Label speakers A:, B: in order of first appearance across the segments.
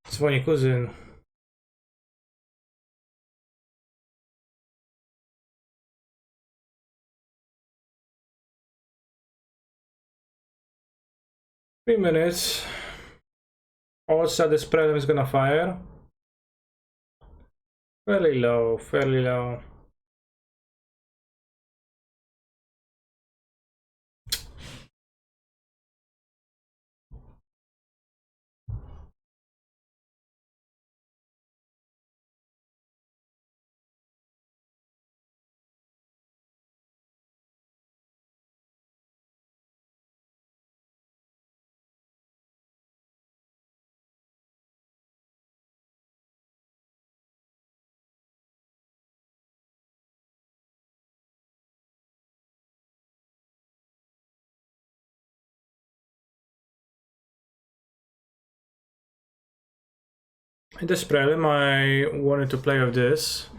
A: Dzwoni kuzyn. Three minutes. Odds that this prelim is gonna fire. Fairly low, fairly low. In this prelim, I wanted to play with this.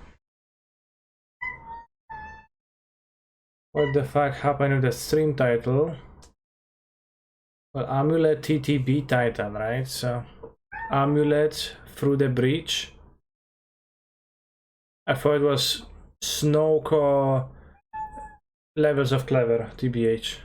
A: What the fuck happened with the stream title? Well, Amulet TTB Titan, right? So, Amulet through the breach. I thought it was Snowcore Levels of Clever, TBH.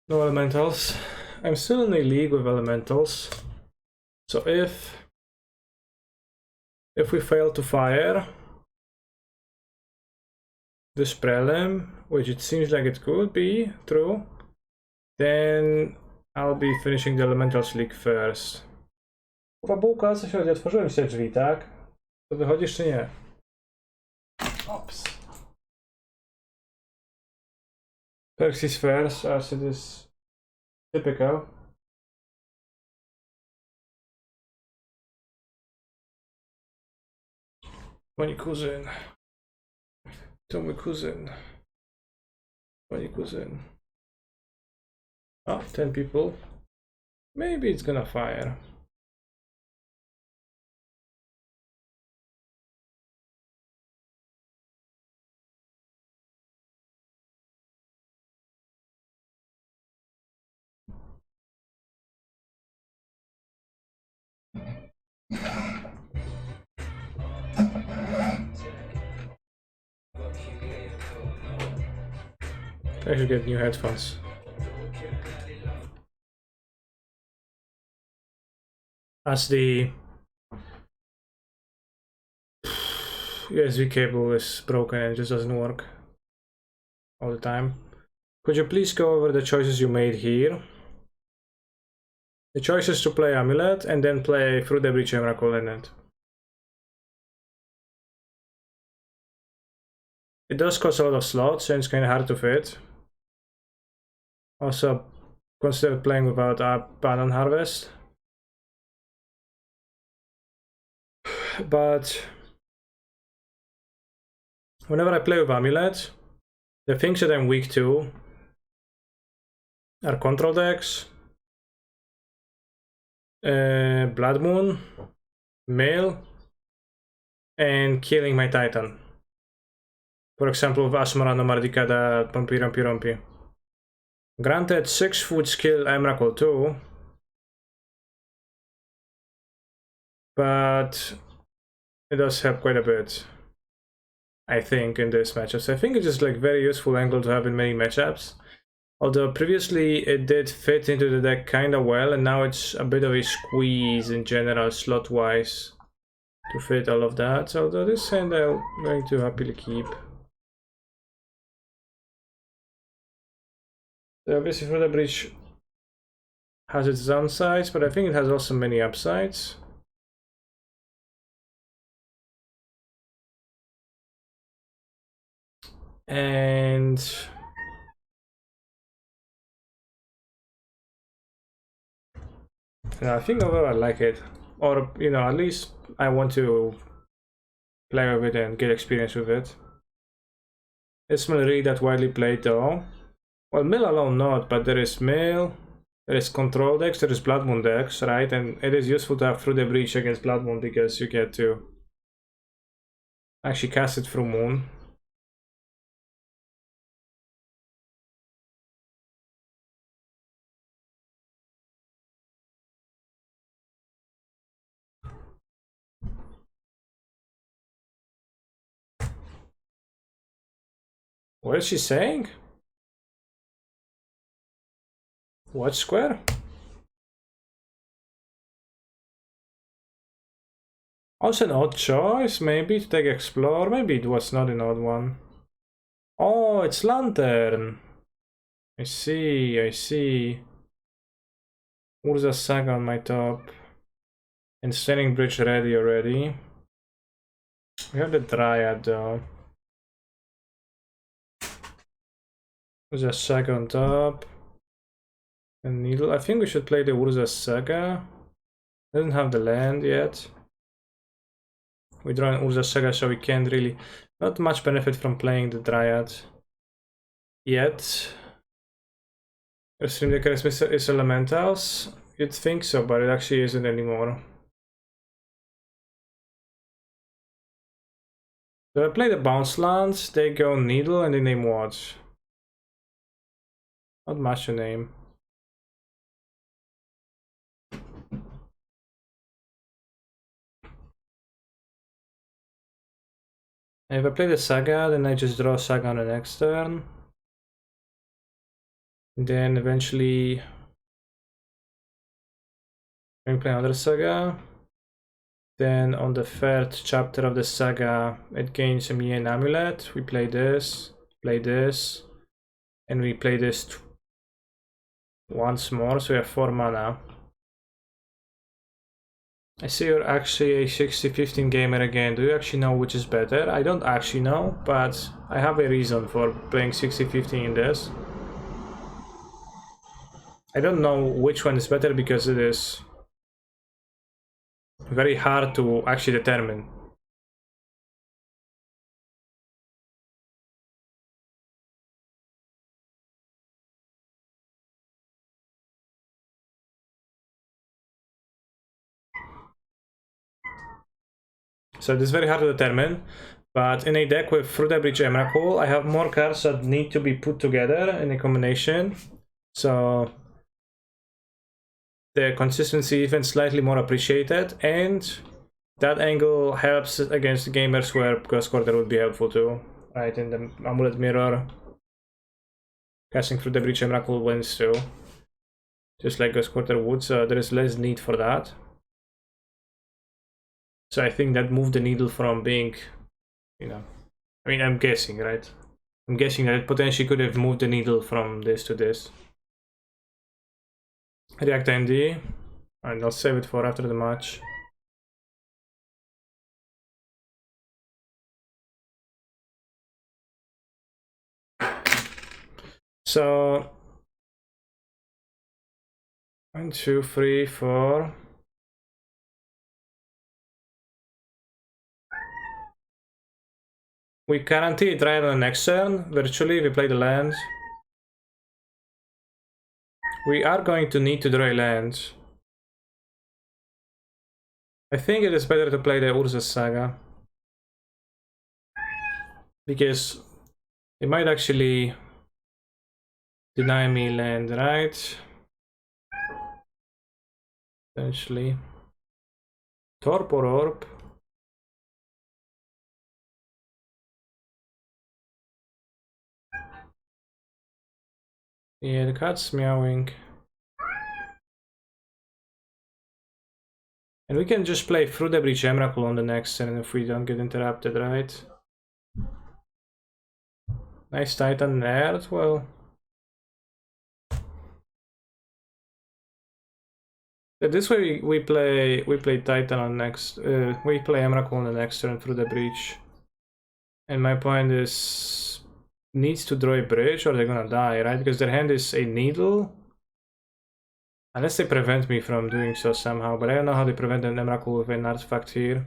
A: No elementals. I'm still in a league with elementals. So if we fail to fire this prelim, which it seems like it could be true, then I'll be finishing the elementals league first. Kurwa bułka, co się chodzi? Otworzyłem się drzwi, tak? To wychodzisz czy nie? Ops. Perks first, as it is typical. Mój kuzyn. To mój kuzyn. Mój kuzyn. Oh, 10 people. Maybe it's gonna fire. I should get new headphones. As the USB cable is broken and just doesn't work all the time. Could you please go over the choices you made here? The choice is to play Amulet and then play Through the Breach Miracle in it. It does cost a lot of slots and it's kind of hard to fit. Also, consider playing without Abandon Harvest. But whenever I play with Amulet, the things that I'm weak to are Control decks, Blood Moon, Mail, and killing my Titan. For example, with Asmarano Mardikada Rompi. Granted, 6 would skill Emrakul too, but it does help quite a bit, I think, in this matchup. So I think it's just like very useful angle to have in many matchups. Although previously it did fit into the deck kind of well, and now it's a bit of a squeeze in general slot-wise to fit all of that. So although this hand I'm going to happily keep. So obviously for the breach has its downsides, but I think it has also many upsides. And I think overall I like it, or you know, at least I want to play with it and get experience with it. It's not really that widely played though. Well, Mill alone not, but there is Mill, There is control decks, there is Blood Moon decks, right? And it is useful to have Through the Breach against Blood Moon because you get to actually cast it through Moon. What is she saying? What square? Also an odd choice, maybe, to take Explore. Maybe it was not an odd one. Oh, it's Lantern. I see, I see. Urza Saga on my top. And Standing Bridge ready already. We have the Dryad though. Urza Saga on top. And Needle. I think we should play the Urza Saga. Doesn't have the land yet. We draw an Urza Saga, so we can't really... Not much benefit from playing the Dryad yet. Your Stream Decker is Elementals? You'd think so, but it actually isn't anymore. So I play the bounce lands, they go Needle, and they name what? Not much to name. And if I play the Saga, then I just draw Saga on the next turn. And then eventually I play another Saga. Then on the third chapter of the Saga, it gains me an Amulet. We play this, and we play this once more, so we have 4 mana. I see you're actually a 60-15 gamer again. Do you actually know which is better? I don't actually know, but I have a reason for playing 60-15 in this. I don't know which one is better because it is very hard to actually determine. So it is very hard to determine, but in a deck with Through the Breach Emrakul, I have more cards that need to be put together in a combination. So the consistency even slightly more appreciated, and that angle helps against gamers where Ghost Quarter would be helpful too. Right, in the Amulet Mirror, casting Through the Breach Emrakul wins too. Just like Ghost Quarter would, so there is less need for that. So I think that moved the needle from being, you know, I mean, I'm guessing, right? I'm guessing that it potentially could have moved the needle from this to this. React ND, and I'll save it for after the match. So 1, 2, 3, 4. We guarantee it right on the next turn, virtually, we play the land. We are going to need to draw a land. I think it is better to play the Urza Saga. Because it might actually deny me land, right? Potentially. Torpor Orb. Yeah, the cat's meowing. And we can just play Through the Breach Emrakul on the next turn if we don't get interrupted, right? Nice Titan Nerd, well... This way we play Titan on next... we play Emrakul on the next turn Through the Breach. And my point is... Needs to draw a bridge or they're gonna die, right? Because their hand is a needle. Unless they prevent me from doing so somehow, but I don't know how they prevent an Emrakul with an artifact here.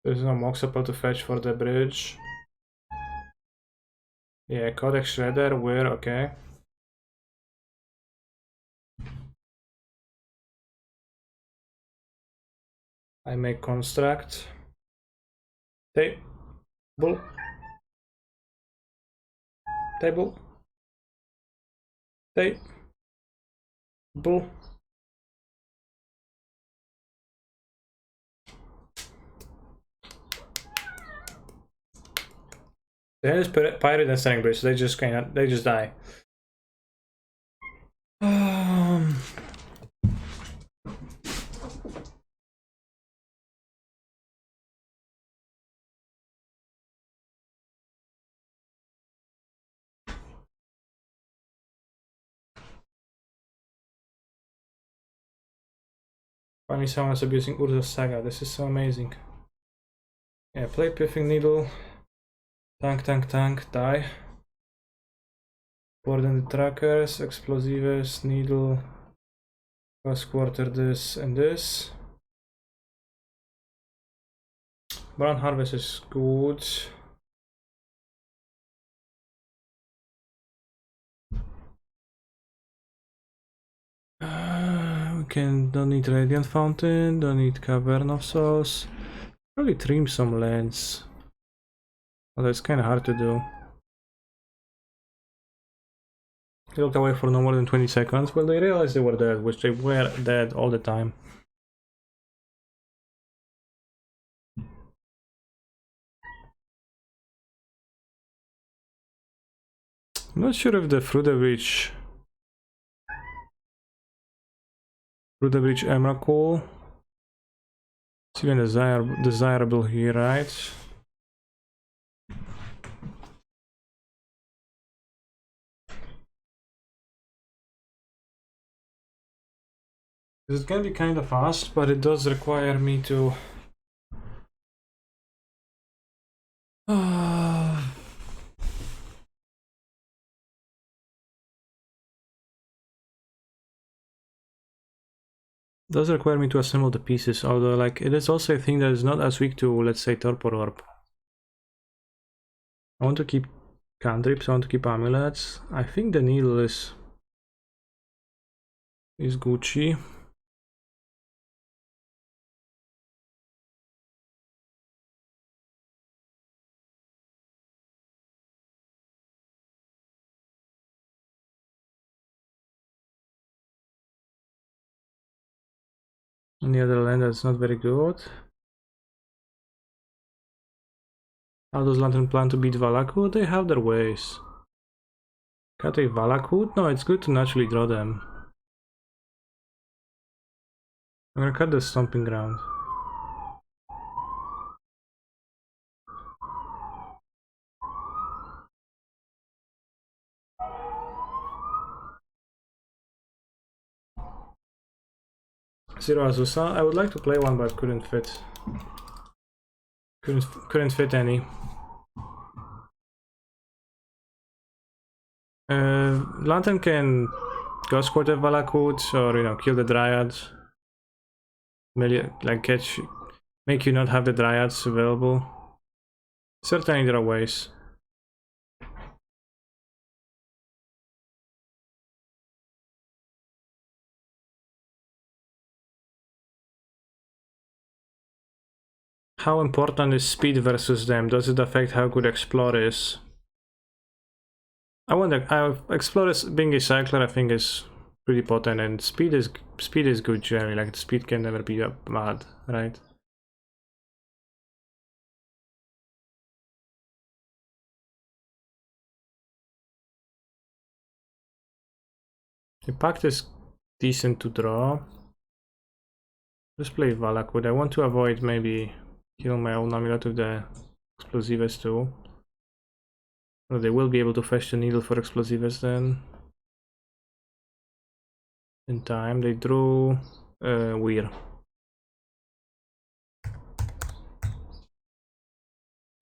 A: There's no mock support to fetch for the bridge. Yeah, Codex Shredder, where, okay. I make construct. Table. Table. Table. Then it's Pirate and Standing Bridge, so they just die. Finally someone's abusing Urza's Saga, this is so amazing. Yeah, play Piffing Needle. Tank, die. Burden the trackers, explosives, needle. Cross quarter this and this. Brown Harvest is good. Don't need Radiant Fountain, don't need Cavern of Souls. Probably trim some lands. Although it's kinda hard to do. They looked away for no more than 20 seconds. Well, they realized they were dead, which they were dead all the time. I'm not sure if the Through the Breach Emrakul. It's even desirable here, right? It's gonna be kind of fast, but it does require me to does require me to assemble the pieces, although like it is also a thing that is not as weak to, let's say, Torpor Orb. I want to keep cantrips, I want to keep amulets. I think the needle is Gucci. On the other land, that's not very good. How does Lantern plan to beat Valakut? They have their ways. Can I take Valakut? No, it's good to naturally draw them. I'm gonna cut the Stomping Ground. Zero Azusa. I would like to play one, but couldn't fit. Couldn't fit any. Lantern can Ghost Quarter Valakut, or kill the Dryads. Like make you not have the Dryads available. Certainly there are ways. How important is speed versus them? Does it affect how good Explore is? I wonder. Explore being a cycler, I think is pretty potent, and speed is good generally. Like the speed can never be bad, right? The pact is decent to draw. Just play Valakut. I want to avoid maybe kill my own Amulet with the Explosives too. Well, they will be able to fetch the needle for Explosives then. In time, they drew Weir.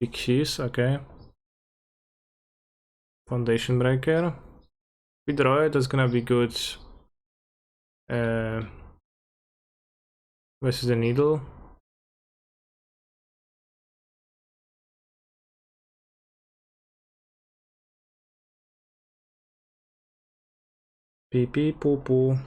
A: Pixies, okay. Foundation Breaker. We draw it, that's gonna be good. Versus the needle. Pee pee poo poo.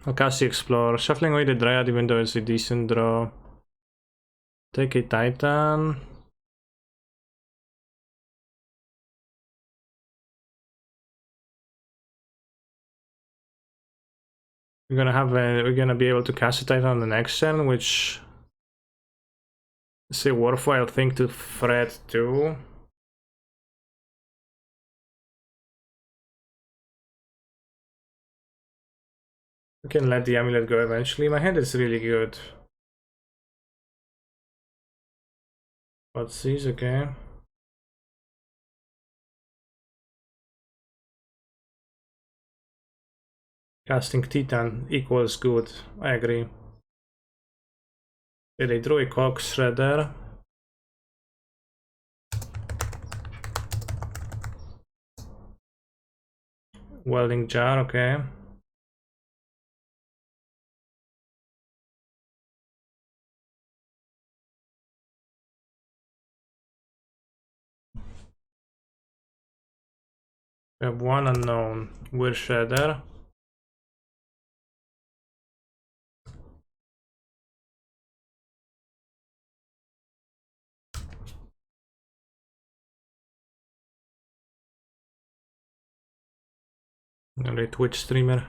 A: I'll cast the Explorer. Shuffling away the Dryad even though it's a decent draw. Take a Titan. We're gonna be able to cast a Titan on the next turn, which is a worthwhile thing to fret too. We can let the Amulet go eventually. My hand is really good. What's these? Okay. Casting Titan equals good. I agree. Yeah, they drew a Cog Shredder. Welding Jar, okay. We have one unknown. We're Shredder. And a Twitch streamer.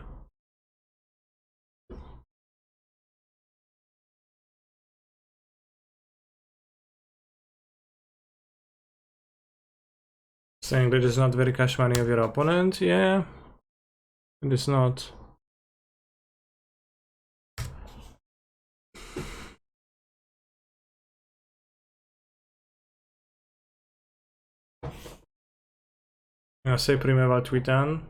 A: Saying that is not very cash money of your opponent. Yeah, it is not. I'll say Primeva Twitan.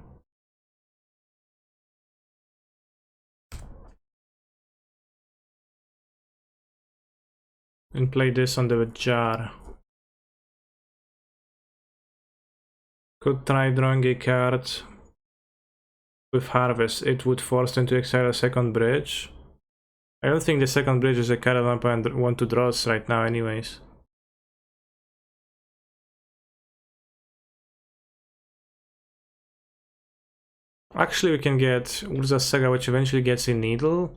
A: And play this on the jar. Could try drawing a card with Harvest. It would force them to exile a second bridge. I don't think the second bridge is a card I want to draw right now anyways. Actually, we can get Urza's Saga, which eventually gets a Needle,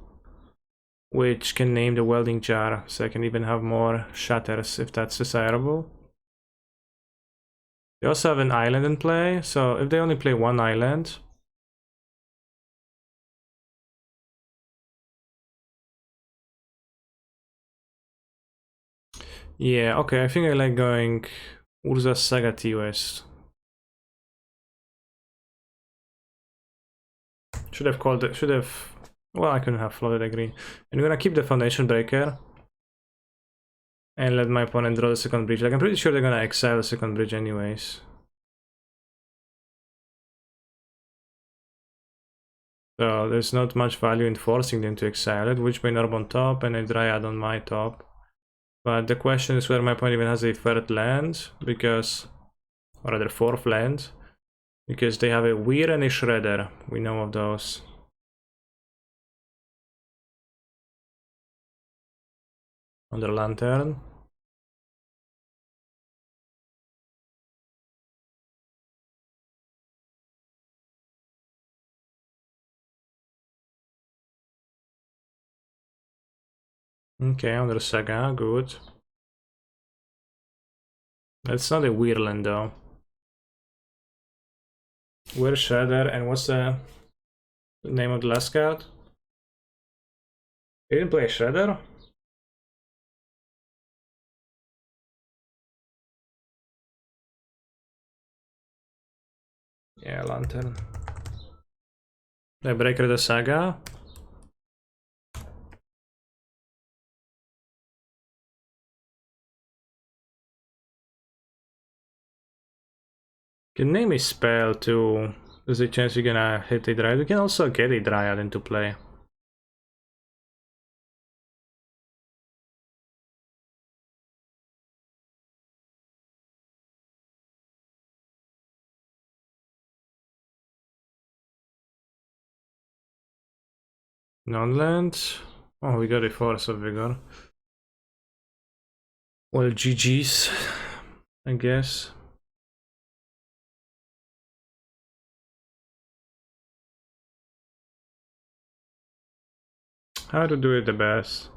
A: which can name the Welding Jar, so I can even have more Shatters if that's desirable. They also have an island in play, so if they only play one island... Yeah, okay, I think I like going Urza's Saga T-West. Should have called it, well, I couldn't have flooded, I agree. I'm gonna keep the Foundation Breaker. And let my opponent draw the second bridge. Like, I'm pretty sure they're gonna exile the second bridge anyways. So there's not much value in forcing them to exile it. Witchbane Orb on top and a Dryad on my top. But the question is whether my opponent even has a third land, because... or rather fourth land. Because they have a Weir and a Shredder. We know of those. On their Lantern. Okay, on their Saga, good. It's not a Weir land though. Weir Shredder, and what's the name of the last card? They didn't play a Shredder? Yeah, Lantern. They breaker the Saga. You can name a spell too. There's a chance you're gonna hit a Dryad. You can also get a Dryad into play. Non-land. Oh, we got a Force of Vigor. Well, GG's, I guess. How to do it the best?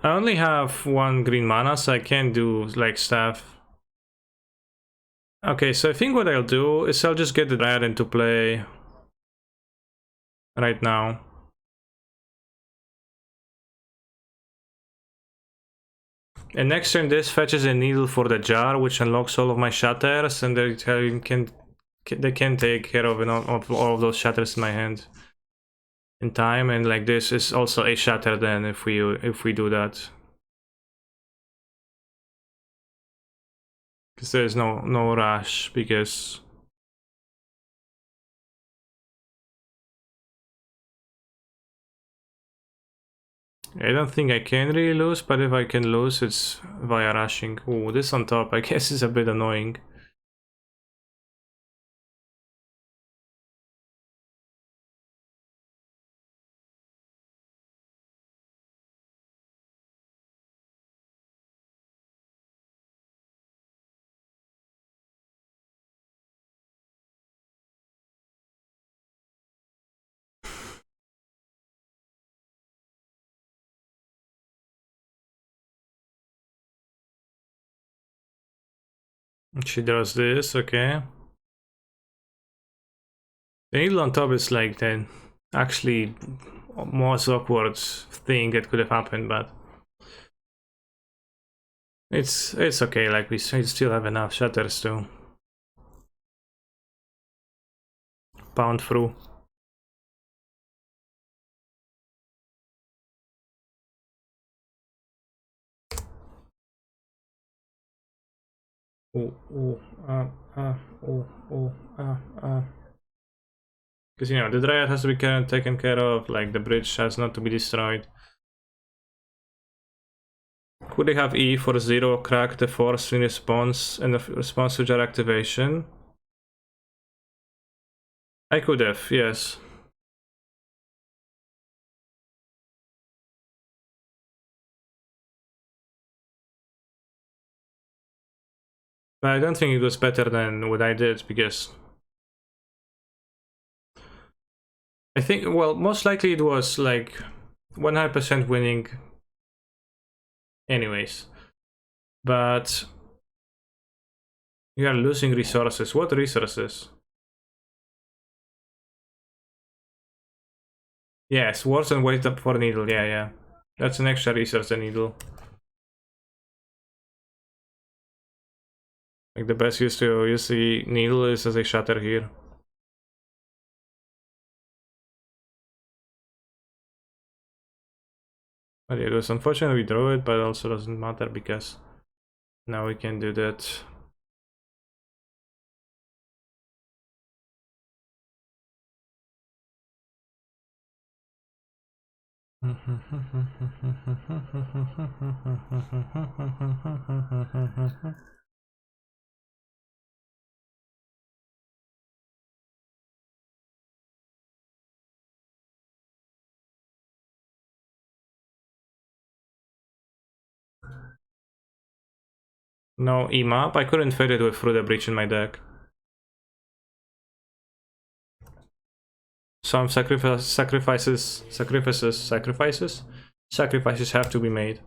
A: I only have one green mana, so I can't do like stuff. Okay, so I think what I'll do is I'll just get the Dryad into play right now. And next turn this fetches a needle for the jar, which unlocks all of my shatters, and they can take care of all of those shatters in my hand in time. And like this is also a shatter then if we do that, because there is no rush, because I don't think I can really lose, but if I can lose, it's via rushing. Ooh, this on top, I guess, is a bit annoying. She does this, okay. The needle on top is like the actually most awkward thing that could have happened, but it's okay. Like we still have enough shatters to pound through. Ooh, ooh, ooh, ooh, because, you know, the Dryad has to be taken care of, like the bridge has not to be destroyed. Could they have E for 0, crack the force in response, and the response to jar activation? I could have, yes. But I don't think it was better than what I did, because I think, well, most likely it was like 100% winning anyways. But you are losing resources. What resources? Yes, worse than wait up for needle. Yeah, yeah. That's an extra resource, the needle. Like the best use to use the needle is as a shatter here. But yeah, it was unfortunate we drew it, but it also doesn't matter because now we can do that. No EMAP, I couldn't fit it with Through the Breach in my deck. Some sacrifices have to be made.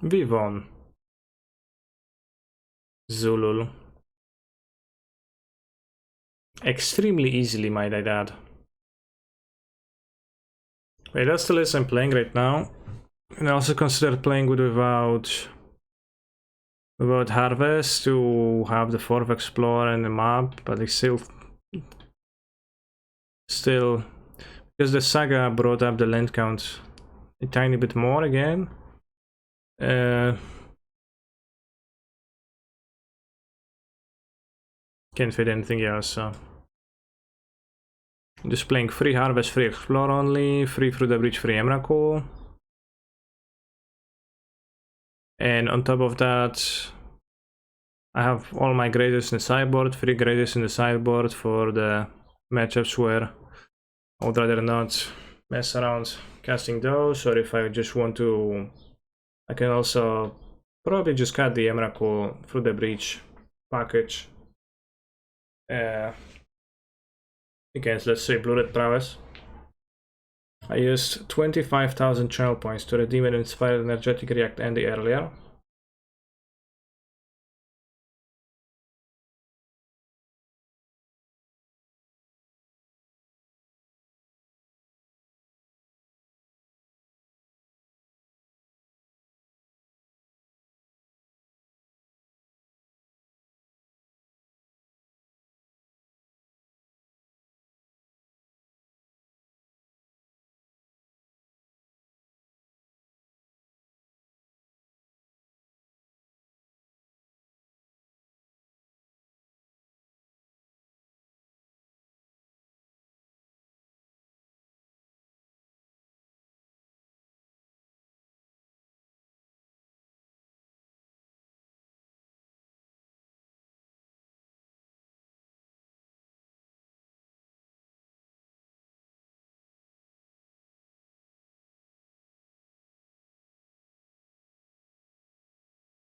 A: We won. Zulul. Extremely easily, might I add. Wait, that's the list I'm playing right now. And I also considered playing without Harvest to have the 4th Explorer and the map, but it's still because the Saga brought up the land count a tiny bit more again. Can't fit anything else, so I'm just playing free Harvest, free Explore only, free Through the Breach, free Emrakul. And on top of that, I have all my graders in the sideboard, 3 graders in the sideboard for the matchups where I would rather not mess around casting those, or if I just want to, I can also probably just cut the Emrakul Through the Breach package against, let's say, Blue Red Prowess. I used 25,000 channel points to redeem an Inspired Energetic React Andy earlier.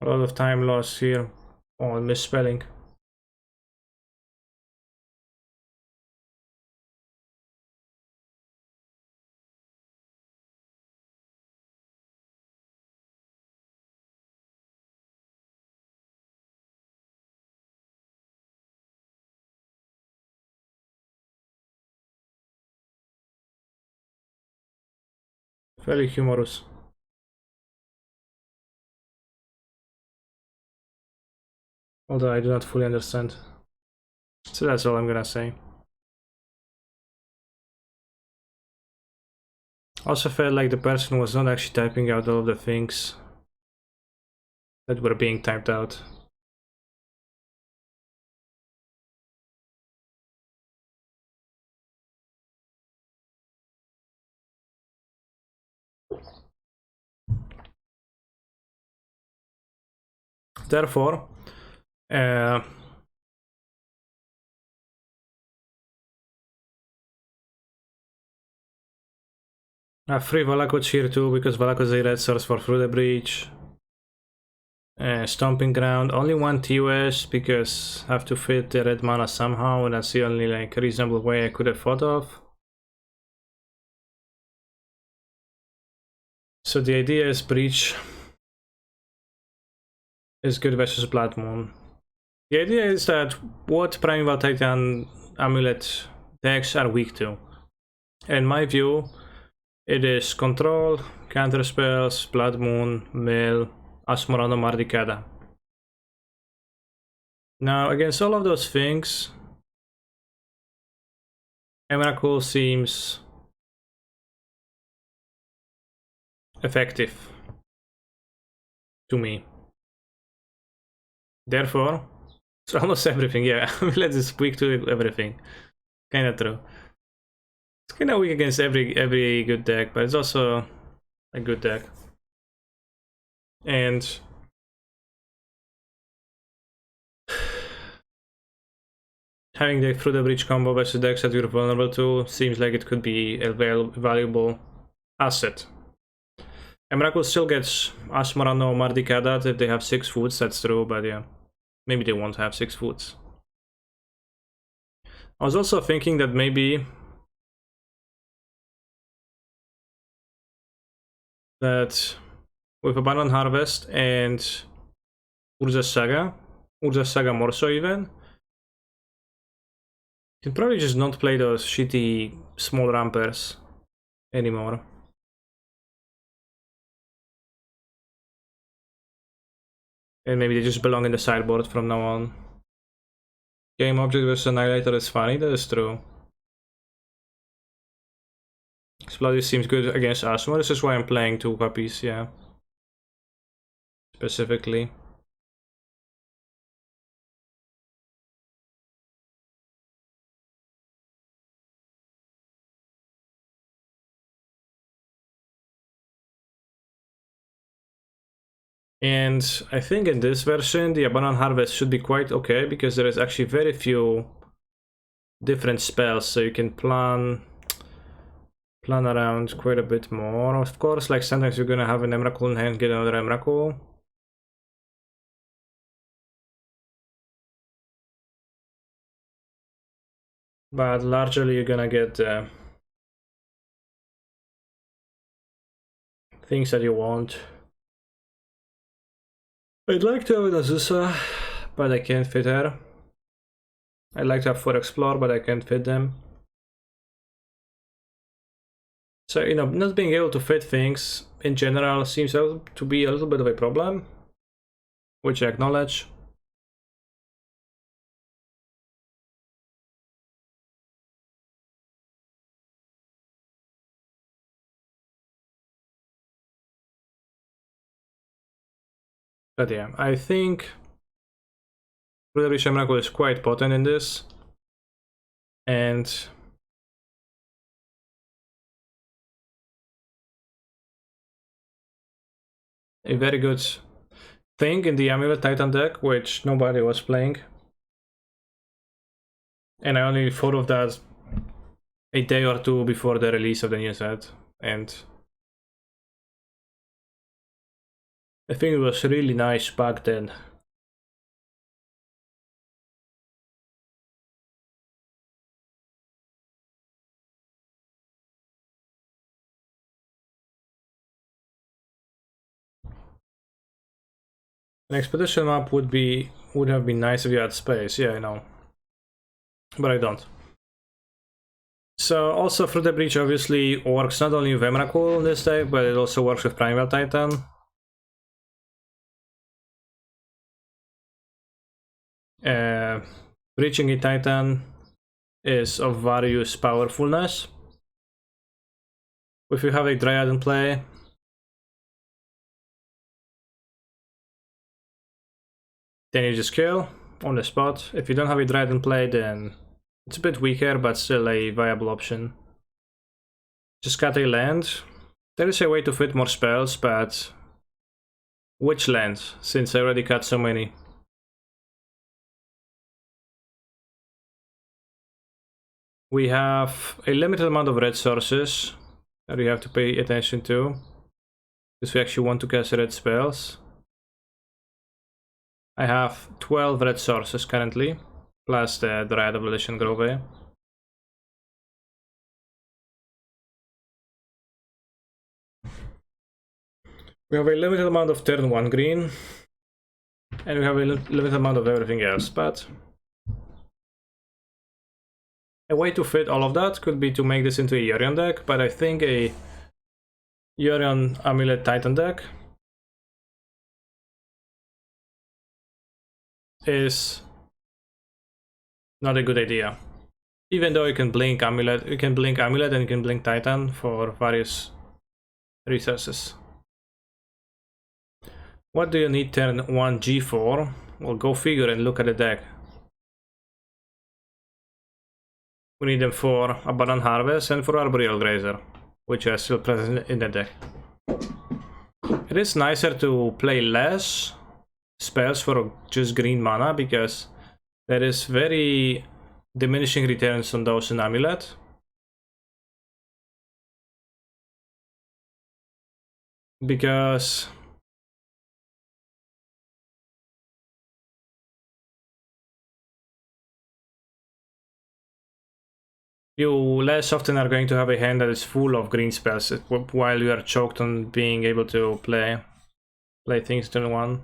A: A lot of time lost here on misspelling. Very humorous. Although I do not fully understand. So that's all I'm gonna say. Also felt like the person was not actually typing out all of the things that were being typed out. Therefore, I have 3 Valakots here too, because Valakot is a red source for Through the Breach. Stomping Ground, only 1 TOS because I have to fit the red mana somehow, and that's the only like reasonable way I could have thought of. So the idea is Breach is good versus Blood Moon. The idea is that what Primeval Titan Amulet decks are weak to. In my view, it is Control, Counter Spells, Blood Moon, Mill, Asmorano, Mardikada. Now, against all of those things, Emrakul seems effective to me. Therefore, it's almost everything, yeah. Let's just weak to everything. Kinda true. It's kinda weak against every good deck, but it's also a good deck. And having the Through the Breach combo versus decks that you're vulnerable to seems like it could be a valuable asset. Emrakul still gets Asmorano, Mardikadat if they have 6 foods, that's true, but yeah. Maybe they won't have 6 foods. I was also thinking that maybe that with Abandoned Harvest and Urza Saga. Urza Saga more so even. You can probably just not play those shitty small rampers anymore. And maybe they just belong in the sideboard from now on. Game object versus Annihilator is funny, that is true. Explosive seems good against Asmo, this is why I'm playing 2 puppies, yeah. Specifically. And I think in this version the Abandoned Harvest should be quite okay, because there is actually very few different spells, so you can plan around quite a bit more. Of course, like sometimes you're gonna have an Emrakul in hand, get another Emrakul. But largely you're gonna get things that you want. I'd like to have an Azusa, but I can't fit her. I'd like to have 4 Explore, but I can't fit them. So, you know, not being able to fit things in general seems to be a little bit of a problem, which I acknowledge. But yeah, I think Brotherly Shamrakul is quite potent in this. And a very good thing in the Amulet Titan deck, which nobody was playing. And I only thought of that a day or two before the release of the new set. And I think it was really nice back then. An expedition map would have been nice if you had space, yeah, I know. But I don't. So also Through the Breach obviously works not only with Emrakul in this deck, but it also works with Primal Titan. Breaching a Titan is of various powerfulness. If you have a Dryad in play, then you just kill on the spot. If you don't have a Dryad in play, then it's a bit weaker, but still a viable option. Just cut a land. There is a way to fit more spells, but which land, since I already cut so many? We have a limited amount of red sources that we have to pay attention to, because we actually want to cast red spells. I have 12 red sources currently, plus the Dryad of Volition Grove. We have a limited amount of turn 1 green, and we have a limited amount of everything else, but a way to fit all of that could be to make this into a Yorion deck, but I think a Yorion Amulet Titan deck is not a good idea. Even though you can blink Amulet, and you can blink Titan for various resources. What do you need turn 1 G for? Well, go figure and look at the deck. We need them for Abandoned Harvest and for Arboreal Grazer, which are still present in the deck. It is nicer to play less spells for just green mana, because there is very diminishing returns on those in Amulet. Because you less often are going to have a hand that is full of green spells while you are choked on being able to play play things turn 1.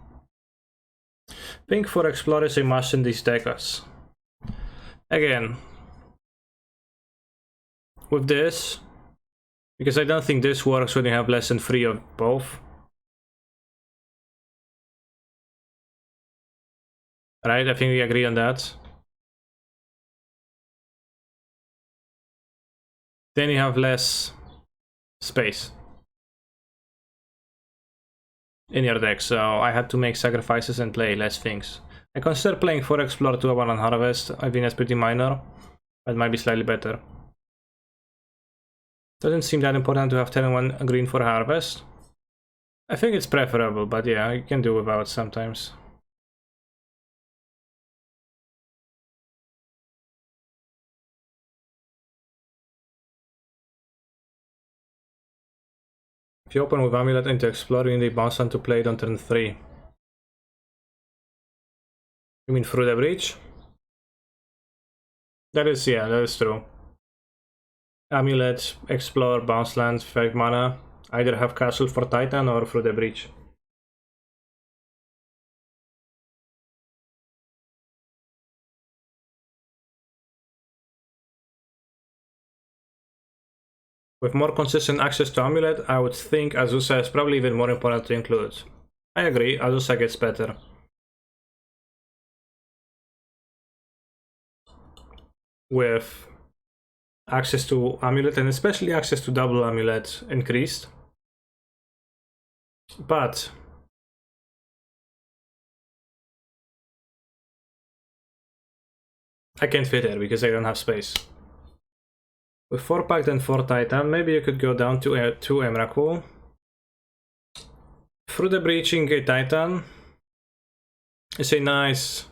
A: Pink for Explorer is a must in these decks. Again, with this, because I don't think this works when you have less than 3 of both. Right, I think we agree on that. Then you have less space in your deck, so I had to make sacrifices and play less things. I consider playing 4 Explore, 2 1 on Harvest. I think that's pretty minor, but might be slightly better. Doesn't seem that important to have 10 and 1 green for Harvest. I think it's preferable, but yeah, you can do without sometimes. If you open with Amulet into Explorer, you need bounce land to play it on turn 3. You mean through the breach? That is, yeah, that is true. Amulet, Explore, bounce land, 5 mana. Either have Castle for Titan or through the breach. With more consistent access to Amulet, I would think Azusa is probably even more important to include. I agree, Azusa gets better. With access to Amulet, and especially access to double Amulet increased. But I can't fit here because I don't have space. With 4 Pact and 4 Titan, maybe you could go down to 2 Emrakul. Through the Breaching a Titan is a nice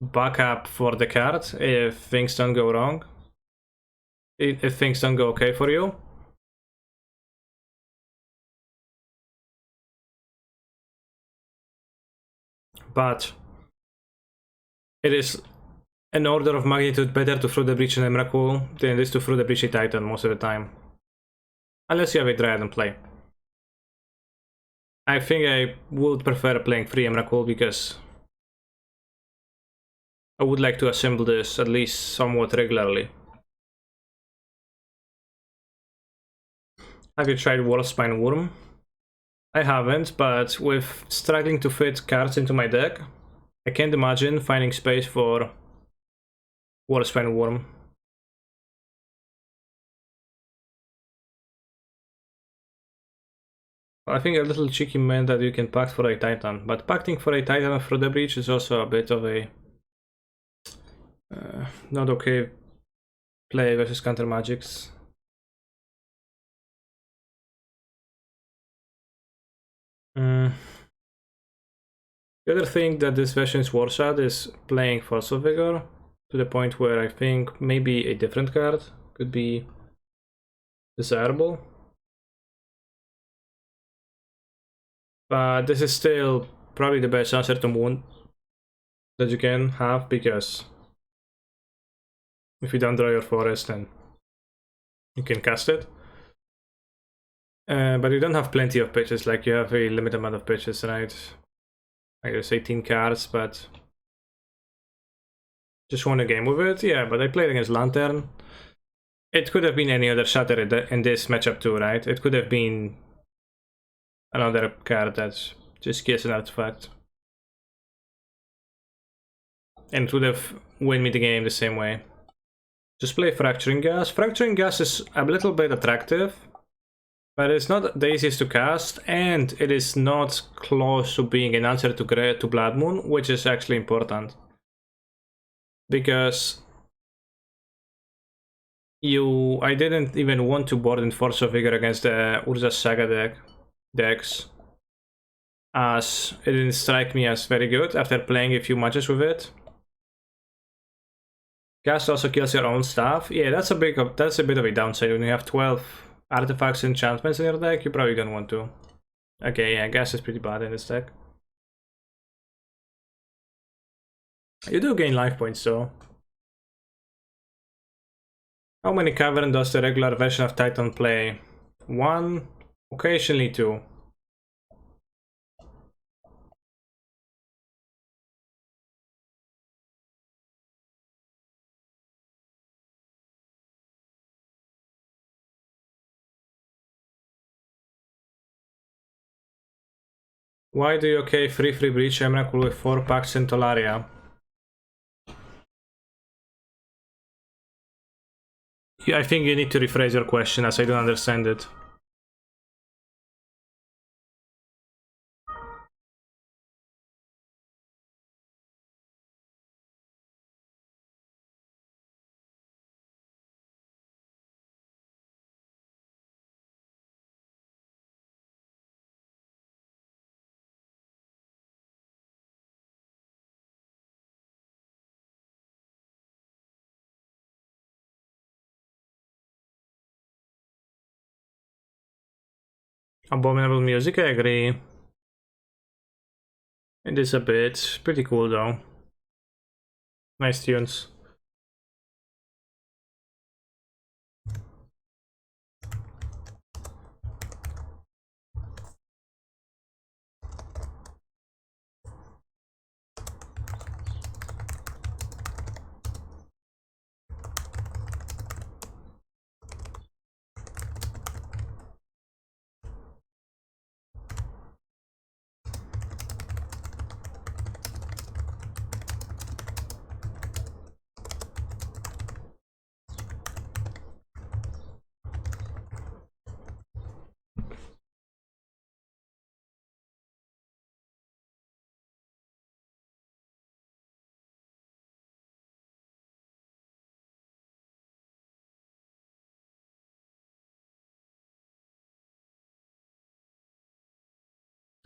A: backup for the card if things don't go wrong. If things don't go okay for you. But it is an order of magnitude better to throw the breach in Emrakul than it is to throw the breach a Titan most of the time. Unless you have a Dryad in play. I think I would prefer playing 3 Emrakul because I would like to assemble this at least somewhat regularly. Have you tried Warspine Worm? I haven't, but with struggling to fit cards into my deck, I can't imagine finding space for Warspine Worm. I think a little cheeky meant that you can pact for a Titan, but pacting for a Titan through the breach is also a bit of a not okay play versus counter magics. The other thing that this version is worse at is playing Fossil Vigor to the point where I think maybe a different card could be desirable. But this is still probably the best answer to Moon that you can have, because if you don't draw your forest, then you can cast it. But you don't have plenty of pitches, like you have a limited amount of pitches, right? I guess 18 cards, but just won a game with it. Yeah, but I played against Lantern. It could have been any other shatter in this matchup too, right? It could have been another card that just kills an artifact. And it would have win me the game the same way. Just play Fracturing Gas. Fracturing Gas is a little bit attractive, but it's not the easiest to cast, and it is not close to being an answer to Blood Moon, which is actually important. Because I didn't even want to board in Force of Vigor against the Urza Saga decks, as it didn't strike me as very good after playing a few matches with it. Cast also kills your own stuff. Yeah, that's a bit of a downside. When you have 12 artifacts and enchantments in your deck, you probably don't want to. Okay, yeah, gas is pretty bad in this deck. You do gain life points though. How many Cavern does the regular version of Titan play? 1, occasionally 2. Why do you okay free breach Emrakul with 4 packs in Tolaria? I think you need to rephrase your question as I don't understand it. Abominable music, I agree. It is a bit. Pretty cool though. Nice tunes.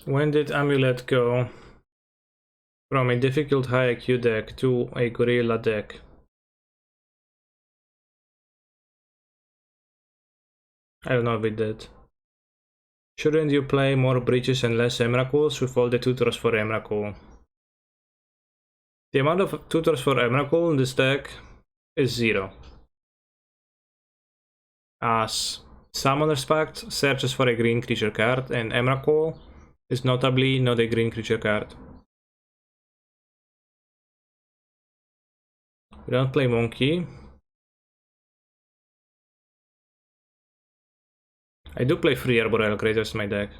A: When did Amulet go from a difficult high IQ deck to a gorilla deck? I don't know if it did. Shouldn't you play more breaches and less Emrakuls with all the tutors for Emrakul? The amount of tutors for Emrakul in this deck is 0. As Summoner's Pact searches for a green creature card, and Emrakul is notably not a green creature card. We don't play Monkey. I do play 3 Arboreal Creators in my deck.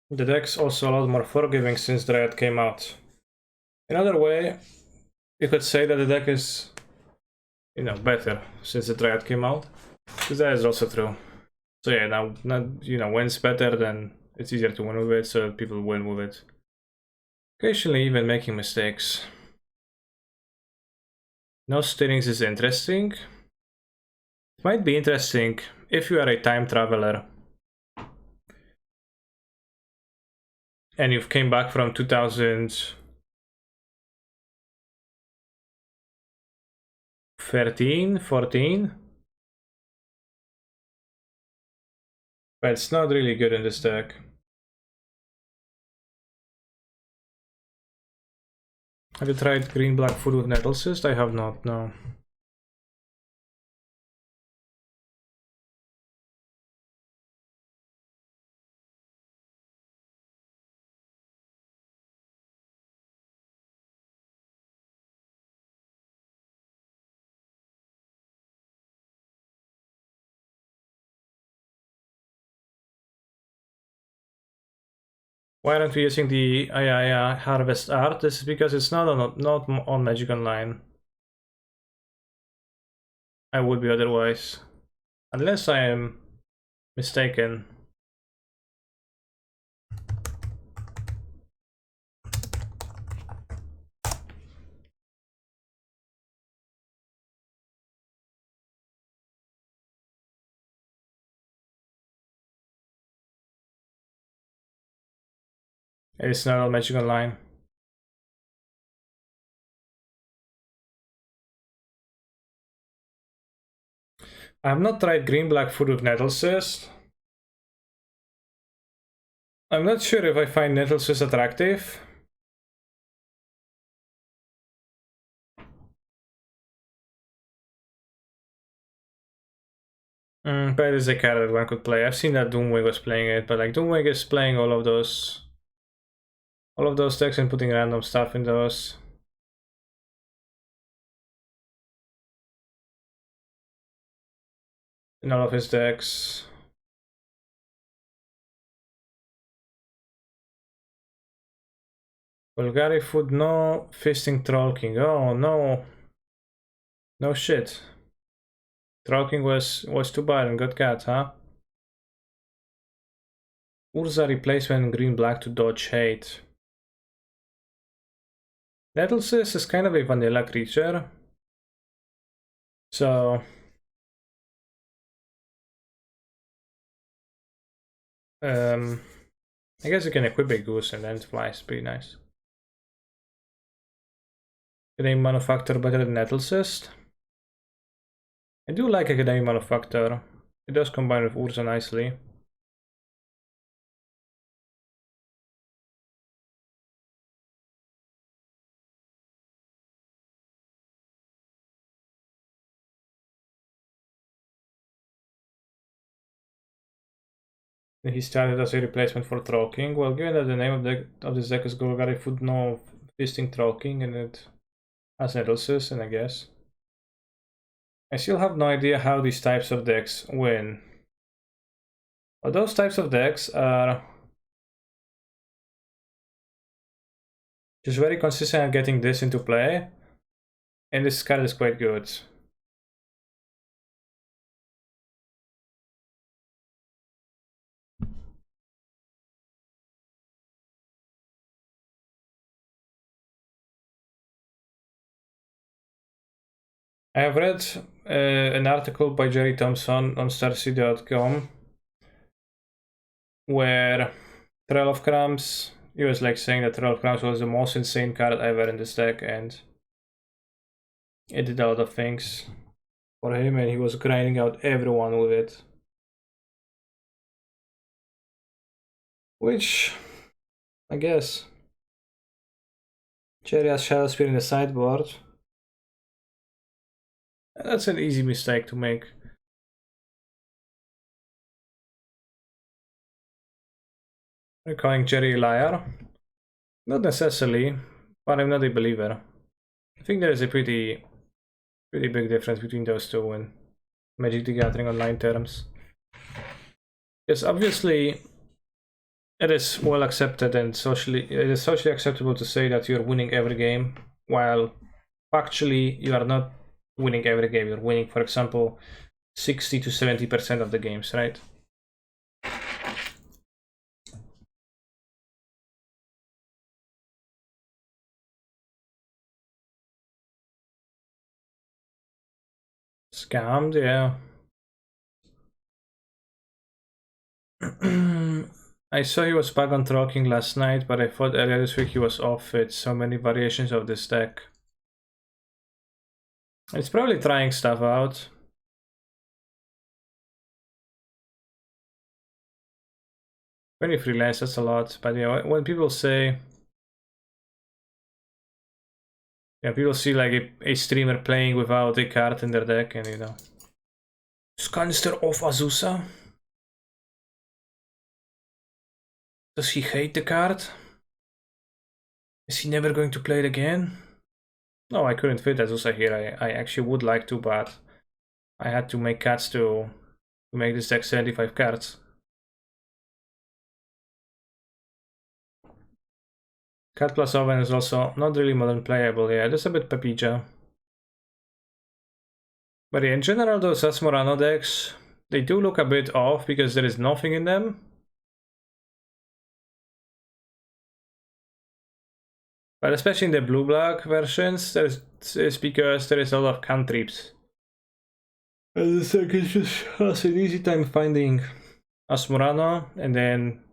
A: The deck's also a lot more forgiving since Dryad came out. Another way, you could say that the deck is, better since the Dryad came out. Because that is also true. So yeah, now, when's better, then it's easier to win with it, so people win with it. Occasionally even making mistakes. No steerings is interesting. It might be interesting if you are a time traveler and you came back from 2013, 14. But it's not really good in this deck. Have you tried green-black food with Nettle Cyst? I have not, no. Why aren't we using the Harvest Art? This is because it's not on Magic Online. I would be otherwise. Unless I am mistaken. It's not on Magic Online. I've not tried green-black food with nettle cyst. I'm not sure if I find nettle cyst attractive. But it is a card that one could play. I've seen that Doomwing was playing it, but like Doomwing is playing all of those decks and putting random stuff in those. In all of his decks. Bulgari food, no. Fisting Troll King. Oh no. No shit. Troll King was too bad and got cat, huh? Urza replacement green-black to dodge hate. Nettlecyst is kind of a vanilla creature. So I guess you can equip a goose and then it flies. Pretty nice. Academy Manufactor better than Nettlecyst? I do like Academy Manufactor. It does combine with Urza nicely. He started as a replacement for Troll King. Well, given that the name of this deck is Golgari Food, no Fisting Troll King, and it has Nettlecyst, and I guess. I still have no idea how these types of decks win. But those types of decks are just very consistent at getting this into play, and this card is quite good. I have read an article by Jerry Thompson on starseed.com where Trail of Crumbs, he was like saying that Trail of Crumbs was the most insane card ever in this deck, and it did a lot of things for him, and he was grinding out everyone with it. Which, I guess, Jerry has Shadow Spear in the sideboard. That's an easy mistake to make. Are you calling Jerry a liar? Not necessarily, but I'm not a believer. I think there is a pretty big difference between those two in Magic the Gathering Online terms. Yes, obviously, it is well accepted and it is socially acceptable to say that you're winning every game, while factually you are not winning every game. You're winning, for example, 60 to 70% of the games, right? Scammed, yeah. I saw he was back on Troll King last night, but I thought earlier this week he was off it. So many variations of this deck. It's probably trying stuff out. 23 lands, that's a lot. But yeah, when people say, yeah, people see like a streamer playing without a card in their deck, and you know, Scanster of Azusa. Does he hate the card? Is he never going to play it again? No, I couldn't fit Azusa here. I actually would like to, but I had to make cards to make this deck 75 cards. Card plus Oven is also not really modern playable, yeah, just a bit Pepija. But yeah, in general, those Asmorano decks, they do look a bit off because there is nothing in them. But especially in the blue-black versions, it's because there is a lot of cantrips. And the deck is just has an easy time finding Asmorano and then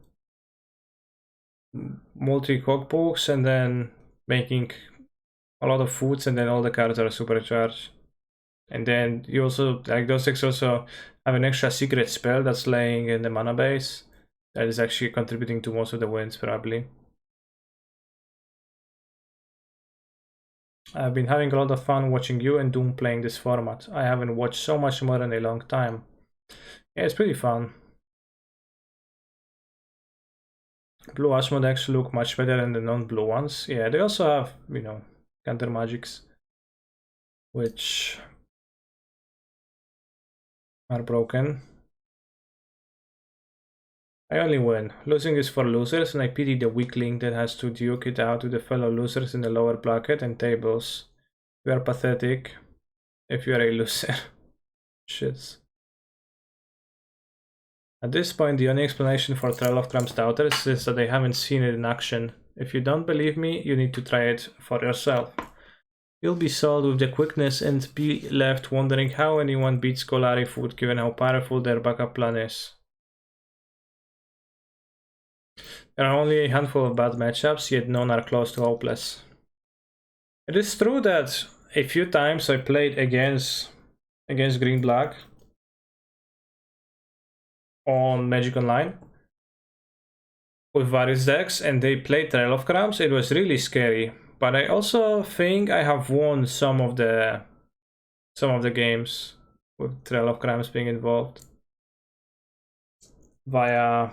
A: multi-cookbooks and then making a lot of foods, and then all the cards are supercharged. And then you also, like, those decks also have an extra secret spell that's laying in the mana base that is actually contributing to most of the wins, probably. I've been having a lot of fun watching you and Doom playing this format. I haven't watched so much more in a long time. Yeah, it's pretty fun. Blue Asmo decks look much better than the non-blue ones. Yeah, they also have, you know, counter magics, which are broken. I only win. Losing is for losers, and I pity the weakling that has to duke it out with the fellow losers in the lower bracket and tables. You are pathetic if you are a loser. Shits. At this point, the only explanation for Trail of Crumb's doubters is that they haven't seen it in action. If you don't believe me, you need to try it for yourself. You'll be sold with the quickness and be left wondering how anyone beats Golari Food given how powerful their backup plan is. There are only a handful of bad matchups, yet none are close to hopeless. It is true that a few times I played against Green-Black on Magic Online with various decks, and they played Trail of Crumbs. It was really scary, but I also think I have won some of the games with Trail of Crumbs being involved via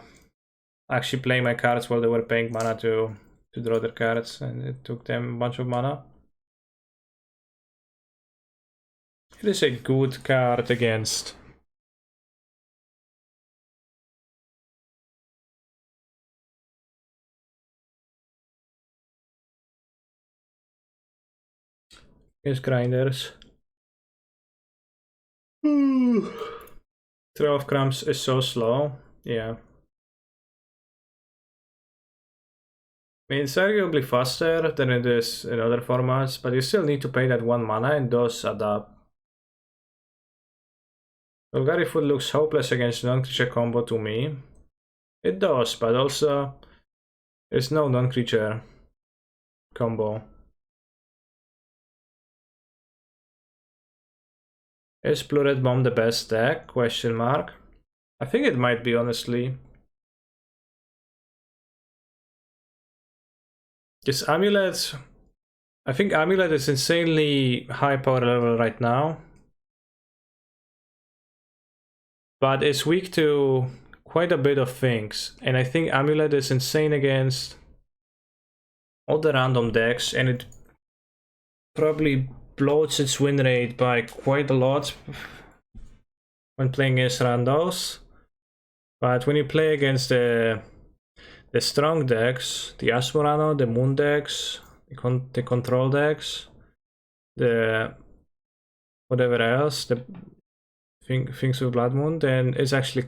A: actually playing my cards while they were paying mana to draw their cards, and it took them a bunch of mana. It is a good card against grinders. Trail of Crumbs is so slow. Yeah. I mean, it's arguably faster than it is in other formats, but you still need to pay that 1 mana, and those add up. Golgari Food looks hopeless against non-creature combo to me. It does, but also there's no non-creature combo. Is Blue Red Bomb the best deck? Question mark. I think it might be, honestly. This Amulet, I think Amulet is insanely high power level right now, but it's weak to quite a bit of things, and I think Amulet is insane against all the random decks, and it probably bloats its win rate by quite a lot when playing against randos. But when you play against the strong decks, the Asmorano, the Moon decks, the control decks, the whatever else, the things with Blood Moon, then it's actually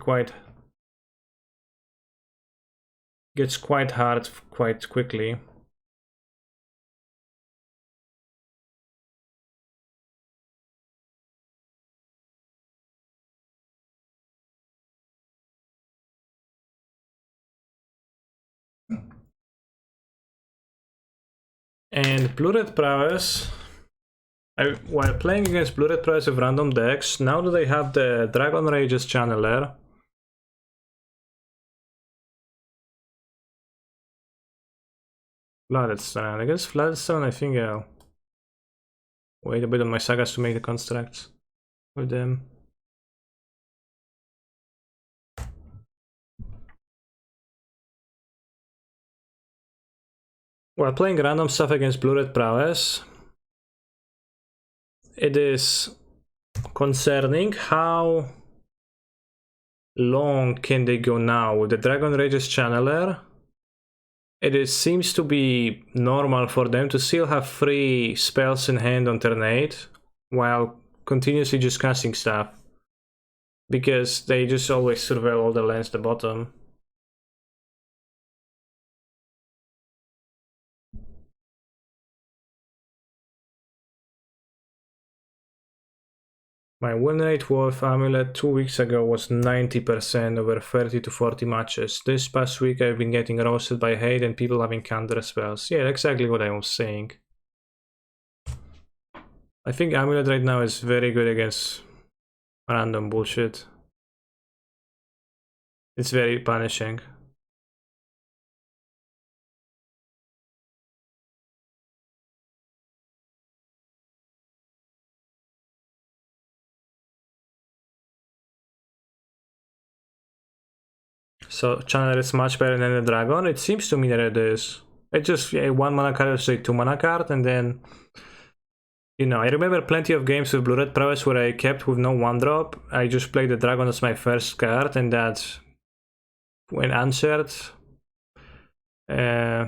A: gets quite hard quite quickly. And Blue-Red Prowess, while playing against Blue-Red Prowess with random decks, now that I have the Dragon Rage's Channeler, Flooded Stone. Against Flooded Stone, I think I'll wait a bit on my sagas to make the constructs with them. While playing random stuff against Blue-Red Prowess, it is concerning how long can they go now. With the Dragon Rage's Channeler, it seems to be normal for them to still have 3 spells in hand on turn 8 while continuously just casting stuff, because they just always surveil all the lands at the bottom. My win rate with Amulet 2 weeks ago was 90% over 30 to 40 matches. This past week I've been getting roasted by hate and people having counter spells. Yeah, exactly what I was saying. I think Amulet right now is very good against random bullshit. It's very punishing. So Channel is much better than the Dragon? It seems to me that it is. It just, yeah, 1 mana card is a 2 mana card, and then, you know, I remember plenty of games with Blue Red Prowess where I kept with no 1-drop. I just played the Dragon as my first card, and that, when answered, uh,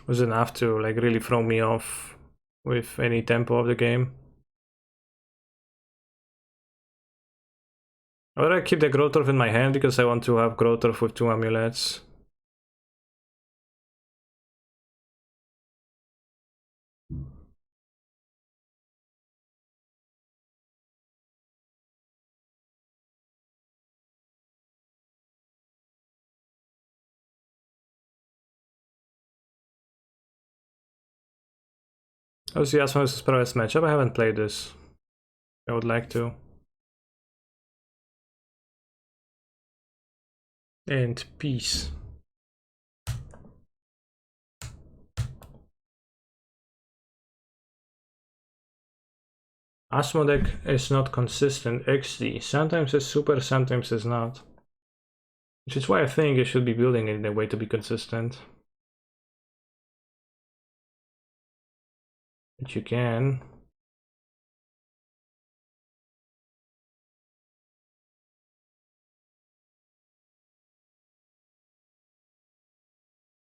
A: was enough to like really throw me off with any tempo of the game. Or I keep the Growthorf in my hand because I want to have Growthorf with 2 amulets. How's the Asmo vs Prowess matchup? I haven't played this. I would like to. And peace. Asmo deck is not consistent XD. Sometimes it's super, sometimes it's not. Which is why I think you should be building it in a way to be consistent. But you can.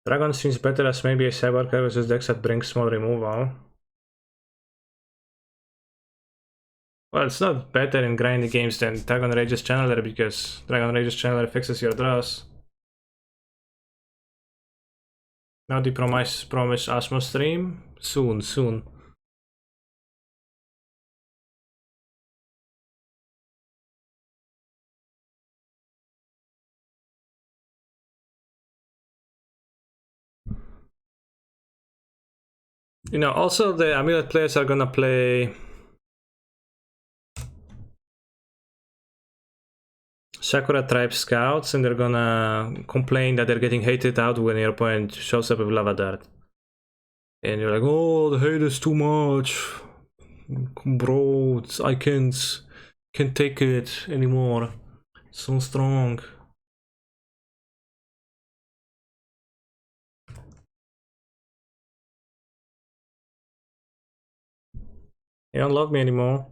A: Dragon seems better as maybe a cyber card versus decks that brings small removal. Well, it's not better in grindy games than Dragon Rage's Channeler because Dragon Rage's Channeler fixes your draws. Now they promise Asmo stream? Soon, soon. You know, also the Amulet players are gonna play Sakura Tribe Scouts and they're gonna complain that they're getting hated out when your opponent shows up with Lava Dart. And you're like, oh, the hate is too much. Bro, I can't take it anymore. It's so strong. You don't love me anymore.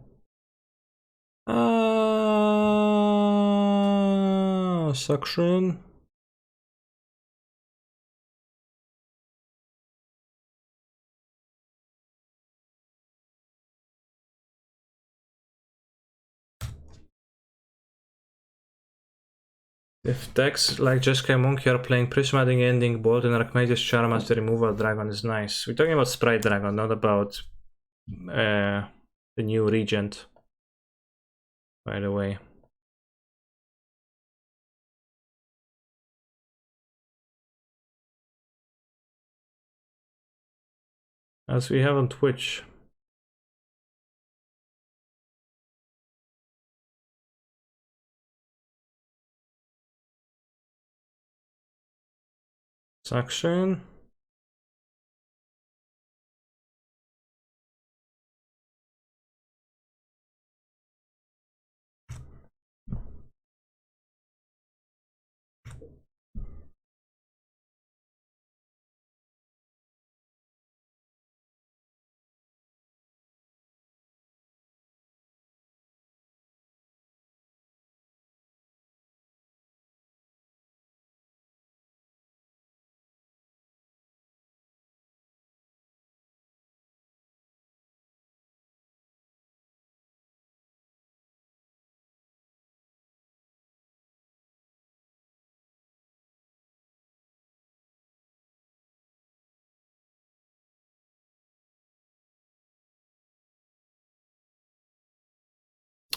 A: Suction. If decks like Jeskai Monkey are playing Prismatic Ending, Bolt, and Archmage's Charm as the removal dragon is nice. We're talking about Sprite Dragon, not about the new Regent, by the way. As we have on Twitch. Suction.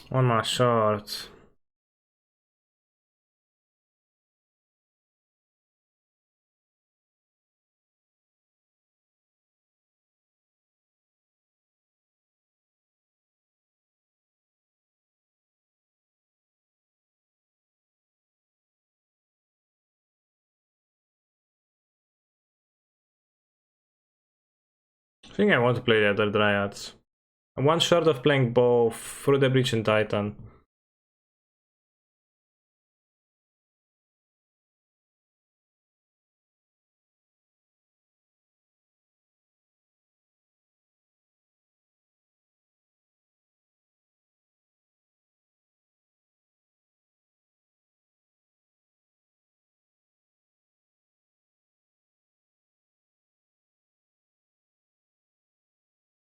A: One more short. I think I want to play the other Dryads. I'm one short of playing both Through the Breach and Titan.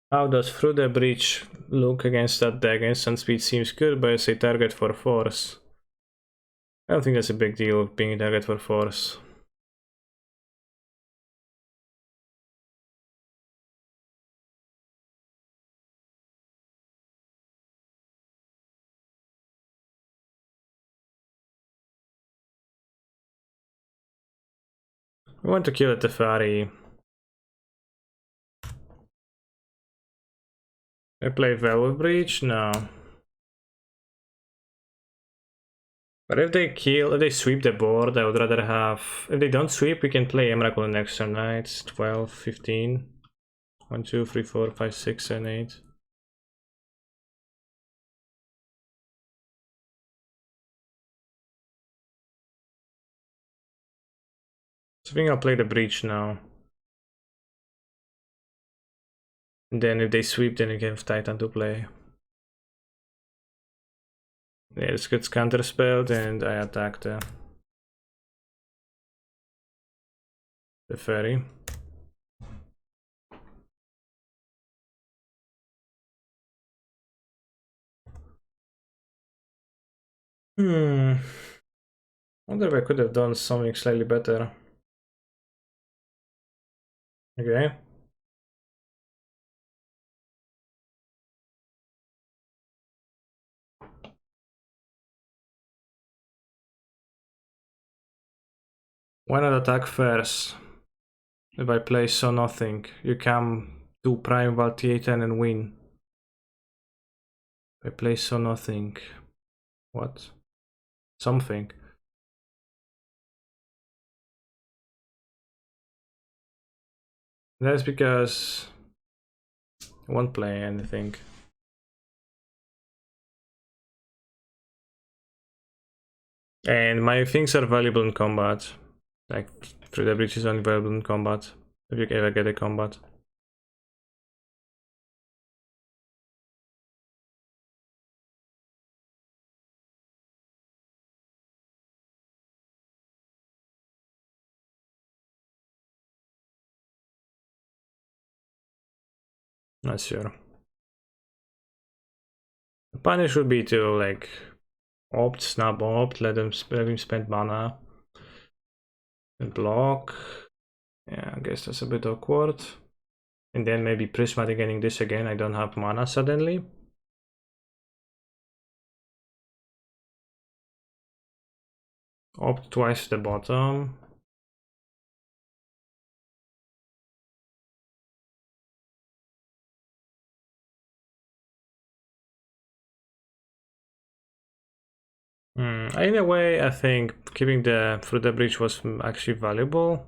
A: How does Through the Breach look against that deck? Instant speed seems good, but it's a target for force. I don't think that's a big deal being a target for force. I want to kill a Teferi. I play Velvet Breach? No. But if they sweep the board, I would rather have... If they don't sweep, we can play Emrakul next turn, right? It's 12, 15. 1, 2, 3, 4, 5, 6, 7, 8. So I think I'll play the Breach now. And then if they sweep, then you can have Titan to play. Yeah, this gets counterspelled and I attack the fairy. I wonder if I could have done something slightly better. Okay. Why not attack first? If I play so nothing, you can do Primeval T8 and win. If I play so nothing. What? Something. That's because I won't play anything. And my things are valuable in combat. Like, Through the Breach is only valuable in combat. If you ever get a combat. Not sure. The punish would be to, like, opt, snap opt, let him spend mana. And block. Yeah, I guess that's a bit awkward. And then maybe Prismatic getting this again. I don't have mana suddenly. Opt twice the bottom. In a way, I think keeping the Through the Breach was actually valuable.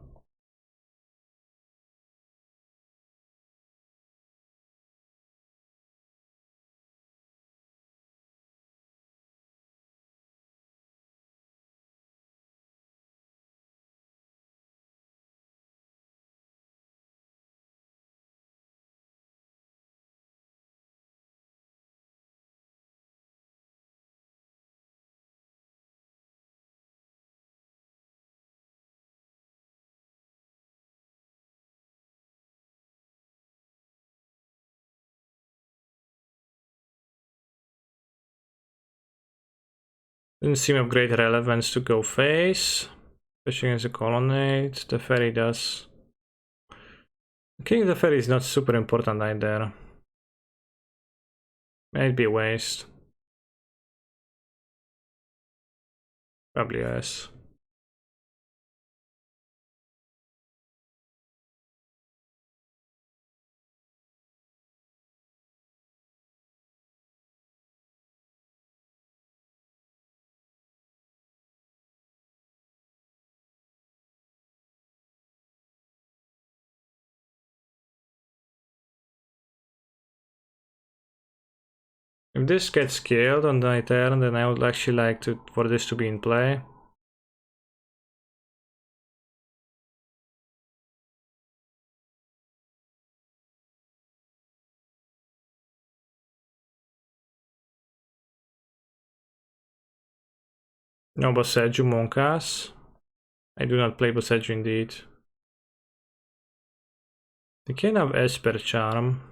A: Didn't seem of great relevance to go face. Especially against a colonnade. The fairy does. Killing the fairy is not super important either. Might be a waste. Probably yes. If this gets killed on my turn, then I would actually like for this to be in play. No Boseiju Monkas. I do not play Boseiju indeed. They can have Esper Charm.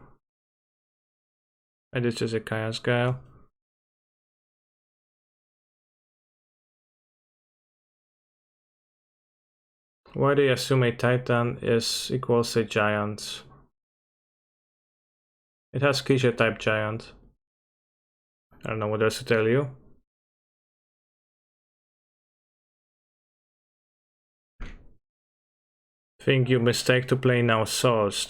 A: And it's just a Chaos Gale. Why do you assume a Titan is equals a Giant? It has Cliché type Giant. I don't know what else to tell you. Think you mistake to play now Souls, ...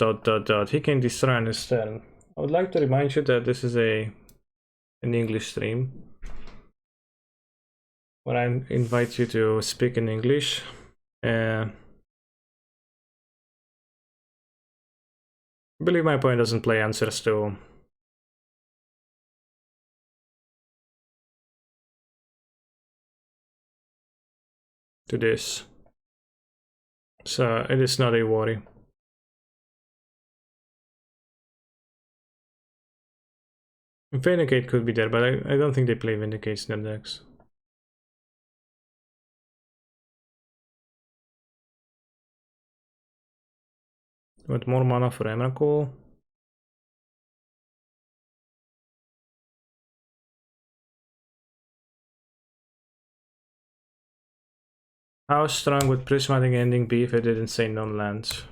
A: He can destroy on his turn. I would like to remind you that this is an English stream, where I invite you to speak in English. I believe my opponent doesn't play answers to this, so it is not a worry. Vindicate could be there, but I don't think they play Vindicates in their decks. With more mana for Emrakul. How strong would Prismatic Ending be if I didn't say non-lands?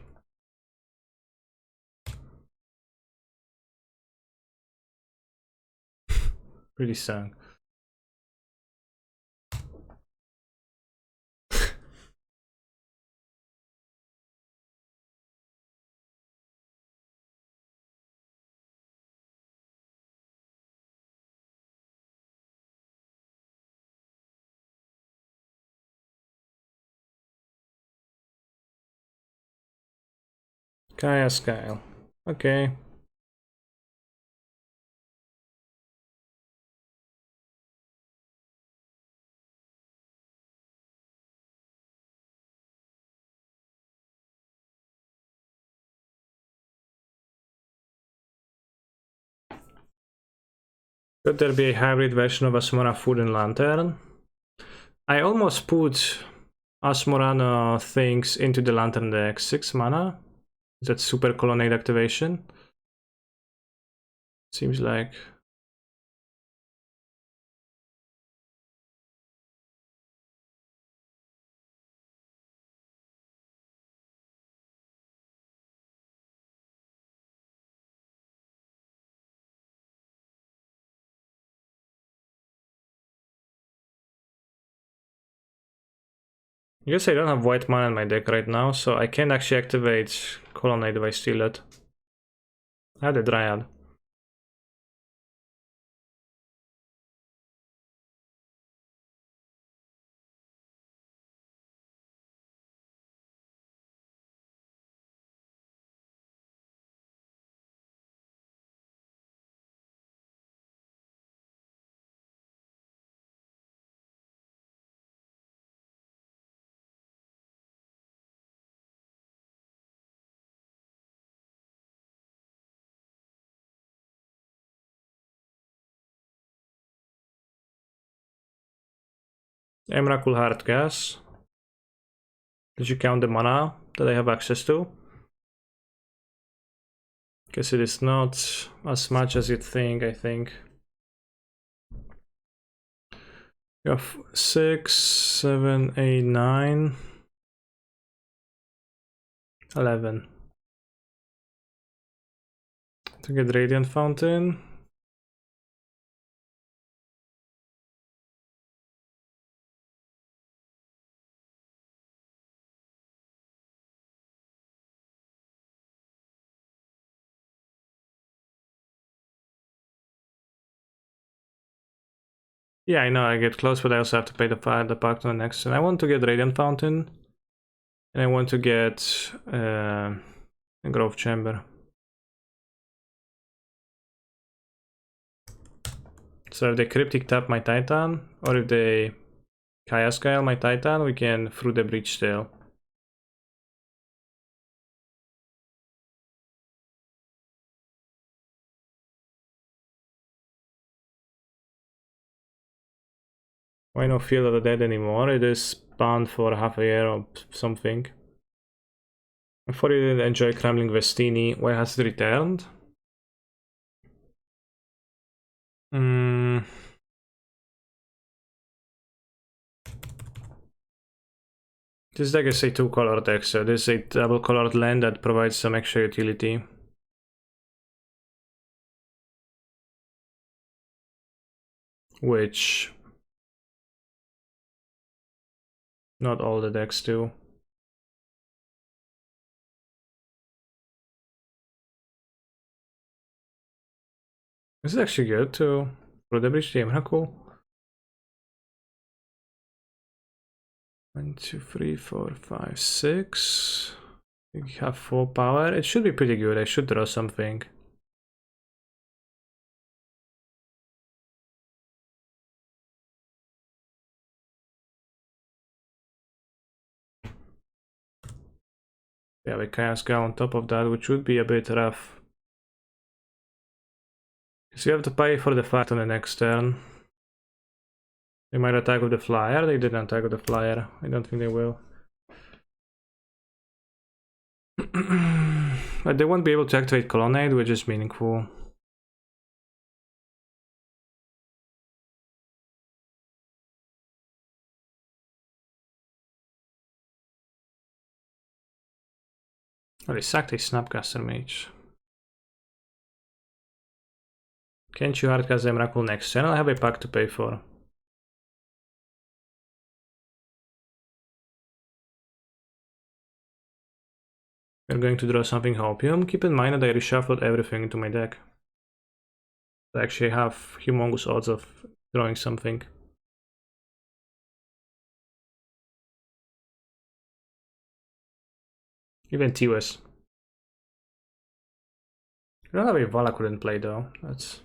A: Pretty strong. Kaya Skyle. Okay. Could there be a hybrid version of Asmora Food and Lantern? I almost put Asmorana things into the Lantern deck. 6 mana? Is that super colonnade activation? Seems like. I guess I don't have white mana in my deck right now, so I can't actually activate Colonnade if I steal it. I had a Dryad. Emrakul Hard Gas. Did you count the mana that I have access to? Guess it is not as much as you'd think, I think. You have 6, 7, 8, 9, 11. To get Radiant Fountain. Yeah, I know I get close, but I also have to pay the pact on the next. And I want to get Radiant Fountain. And I want to get a Grove Chamber. So if they Cryptic tap my Titan, or if they Chaos Gale my Titan, we can through the Breach Tail. Why no Field of the Dead anymore? It is banned for half a year or something. I thought you didn't enjoy Kremlin Vestini. Why has it returned? This deck is a 2-color deck, so this is a double-colored land that provides some extra utility. Which not all the decks do. This is actually good too. For the Bridge game, how cool. 1, 2, 3, 4, 5, 6. We have 4 power. It should be pretty good. I should draw something. Yeah, we Chaos Gale on top of that, which would be a bit rough. Because you have to pay for the fight on the next turn. They might attack with the flyer. They didn't attack with the flyer. I don't think they will. But they won't be able to activate Colonnade, which is meaningful. Oh, they sacked a Snapcaster Mage. Can't you hardcast the Miracle next turn? I have a pack to pay for. We're going to draw something Hopium. Keep in mind that I reshuffled everything into my deck. I actually have humongous odds of drawing something. Even TOS. I don't have a Vala couldn't play though. That's a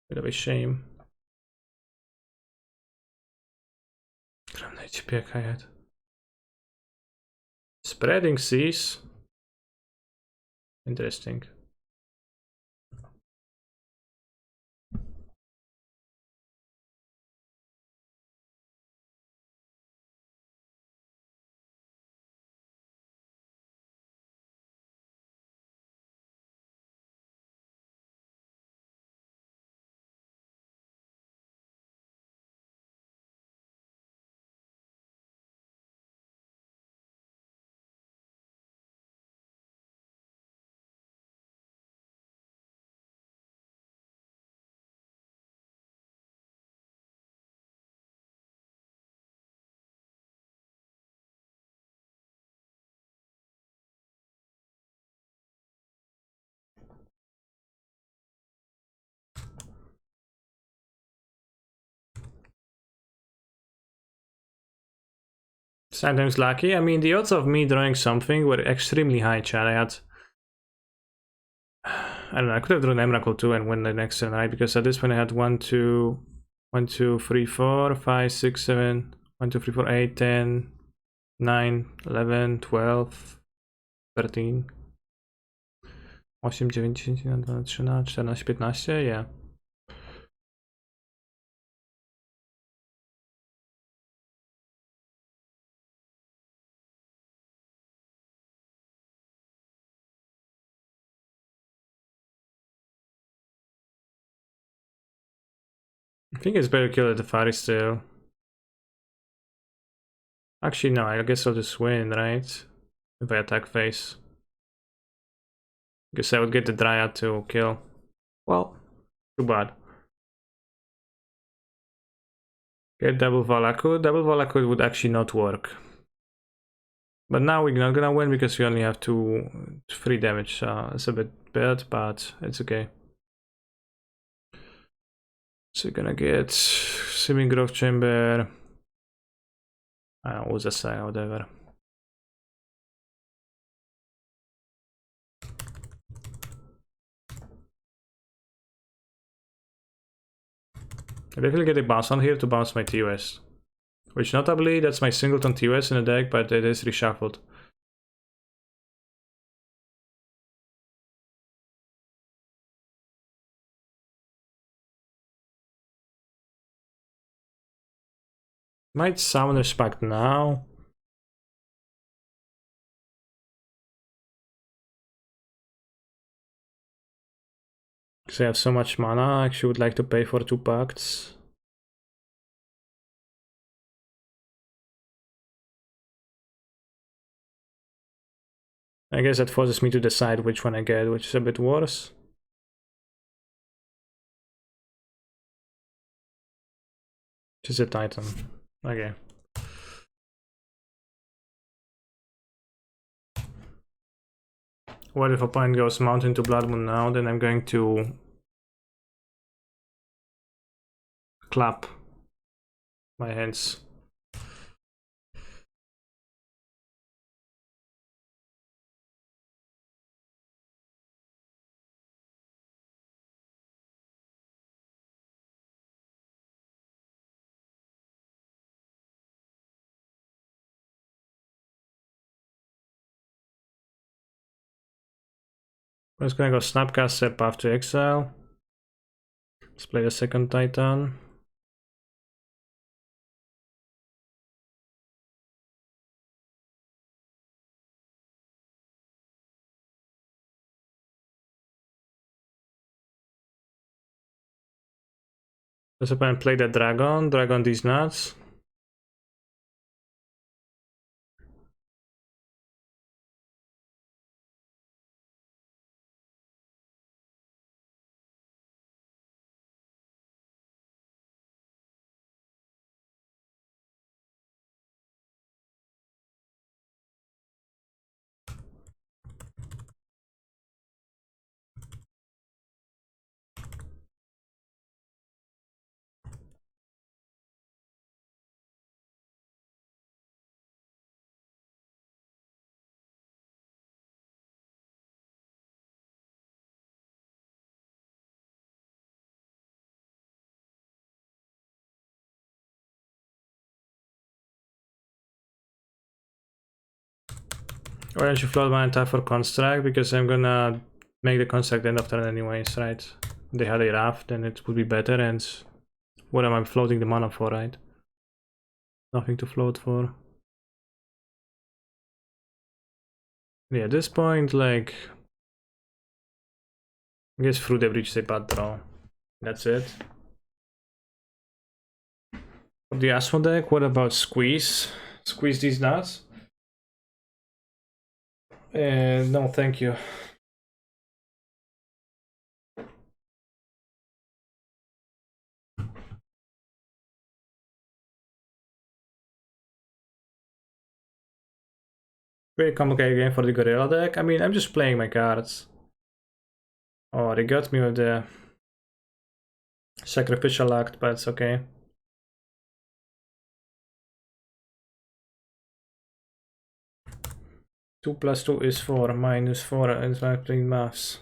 A: bit of a shame. Spreading Seas. Interesting. Sometimes lucky. I mean, the odds of me drawing something were extremely high, Chad. I don't know, I could have drawn Emrakul too and win the next turn, right? Because at this point I had 1, 2, 1, 2, 3, 4, 5, 6, 7, 1, 2, 3, 4, 8, 10, 9, 11, 12, 13, 8, 9, 10, 11, 12, 13, 14, 15, yeah. I think it's better to kill the Tefari still. Actually, no, I guess I'll just win, right? If I attack face. Guess I would get the Dryad to kill. Well, too bad. Get double Valakud. Double Valakud would actually not work. But now we're not gonna win because we only have 3 damage, so it's a bit bad, but it's okay. So you're gonna get Simming Growth Chamber. I don't know, what's that say, whatever. I definitely get a bounce on here to bounce my TOS. Which notably, that's my singleton TOS in the deck, but it is reshuffled. Might summon Respect now. Because I have so much mana, I actually would like to pay for 2 pacts. I guess that forces me to decide which one I get, which is a bit worse. Which is a Titan. Okay. What if opponent goes Mountain to Blood Moon now, then I'm going to clap my hands. I'm just gonna go Snapcast Step after Exile. Let's play the second Titan. This opponent play the Dragon. Dragon these nuts. Why don't you float my entire for construct? Because I'm gonna make the construct end of turn anyways, right? They had a raft, then it would be better, and what am I floating the mana for, right? Nothing to float for. Yeah, at this point, like, I guess through the breach is a bad draw. That's it. For the Asmo deck, what about Squeeze? Squeeze these nuts? No, thank you. Very complicated game for the Gorilla deck. I mean, I'm just playing my cards. Oh, they got me with the Sacrificial Act, but it's okay. Two plus two is 4, minus 4, and I'm playing maths.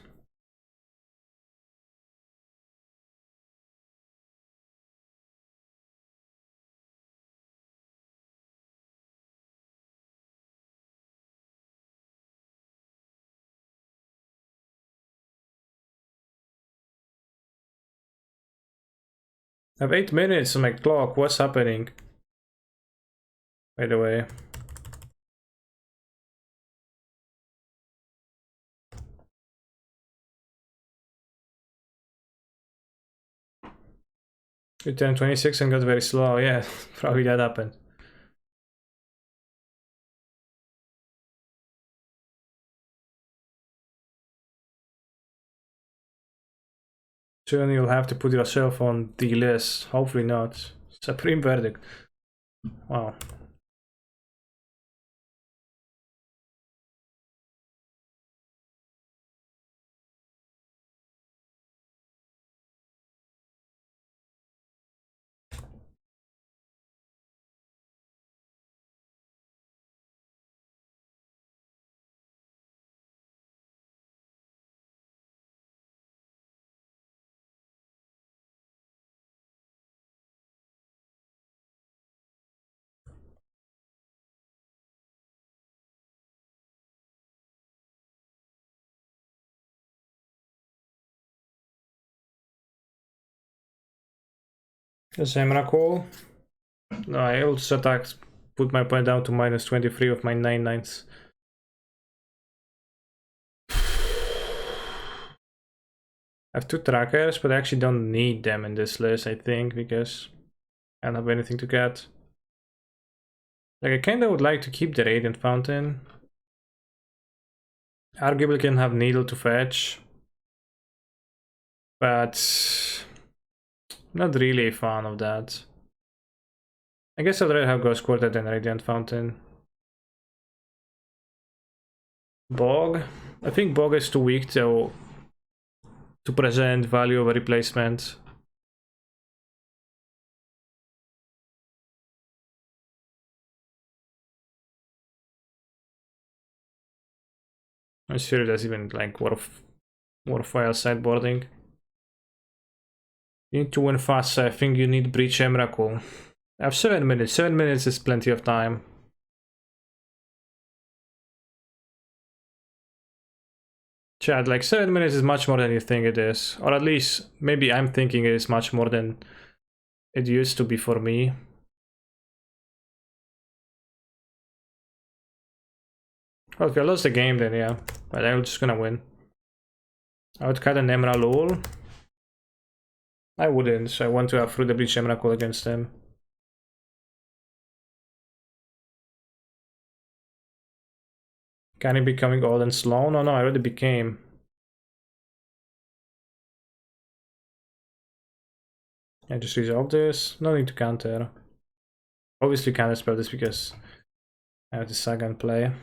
A: I have 8 minutes on my clock. What's happening? By the way. You turned 26 and got very slow. Yeah, probably that happened. Soon you'll have to put yourself on the list. Hopefully not. Supreme Verdict. Wow. Zemrakol. No, I will just attack, put my point down to -23 of my 9/9. I have two trackers, but I actually don't need them in this list, I think, because I don't have anything to get. Like, I kinda would like to keep the Radiant Fountain. Arguably can have Needle to fetch. But not really a fan of that. I guess I'd rather have Ghost Quarter than Radiant Fountain. Bog. I think Bog is too weak to present value of a replacement. I'm sure that's even like worthwhile sideboarding. You need to win fast, so I think you need Breach Emrakul. I have 7 minutes. 7 minutes is plenty of time. Chad, like 7 minutes is much more than you think it is. Or at least, maybe I'm thinking it is much more than it used to be for me. Well, if I lost the game, then yeah. But I'm just gonna win. I would cut an Emrakul. I wouldn't, so I want to have through the Breach Emrakul against him. Can he becoming old and slow? No, I already became. I just resolve this. No need to counter. Obviously can't spell this because I have the saga in play.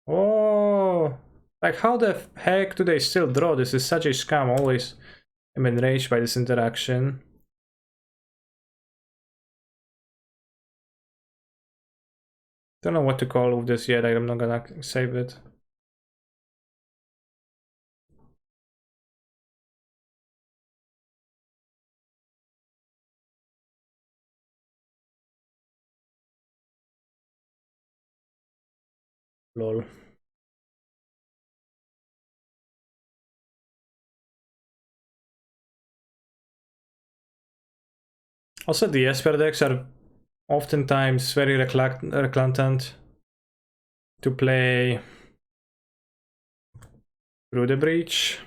A: Oh, like how the heck do they still draw? This is such a scam. Always I'm enraged by this interaction. Don't know what to call with this yet. I'm not gonna save it. Lol. Also, the Esper decks are oftentimes very reluctant to play through the breach.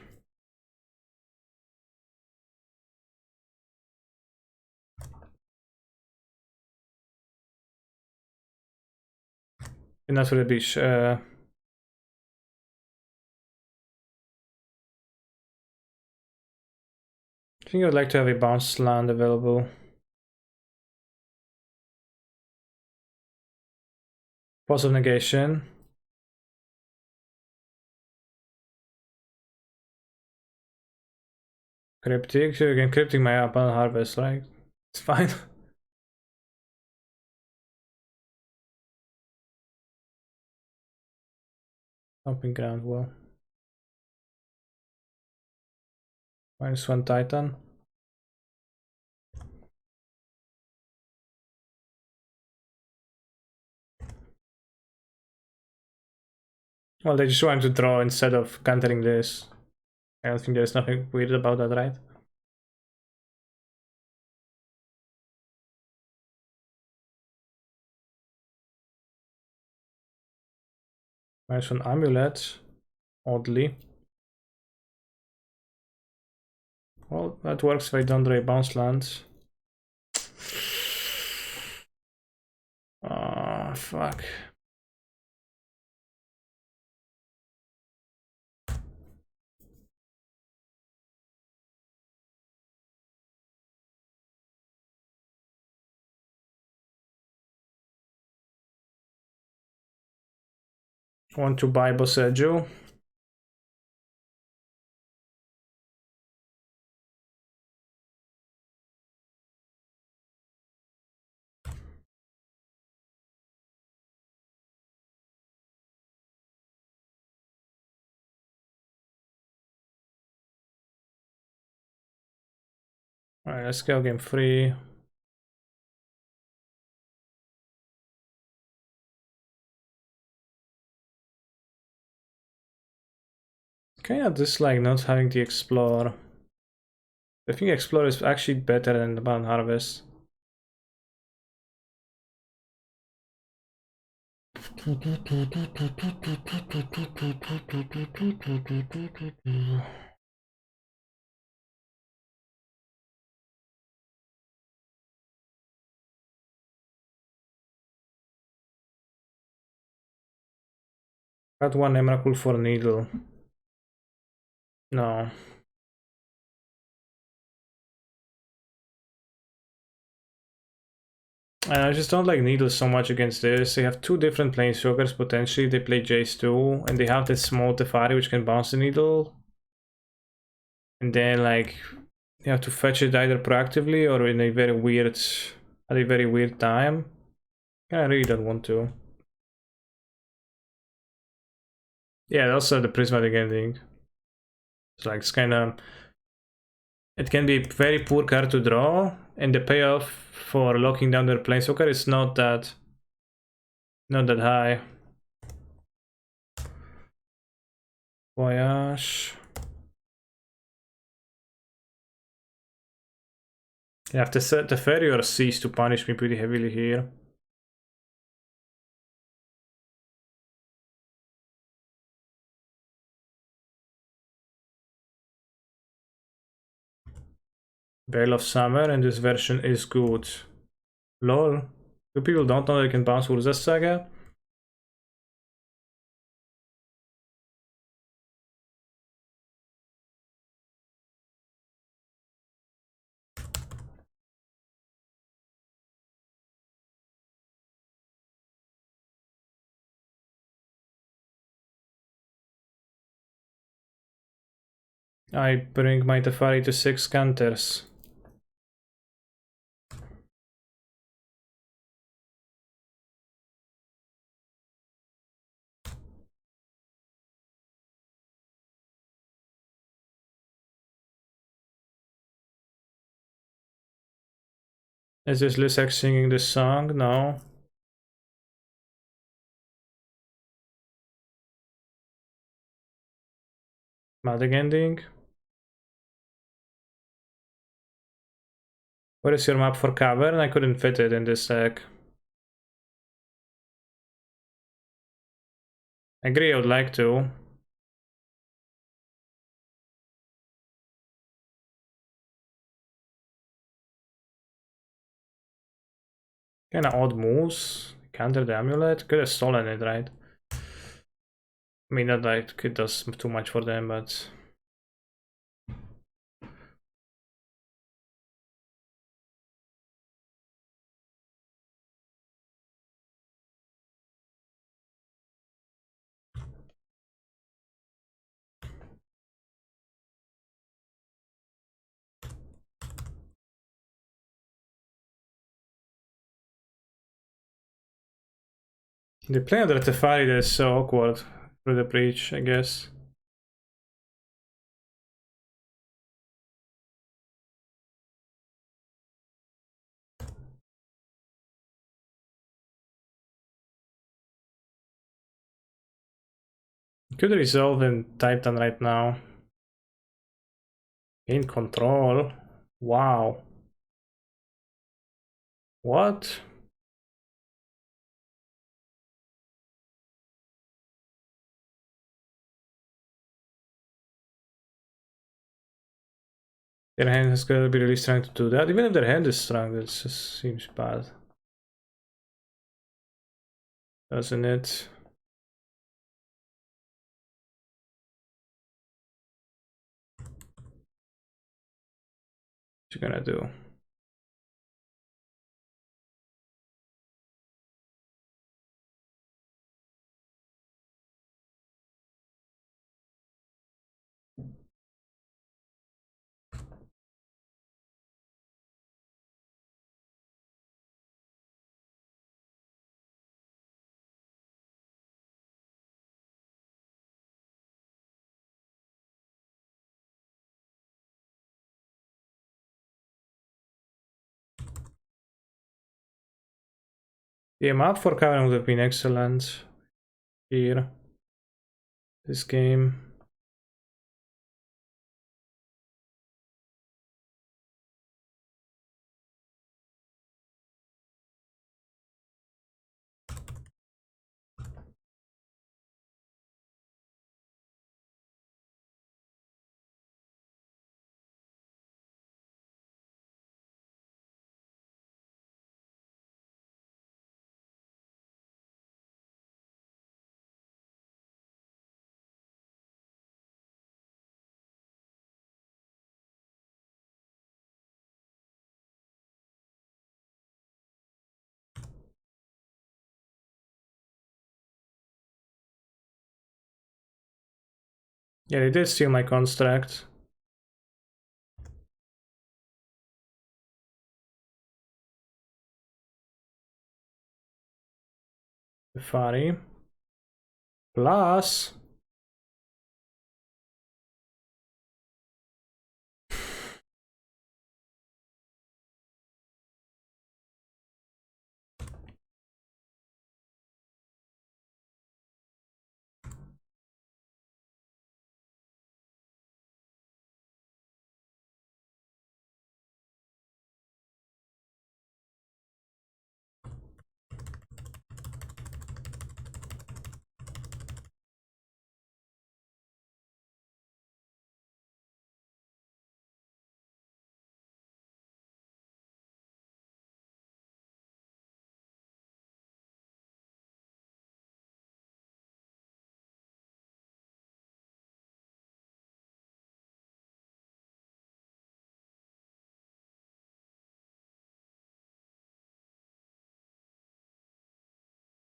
A: And not through the breach. I think I'd like to have a bounce land available. Pause of negation. Cryptic. So you can cryptic my opponent harvest, right? It's fine. Pumping ground well. -1 Titan. Well, they just want to draw instead of countering this. I don't think there's nothing weird about that, right? -1 Amulet. Oddly. Well, that works if I don't draw a bounce land. Ah, fuck. Want to buy Boseju. Alright, let's go game 3. Kinda dislike not having the Explore. I think Explore is actually better than the Bound Harvest. Got one Emrakul for Needle. No. I just don't like Needles so much against this. They have two different Planeswalkers potentially. They play Jace too, and they have this small Tefari which can bounce the Needle. And then like you have to fetch it either proactively or in a very weird time. I really don't want to. Yeah, also the prismatic ending. It's like it's kinda, it can be very poor card to draw, and the payoff for locking down their Planeswalker is not that high. Voyage. You have to set the Fairy or Cease to punish me pretty heavily here. Veil of Summer, and this version is good. Lol. Do people don't know they can bounce Urza's Saga? I bring my Tefari to 6 counters. Is this Lisek singing this song? No. Magic ending. Where is your map for Cavern? I couldn't fit it in this deck. I agree, I would like to. Kinda odd moves. Counter the Amulet. Could have stolen it, right? I mean, not like it does too much for them, but... They play under Tefari, that is so awkward for the breach, I guess. Could resolve in Titan right now. In control. Wow. What? Their hand has got to be really strong to do that. Even if their hand is strong, that just seems bad. Doesn't it? What you gonna do? The map for Cavern would have been excellent here. This game. Yeah, they did steal my construct. Safari. Plus...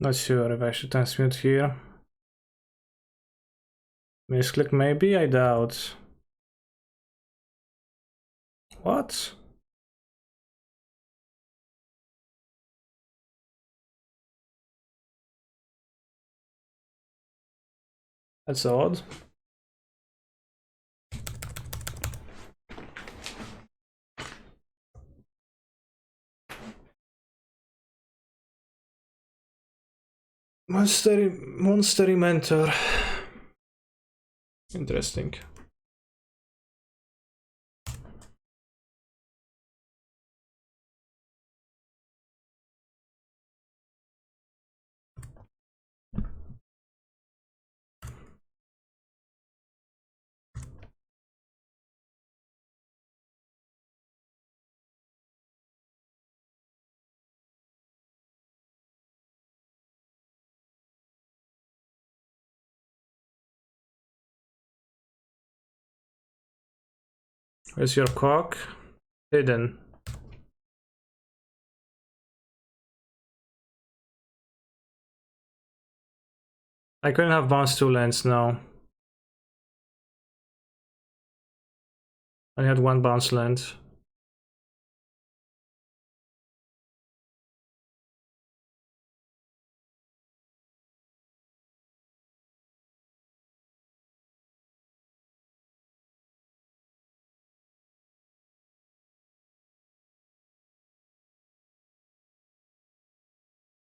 A: Not sure if I should transmute here. Misclick maybe? I doubt. What? That's odd. Monster Mentor. Interesting. Where's your cock? Hidden. I couldn't have bounced 2 lands now. I had 1 bounce land.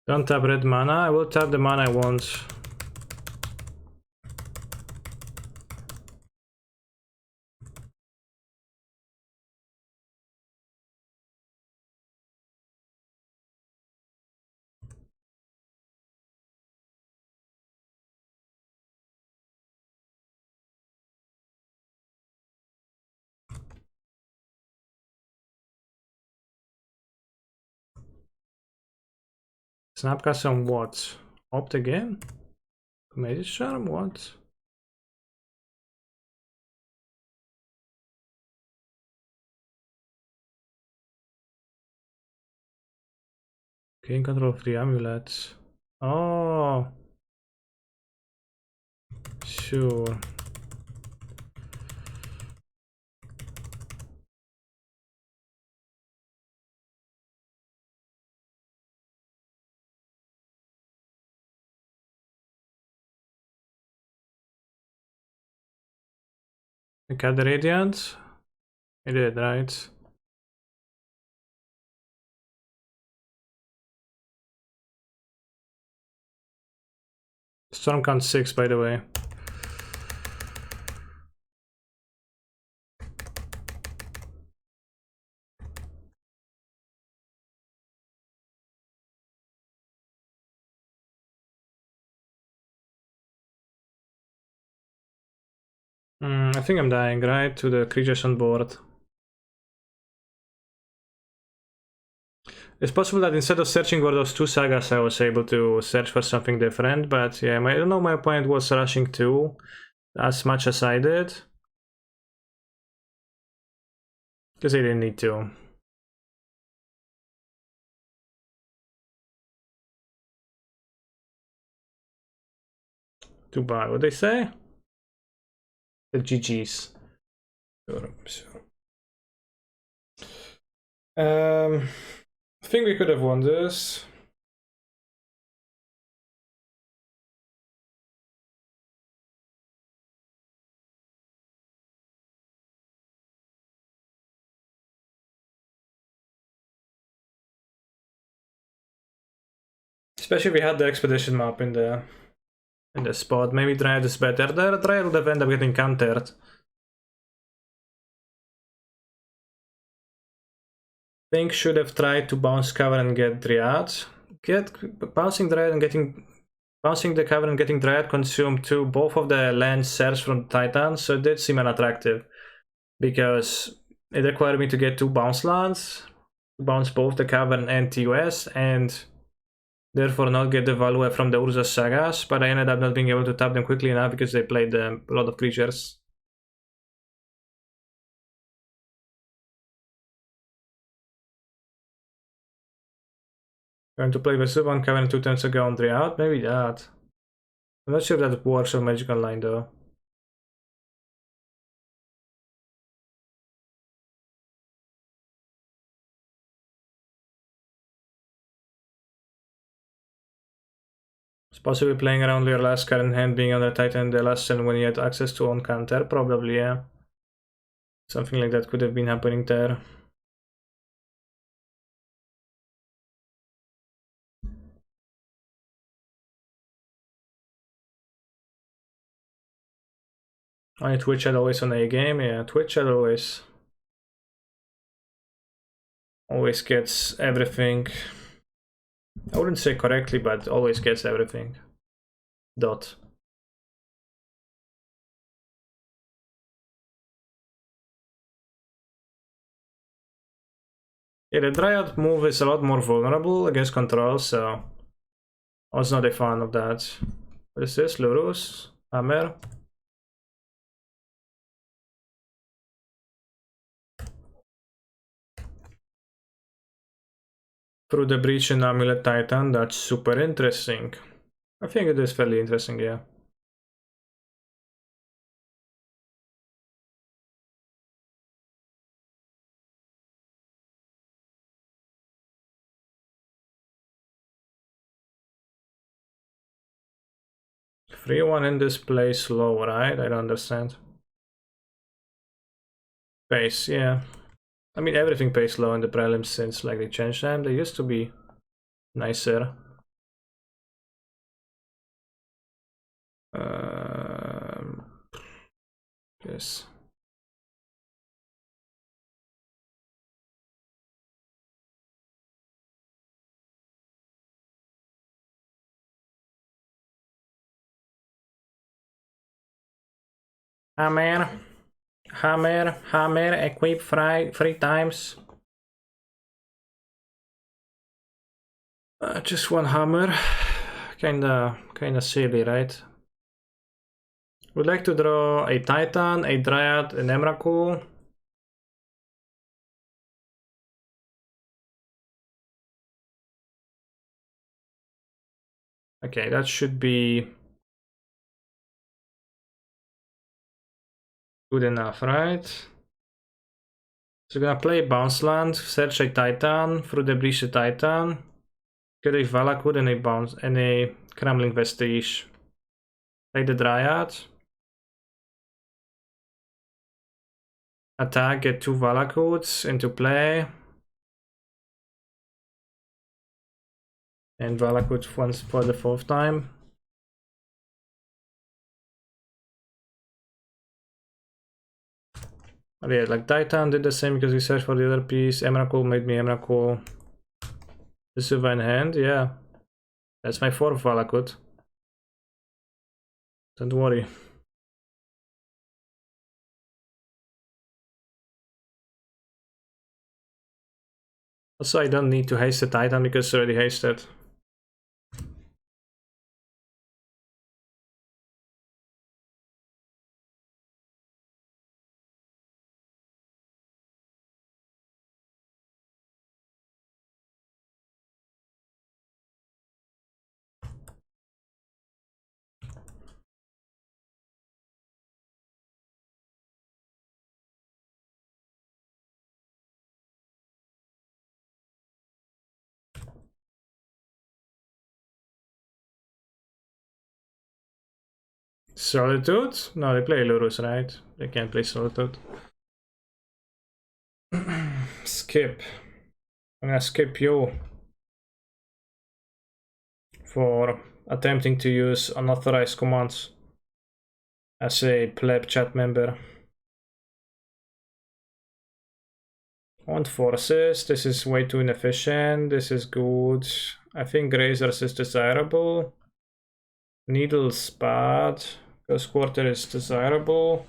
A: Don't tap red mana. I will tap the mana I want. Snapcast on what? Opt again? Magic Charm? What? Gain control of the amulets. Oh, sure. I got the Radiant? I did, right? Storm count 6, by the way. I think I'm dying, right? To the creatures on board. It's possible that instead of searching for those 2 sagas, I was able to search for something different, but yeah, I don't know, my opponent was rushing 2 as much as I did. Because they didn't need to. To buy, what they say? The GG's. Sure. I think we could have won this. Especially if we had the expedition map in the spot. Maybe Dryad is better. The Dryad would have ended up getting countered. Think should have tried to bounce cover and get Dryad. Bouncing Dryad and getting bouncing the cover and getting Dryad consumed too. Both of the lands serves from Titan, so it did seem unattractive because it required me to get 2 bounce lands, bounce both the cavern and TUS, and therefore not get the value from the Urza sagas, but I ended up not being able to tap them quickly enough because they played a lot of creatures. Going to play Vesuvan Cavern 2 turns ago on 3 out? Maybe that. I'm not sure if that works on Magic Online though. It's possibly playing around with your last card in hand being under Titan the last turn when you had access to on counter, probably, yeah. Something like that could have been happening there. Only Twitch chat always on A game, yeah, Twitch chat always gets everything. I wouldn't say correctly, but always gets everything. Dot. Yeah, the Dryad move is a lot more vulnerable against control, so I was not a fan of that. What is this? Lurus? Hammer? Through the breach in Amulet Titan, that's super interesting. I think it is fairly interesting, yeah. Free one in this place slow, right? I don't understand. Pace, yeah. I mean, everything pays low in the prelims since like they changed them. They used to be nicer. Yes. Hammer, equip 3 times. Just one hammer. Kinda silly, right? Would like to draw a Titan, a Dryad, an Emrakul. Okay, that should be good enough, right? So we're gonna play Bounce Land, search a Titan, through the breach a Titan, get a Valakut and a bounce and a Crumbling Vestige. Play the Dryad. Attack, get 2 Valakuts into play. And Valakut once for the 4th time. But yeah, like Titan did the same because we searched for the other piece. Emrakul made me Emrakul. This is in hand, yeah. That's my 4th Valakut. Don't worry. Also, I don't need to haste the Titan because it's already hasted. Solitude? No, they play Lurus, right? They can't play Solitude. Skip. I'm gonna skip you for attempting to use unauthorized commands as a pleb chat member. Want forces. This is way too inefficient. This is good. I think Grazers is desirable. Needles bad. Ghost Quarter is desirable.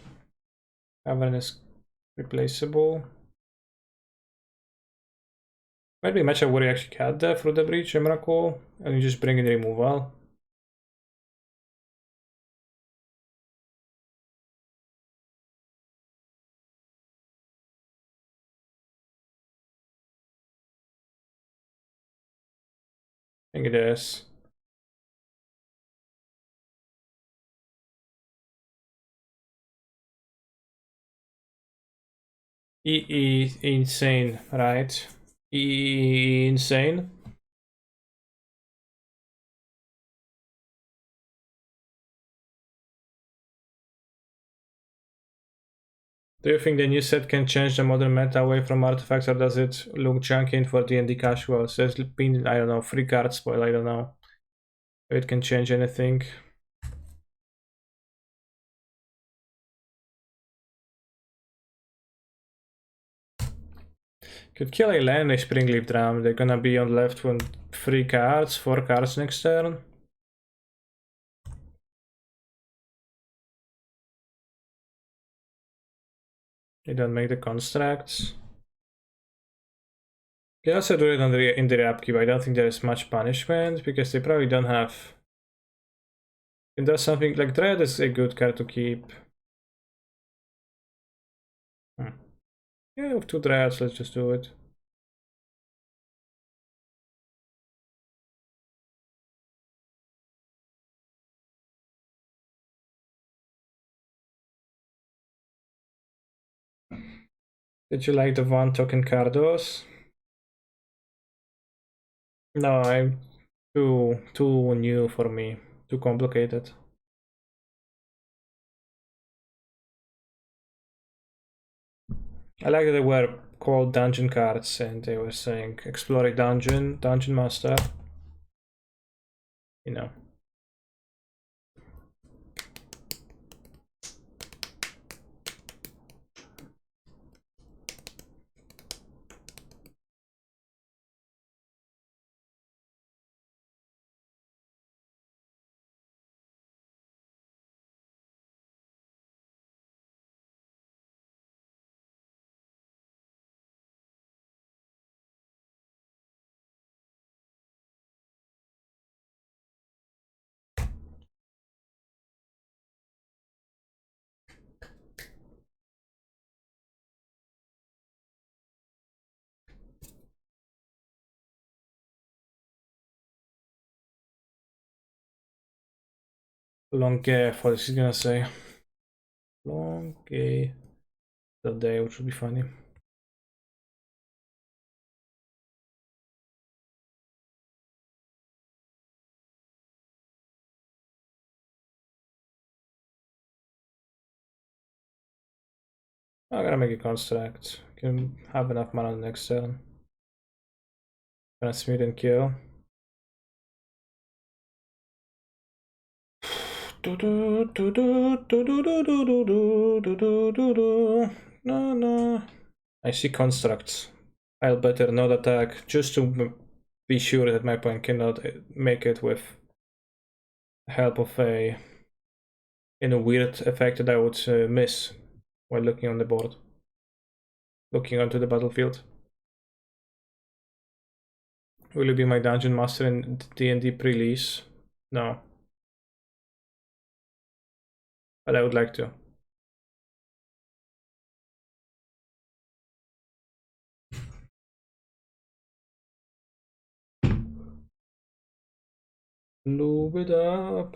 A: Cavern is replaceable. Might be a matchup where you actually cut the through the breach, Miracle, and you just bring in removal. I think it is. EE insane, right? EE insane. Do you think the new set can change the modern meta away from artifacts, or does it look junky for D&D casuals? There's been, I don't know, 3 card spoil, I don't know. If it can change anything. Could kill a land, a Springleaf Drum. They're gonna be on left with 3 cards, 4 cards next turn. They don't make the constructs. You can also do it on in the upkeep. I don't think there is much punishment because they probably don't have. It does something like Dread is a good card to keep. Yeah, with 2 Dreads, let's just do it. Did you like the 1 token Cardos? No, I'm too new for me. Too complicated. I like that they were called dungeon cards and they were saying explore a dungeon, dungeon master. You know. Long gay, what is he gonna say? Long gay that day, which would be funny. I'm gonna make a construct. Can have enough mana on the next turn. Transmute and kill. No. I see constructs. I'll better not attack just to be sure that my opponent cannot make it with help of a weird effect that I would miss while looking on the board, looking onto the battlefield. Will you be my dungeon master in D&D pre-release? No, but I would like to. Lube it up.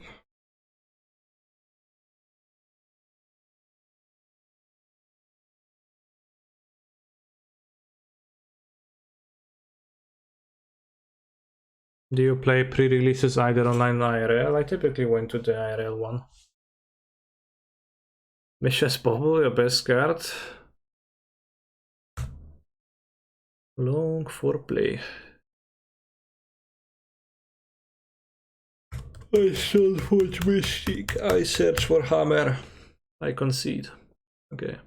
A: Do you play pre-releases either online or IRL? I typically went to the IRL one. Mishra's Bubble, your best card. Long foreplay. I sold for Mystic. I search for Hammer. I concede. Okay.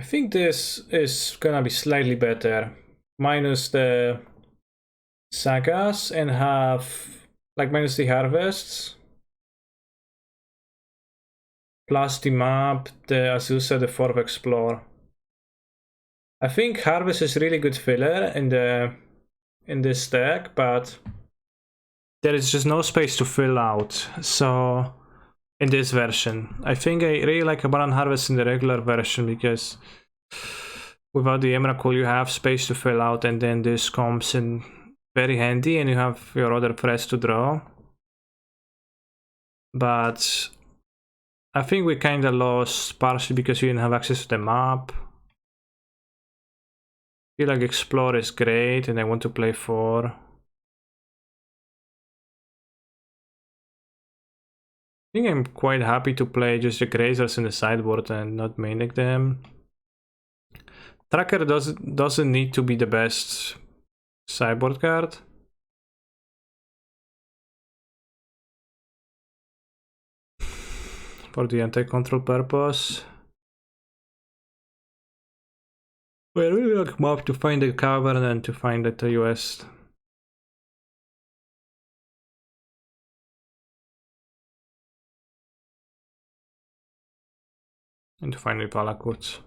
A: I think this is gonna be slightly better. Minus the sagas and have like minus the harvests. Plus the map, the Azusa, the Fourth Explore. I think harvest is really good filler in this deck, but there is just no space to fill out. So in this version, I think I really like a Baron Harvest in the regular version because without the Emrakul you have space to fill out, and then this comes in very handy and you have your other threats to draw. But I think we kinda lost partially because we didn't have access to the map. I feel like Explore is great and I want to play 4. I think I'm quite happy to play just the Grazers in the sideboard and not main deck them. Tracker doesn't need to be the best sideboard card. For the anti-control purpose. We really like map to find the cavern and to find the US. And to find the Valakut.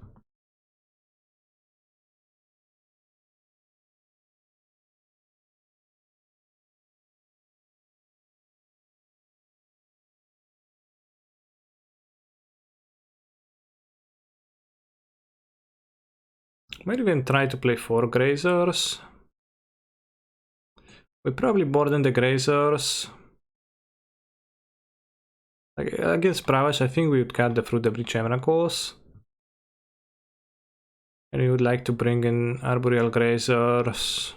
A: Might even try to play 4 Grazers. We probably board the Grazers. Against Prowess, I think we would cut the Fruit Debris Emrakuls. And we would like to bring in Arboreal Grazers.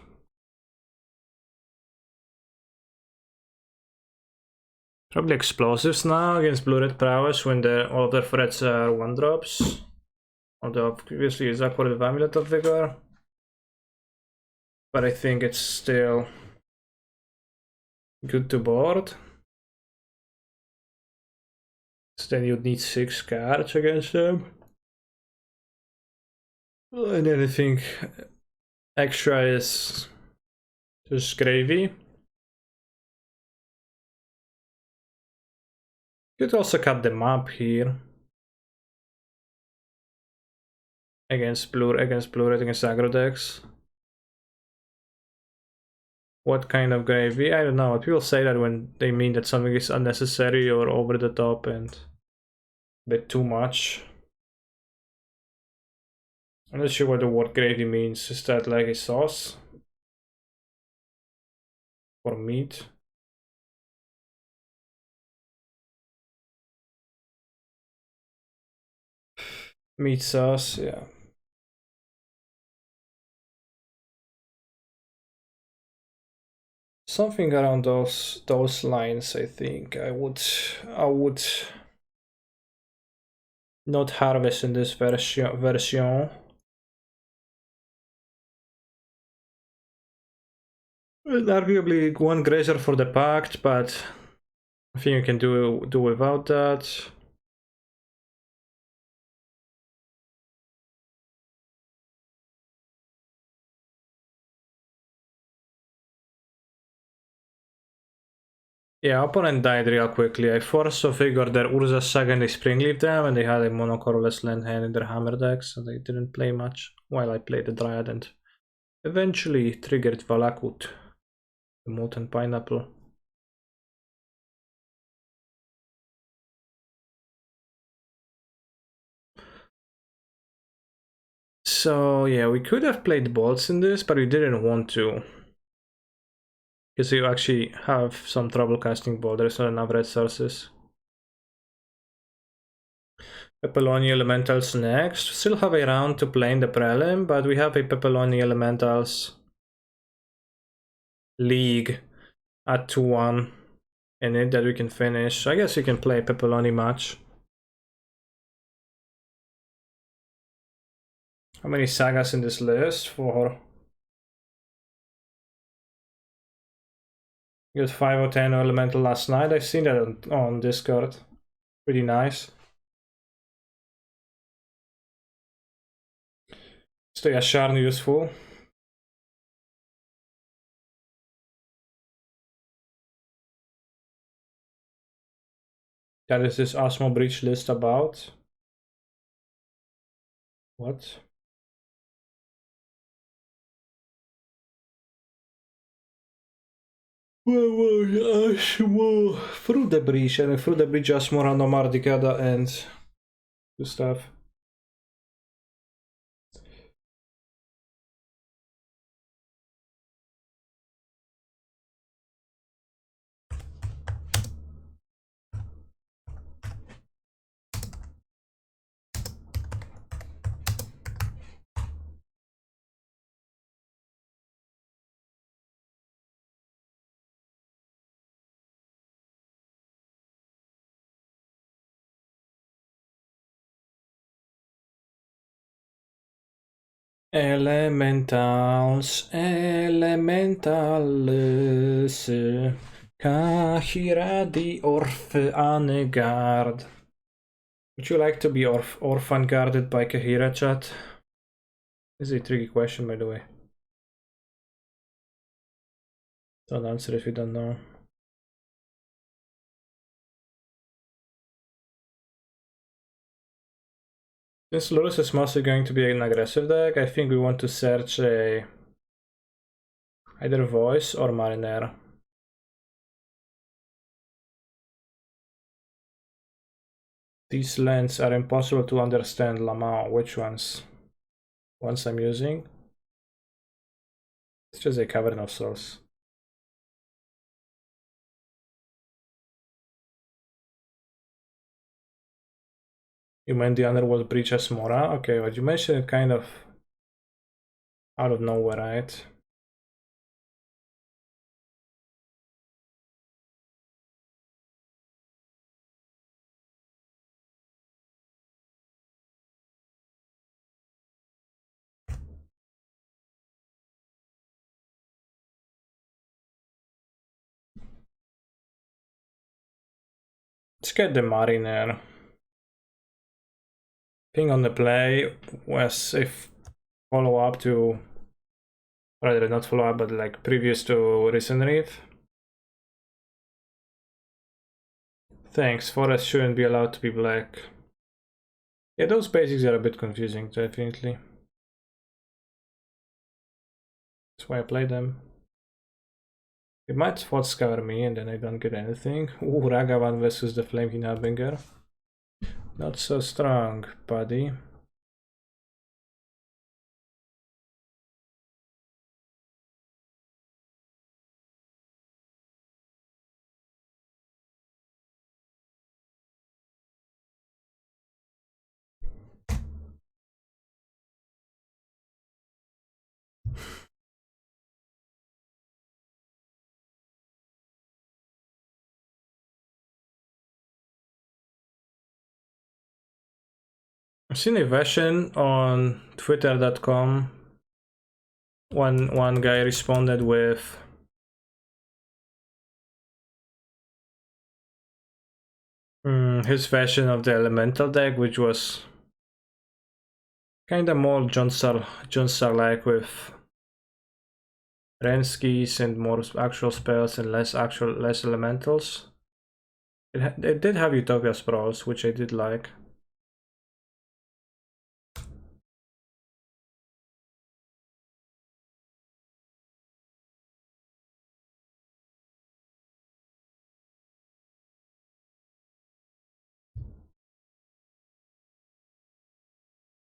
A: Probably Explosives now against Blue-Red Prowess when all their threats are 1-drops. Although previously is awkward with Amulet of Vigor. But I think it's still good to board. So then you'd need 6 cards against them. And then I think extra is just gravy. You could also cut the map here. Against blue-red, against aggro decks. What kind of gravy? I don't know. People say that when they mean that something is unnecessary or over the top and a bit too much. I'm not sure what the word gravy means. Is that like a sauce? Or meat? Meat sauce, yeah. Something around those lines, I think. I would not harvest in this version. Arguably 1 Grazer for the Pact, but I think you can do without that. Yeah, opponent died real quickly. I forced to figure their Urza Saga and they Springleaf them, and they had a monocolorless land hand in their hammer deck, so they didn't play much while I played the Dryad and eventually triggered Valakut, the Molten Pineapple. So yeah, we could have played bolts in this, but we didn't want to. Because you actually have some trouble casting bolt, there's not enough red sources. Pepperoni Elementals next. Still have a round to play in the prelim, but we have a Pepperoni Elementals league at 2-1 in it that we can finish. So I guess you can play Pepperoni match. How many sagas in this list? 4. You got 5 or 10 elemental last night. I've seen that on Discord. Pretty nice. Stay Asharn useful. That is this Osmo Breach list about. What? Through the breach, and through the breach just more random Ardicada and stuff. Elementals, elementals, Kahiradi Orf Anegard. Would you like to be orphan guarded by Kahira, chat? This is a tricky question, by the way. Don't answer if you don't know. Since Lurus is mostly going to be an aggressive deck, I think we want to search a either Voice or Mariner. These lands are impossible to understand, Lamau. Which ones? Ones I'm using? It's just a Cavern of Souls. You meant the other was Breach Asmora? Okay, but you mentioned it kind of out of nowhere, right? Let's get the Mariner. Thing on the play was a follow-up to, rather not follow-up, but like previous to Recent Reef. Thanks, Forest shouldn't be allowed to be black. Yeah, those basics are a bit confusing, definitely. That's why I play them. It might spot scour me and then I don't get anything. Ooh, Ragavan versus the Flaming Harbinger. Not so strong, buddy. I've seen a version on twitter.com. One guy responded with his version of the elemental deck, which was kind of more John Star like with Renskis and more actual spells and less elementals. It did have Utopia Sprawls, which I did like.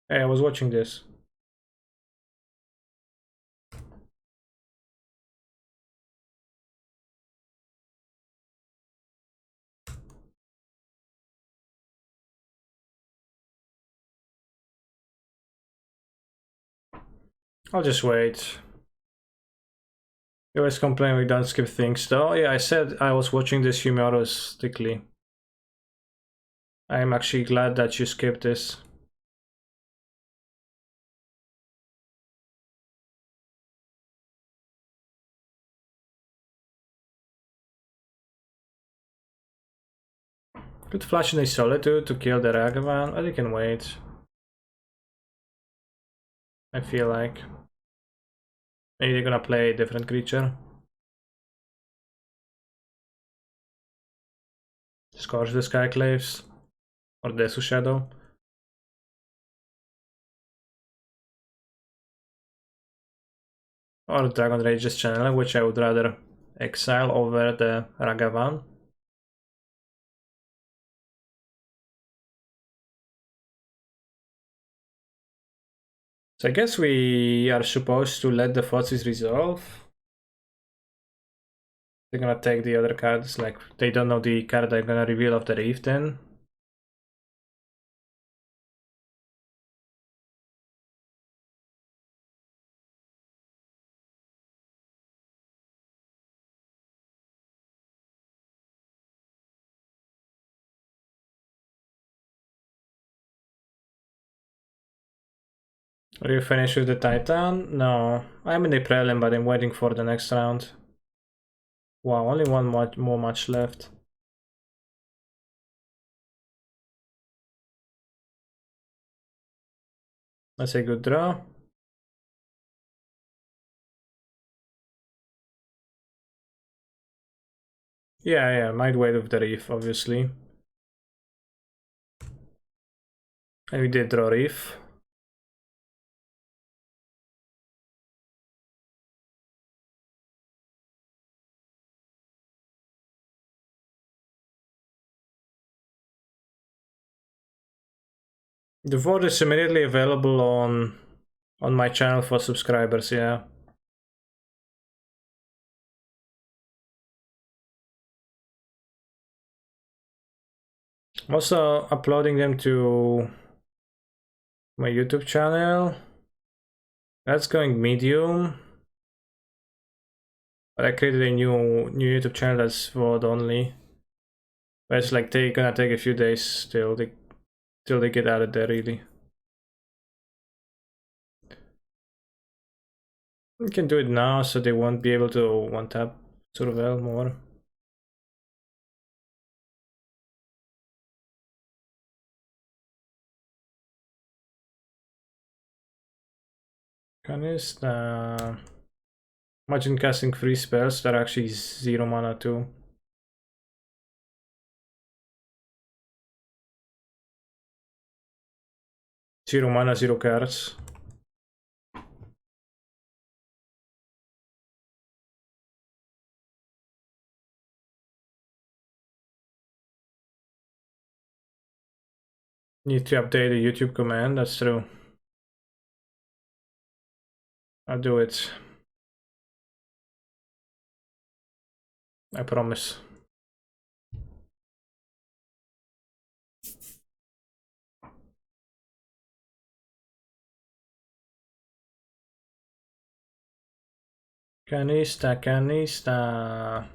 A: Hey, I was watching this. I'll just wait. You always complain we don't skip things though. Yeah, I said I was watching this humoristically. I am actually glad that you skipped this. Could flash in a Solitude to kill the Ragavan, but you can wait. I feel like. Maybe they're gonna play a different creature. Scorch the Skyclaves. Or Desu Shadow. Or Dragon Rage's Channel, which I would rather exile over the Ragavan. So I guess we are supposed to let the Thoughtseize resolve. They're gonna take the other cards, like they don't know the card they're gonna reveal of the Reef then. Are you finished with the Titan? No, I'm in the prelim, but I'm waiting for the next round. Wow, only one more match left. That's a good draw. Yeah, might wait with the Reef, obviously. And we did draw Reef. The vote is immediately available on my channel for subscribers, yeah. I'm also uploading them to my YouTube channel. That's going medium. But I created a new YouTube channel that's vote only. But it's like they're gonna take a few days till they get added there really. We can do it now so they won't be able to one tap Surveil more. Canista. Imagine casting 3 spells that are actually 0 mana too. Zero mana, 0 cards. Need to update the YouTube command, that's true. I'll do it. I promise. Canista. Canista.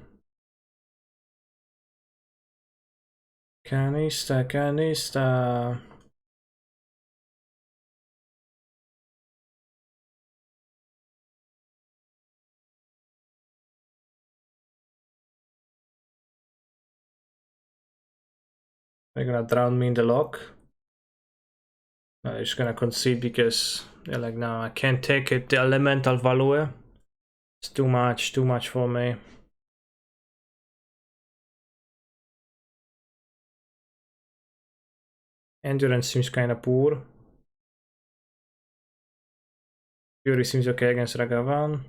A: They're gonna drown me in the lock. No, they're just gonna concede because they're like, no, I can't take it, the elemental value. It's too much for me. Endurance seems kinda poor. Fury seems okay against Ragavan.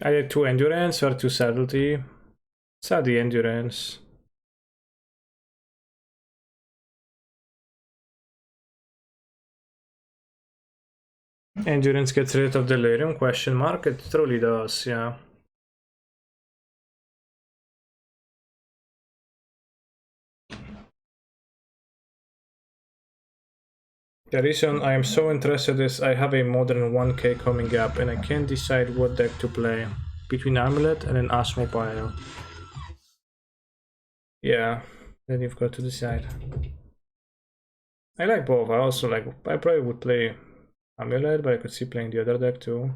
A: I did 2 endurance or 2 subtlety. Sadly, endurance. Endurance gets rid of delirium? Question mark. It truly does, yeah. The reason I am so interested is I have a modern 1k coming up and I can't decide what deck to play between Amulet and an Asmobile. Yeah, then you've got to decide. I like both. I probably would play Amulet, but I could see playing the other deck too.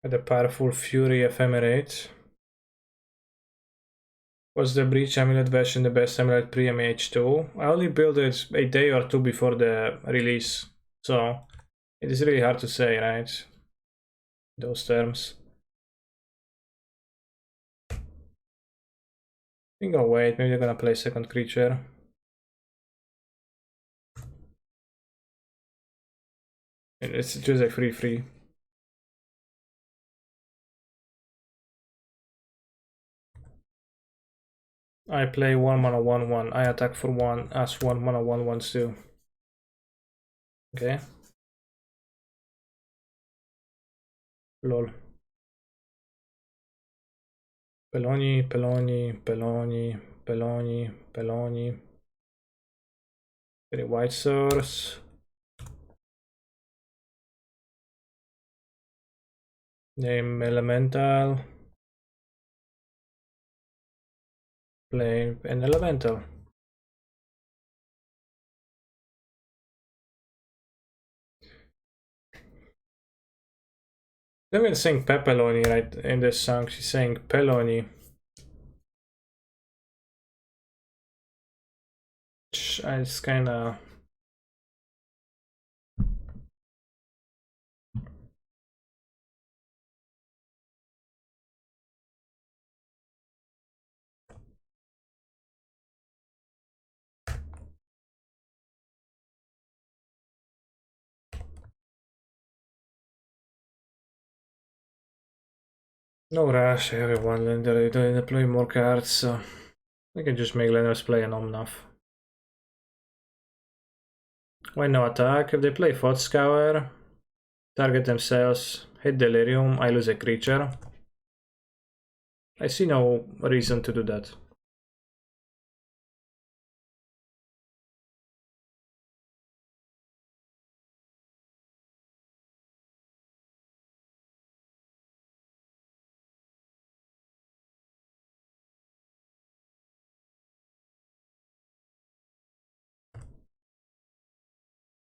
A: With a powerful Fury Ephemerate. Was the Breach Amulet version the best Amulet pre-MH2? I only built it a day or two before the release, so it is really hard to say, right? Those terms. I think I'll wait, maybe they're gonna play second creature. It's just a 3/3. I play 1 mana 1/1. I attack for 1 as 1 mana 1/1s too. Okay. Lol. Peloni, Peloni, Peloni, Peloni, Peloni. Very white source. Name Elemental. Play an Elemental. They've been saying Pepperoni right in this song. She's saying Peloni. It's kinda. No rush, I have a 1 lander. I don't deploy more cards, so I can just make landers play an Omnath. Why no attack? If they play Thought Scour, target themselves, hit Delirium, I lose a creature. I see no reason to do that.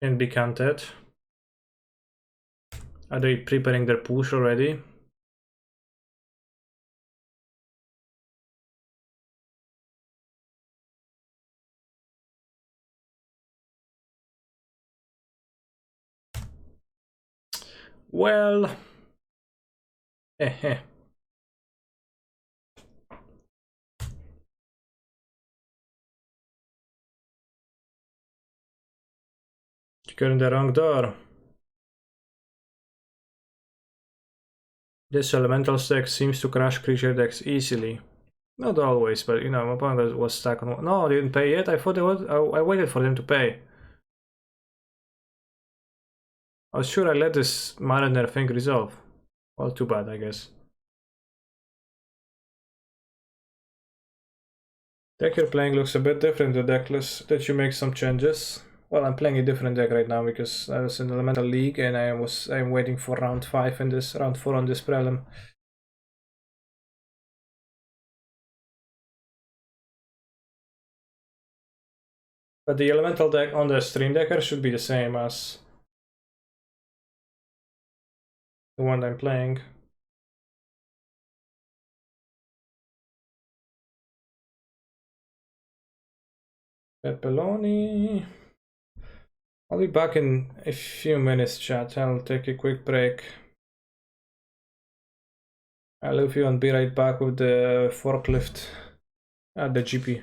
A: And be counted. Are they preparing their push already? Well, eh. You're in the wrong door. This elemental stack seems to crush creature decks easily. Not always, but you know, my opponent was stuck on. No, they didn't pay yet. I thought they would. I waited for them to pay. I was sure I let this Mariner thing resolve. Well, too bad, I guess. Deck you're playing looks a bit different to deckless. Did you make some changes? Well, I'm playing a different deck right now because I was in Elemental League and I'm waiting for round 5 in this round 4 on this prelim. But the Elemental deck on the Stream Decker should be the same as the one I'm playing. Pepperoni. I'll be back in a few minutes, chat. I'll take a quick break. I love you and be right back with the forklift at the GP.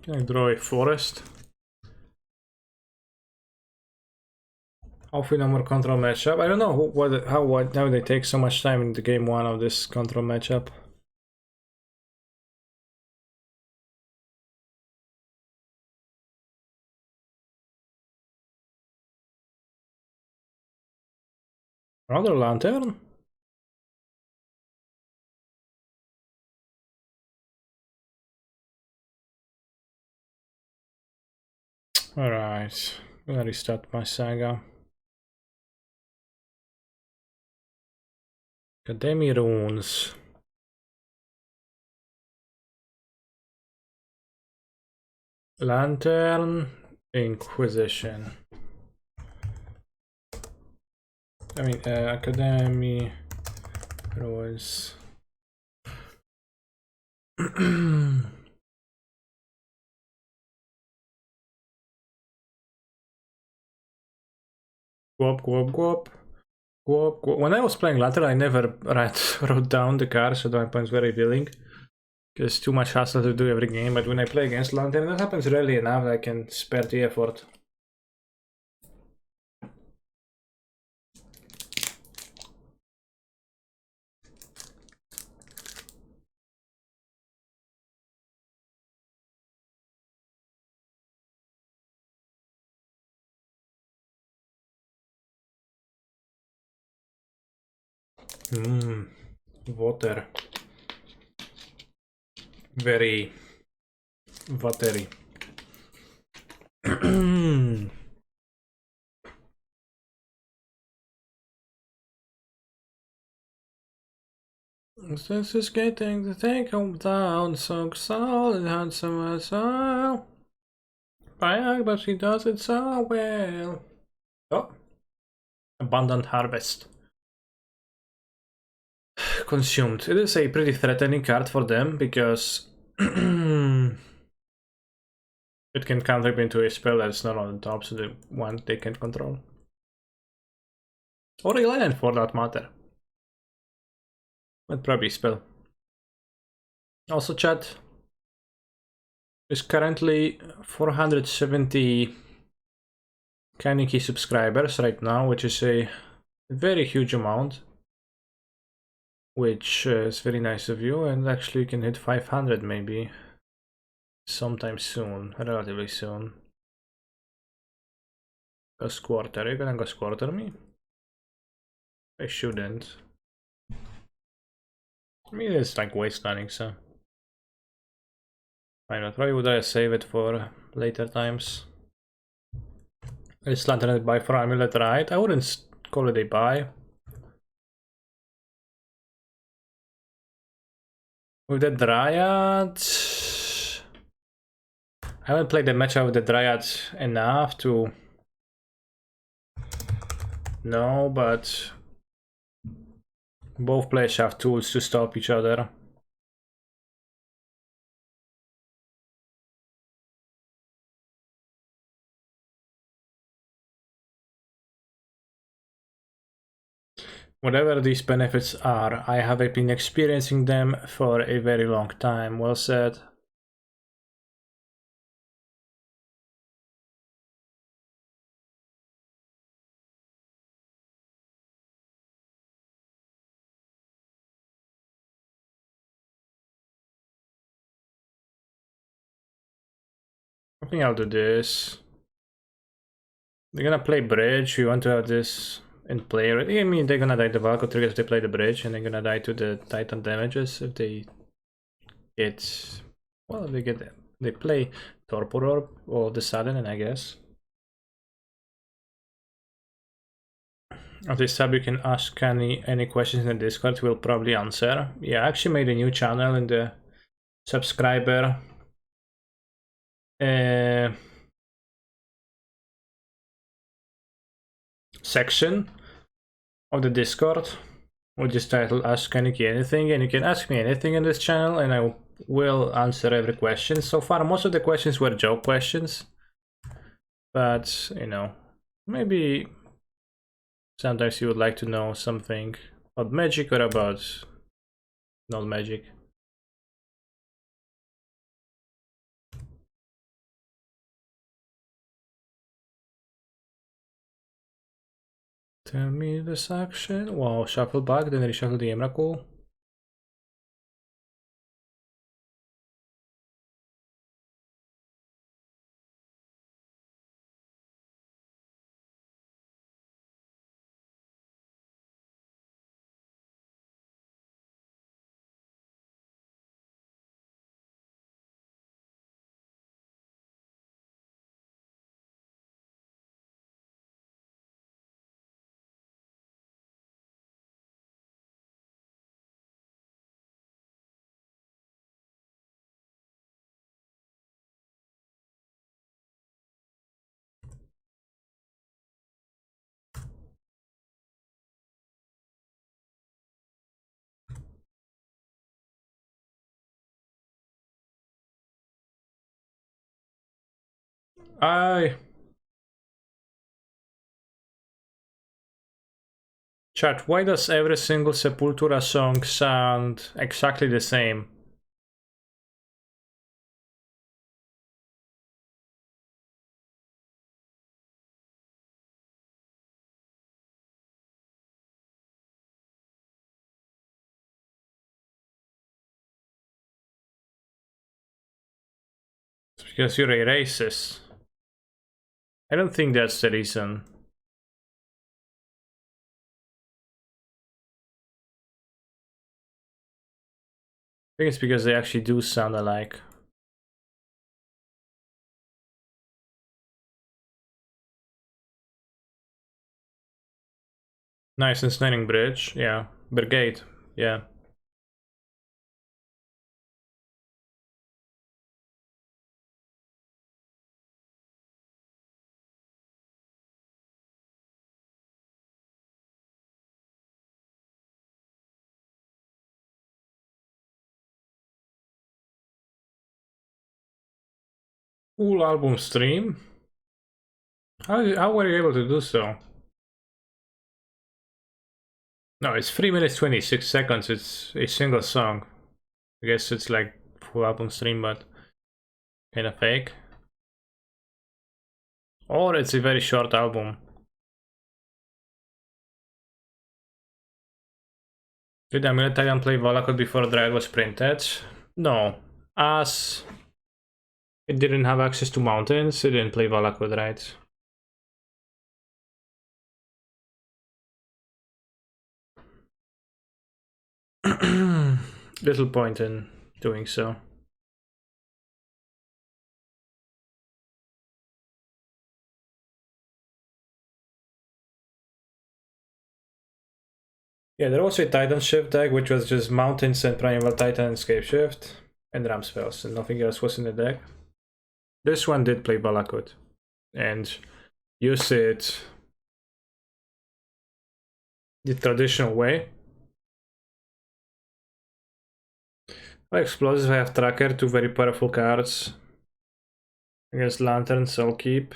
A: Can I draw a forest? Hopefully no more control matchup. I don't know how they take so much time in the game 1 of this control matchup. Another lantern? Alright, I'm gonna restart my saga. Academy runes. Lantern, Inquisition. I mean, Academy runes. Guop, guop, guop. Guop, guop. When I was playing Lantern, I never wrote down the cards, so that point's very willing. Because too much hassle to do every game, but when I play against Lantern, that happens rarely enough that I can spare the effort. Water. Very watery. This is getting to take him down, so solid, handsome as well. But she does it so well. Oh, abundant harvest. Consumed. It is a pretty threatening card for them because it can counter into a spell that's not on the top, so the one they can control. Or a land for that matter. But probably spell. Also, chat is currently 470 Kaneki subscribers right now, which is a very huge amount. Which is very nice of you, and actually you can hit 500 maybe sometime soon, relatively soon. Ghost Quarter, are you gonna Ghost Quarter me? I shouldn't. I mean, it's like wastelining, so why not? Why would I save it for later times? It's lantern buy for Amulet, right? I wouldn't call it a buy. With the Dryad, I haven't played the matchup with the Dryad enough to know, but both players have tools to stop each other. Whatever these benefits are, I have been experiencing them for a very long time. Well said. I think I'll do this. They're gonna play bridge. We want to have this in play already. I mean, they're gonna die to Valko triggers if they play the bridge, and they're gonna die to the Titan damages if they get. Well, they play Torpor Orb all of the sudden, and I guess. At this tab, you can ask any questions in the Discord. We'll probably answer. Yeah, I actually made a new channel in the subscriber section of the Discord, which is titled Ask Aniki Anything, and you can ask me anything in this channel and I will answer every question. So far, most of the questions were joke questions, but you know, maybe sometimes you would like to know something about magic or about not magic. Tell me this action. Wow, shuffle back, then reshuffle the Emrakul. Chat, why does every single Sepultura song sound exactly the same? It's because you're a racist. I don't think that's the reason. I think it's because they actually do sound alike. Nice ensnaring bridge, yeah. Brigade, yeah. Full album stream? How were you able to do so? No, it's 3 minutes 26 seconds, it's a single song. I guess it's like full album stream, but kinda fake. Or it's a very short album. Did Amulet Titan play Valakut before Dryad was printed? No. As it didn't have access to mountains, it didn't play Valakut, right? Little point in doing so. Yeah, there was a Titan Shift deck, which was just Mountains and Primeval Titan and Escape Shift, and Ram spells, and nothing else was in the deck. This one did play Valakut, and used it the traditional way. Explosives, I have Tracker, two very powerful cards. Against Lanterns, I'll keep.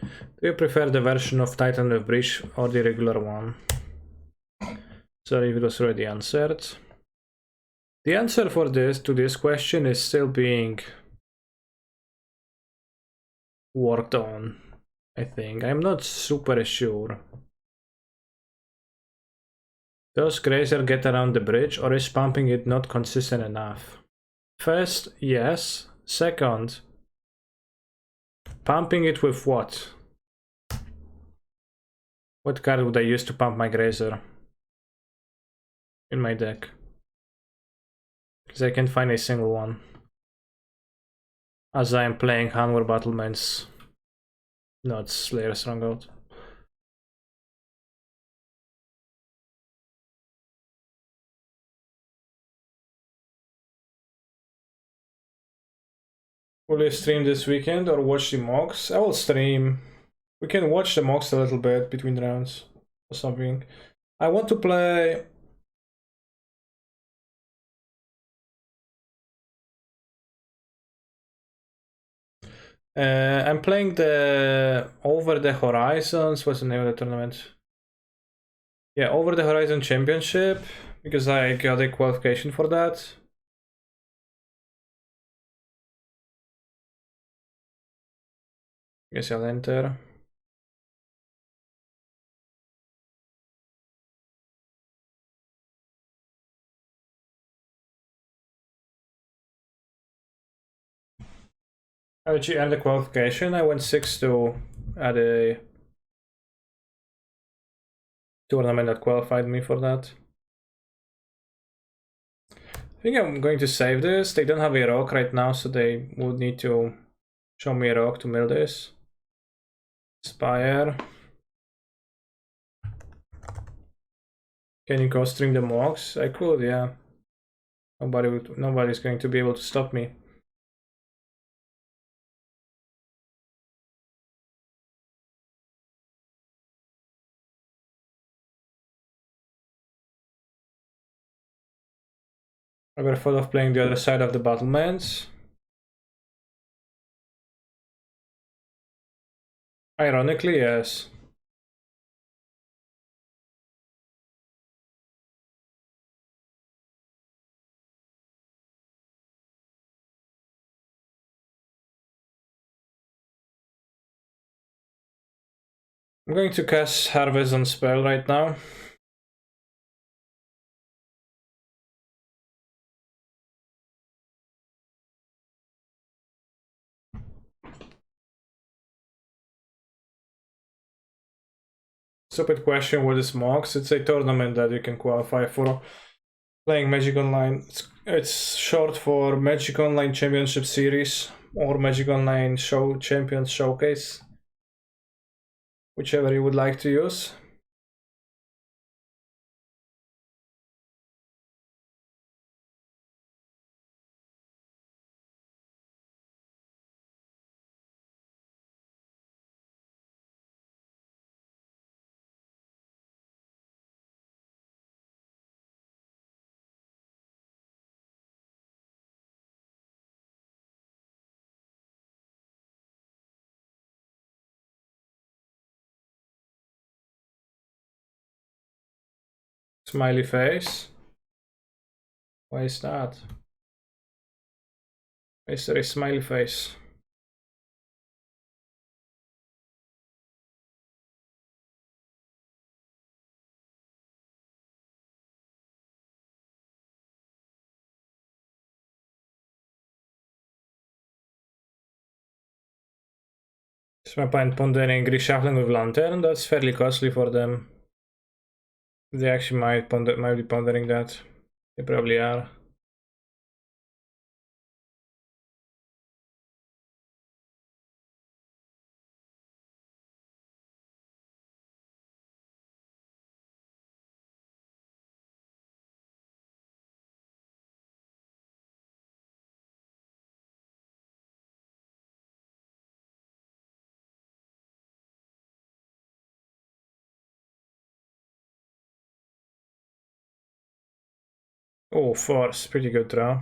A: Do you prefer the version of Titan with Breach or the regular one? Sorry if it was already answered. The answer for this question is still being worked on, I think. I'm not super sure. Does Grazer get around the bridge, or is pumping it not consistent enough? First, yes. Second, pumping it with what? What card would I use to pump my Grazer in my deck? Because I can't find a single one. As I am playing Hanwar Battlements, not Slayer Stronghold. Will you stream this weekend or watch the mocks? I will stream. We can watch the mocks a little bit between rounds or something. I want to play. I'm playing the Over the Horizons. What's the name of the tournament? Yeah, Over the Horizon Championship, because I got a qualification for that. Guess I'll enter. I actually earned the qualification. I went 6-2 at a tournament that qualified me for that. I think I'm going to save this. They don't have a rock right now, so they would need to show me a rock to mill this. Spire. Can you go stream the mocks? I could, yeah. Nobody's going to be able to stop me. I ever thought of playing the other side of the battlements? Ironically, yes. I'm going to cast Harvest on spell right now. Stupid question, what is mocks? It's a tournament that you can qualify for playing Magic Online. It's short for Magic Online Championship Series or Magic Online Champions Showcase, whichever you would like to use. Smiley face. Why is that? Why is there a smiley face? Is my opponent pondering reshuffling with Lantern? That's fairly costly for them. They actually might be pondering that. They probably are. Oh, force, pretty good draw.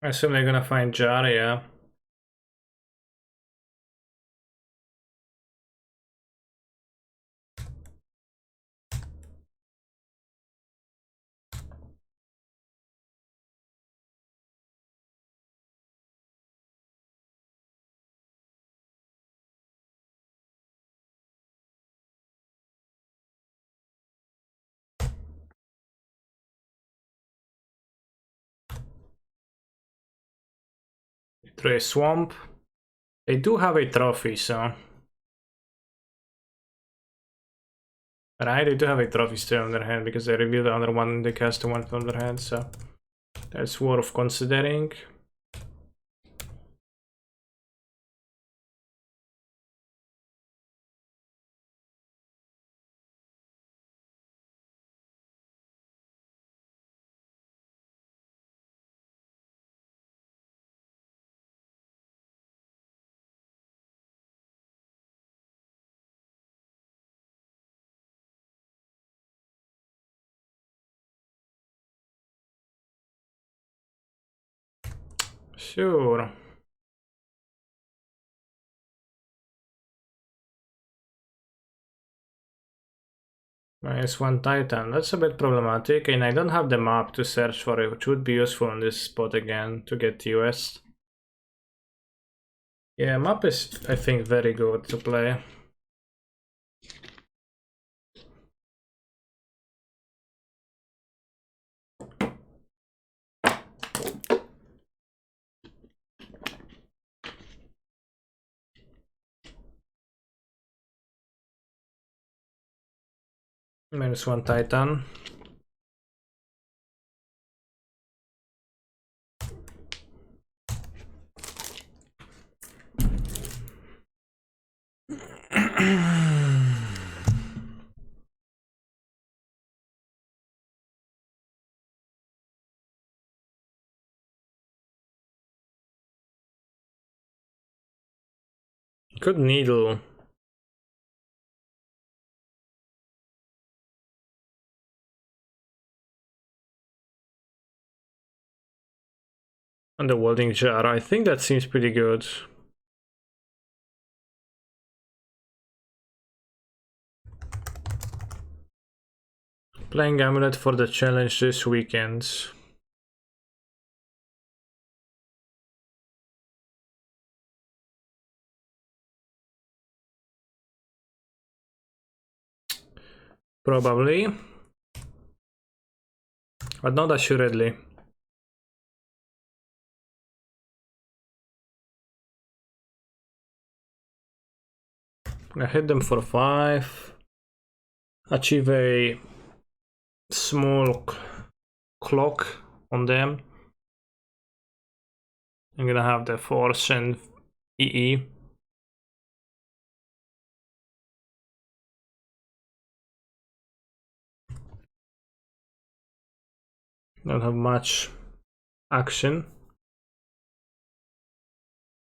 A: I assume they're gonna find Jar, yeah. Through a swamp. They do have a trophy, so... Right, they do have a trophy still on their hand because they revealed the other one, they cast the one from their hand, so... That's worth considering. Sure. -1 Titan, that's a bit problematic, and I don't have the map to search for it, which would be useful on this spot again to get US. Yeah, map is, I think, very good to play. -1 Titan. Good needle. And the welding jar, I think that seems pretty good. Playing Amulet for the challenge this weekend. Probably. But not assuredly. I hit them for 5. Achieve a small clock on them. I'm gonna have the force and EE. Don't have much action.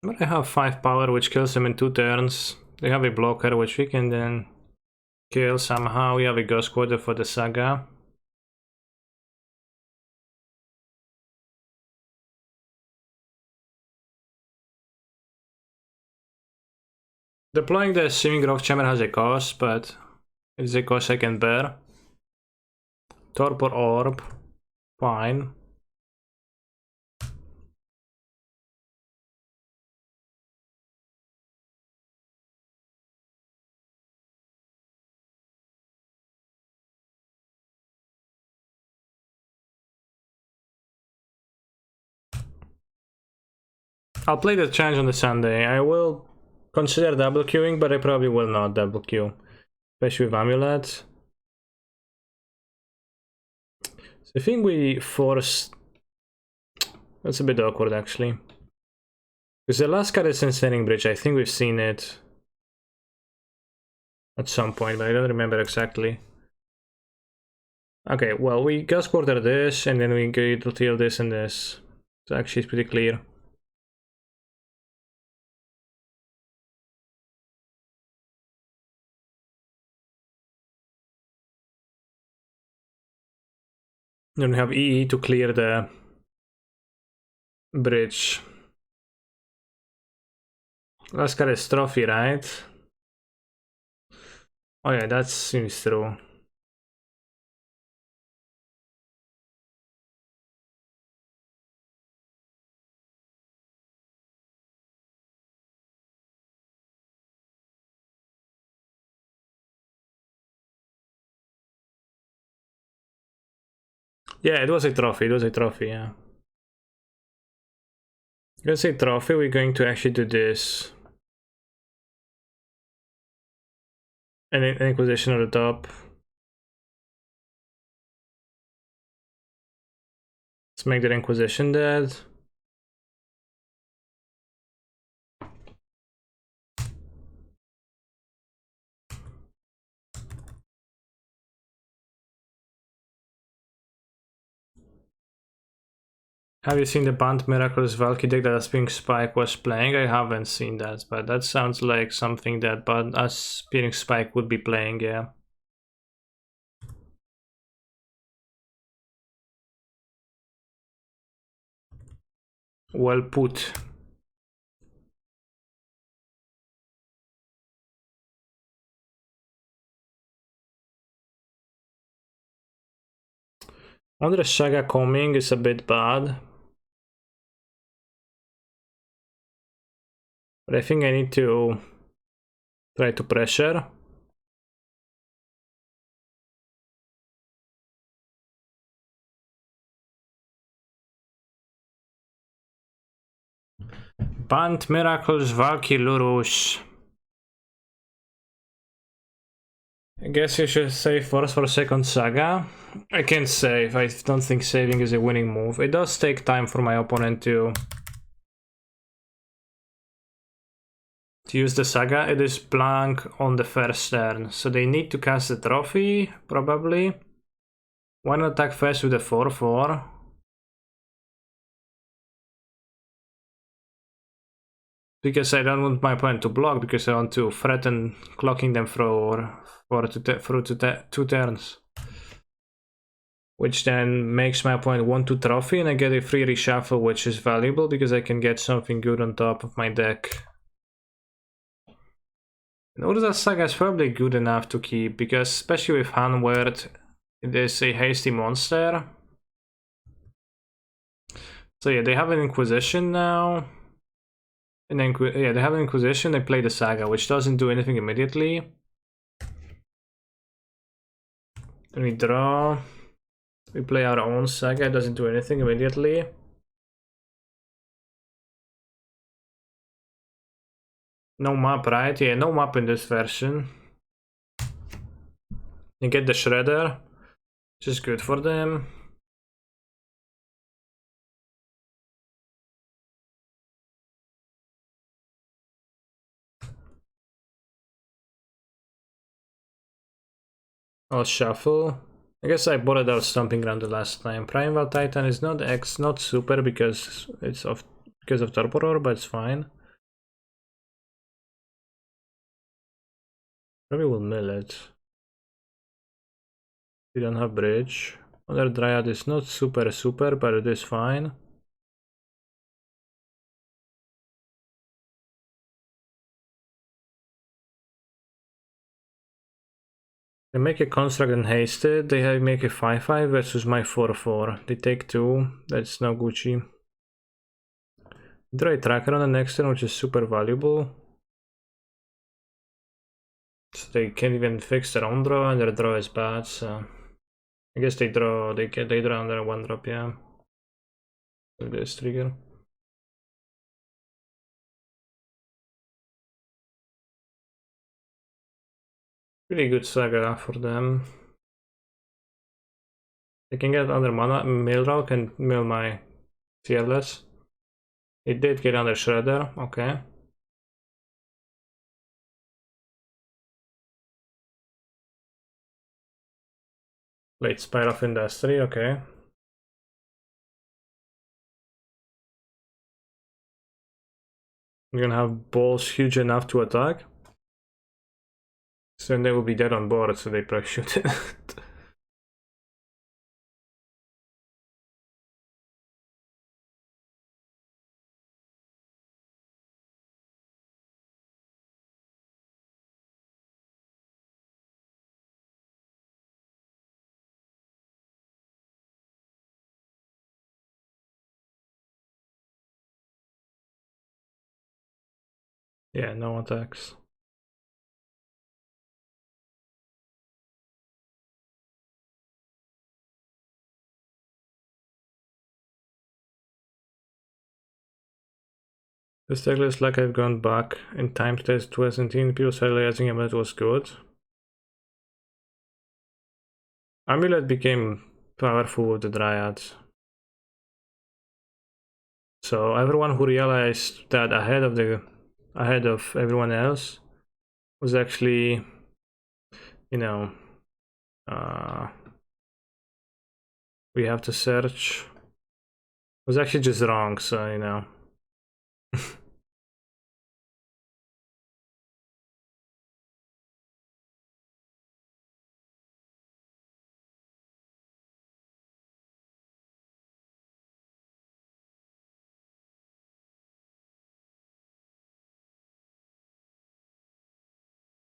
A: But I have 5 power, which kills them in 2 turns. They have a blocker, which we can then kill somehow. We have a Ghost Quarter for the Saga. Deploying the Seeming Rock Chamber has a cost, but it's a cost I can bear. Torpor Orb, fine. I'll play the challenge on the Sunday. I will consider double queuing, but I probably will not double queue, especially with Amulet. So I think we force... That's a bit awkward, actually. Because the last card is Ensnaring Bridge. I think we've seen it at some point, but I don't remember exactly. Okay, well, we Ghost Quarter this, and then we go to deal this and this. So actually it's pretty clear. Then we have EE to clear the bridge. Last card is Trophy, right? Oh yeah, that seems true. Yeah, it was a trophy, yeah. Let's say trophy, we're going to actually do this. An Inquisition at the top. Let's make that Inquisition dead. Have you seen the Band Miraculous Valky deck that Aspiring Spike was playing? I haven't seen that, but that sounds like something that Aspiring Spike would be playing, yeah. Well put. Under Saga coming is a bit bad. But I think I need to try to pressure. Band Miracles Valky Lurus. I guess you should save first for second Saga. I can't save. I don't think saving is a winning move. It does take time for my opponent to use the Saga. It is blank on the first turn, so they need to cast the trophy, probably. Why not attack first with a 4-4? Because I don't want my opponent to block, because I want to threaten clocking them through two turns. Which then makes my opponent want to trophy, and I get a free reshuffle, which is valuable because I can get something good on top of my deck. And Urza Saga is probably good enough to keep, because especially with Hanward, it is a hasty monster. So yeah, they have an Inquisition now. And then yeah, they have an Inquisition, they play the Saga, which doesn't do anything immediately. Then we draw. We play our own Saga, it doesn't do anything immediately. No map, right? Yeah, no map in this version. You get the Shredder, which is good for them. I'll shuffle. I guess I bought it out Stomping Ground the last time. Primeval Titan is not super because of Torpor, but it's fine. Probably will mill it. We don't have bridge. Other Dryad is not super, but it is fine. They make a construct and haste it. They make a 5-5 versus my 4-4. They take 2. That's no Gucci. Draw a tracker on the next turn, which is super valuable. So they can't even fix their own draw, and their draw is bad. So I guess they draw. They draw under 1-drop. Yeah. With this trigger. Really good Saga for them. They can get under mana, Millrock and mill my Fearless. It did get under Shredder, okay. Late Spire of Industry, okay. You're gonna have balls huge enough to attack. So then they will be dead on board, so they probably shoot it. Yeah, no attacks. This tag looks like I've gone back in time to test 2017. People started realizing Amulet was good. Amulet became powerful with the Dryads. So everyone who realized that ahead of everyone else was actually, you know, we have to search. Was actually just wrong, so you know.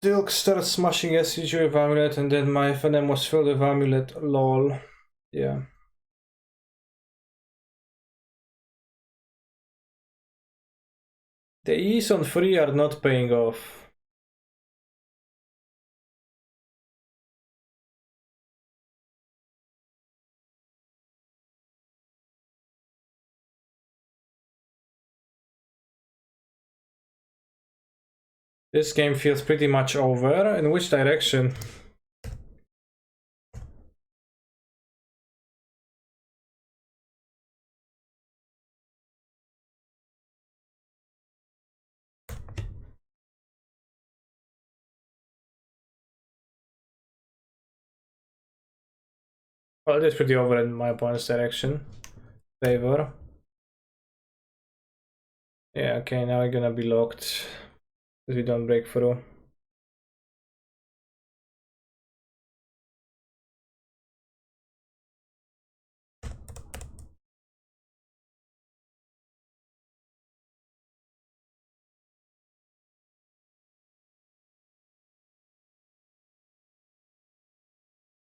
A: Silk started smashing SCG with Amulet, and then my FNM was filled with Amulet. Lol. Yeah. The E's on free are not paying off. This game feels pretty much over. In which direction? Well, it is pretty over in my opponent's direction. Favor. Yeah, okay, now we're gonna be locked. If we don't break through.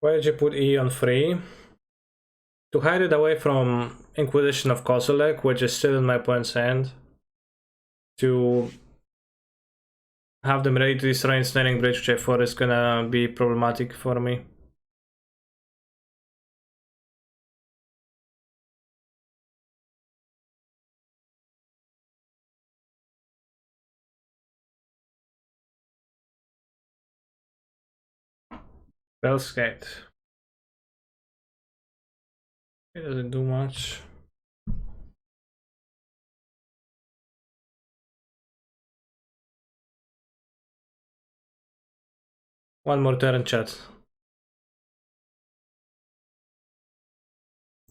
A: Why did you put E on free? To hide it away from Inquisition of Kozilek, which is still in my opponent's hand. To have them ready to destroy Ensnaring Bridge, which I thought is gonna be problematic for me. Bellskate. It doesn't do much. One more turn, chat.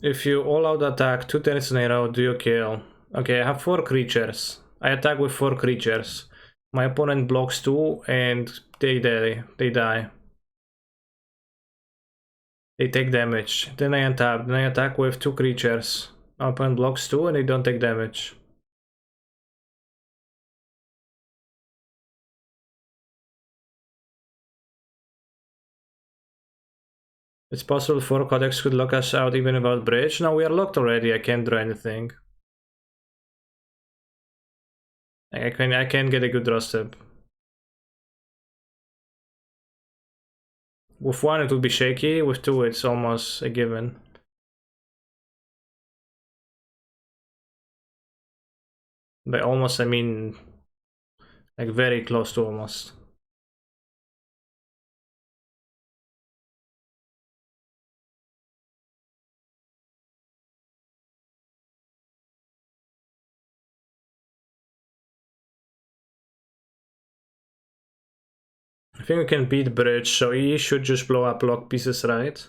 A: If you all-out attack 2 turns in a row, do you kill? Okay, I have 4 creatures. I attack with 4 creatures. My opponent blocks 2 and they die. They take damage. Then I untap. Then I attack with 2 creatures. My opponent blocks 2 and they don't take damage. It's possible 4 codex could lock us out even without bridge. No, we are locked already. I can't draw anything. I can't get a good draw step. With 1 it would be shaky. With 2 it's almost a given. By almost I mean like very close to almost. I think we can beat bridge, so E should just blow up lock pieces, right?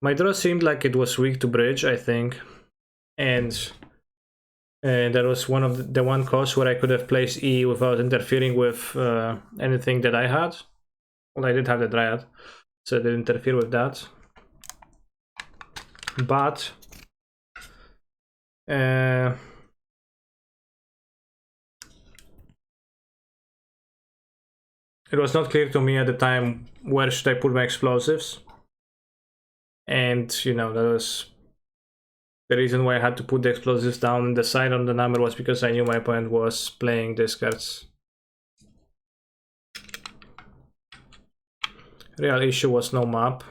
A: My draw seemed like it was weak to bridge, I think. And that was one of the one cause where I could have placed E without interfering with anything that I had. Well, I did have the Dryad, so I didn't interfere with that. But it was not clear to me at the time where should I put my explosives. And, you know, that was the reason why I had to put the explosives down the side on the number was because I knew my opponent was playing these cards. Real issue was no map.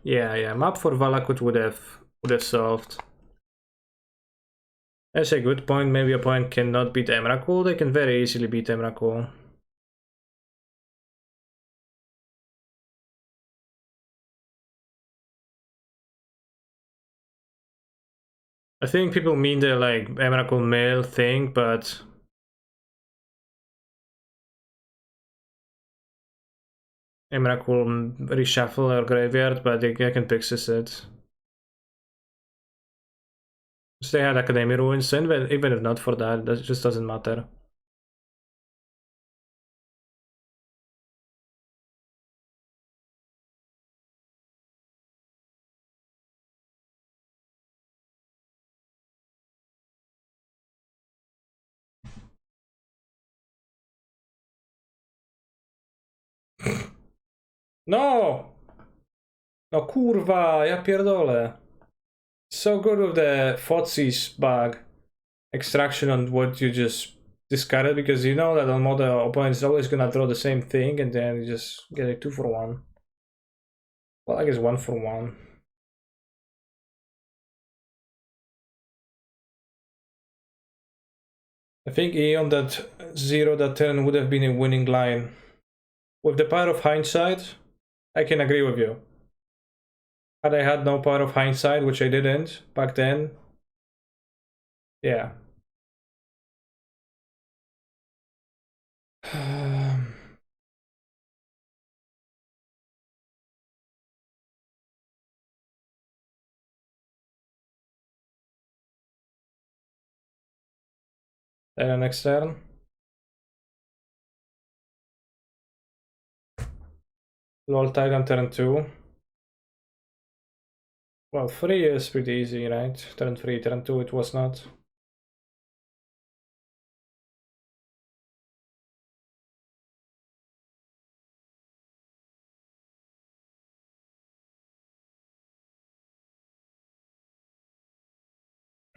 A: Yeah, map for Valakut would have solved. That's a good point. Maybe a opponent cannot beat Emrakul. They can very easily beat Emrakul. I think people mean the like Emrakul mail thing, but Emrakul reshuffle or graveyard, but they can Pixis it. So they had Academy Ruins, so even if not for that, that just doesn't matter. No! No kurwa, ja pierdolę. So good with the Fotsy's bug extraction on what you just discarded, because you know that on model opponent is always gonna draw the same thing and then you just get a 2-for-1. Well, I guess 1-for-1. I think Eon that 0 that turn would have been a winning line. With the power of hindsight, I can agree with you. Had I had no power of hindsight, which I didn't back then, yeah. Then next turn. Lol Titan turn 2. Well, 3 is pretty easy, right? Turn 3, turn 2 it was not.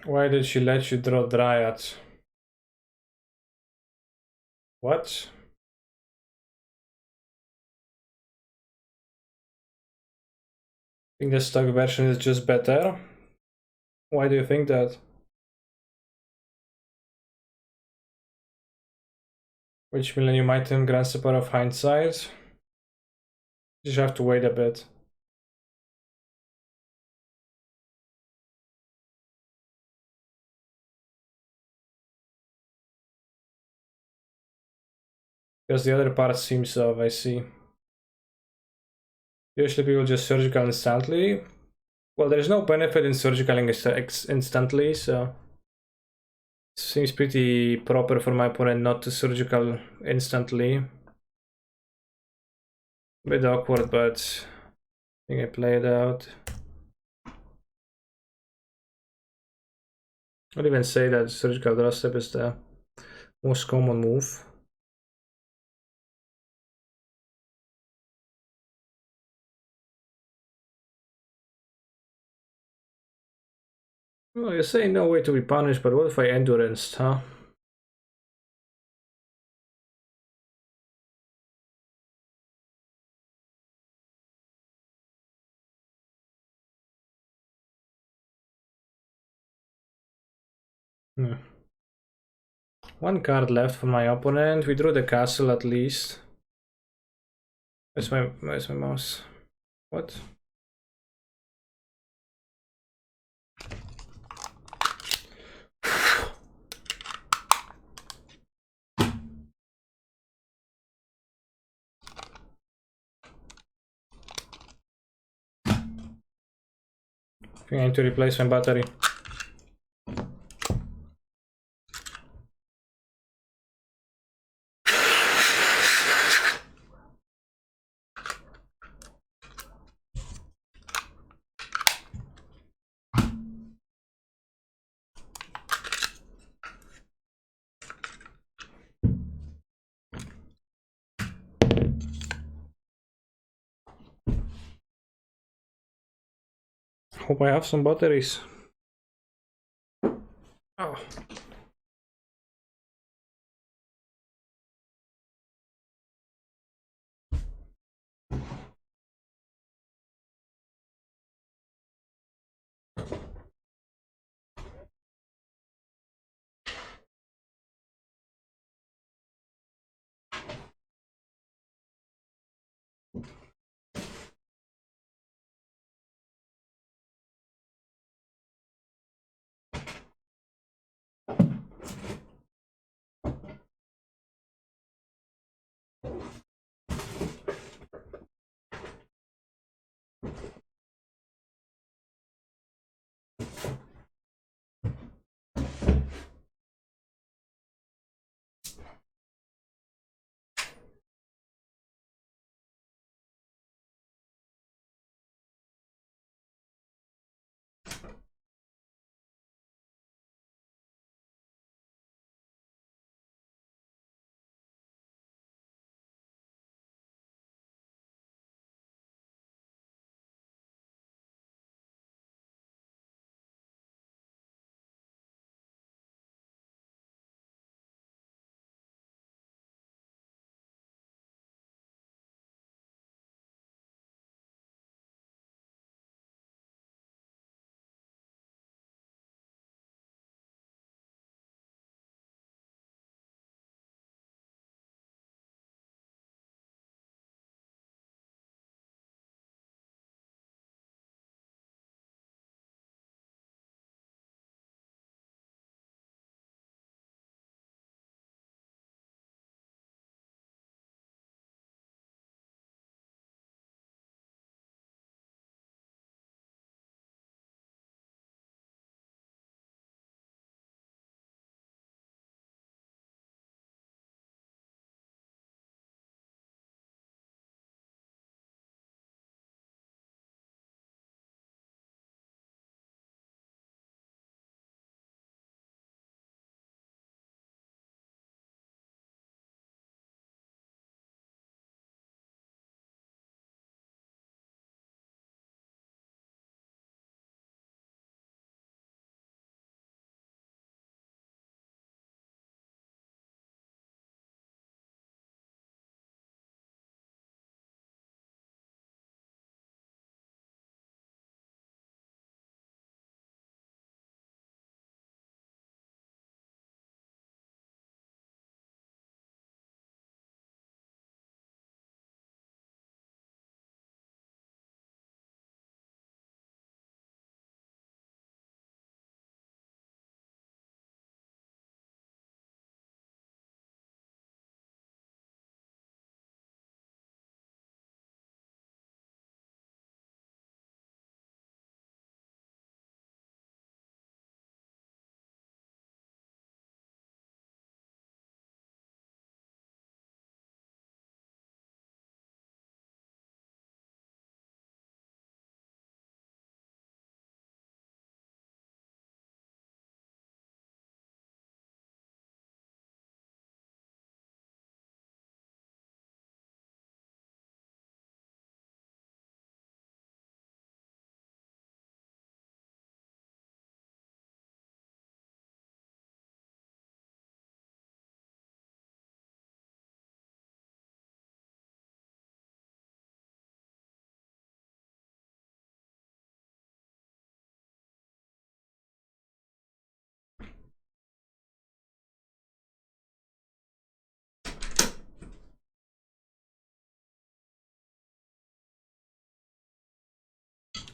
A: Why did she let you draw Dryad? What? I think the stock version is just better. Why do you think that? Which Millennium item grants the power of hindsight? You just have to wait a bit. Because the other part seems off, I see. Usually people just surgical instantly. Well, there's no benefit in surgicaling instantly, so seems pretty proper for my opponent not to surgical instantly. Bit awkward, but I think I play it out. I'd even say that surgical draw step is the most common move. Well, you say no way to be punished, but what if I endurance, huh? Hmm. One card left for my opponent. We drew the castle at least. Where's my mouse? What? I think I need to replace my battery. Hope I have some batteries. Oh.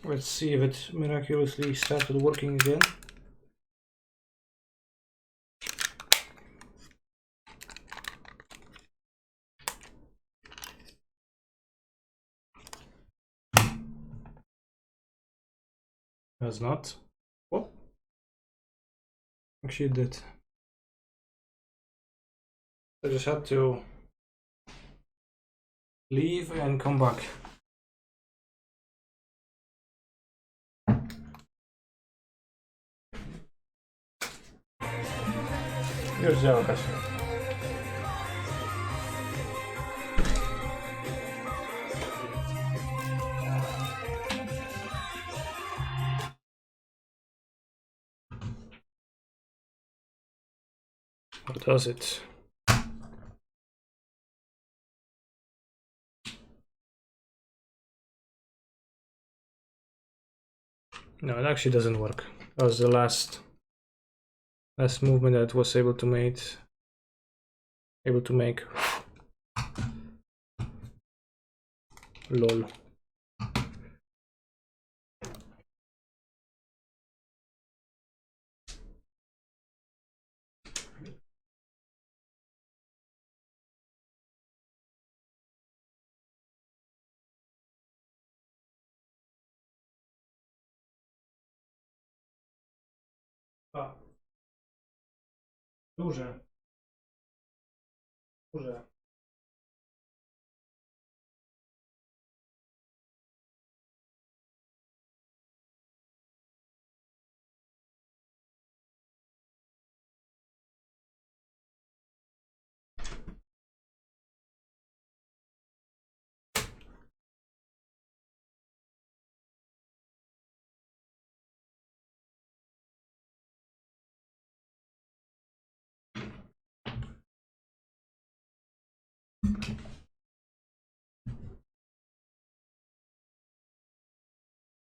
A: Let's see if it miraculously started working again. Has not. Oh, actually it did. I just had to leave and come back. Już działa, Kasia. Or does it? No, it actually doesn't work. That was the last movement that it was able to make. Lol. A. Duże.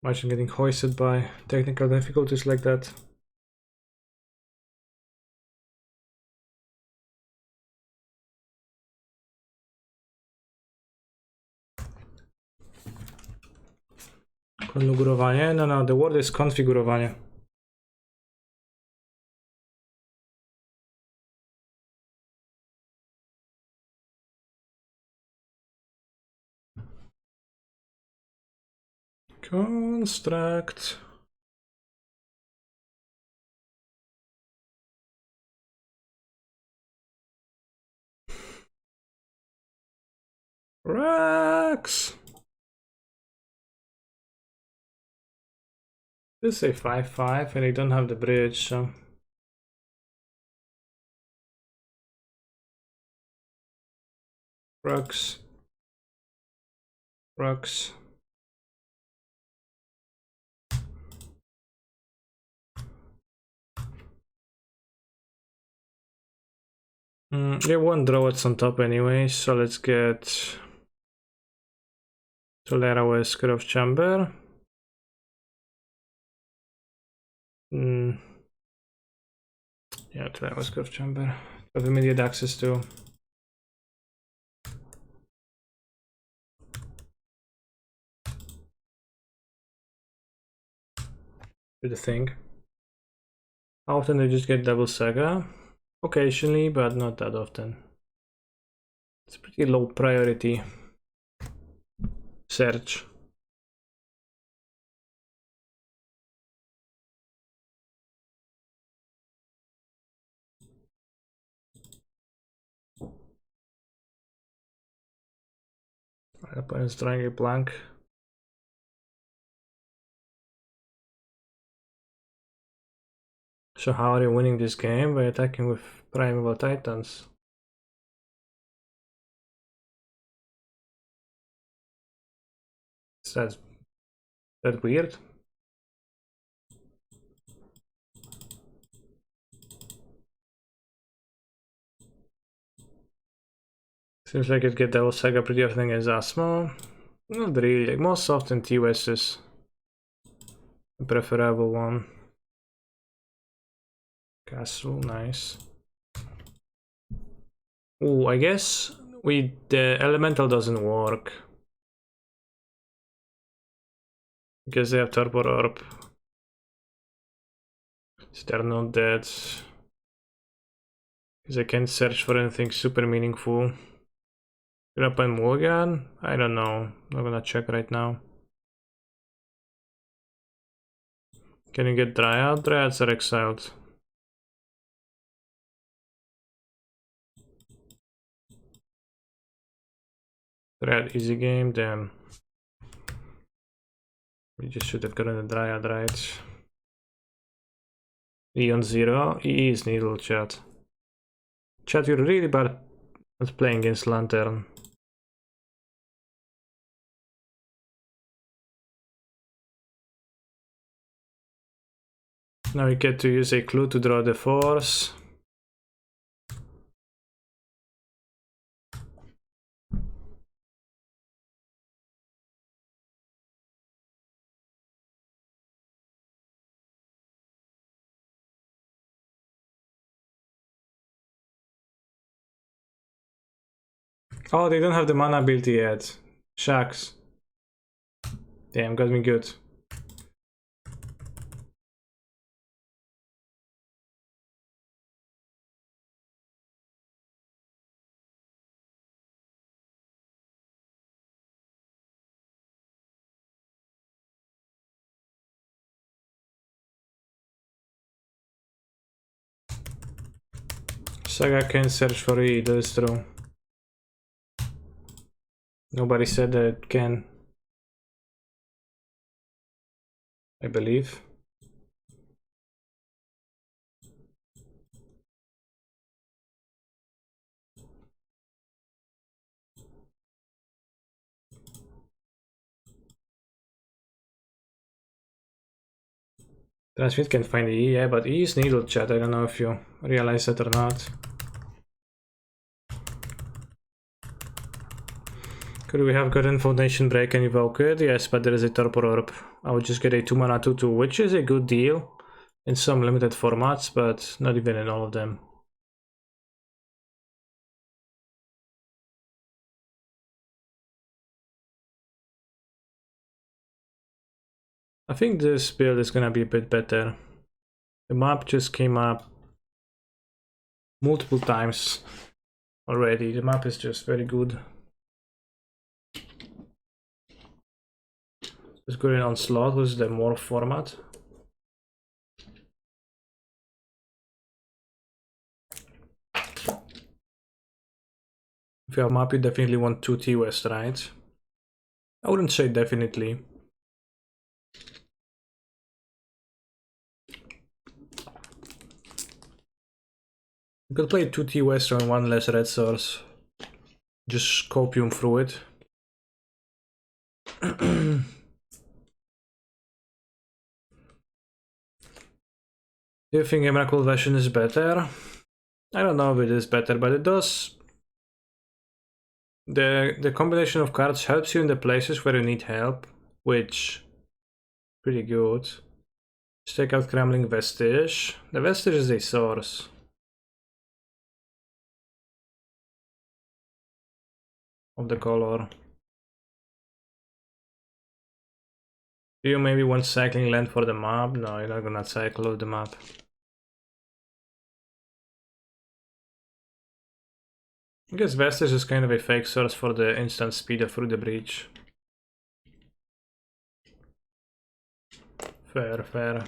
A: Imagine getting hoisted by technical difficulties like that. Konfigurowanie? No, the word is konfigurowanie. Construct. Racks. This is a 5-5 and they don't have the bridge, so rocks. They won't draw what's on top anyway, so let's get Tolera Whisker of Chamber. Yeah, Tolera Whisker of Chamber. Have immediate access to. The thing. How often do you just get double saga? Occasionally, but not that often. It's a pretty low priority search. My opponent's drawing a blank. So how are you winning this game? By attacking with Primeval Titans. Is that weird? Seems like it get Devil Saga pretty often against Asmo. Not really, like most often T-West is the preferable one. Castle, nice. Oh, I guess the elemental doesn't work. Because they have Turbo Orb. So they're not dead. Because I can't search for anything super meaningful. Grab and Mulligan? I don't know. I'm gonna check right now. Can you get Dryad? Dryads are exiled. Dryad easy game, damn. We just should have gotten a Dryad, right? E on 0. E is needle, chat. Chat, you're really bad at playing against Lantern. Now we get to use a clue to draw the force. Oh, they don't have the mana ability yet. Shucks. Damn, got me good. Saga can search for E, that is true. Nobody said that it can. I believe. Transmit can find E, yeah, but E is needle, chat. I don't know if you realize that or not. Could we have gotten Foundation Break and evoke it? Yes, but there is a Torpor Orb. I would just get a 2 mana 2/2, which is a good deal in some limited formats, but not even in all of them. I think this build is gonna be a bit better. The map just came up multiple times already. The map is just very good. Let's go in on slot with the morph format. If you have map, you definitely want 2 T-West, right? I wouldn't say definitely. You could play 2 T-West on 1 less red source. Just copium through it. Do you think Emrakul version is better? I don't know if it is better, but it does. The combination of cards helps you in the places where you need help, which pretty good. Let's take out Crumbling Vestige. The Vestige is a source. Of the color. Do you maybe want cycling land for the map? No, you're not gonna cycle of the map. I guess Vestige is kind of a fake source for the instant speed through the breach. Fair, fair.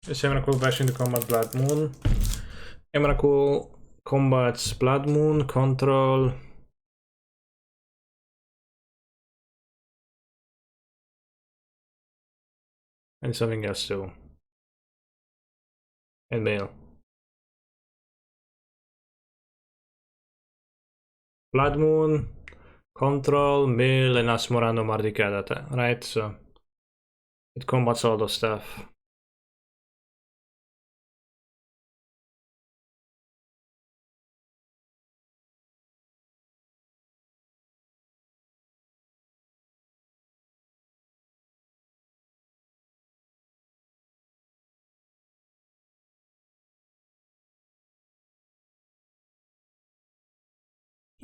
A: Is Emrakul bashing to combat Blood Moon? Emrakul combats Blood Moon, Control. And something else too. And Mail. Blood Moon, Control, Mill, and Asmorano Mardikadata, right? So it combats all those stuff.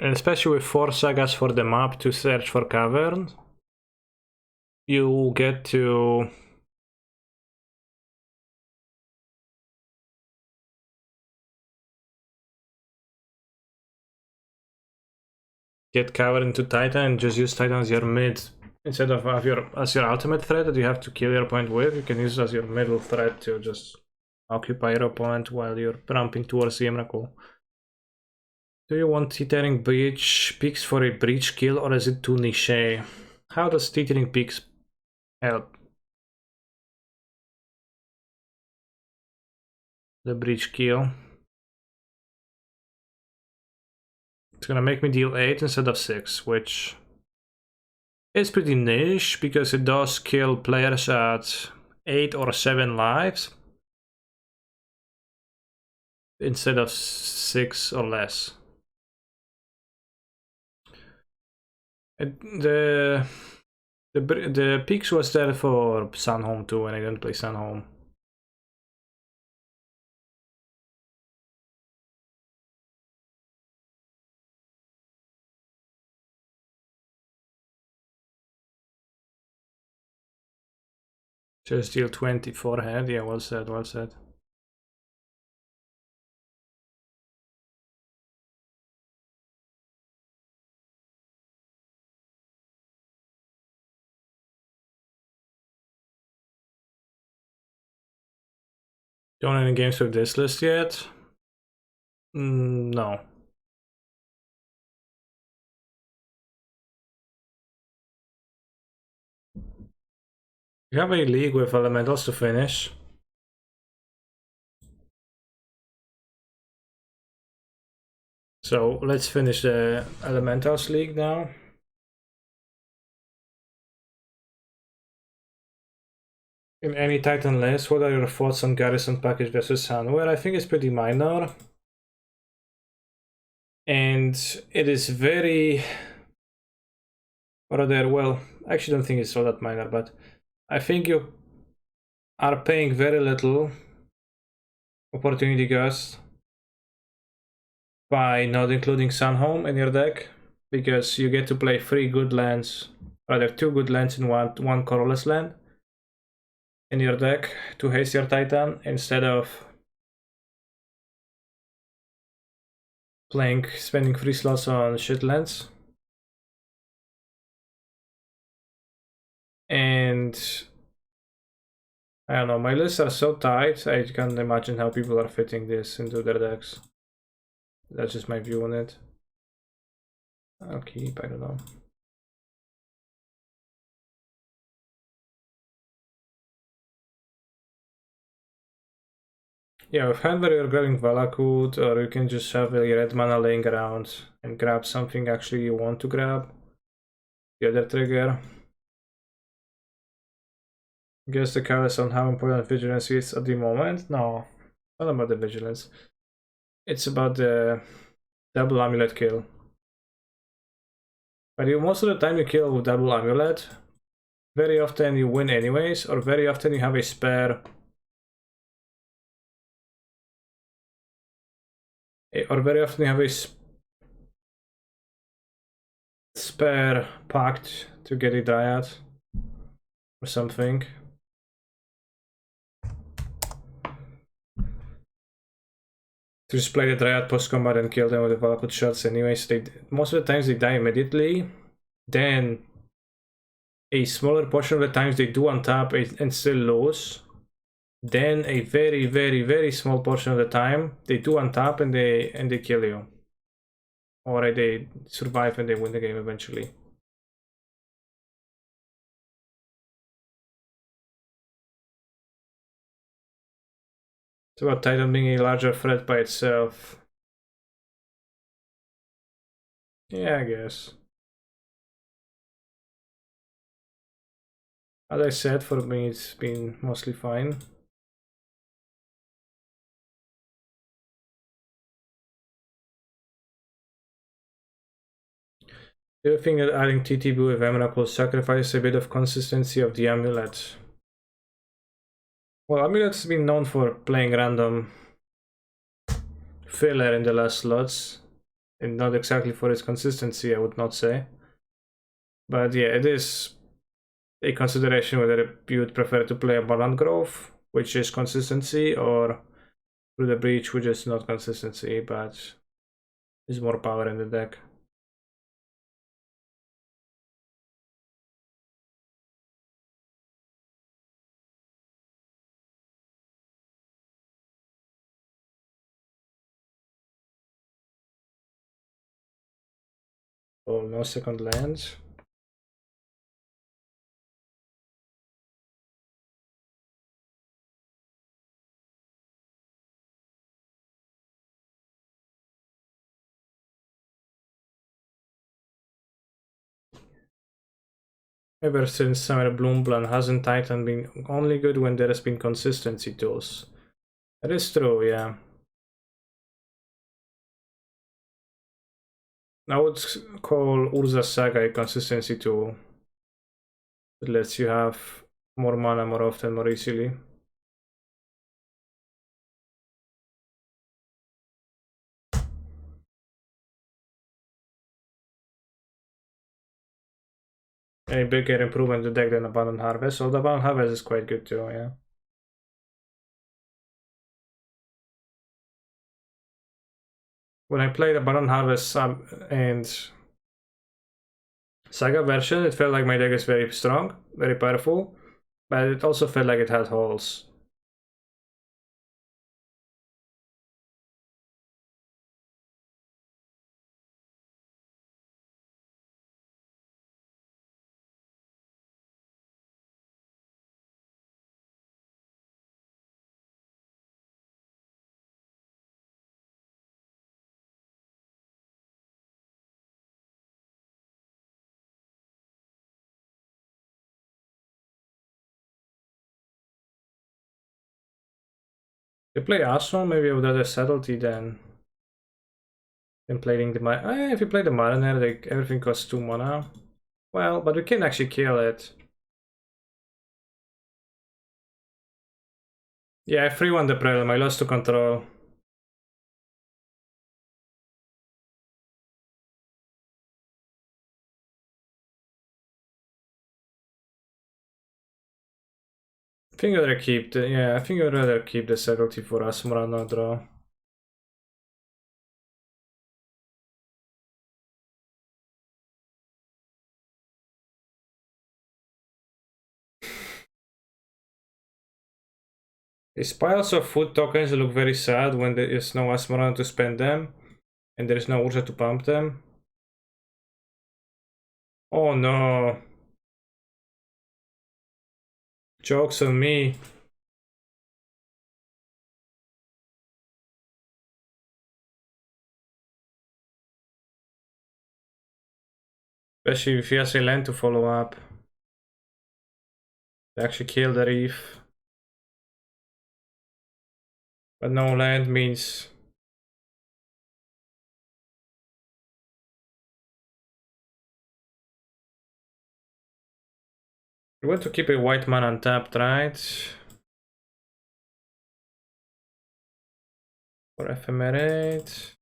A: And especially with 4 sagas for the map to search for caverns, you get to get cavern into Titan and just use Titan as your mid instead of as your ultimate threat that you have to kill your opponent with. You can use it as your middle threat to just occupy your opponent while you're ramping towards the Emrakul. Do you want Teetering Breach Peaks for a breach kill, or is it too niche? How does Teetering Peaks help the breach kill? It's gonna make me deal 8 instead of 6, which is pretty niche because it does kill players at 8 or 7 lives instead of 6 or less. The Peaks was there for Sunhome too, and I didn't play Sunhome. Just deal 20 forehead, yeah, well said, well said. Don't any games with this list yet? No. We have a league with elementals to finish. So let's finish the elementals league now. In any Titan list, what are your thoughts on Garrison Package versus Sun? Well, I think it's pretty minor. And it is very... rather, well, I actually don't think it's all that minor, but I think you are paying very little opportunity cost by not including Sunhome in your deck, because you get to play 3 good lands, rather 2 good lands in one colorless land in your deck to haste your Titan instead of spending 3 slots on shit lands. And I don't know, my lists are so tight, I can't imagine how people are fitting this into their decks. That's just my view on it. I'll keep, I don't know. Yeah, with Handler you're grabbing Valakut, or you can just have a red mana laying around and grab something actually you want to grab. The other trigger. Guess the callus on how important vigilance is at the moment? No, not about the vigilance. It's about the double amulet kill. But most of the time you kill with double amulet, very often you win anyways, or very often you have a spare. Or very often you have a spare pact to get a Dryad or something. To just play the Dryad post combat and kill them with the Valakut shots anyways. Most of the times they die immediately. Then a smaller portion of the times they do untap and still lose. Then a very, very, very small portion of the time they do untap and they kill you. Or they survive and they win the game eventually. It's about Titan being a larger threat by itself. Yeah, I guess. As I said, for me it's been mostly fine. Do you think that adding TTB with Emrakul will sacrifice a bit of consistency of the Amulet? Well, Amulet's been known for playing random filler in the last slots. and not exactly for its consistency, I would not say. But yeah, it is a consideration whether you would prefer to play a Balance Grove, which is consistency, or through the Breach, which is not consistency, but is more power in the deck. Oh, no second lands. Ever since Summer Bloomplan, hasn't Titan been only good when there has been consistency tools? That is true, yeah. I would call Urza Saga a consistency tool. It lets you have more mana more often, more easily. A bigger improvement to the deck than Abundant Harvest. So the Abundant Harvest is quite good too, yeah. When I played Abundant Harvest and Saga version, it felt like my deck is very strong, very powerful, but it also felt like it had holes. If you play Arsenal, maybe with other subtlety then. Than playing the if you play the Mariner, like everything costs 2 mana. Well, but we can actually kill it. Yeah, I 3-1 the Prelum, I lost to control. I think I'd rather keep the I think I'd rather keep the subtlety for Asmara no draw. These piles of food tokens look very sad when there is no Asmara to spend them and there is no Urza to pump them. Oh no. Jokes on me. Especially if he has a land to follow up. They actually kill the reef. But no land means... We want to keep a white man untapped, right? For ephemerate.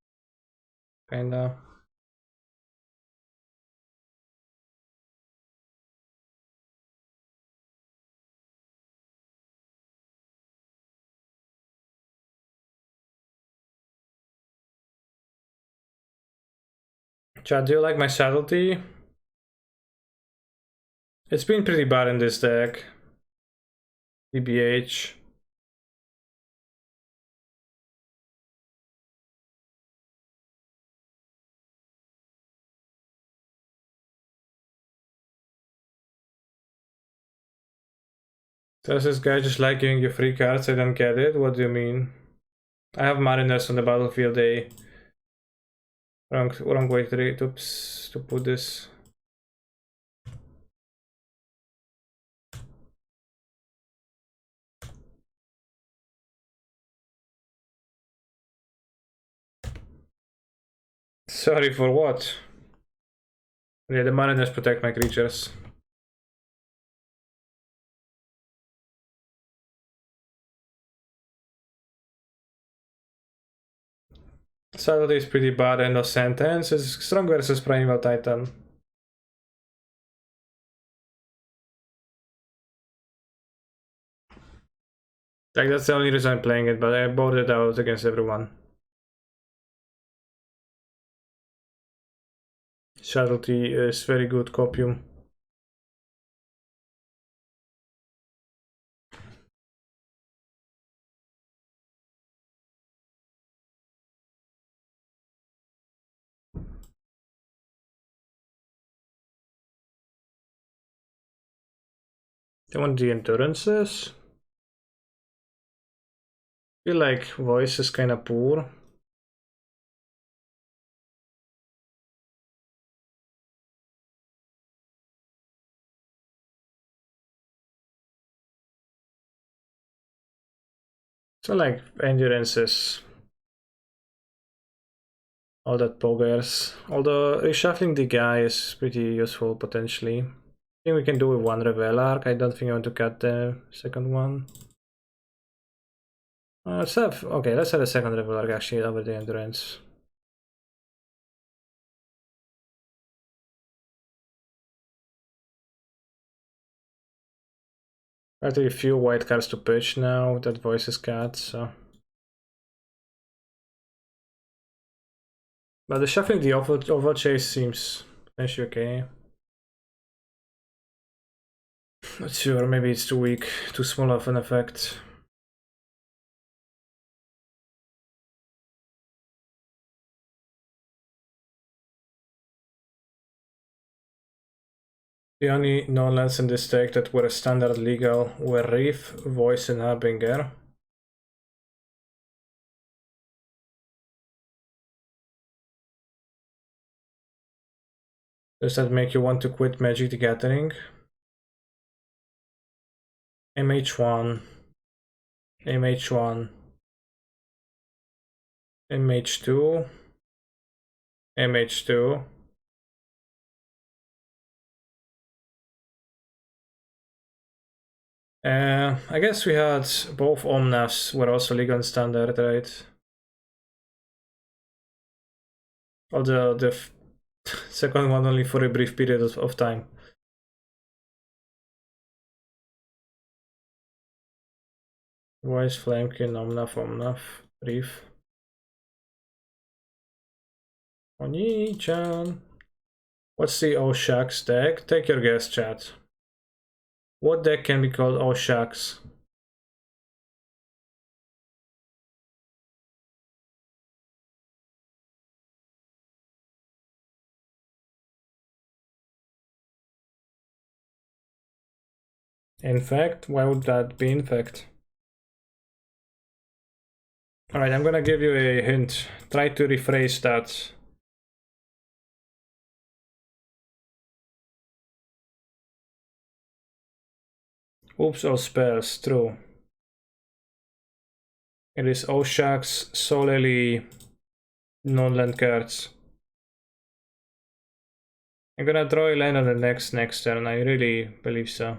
A: Kinda. Chad, do you like my subtlety? It's been pretty bad in this deck. DBH. Does this guy just like giving you free cards? I don't get it. What do you mean? I have Mariners on the battlefield. Wrong way to put this. Sorry for what? Yeah, the Mariners protect my creatures. Saturday is pretty bad, end of sentence. It's strong versus Primeval Titan. Like, that's the only reason I'm playing it, but I bought it out against everyone. Subtlety is very good copium. I want the endurances. I feel like voice is kinda poor. So like endurances. All that poggers. Although reshuffling the guy is pretty useful potentially. I think we can do with one Revel arc. I don't think I want to cut the second one. Let's have a second Revel arc actually over the endurance. Actually, a few white cards to pitch now. That voice is cut, so. But the shuffling the overchase seems potentially okay. Not sure, maybe it's too weak, too small of an effect. The only non-lands in this deck that were standard legal were Reef, Voice, and Harbinger. Does that make you want to quit Magic the Gathering? MH1, MH1, MH2, MH2. I guess we had both Omnavs were also legal and standard, right? Although the second one only for a brief period of time. Voice, Flamekin, Omnav, brief. Oni-chan. What's the Oh Shucks deck? Take your guess, chat. What deck can be called Oh Shucks? In fact, why would that be in fact? Alright, I'm gonna give you a hint. Try to rephrase that. Oops, all spells, true. It is Oh Shucks, solely non-land cards. I'm gonna draw a land on the next turn, I really believe so.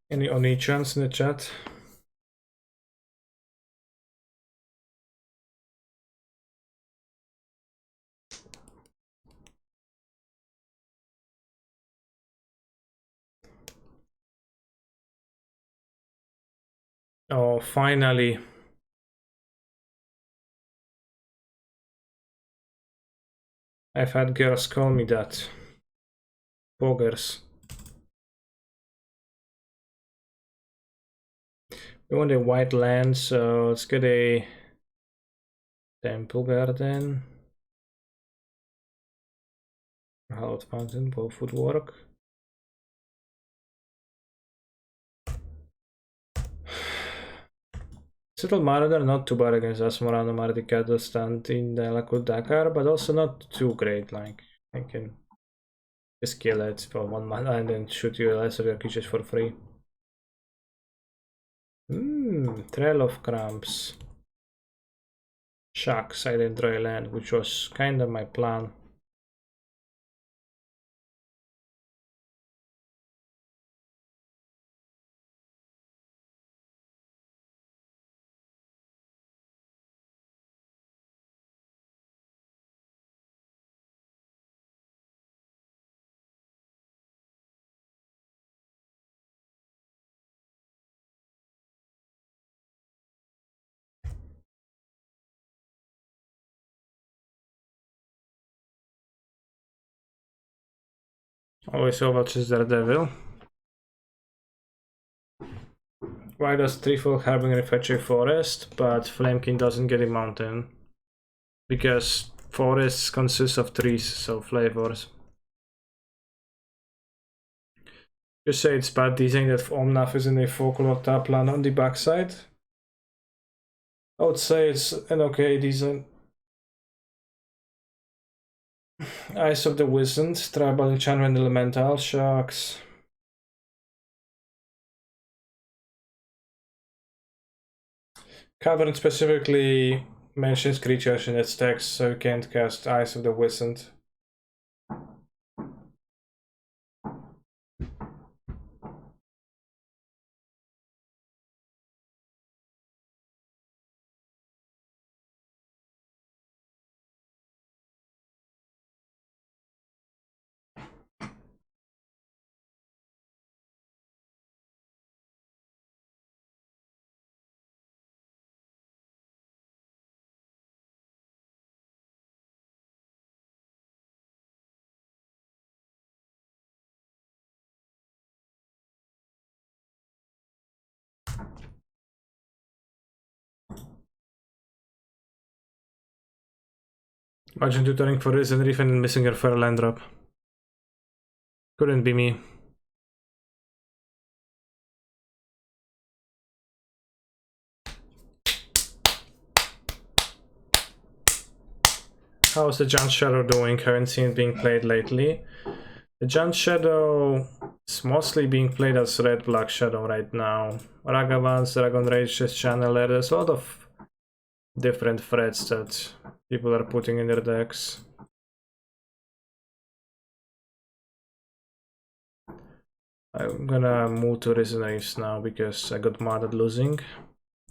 A: Any Oni-chans in the chat? Oh, finally. I've had girls call me that. Poggers. We want a white land, so let's get a Temple Garden. Hallowed Fountain, both would work. Settled Marauder, not too bad against Asmorano Mardicado stand in the Lakut Dakar, but also not too great. Like, I can just kill it for 1 mana and then shoot you less of your creatures for free. Trail of Cramps. Shucks, I didn't draw a land, which was kind of my plan. Always overwatches Daredevil. Why does Treefolk Harbinger fetch a forest, but Flamekin doesn't get a mountain? Because forests consist of trees, so flavors. You say it's bad design that Omnath is in a folklore tapland on the backside? I would say it's an okay design. Eyes of the Wizard, Tribal Enchantment Elemental, Sharks. Cavern specifically mentions creatures in its text, so you can't cast Eyes of the Wizard. Imagine tutoring for Risen Reef and missing your fair land drop. Couldn't be me. How's the Giant Shadow doing? Haven't seen it being played lately. The Giant Shadow is mostly being played as Red-Black Shadow right now. Ragavans, Dragon Rage, Channeler, there's a lot of different threats that people are putting in their decks. I'm gonna move to Risen Reefs now because I got mad at losing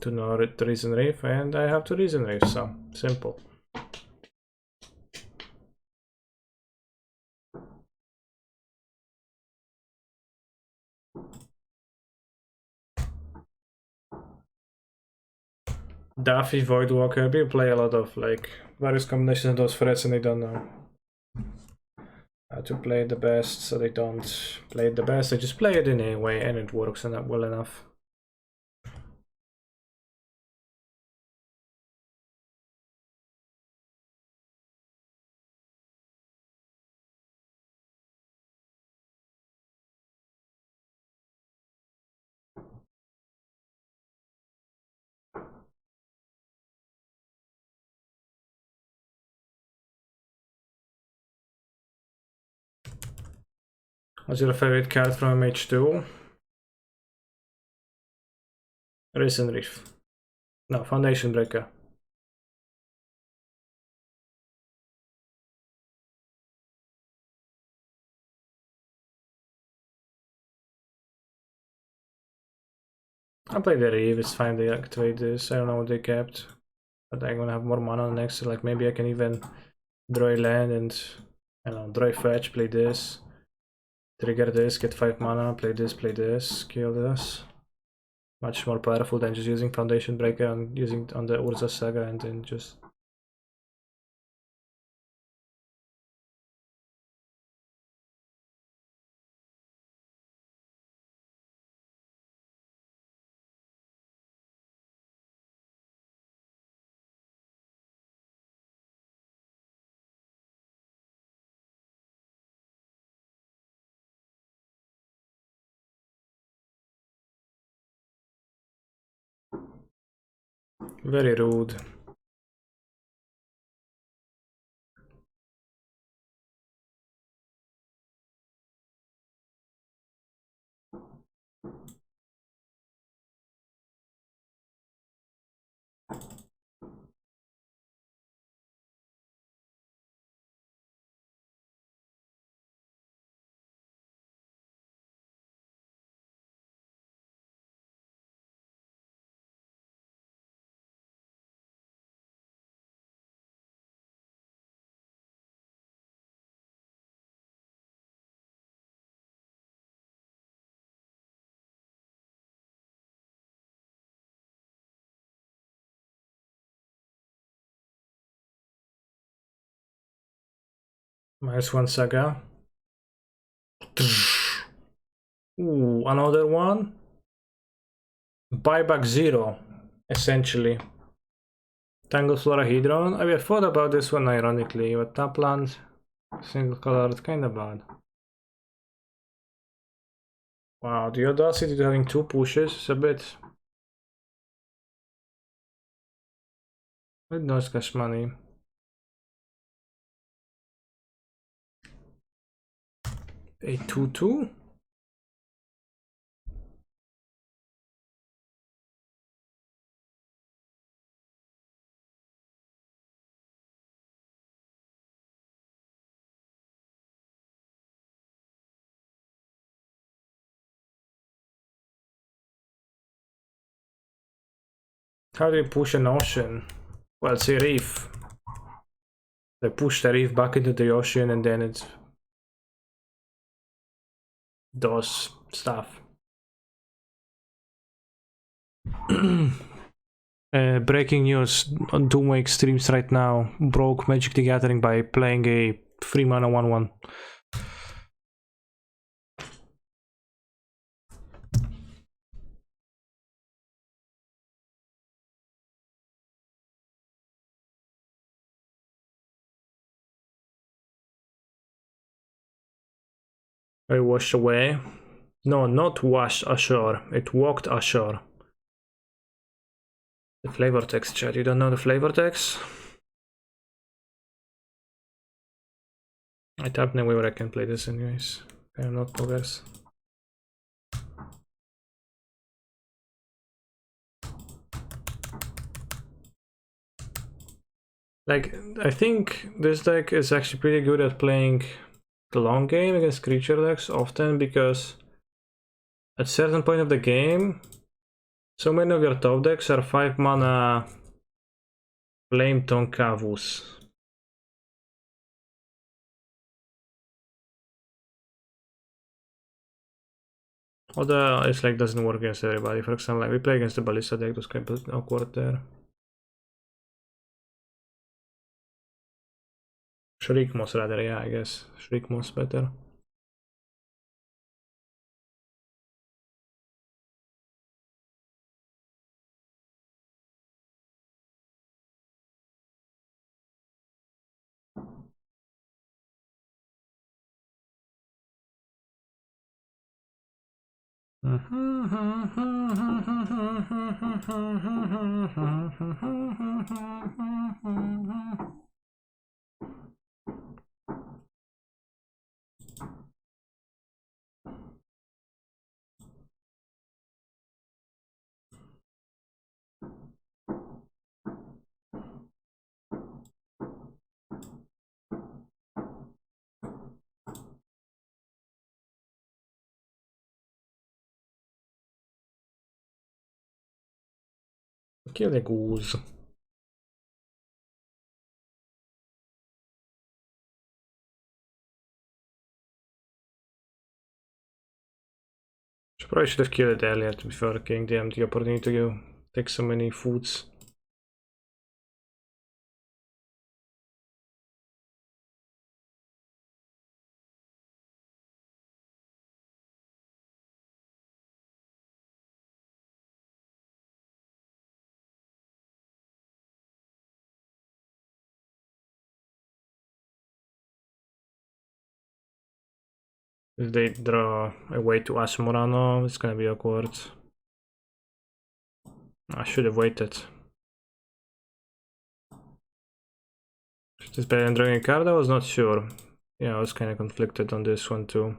A: to no Risen Reef and I have to Risen Reef, so simple. Daffy, Voidwalker, people play a lot of like various combinations of those threats and they don't know how to play it the best, so they don't play it the best, they just play it in a way and it works well enough. What's your favorite card from H2? Risen Reef. No, Foundation Breaker. I play the Reef, it's fine they activate this, I don't know what they kept. But I'm gonna have more mana next, so like maybe I can even draw a land and, I don't know, draw a fetch, play this. Trigger this, get 5 mana, play this, kill this. Much more powerful than just using Foundation Breaker and using on the Urza Saga and then just... Very rude. -1 Saga. Ooh, another one. Buyback 0, essentially. Tangle Florahedron. I thought about this one ironically, but Tapland, single colored, kinda bad. Wow, the audacity to having 2 pushes is a bit. With no cash money. A 2-2? How do you push an ocean? Well, it's a reef. They push the reef back into the ocean and then it does stuff. Breaking news on Doomway Extremes right now. Broke Magic the Gathering by playing a 3 mana 1-1. I washed away. No, not washed ashore. It walked ashore. The flavor text, chat. You don't know the flavor text? I tapped in where I can play this anyways. I'm not progress. Like, I think this deck is actually pretty good at playing the long game against creature decks often because at certain point of the game, so many of your top decks are 5 mana Flame Tonkavus. Although it's like doesn't work against everybody. For example, like we play against the Ballista deck, was kind of awkward there. Shrikmos rather, yeah, I guess. Shrikmos better. Kill the goose. Probably should have killed it earlier before giving them the opportunity to go take so many foods. If they draw a way to Ash Morano, it's gonna be awkward. I should have waited. Is this better than drawing a card? I was not sure. Yeah, I was kind of conflicted on this one too.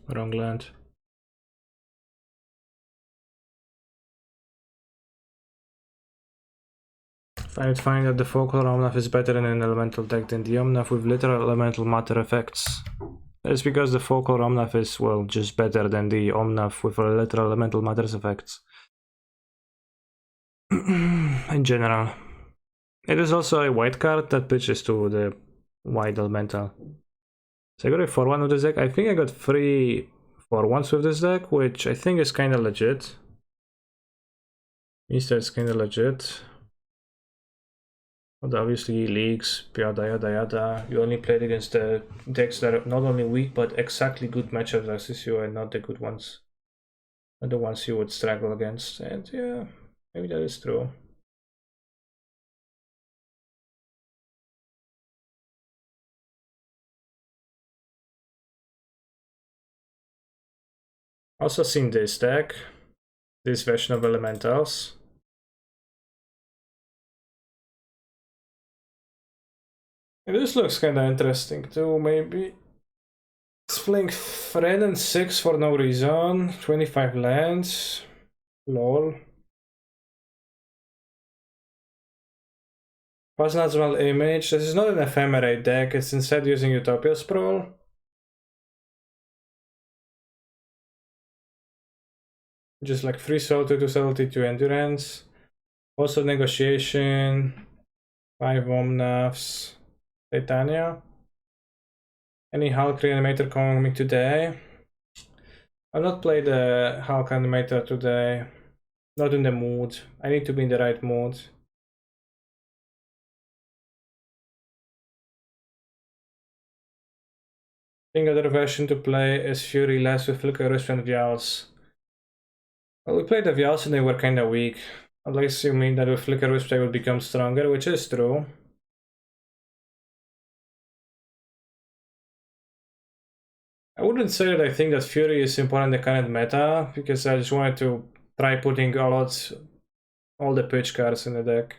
A: Wrong land. I would find that the Folklore Omnath is better in an elemental deck than the Omnath with literal elemental matter effects. It's because the Folklore Omnath is, well, just better than the Omnath with literal elemental matters effects. In general. It is also a white card that pitches to the white elemental. So I got a 4-1 with this deck. I think I got 3 4-1s with this deck, which I think is kinda legit. Means that it's kinda legit. But obviously leagues, yada yada yada. You only played against the decks that are not only weak but exactly good matchups versus you and not the good ones. Not the ones you would struggle against. And yeah, maybe that is true. Also seen this deck, this version of elementals. And this looks kinda interesting too, maybe. It's playing Friend and 6 for no reason, 25 lands. Lol. Plasma's image. This is not an ephemerate deck, it's instead using Utopia Sprawl. Just like 3 subtlety, 2 subtlety, 2 endurance. Also negotiation. 5 Omnaths. Titania. Any Hulk Reanimator coming today? I've not played the Hulk Animator today. Not in the mood. I need to be in the right mood. I think other version to play is Fury less with Flicker Wisp and Vials. Well, we played the Vials and they were kinda weak. Unless you mean that with Flicker Wisp they would become stronger, which is true. I wouldn't say that I think that Fury is important in the current meta, because I just wanted to try putting all the pitch cards in the deck.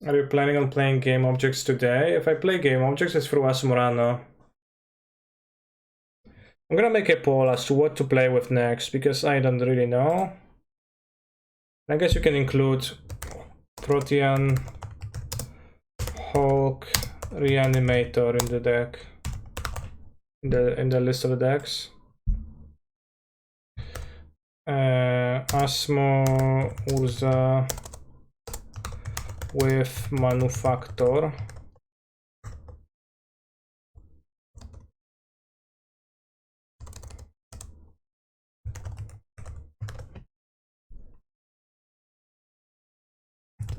A: Are you planning on playing game objects today? If I play game objects, it's through Asmurano. I'm gonna make a poll as to what to play with next, because I don't really know. I guess you can include Protean, Hulk, Reanimator in the deck, in the list of the decks. Asmo, Urza with Manufactor.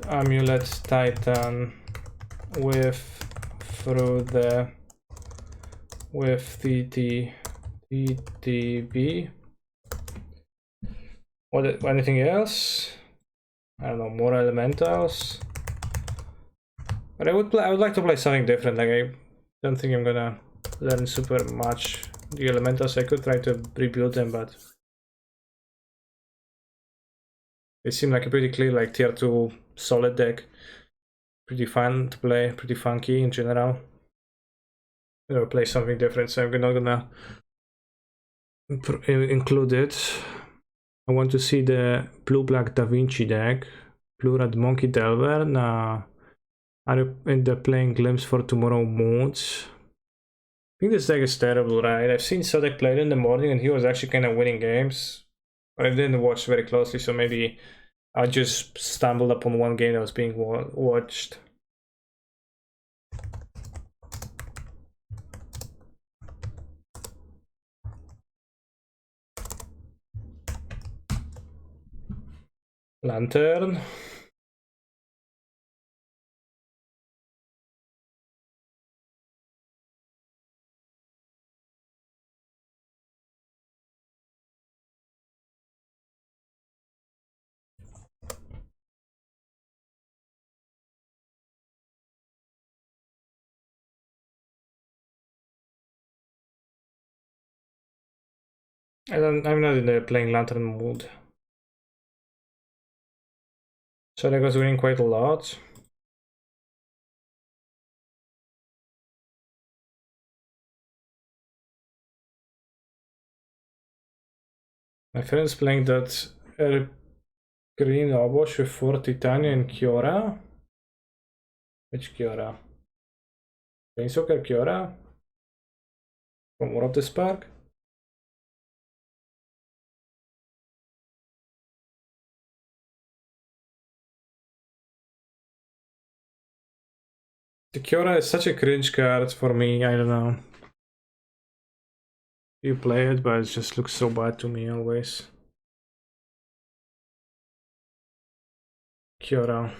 A: Amulet Titan with TTB. Anything else? I don't know, more elementals. But I would like to play something different. Like, I don't think I'm gonna learn super much the elementals. I could try to rebuild them, but they seem like a pretty clear, like, tier 2 solid deck. Pretty fun to play, pretty funky in general. Or play something different, so I'm not gonna include it. I want to see the blue-black Da Vinci deck. Blue-red Monkey Delver. Nah. Are you in the playing Glimpse for Tomorrow modes? I think this deck is terrible, right? I've seen Sodek play it in the morning and he was actually kind of winning games. But I didn't watch very closely, so maybe I just stumbled upon one game that was being watched. Lantern. I'm not in the playing Lantern mood. Sodek was winning quite a lot. My friend's playing that green Obosh with 4 Titania and Kiora. Which Kiora? Planeswalker Kiora? From War of the Spark? The Kiora is such a cringe card for me, I don't know. You play it, but it just looks so bad to me always. Kiora.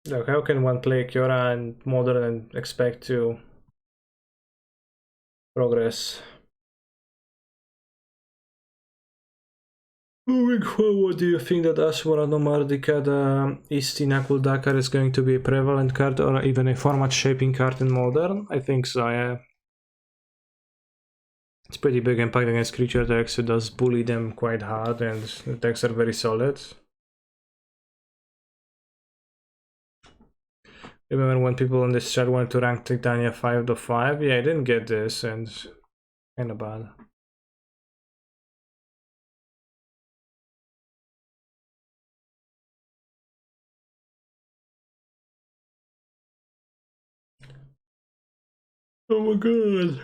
A: Like, how can one play Kiora and Modern and expect to progress? Moving forward, do you think that Ashwara Nomardika, the Istina Kuldakar, is going to be a prevalent card or even a format shaping card in Modern? I think so, yeah. It's pretty big impact against creature decks, it does bully them quite hard, and the decks are very solid. Remember when people on this chat wanted to rank Titania 5-5? Yeah, I didn't get this, and kinda bad. Oh my god.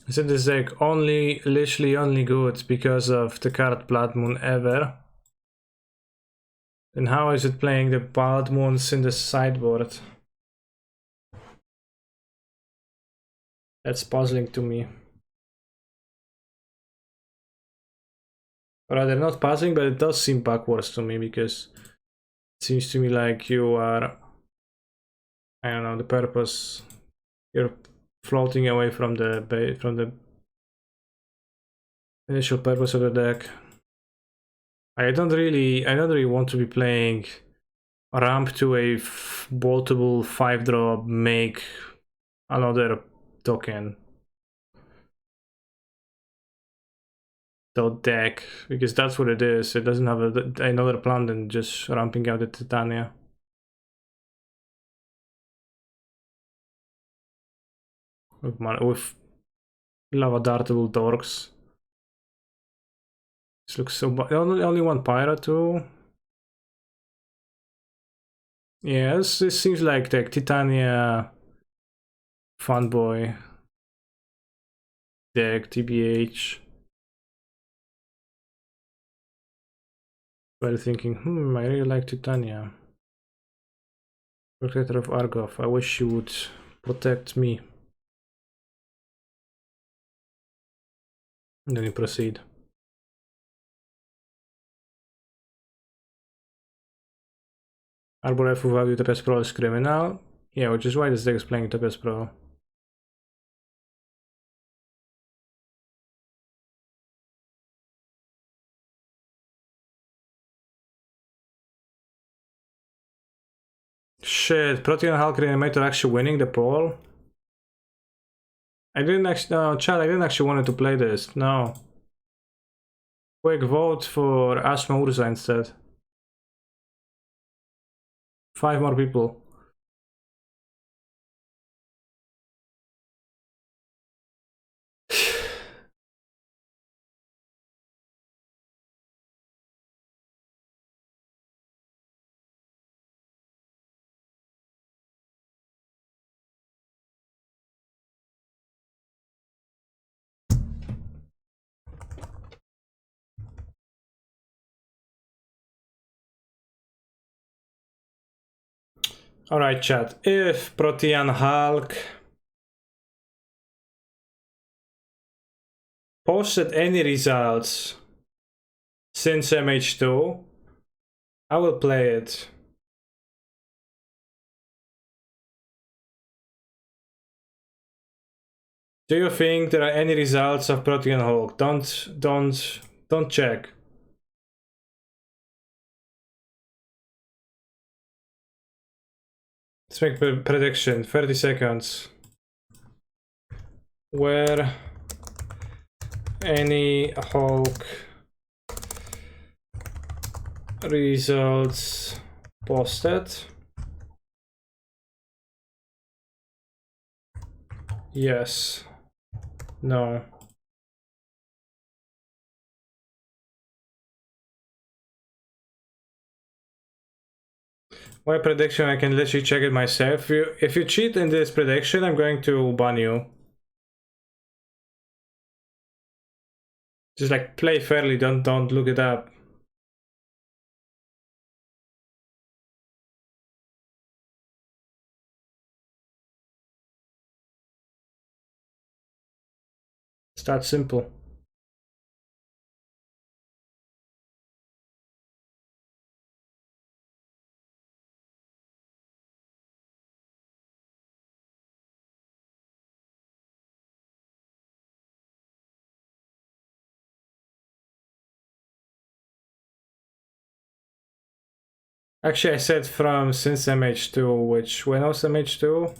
A: Isn't this deck literally only good because of the card Blood Moon ever? Then how is it playing the Blood Moons in the sideboard? That's puzzling to me. Or rather, not puzzling, but it does seem backwards to me because it seems to me like you are, I don't know, the purpose. You're floating away from the initial purpose of the deck. I don't really want to be playing ramp to a boltable 5-drop, make another token deck, because that's what it is. It doesn't have another plan than just ramping out the Titania. With Lava Dartable Dorks. This looks so bad. Only one Pyra too. Yeah, this seems like the Titania fanboy deck, TBH. While thinking, I really like Titania. Protector of Argov, I wish you would protect me. And then you proceed. Arbor F value TPS Pro is criminal. Yeah, which is why this deck is playing TPS Pro. Shit, Protean Hulk Reanimator actually winning the poll? I didn't actually, no, chat, I didn't actually want to play this, no. Quick vote for Ashma Urza instead. 5 more people. Alright, chat. If Protean Hulk posted any results since MH2, I will play it. Do you think there are any results of Protean Hulk? Don't check. Let's make a prediction. 30 seconds. Were any Hulk results posted? Yes. No. My prediction, I can literally check it myself. If you cheat in this prediction, I'm going to ban you. Just like play fairly, don't look it up. It's that simple. Actually, I said from since MH2, which when was MH2?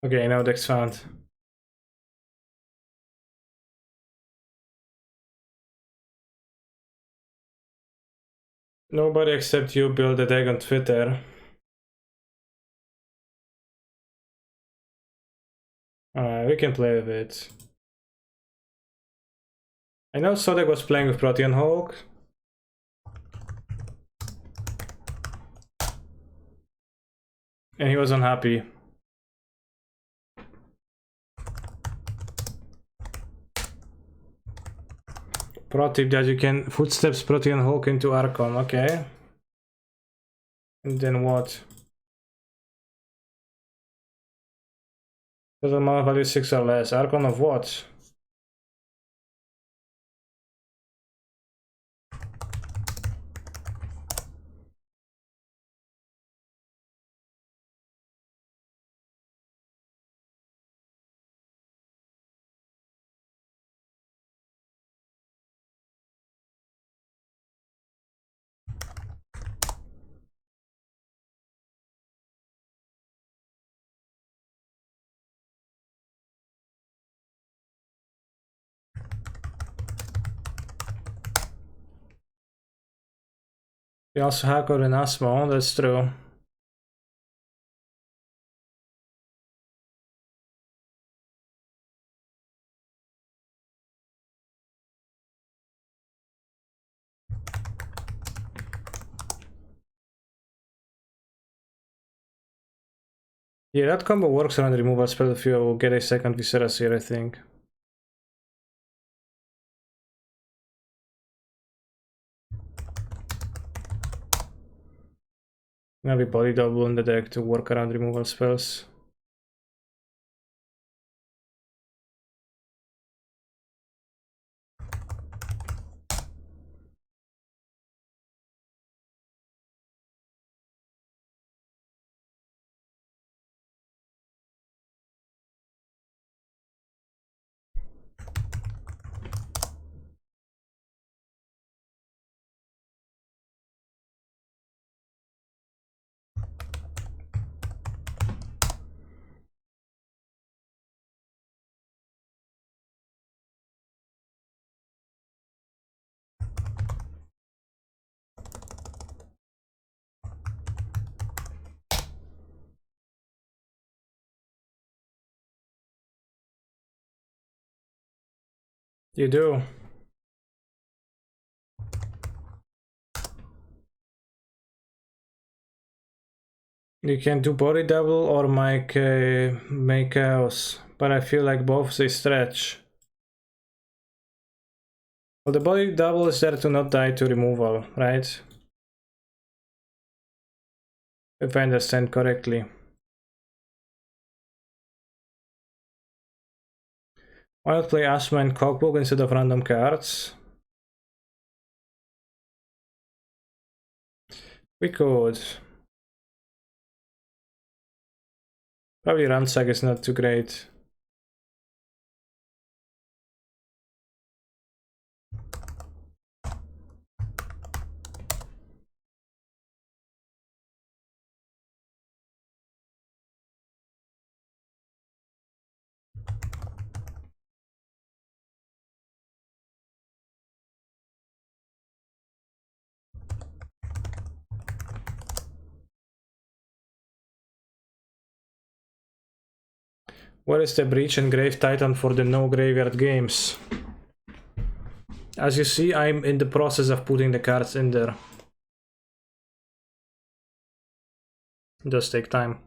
A: Okay, now Dex found. Nobody except you built a deck on Twitter. We can play with it. I know Sodek was playing with Protean Hulk. And he was unhappy. Pro tip that you can footsteps Protean Hulk into Archon, okay. And then what? Total mana value 6 or less. Archon of what? You also hack out an Asmo, that's true. Yeah, that combo works around the removal spell if you get a second Viserys here, I think. Maybe body double in the deck to work around removal spells. You do. You can do body double or make chaos, but I feel like both they stretch. Well, the body double is there to not die to removal, right? If I understand correctly. Why not play Asma and Cockbook instead of random cards? We could. Probably Ransack is not too great. Where is the Breach and Grave Titan for the no graveyard games? As you see, I'm in the process of putting the cards in there. It does take time.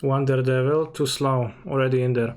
A: One Daredevil, too slow, already in there.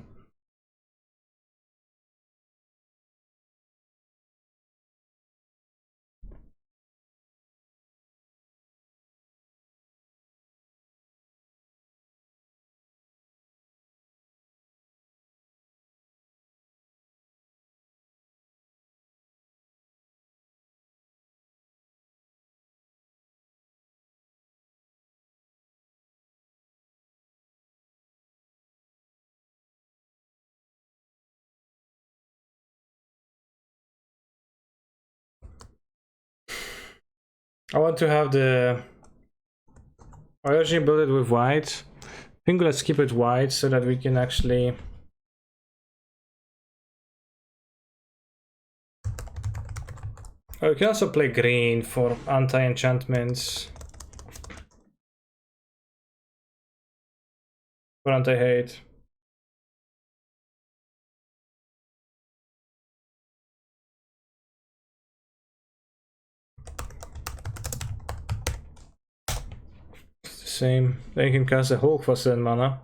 A: I want to have the... I originally built it with white. I think let's keep it white so that we can actually... Oh, we can also play green for anti-enchantments. For anti-hate. It's the same. Then you can cast a Hulk for 7 mana.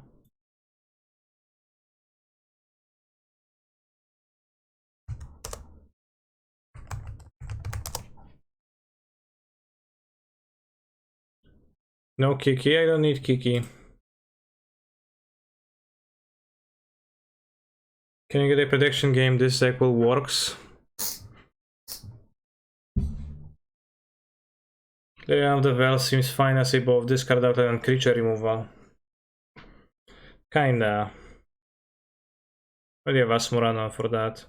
A: No Kiki, I don't need Kiki. Can you get a prediction game this deck will works? Layout of the Well seems fine as a both discard outlet and creature removal. Kinda. But you have Asmorana for that.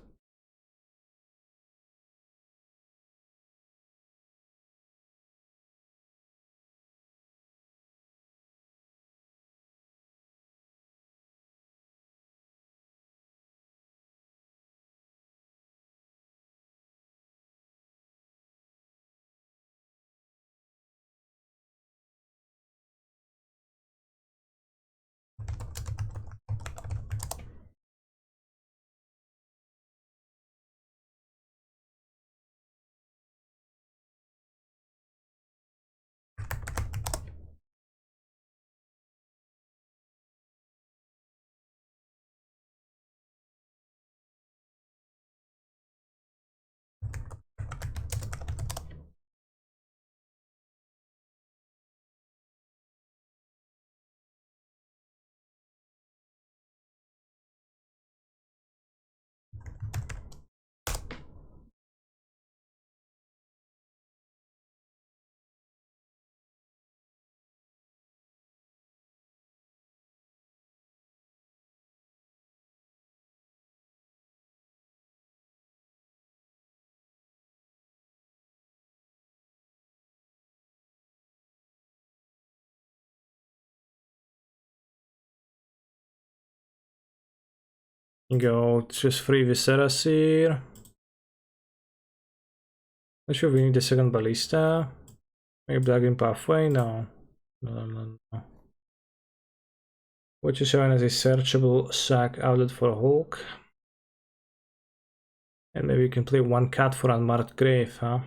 A: Go just 3 Viseras here. Not sure if we need a second ballista. Maybe plug in pathway? No. No. What you showing as a searchable sack outlet for Hulk. And maybe you can play 1 cat for unmarked grave, huh?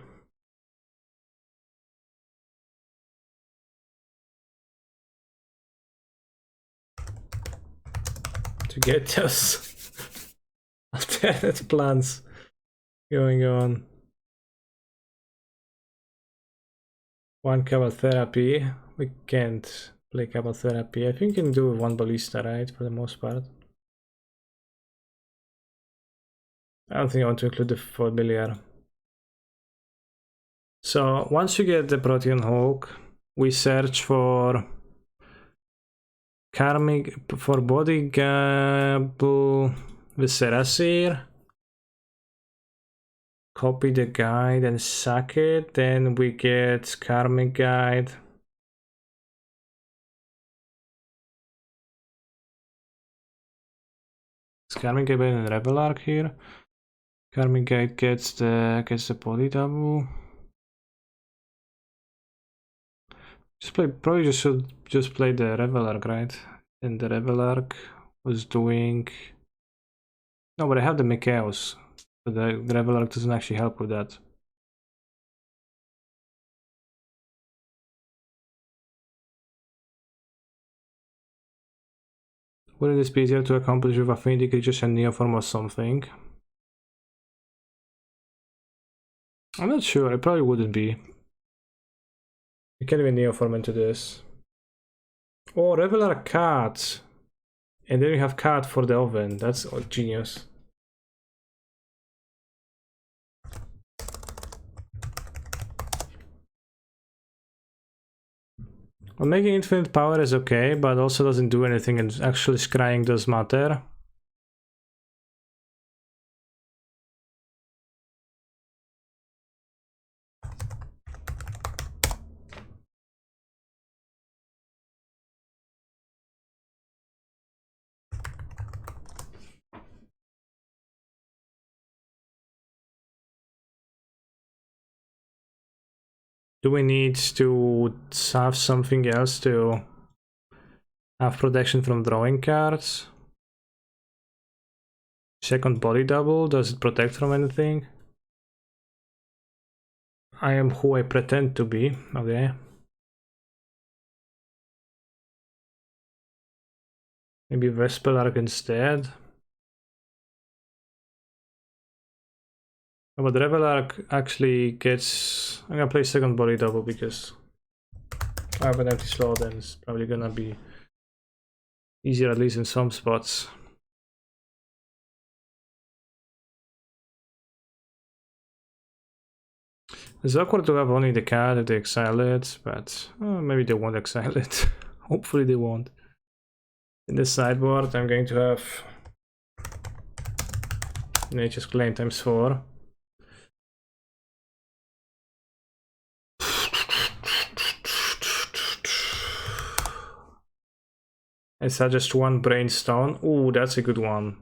A: To get those alternate plans going on. 1 cabal therapy. We can't play cabal therapy. I think you can do 1 ballista, right? For the most part. I don't think I want to include the familiar. So once you get the Protean Hulk, we search for Karmic for body gable Viserasir. Copy the guide and sack it. Then we get Karmic guide. Is Karmic guide in Rebel Arc here? Karmic guide gets the body double. Probably just should just play the Rebel Arc, right? And the Rebel Arc was doing. No, but I have the Mikaos. But the Rebel Arc doesn't actually help with that. Wouldn't this be easier to accomplish with affinity creatures and neoform or something? I'm not sure, it probably wouldn't be. You can't even neoform into this. Oh, Revelar Cat! And then you have Cat for the oven, that's genius. Well, making infinite power is okay, but also doesn't do anything, and actually scrying does matter. Do we need to have something else to have protection from drawing cards? Second body double, does it protect from anything? I am who I pretend to be, okay. Maybe Vespelark instead. Oh, but Revelark actually gets... I'm gonna play second body double because I have an empty slot and it's probably gonna be easier, at least in some spots. It's awkward to have only the cat if they exile it, but maybe they won't exile it. Hopefully they won't. In the sideboard I'm going to have Nature's Claim times 4. I suggest 1 Brainstone. Ooh, that's a good one.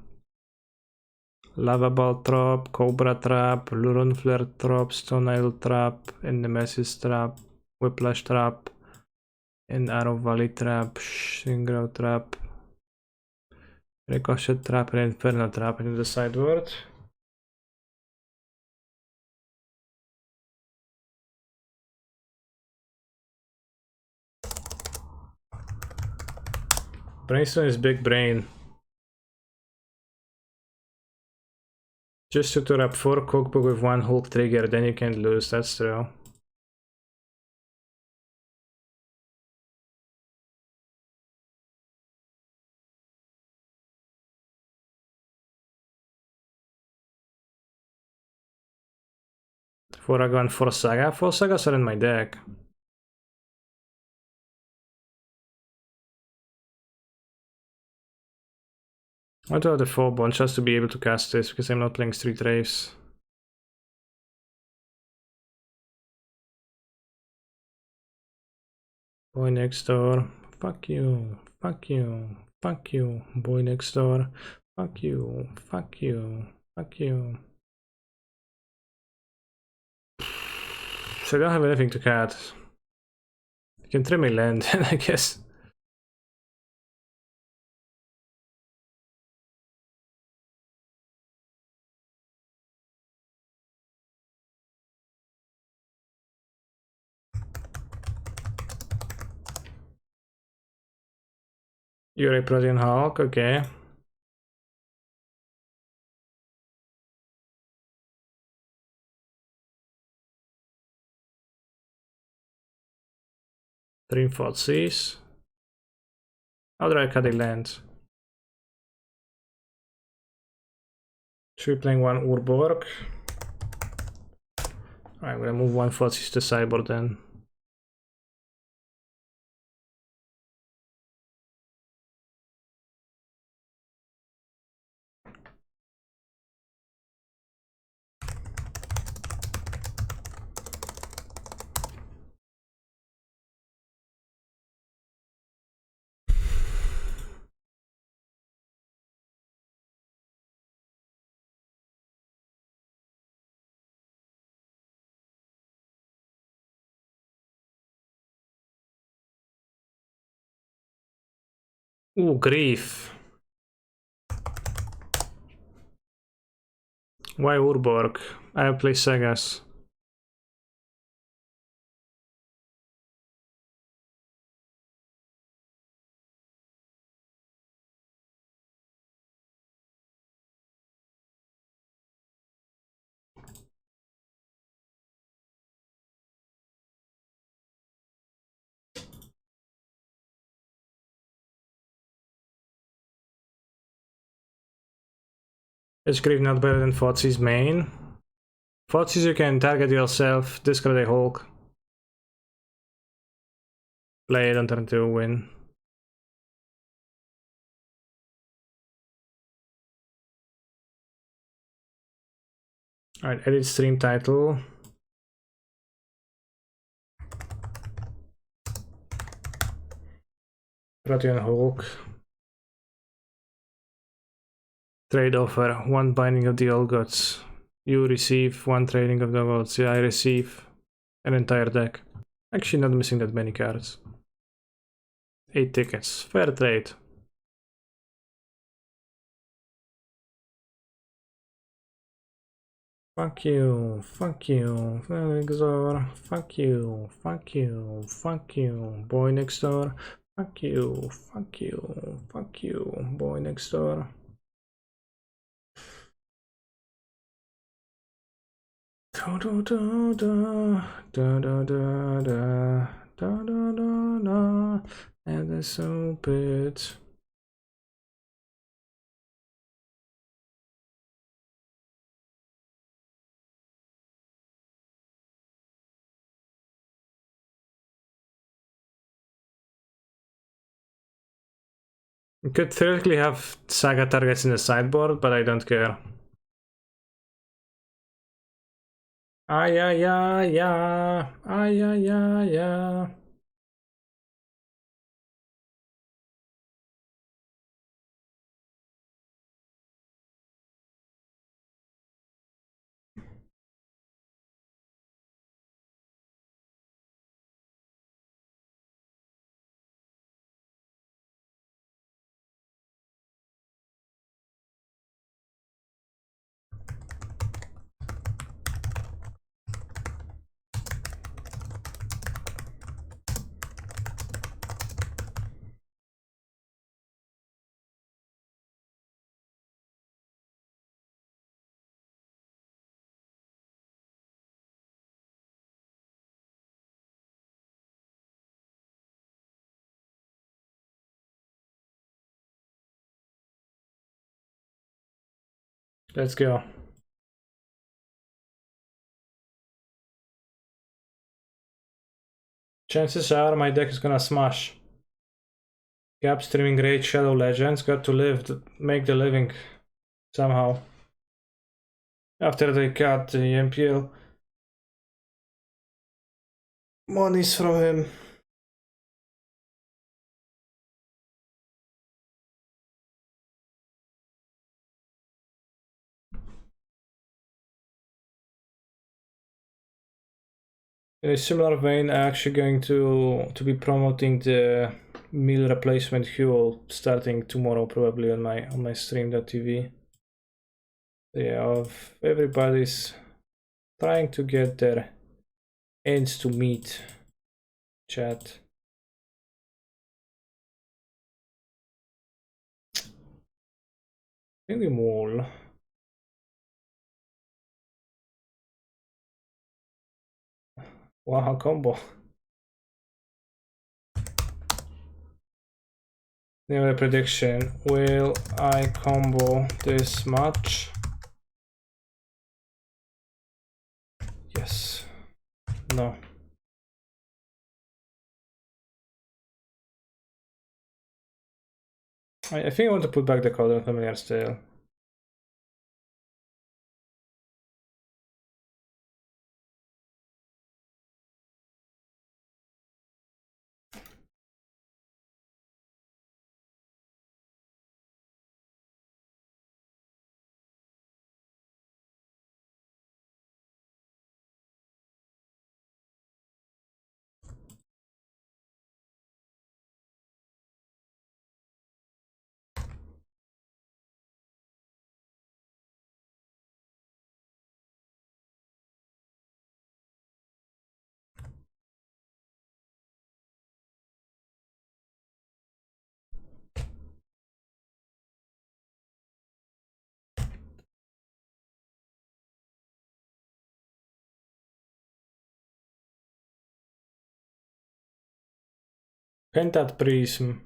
A: Lava Ball Trap, Cobra Trap, Luron Flare Trap, Stone Idol Trap, and Nemesis Trap, Whiplash Trap, and Arrow Valley Trap, Shingro Trap, Ricochet Trap, and Inferno Trap into the sideboard. Brainstorm is big brain. Just to trap 4 cookbook with 1 Hulk trigger, then you can't lose, that's true. Foragon, 4 Saga? 4 Sagas are in my deck. I want to have the 4 bond just to be able to cast this because I'm not playing Street Raves. Boy next door. Fuck you. Fuck you. Fuck you. Boy next door. Fuck you, fuck you, fuck you. So I don't have anything to cut. You can trim my land, I guess. You're a Protean Hulk, okay. Dream Seas. How do I cut a land? Should we playing one Urborg? Alright, I'm gonna move one Seas to sideboard then. Ooh, grief. Why Urborg? I play Sagas. Is grief not better than Fotzi's main? Fotzi's you can target yourself, discard a Hulk. Play it on turn 2, win. Alright, edit stream title. Protean Hulk. Trade offer, 1 binding of the old gods. You receive 1 trading of the gods. Yeah, I receive an entire deck. Actually not missing that many cards. 8 tickets. Fair trade. Fuck you, fuck you, next door, fuck you, fuck you, fuck you, boy next door, fuck you, fuck you, fuck you, boy next door. Da da da da da da da da da da da, and the so bit. You could theoretically have Saga targets in the sideboard, but I don't care. Ay, ay, ay, ay, ay, ay, ay, ay. Let's go. Chances are my deck is gonna smash. Gap streaming Raid Shadow Legends got to live, make the living somehow. After they cut the MPL monies from him. In a similar vein, I'm actually going to be promoting the meal replacement fuel starting tomorrow, probably on my stream.tv. Yeah, of everybody's trying to get their ends to meet. Chat. Quindi mall. Wow, combo. Never prediction. Will I combo this much? Yes. No. I think I want to put back the code on Familiar Tale. Pentat Prism.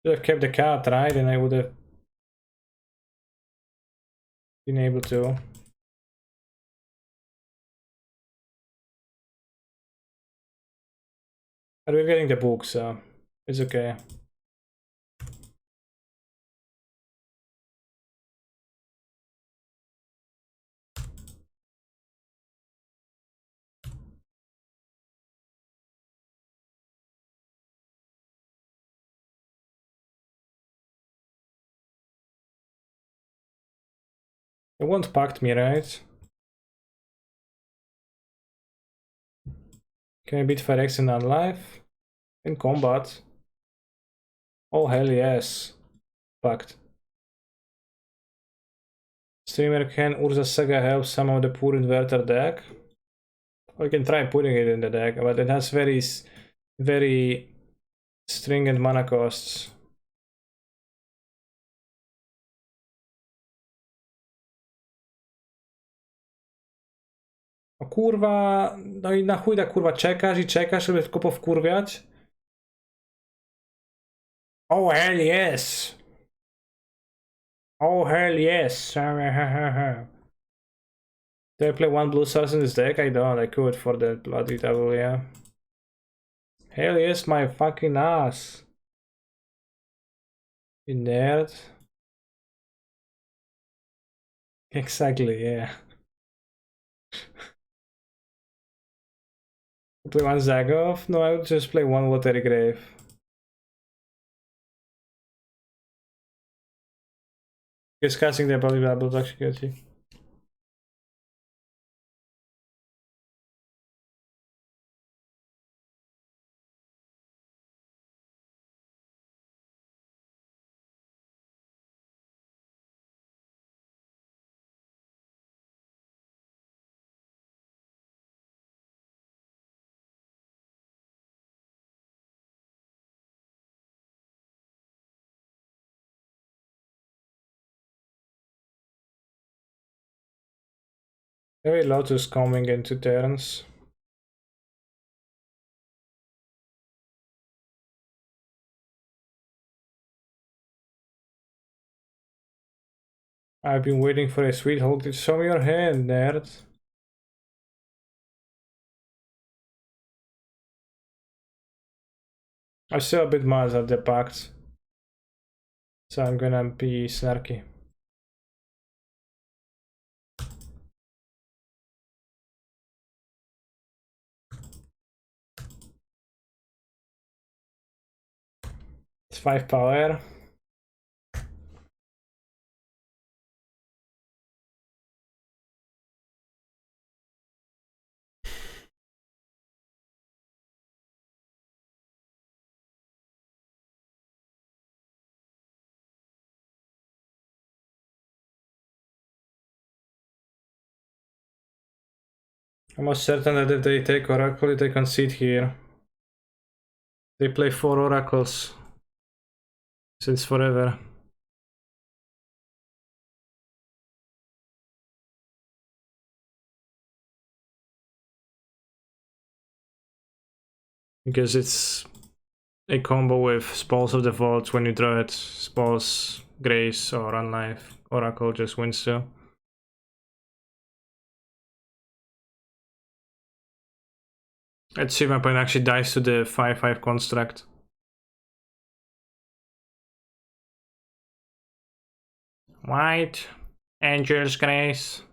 A: Should have kept the cat, right? And I would have been able to. But we're getting the book, so it's okay. It won't pact me, right? Can I beat Ferex in non-life? In combat? Oh hell yes. Pact. Streamer, can Urza Saga help some of the poor inverter deck? We can try putting it in the deck, but it has very stringent mana costs. No kurwa, no i na chuj tak kurwa czekasz i czekasz, żeby tylko powkurwiać? Oh hell yes! Oh hell yes! Do I play one blue source in this deck? I don't, I could for the bloody double, yeah. Hell yes, my fucking ass! You nerd. Exactly, yeah. Play one Zagov? No, I would just play one Watery Grave. Discussing the ability of toxicity. Very Lotus coming into turns. I've been waiting for a sweet hold. Show me your hand, nerd. I'm still a bit mad at the pact, so I'm gonna be snarky. It's 5 power. Almost certain that if they take Oracle, they concede here. They play 4 Oracles since forever. Because it's a combo with Spalls of the Vault when you draw it. Spalls, Grace, or Unlife. Oracle just wins too. Let's see if my opponent actually dies to the 5/5 construct. White. Angel's Grace.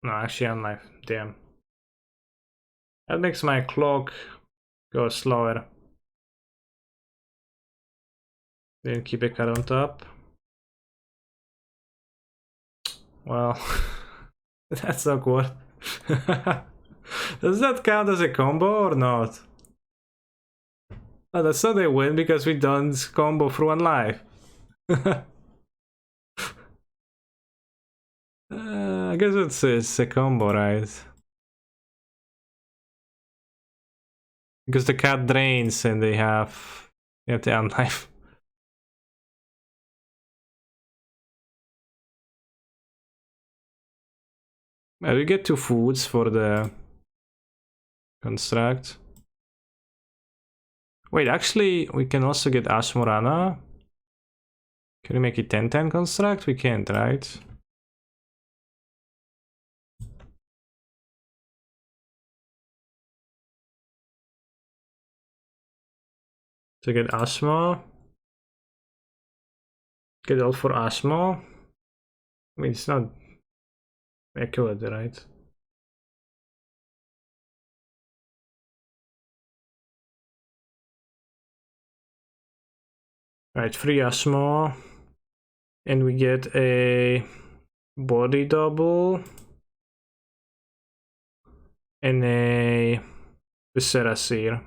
A: No, actually Unlife. Damn. That makes my clock go slower. Didn't keep a card on top. Well, that's awkward. Does that count as a combo or not? Oh, that's not a win because we don't combo through one life. I guess it's a combo, right? Because the cat drains and they have the unlife. We get 2 foods for the construct. Wait, actually, we can also get Ashmorana. Can we make it 10/10 construct? We can't, right? To get Ashmo. Get all for Ashmo. I mean, it's not accurate, right? Right, 3 Ashmo. And we get a body double. And a Viserasir.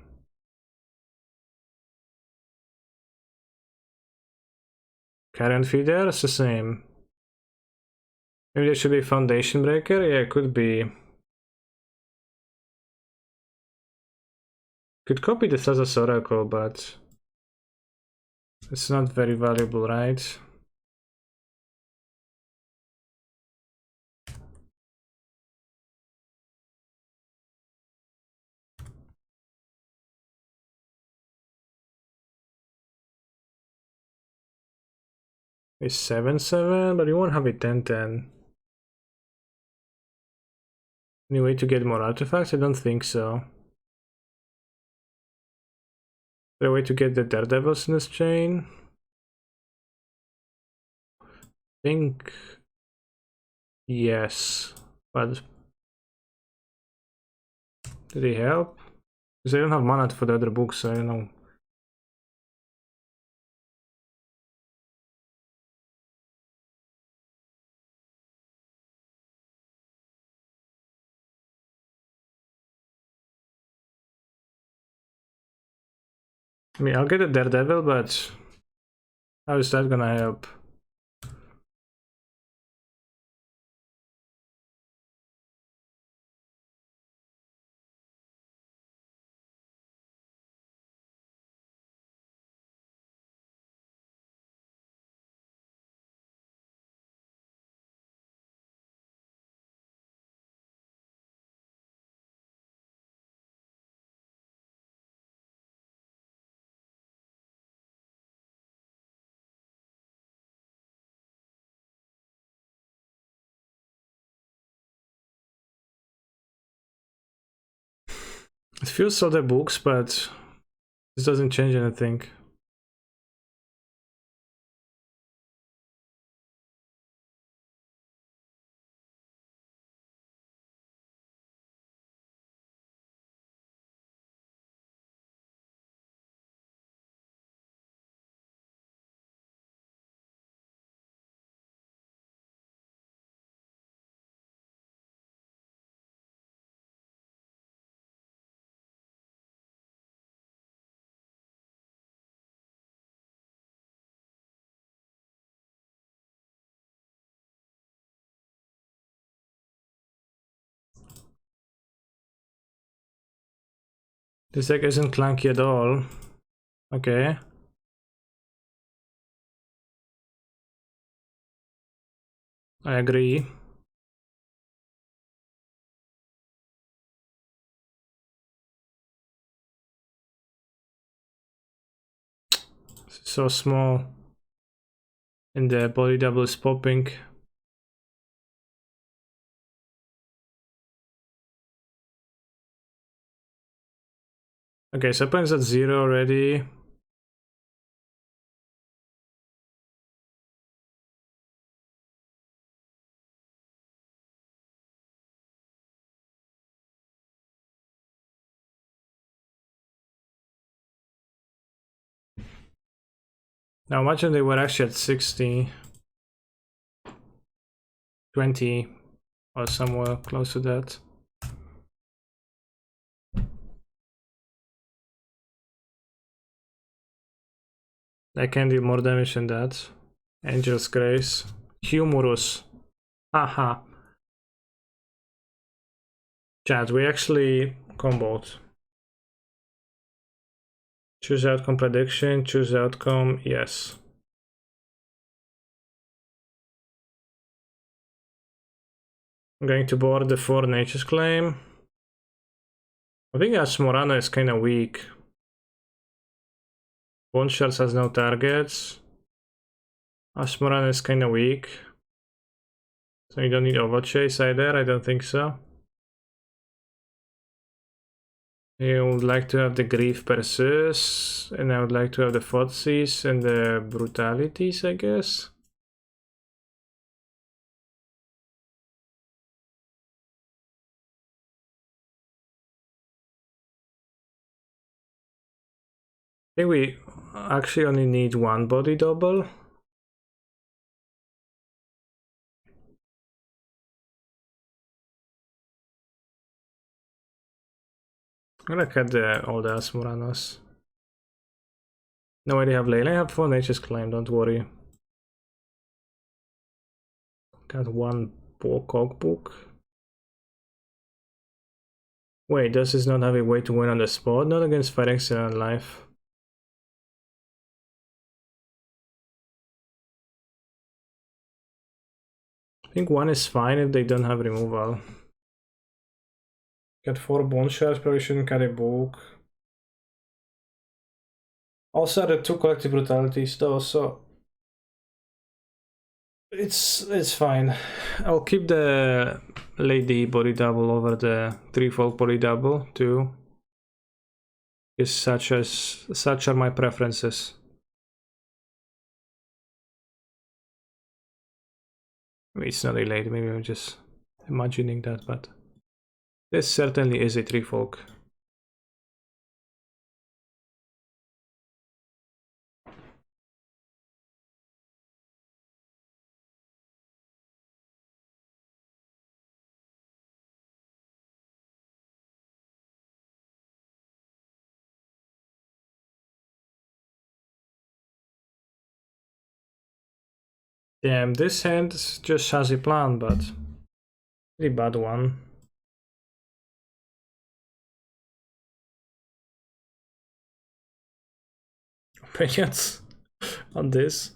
A: Current feeder is the same. Maybe there should be Foundation Breaker? Yeah, it could be. Could copy the Thassa's Oracle, but it's not very valuable, right? It's 7/7, but you won't have a 10/10. Any way to get more artifacts? I don't think so. Is there a way to get the Daredevils in this chain? I think yes, but did they help? Because I don't have mana for the other books, so I don't know. I mean, I'll get a Daredevil, but how is that gonna help? It feels other books, but this doesn't change anything. This deck isn't clunky at all. Okay. I agree. So small. And the body double is popping. Okay, so opponent's at 0 already. Now imagine they were actually at 60. 20 or somewhere close to that. I can do more damage than that. Angel's Grace. Humorous. Haha. Chat, we actually comboed. Choose outcome prediction, choose outcome, yes. I'm going to board the 4 Nature's Claim. I think Asmorana is kinda weak. Bone Shards has no targets. Asmorana is kinda weak. So you don't need Overchase either, I don't think so. You would like to have the Grief Perseus, and I would like to have the Fotsis and the Brutalities, I guess. I think we actually only need 1 body double. I'm gonna cut all the Asmuranas. No, I have Layla. I have 4 Nature's Claim, don't worry. Got 1 Cogbook. Wait, does this not have a way to win on the spot? Not against Phyrexian and Life. I think 1 is fine if they don't have removal. Got 4 Bone Shards, probably shouldn't cut a book. Also the 2 Collective Brutalities though, so it's fine. I'll keep the Lady body double over the 3-fold body double too. Is such are my preferences. Maybe it's not a lady, maybe I'm just imagining that, but this certainly is a 3-fold. Damn, this hand just has a plan, but pretty bad one. Opinions on this?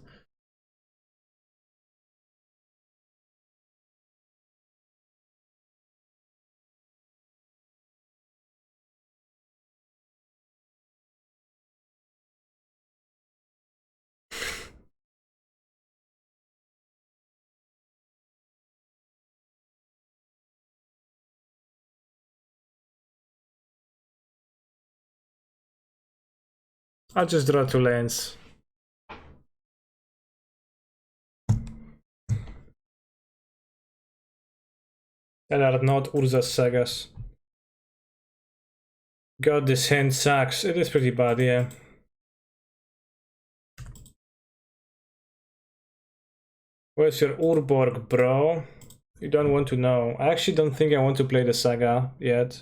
A: I'll just draw 2 lanes. That are not Urza's Sagas. God, this hand sucks. It is pretty bad, yeah. Where's your Urborg, bro? You don't want to know. I actually don't think I want to play the Saga yet.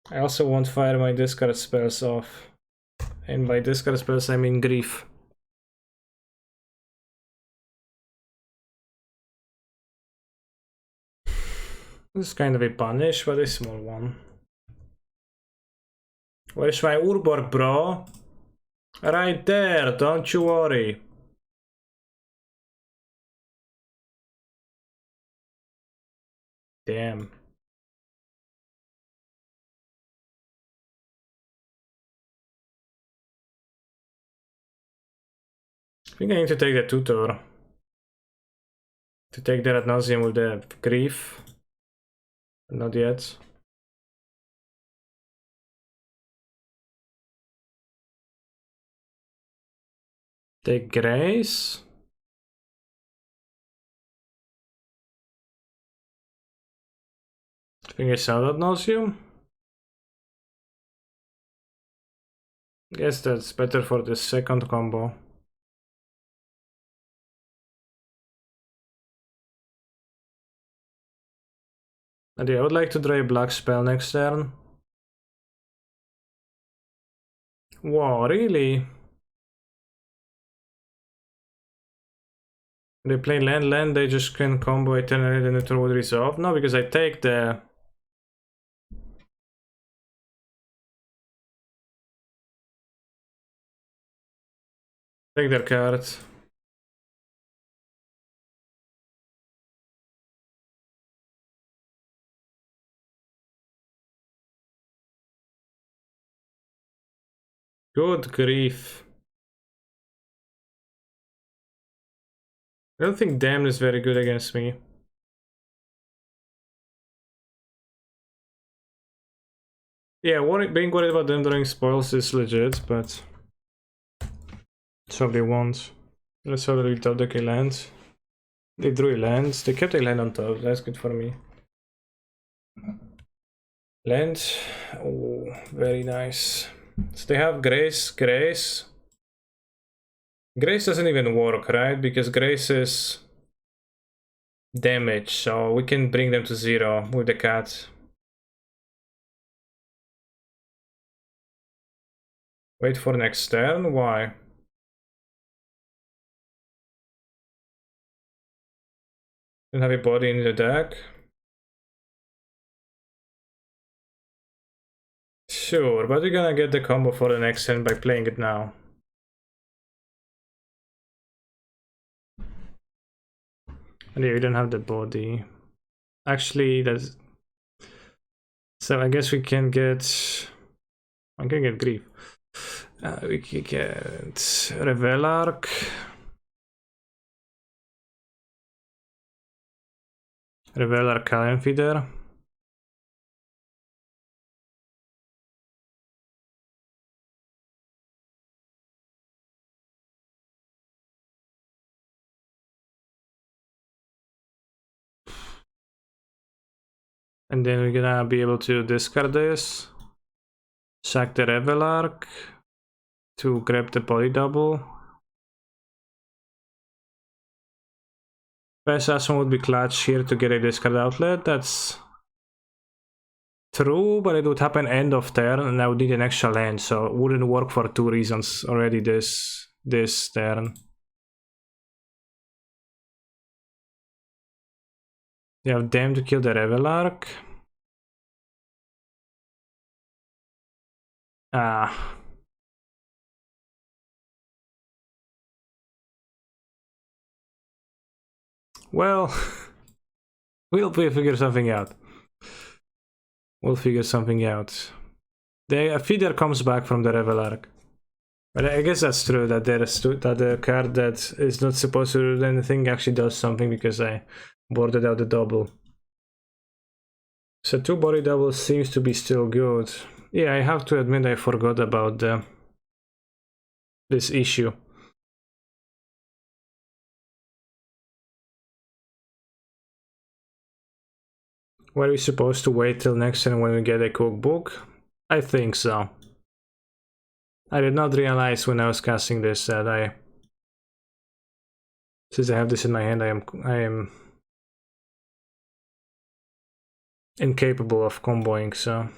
A: I also won't fire my discard spells off. And by discard spells I mean Grief. This is kind of a punish, but a small one. Where's my Urbor, bro? Right there, don't you worry. Damn. I think I need to take the tutor. To take that ad nauseum with the grief. Not yet. Take grace. I think I saw that nauseum. Guess that's better for the second combo. And yeah, I would like to draw a black spell next turn. Wow, really? They play land, they just can combo it and the neutral would resolve? No, because I take the... Take their card. Good grief. I don't think Damn is very good against me. Yeah, being worried about them drawing spoils is legit, but... So they won't. Let's hope that we top deck a land. They drew a land. They kept a land on top. That's good for me. Land. Oh, very nice. So they have Grace. Grace. Grace doesn't even work, right? Because Grace is damage, so we can bring them to 0 with the cat. Wait for next turn? Why? Don't have a body in the deck. Sure, but we're gonna get the combo for the next turn by playing it now. And yeah, we don't have the body. Actually, that's... So I guess we can get... I can get Grief. We can get Revelark. Revelark Calm Feeder. And then we're gonna be able to discard this. Sack the Revelark to grab the body double. Best assassin would be clutch here to get a discard outlet. That's true, but it would happen end of turn and I would need an extra land, so it wouldn't work for 2 reasons already this turn. You have them to kill the Revelark. Ah. Well, we'll figure something out. We'll figure something out. The feeder comes back from the Revelark. But I guess that's true, that that the card that is not supposed to do anything actually does something because I boarded out the double. So 2 body doubles seems to be still good. Yeah, I have to admit I forgot about this issue. Were we supposed to wait till next turn when we get a cookbook? I think so. I did not realize when I was casting this that since I have this in my hand, I am incapable of comboing, so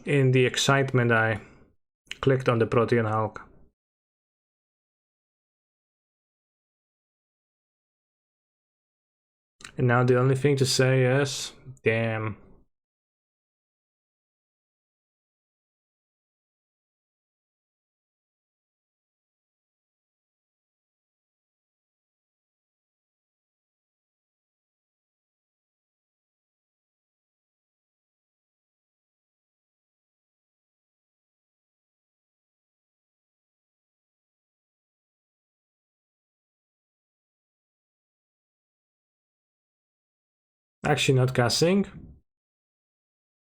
A: in the excitement I clicked on the Protean Hulk. And now the only thing to say is, damn. Actually not casting.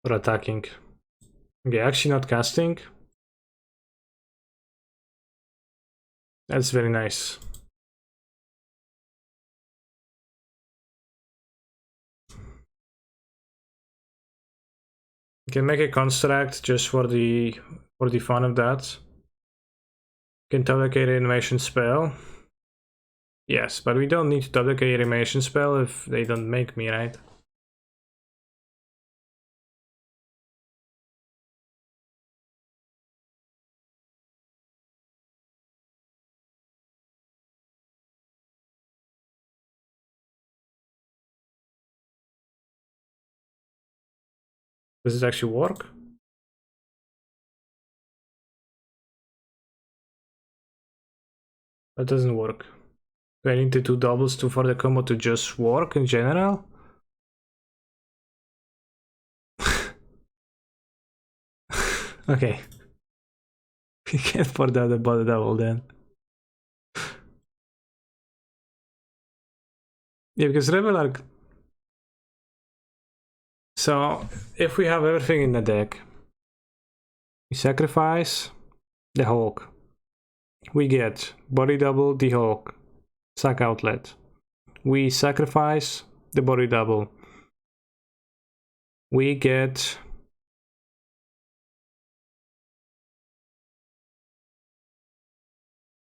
A: Or attacking. Okay, actually not casting. That's very nice. You can make a construct just for the fun of that. You can duplicate a reanimation spell. Yes, but we don't need to duplicate a reanimation spell if they don't make me, right? Does it actually work? That doesn't work. Do I need to do doubles for the combo to just work in general? Okay. We can't put out about the double then. Yeah, because Revelar. So, if we have everything in the deck, we sacrifice the Hulk. We get body double, the Hulk, sack outlet. We sacrifice the body double. We get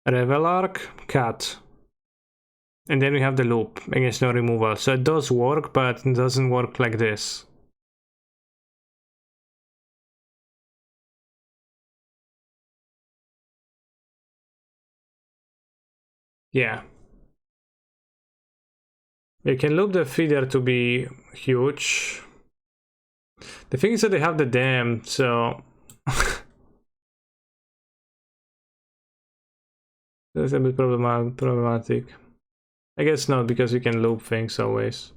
A: Revelark, cat. And then we have the loop against no removal. So it does work, but it doesn't work like this. Yeah. You can loop the feeder to be huge. The thing is that they have the dam, so that's a bit problematic. I guess not, because we can loop things always.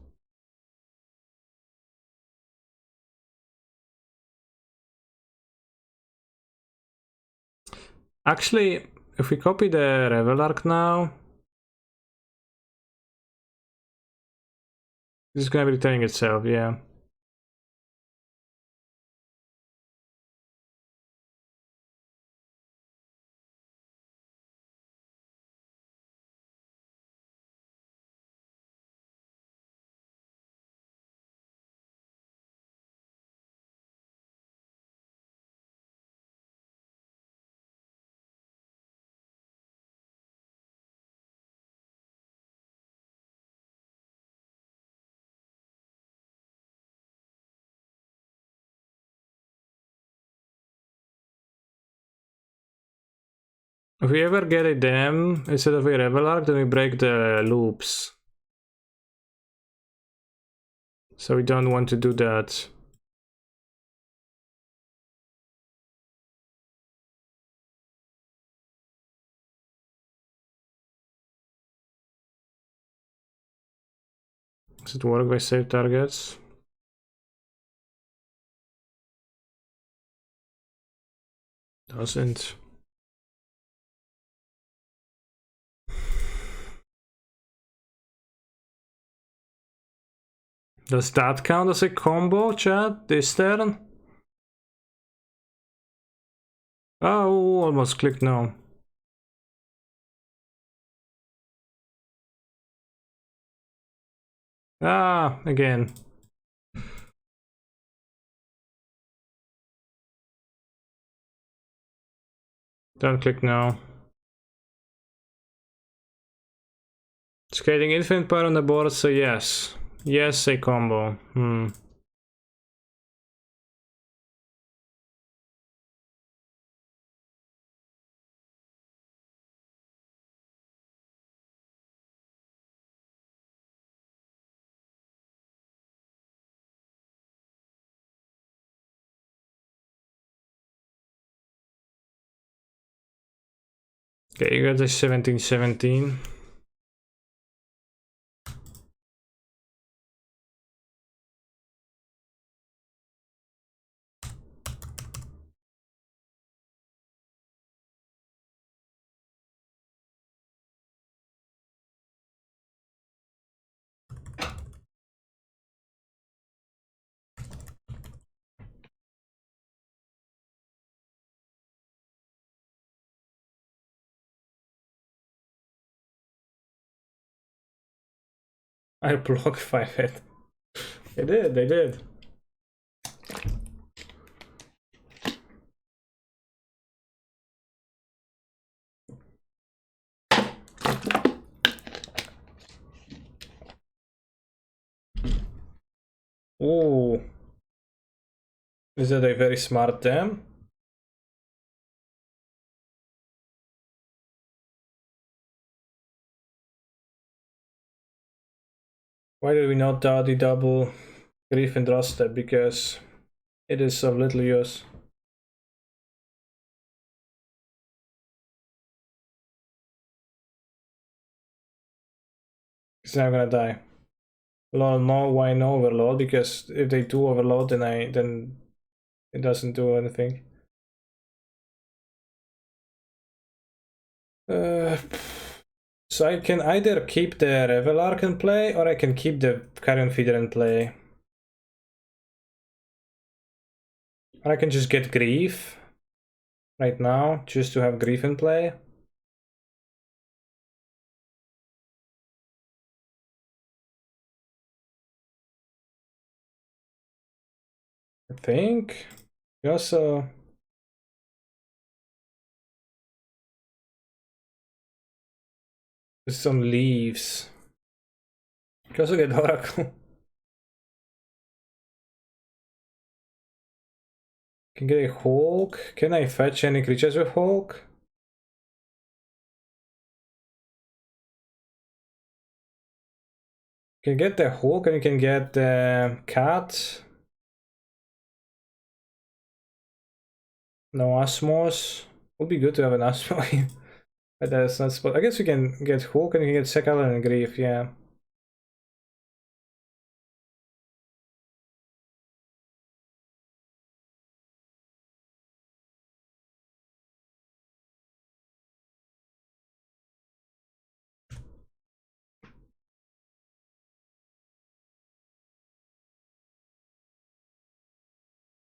A: Actually, if we copy the Revelark now, it's gonna be returning itself, yeah. If we ever get a dam instead of a Revelark, then we break the loops. So we don't want to do that. Does it work by save targets? Doesn't. Does that count as a combo, chat, this turn? Oh, almost clicked no. Ah, again. Don't click no. Scaling infinite power on the board, so yes. Yes, a combo. Okay, you got the 1717. I block 5 hit. They did, they did. Ooh. Is that a very smart dam? Why did we not the double grief and draw step? Because it is of little use. He's not gonna die. Lol, no, why no overload? Because if they do overload, then it doesn't do anything. So I can either keep the Revelark in play, or I can keep the Carrion Feeder in play. Or I can just get Grief right now, just to have Grief in play. I think. We also... There's some leaves. You can also get Oracle. Can get a Hulk. Can I fetch any creatures with Hulk? You can get the Hulk and you can get the Cat. No Asmos. Would be good to have an Asmos. But that's not spot. I guess we can get Hulk and we can get Sekal and Grief, yeah.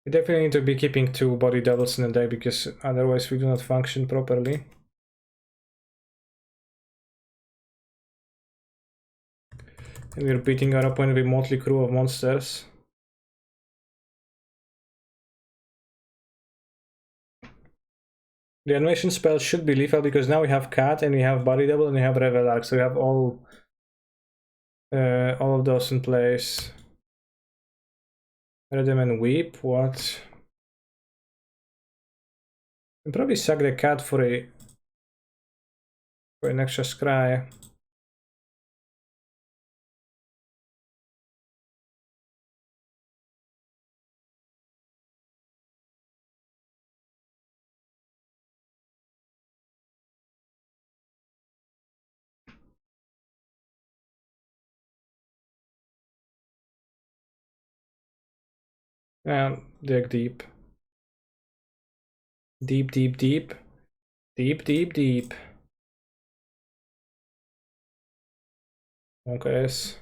A: We definitely need to be keeping 2 body doubles in a deck because otherwise we do not function properly. And we're beating our opponent with motley crew of monsters. The animation spell should be lethal because now we have Cat and we have body double and we have Revelark, so we have all of those in place. Redem and Weep, what? I'll probably sack the Cat for an extra scry. Dig deep. Deep, deep, deep. Deep, deep, deep. Okay. I think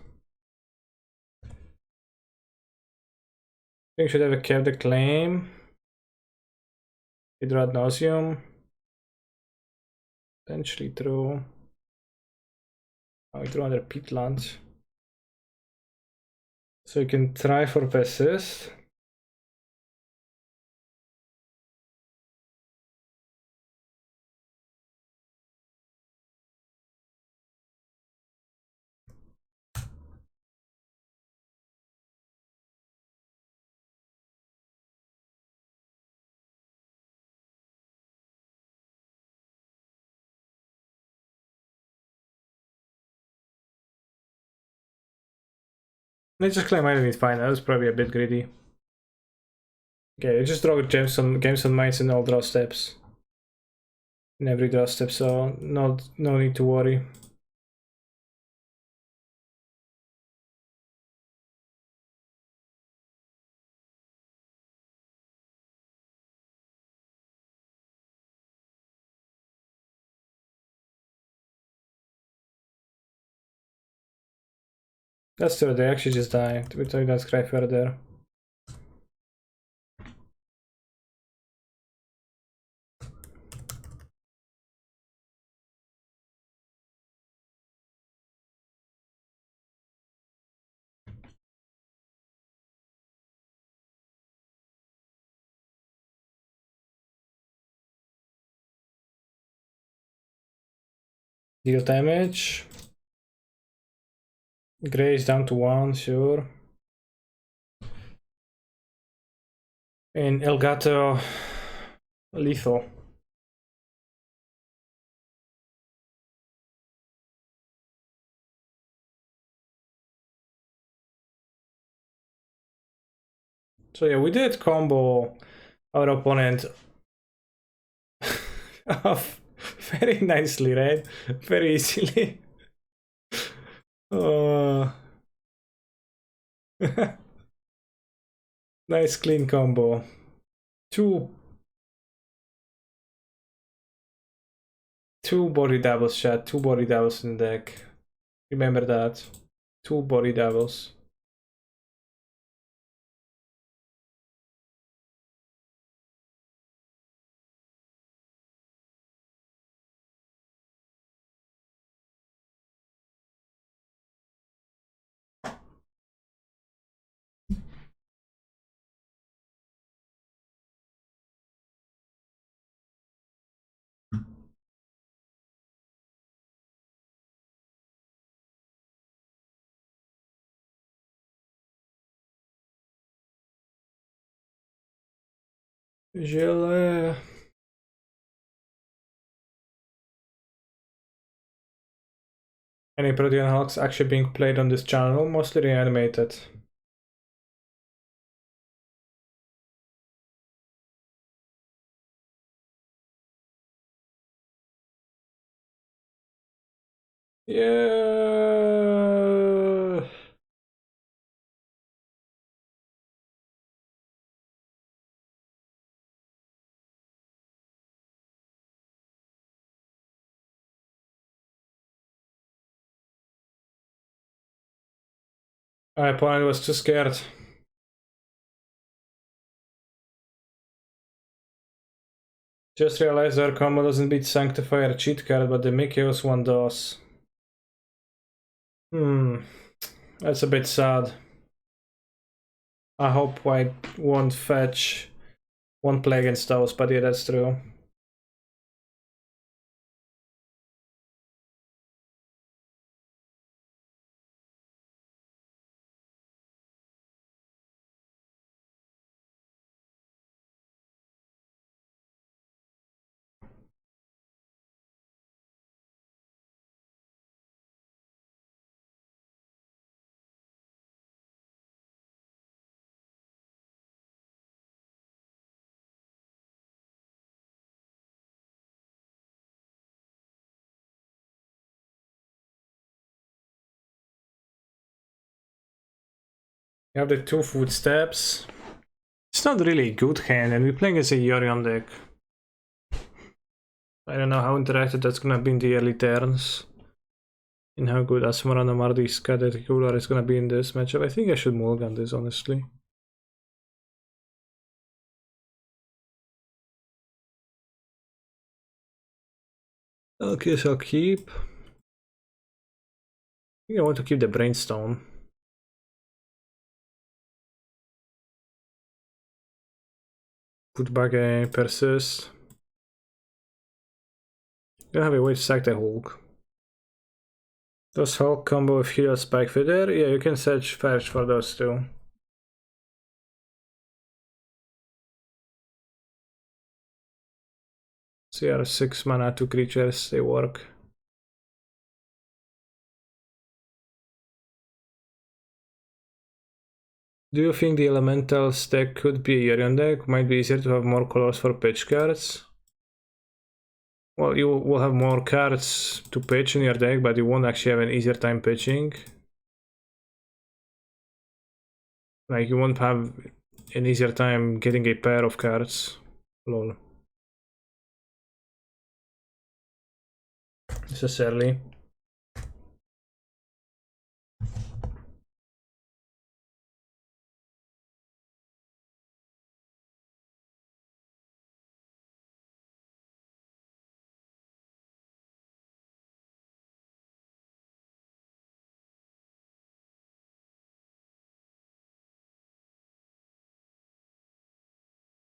A: we should have kept the claim. Hydro ad nauseum. Potentially through. Oh, we drew under peatland. So you can try for persist. Nature's Claim might be fine. That was probably a bit greedy. Okay, just draw Jameson Mines in all draw steps. In every draw step, so no need to worry. That's true, they actually just died. We took that scry further. Deal damage. Grace down to 1, sure. And Elgato lethal. So yeah, we did combo our opponent off very nicely, right? Very easily. Nice clean combo. Two body doubles, chat. Two body doubles in the deck. Remember that. Two body doubles. Gilles. Any Protean Hulks actually being played on this channel? Mostly reanimated. Yeah. My opponent was too scared. Just realized our combo doesn't beat Sanctifier cheat card, but the Mikhail's one does. That's a bit sad. I hope White won't fetch, won't play against those, but yeah, that's true. You have the two footsteps. It's not really a good hand, and we're playing as a Yorion deck. I don't know how interactive that's gonna be in the early turns. And how good Asmaran and Mardiska that Cooler is gonna be in this matchup. I think I should mulligan this, honestly. Okay, so I'll keep. I think I want to keep the Brainstone. Put back a Persist. Gonna have a way to sack the Hulk. Does Hulk combo with Helios Spike Feeder? Yeah, you can search fetch for those two. CR 6 mana, 2 creatures, they work. Do you think the Elementals deck could be a Yorion deck? Might be easier to have more colors for pitch cards. Well, you will have more cards to pitch in your deck, but you won't actually have an easier time pitching. Like, you won't have an easier time getting a pair of cards. Lol. Necessarily.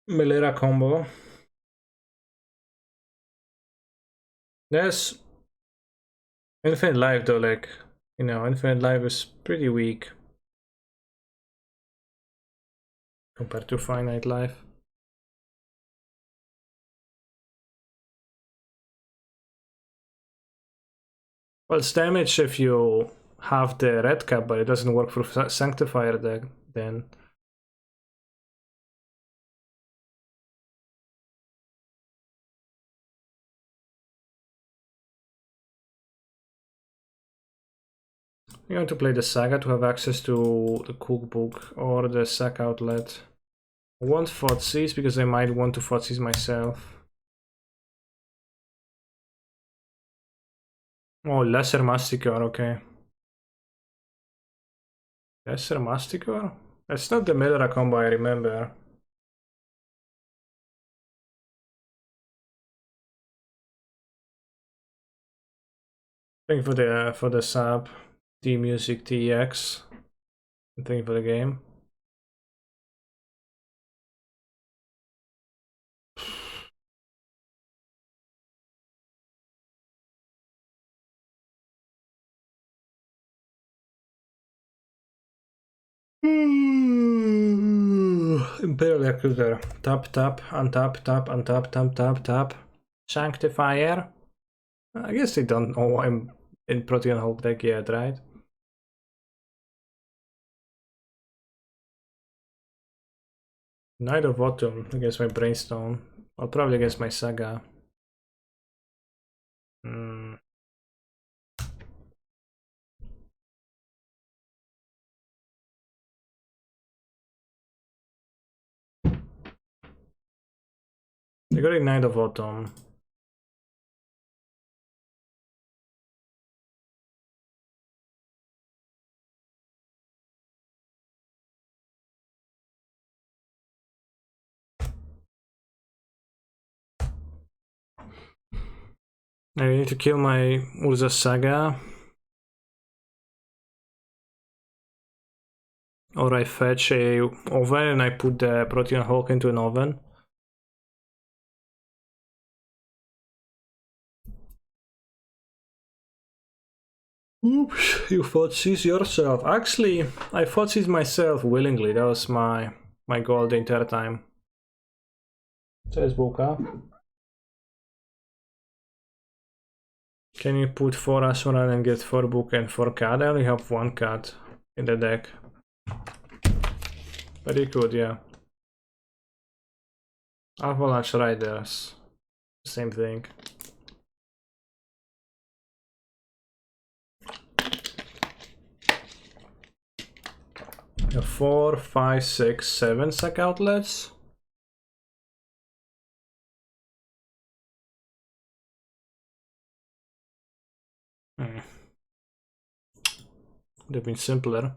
A: Melera combo. Yes. Infinite Life though, like, you know, Infinite Life is pretty weak compared to Finite Life. Well, it's damage if you have the red cap, but it doesn't work for Sanctifier deck then. You want to play the Saga to have access to the cookbook or the sack outlet. I want Thoughtseize because I might want to Thoughtseize myself. Oh, Lesser Masticore, okay. Lesser Masticore? That's not the Medora combo I remember. Thank you for the sub. T Music TX. Thank you for the game. Imperial Recruiter. Tap, tap, untap, tap, untap, tap, tap, tap. Sanctifier. I guess they don't know I'm in Protean Hulk deck yet, right? Knight of Autumn against my Brainstone. Or probably against my Saga. Hmm. I got a Knight of Autumn. I need to kill my Urza Saga. Or I fetch a oven and I put the Protean Hulk into an oven. Oops, you Thoughtseize yourself. Actually, I Thoughtseize myself willingly. That was my goal the entire time. Says Boka. Can you put 4 Asuran and get 4 book and 4 card? I only have 1 card in the deck. Very good, yeah. Avalanche Riders. Same thing. You have 4, 5, 6, 7 sack outlets. Would have been simpler.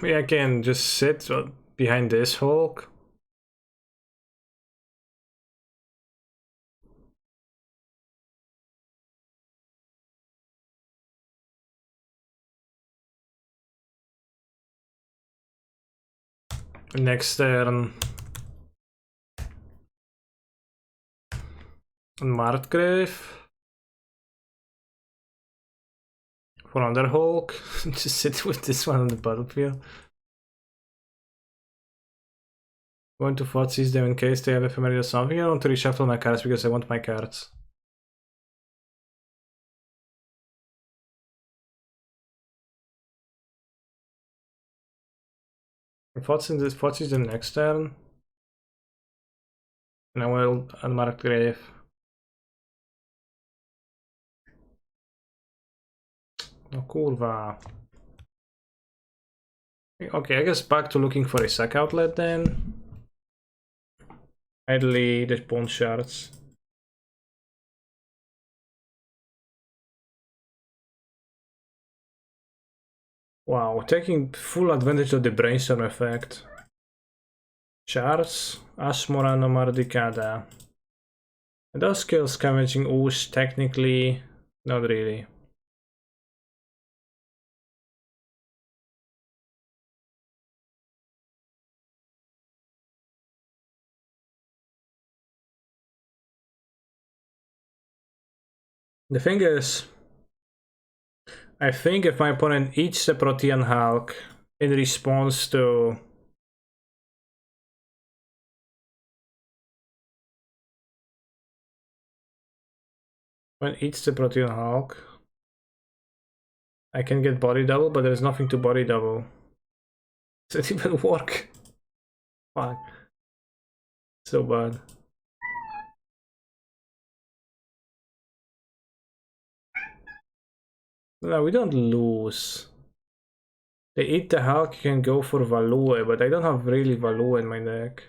A: Yeah, I can just sit behind this Hulk. Next turn. Martgrave. For another Hulk. Just sit with this one on the battlefield. Going to Thoughtseize them in case they have ephemeral or something. I want to reshuffle my cards because I want my cards. Thoughtseize them next turn. And I will unmark grave. No kurwa. Okay, I guess back to looking for a sack outlet then. Idly the pawn shards. Wow, taking full advantage of the brainstorm effect. Shards, Ashmorano Mardicada. And those skills scavenging ooze technically not really. The thing is, I think if my opponent eats the Protean Hulk in response to when it eats the Protean Hulk, I can get body double, but there's nothing to body double. Does it even work? Fuck. So bad. No, we don't lose. They eat the Hulk, you can go for Value, but I don't have really Value in my deck.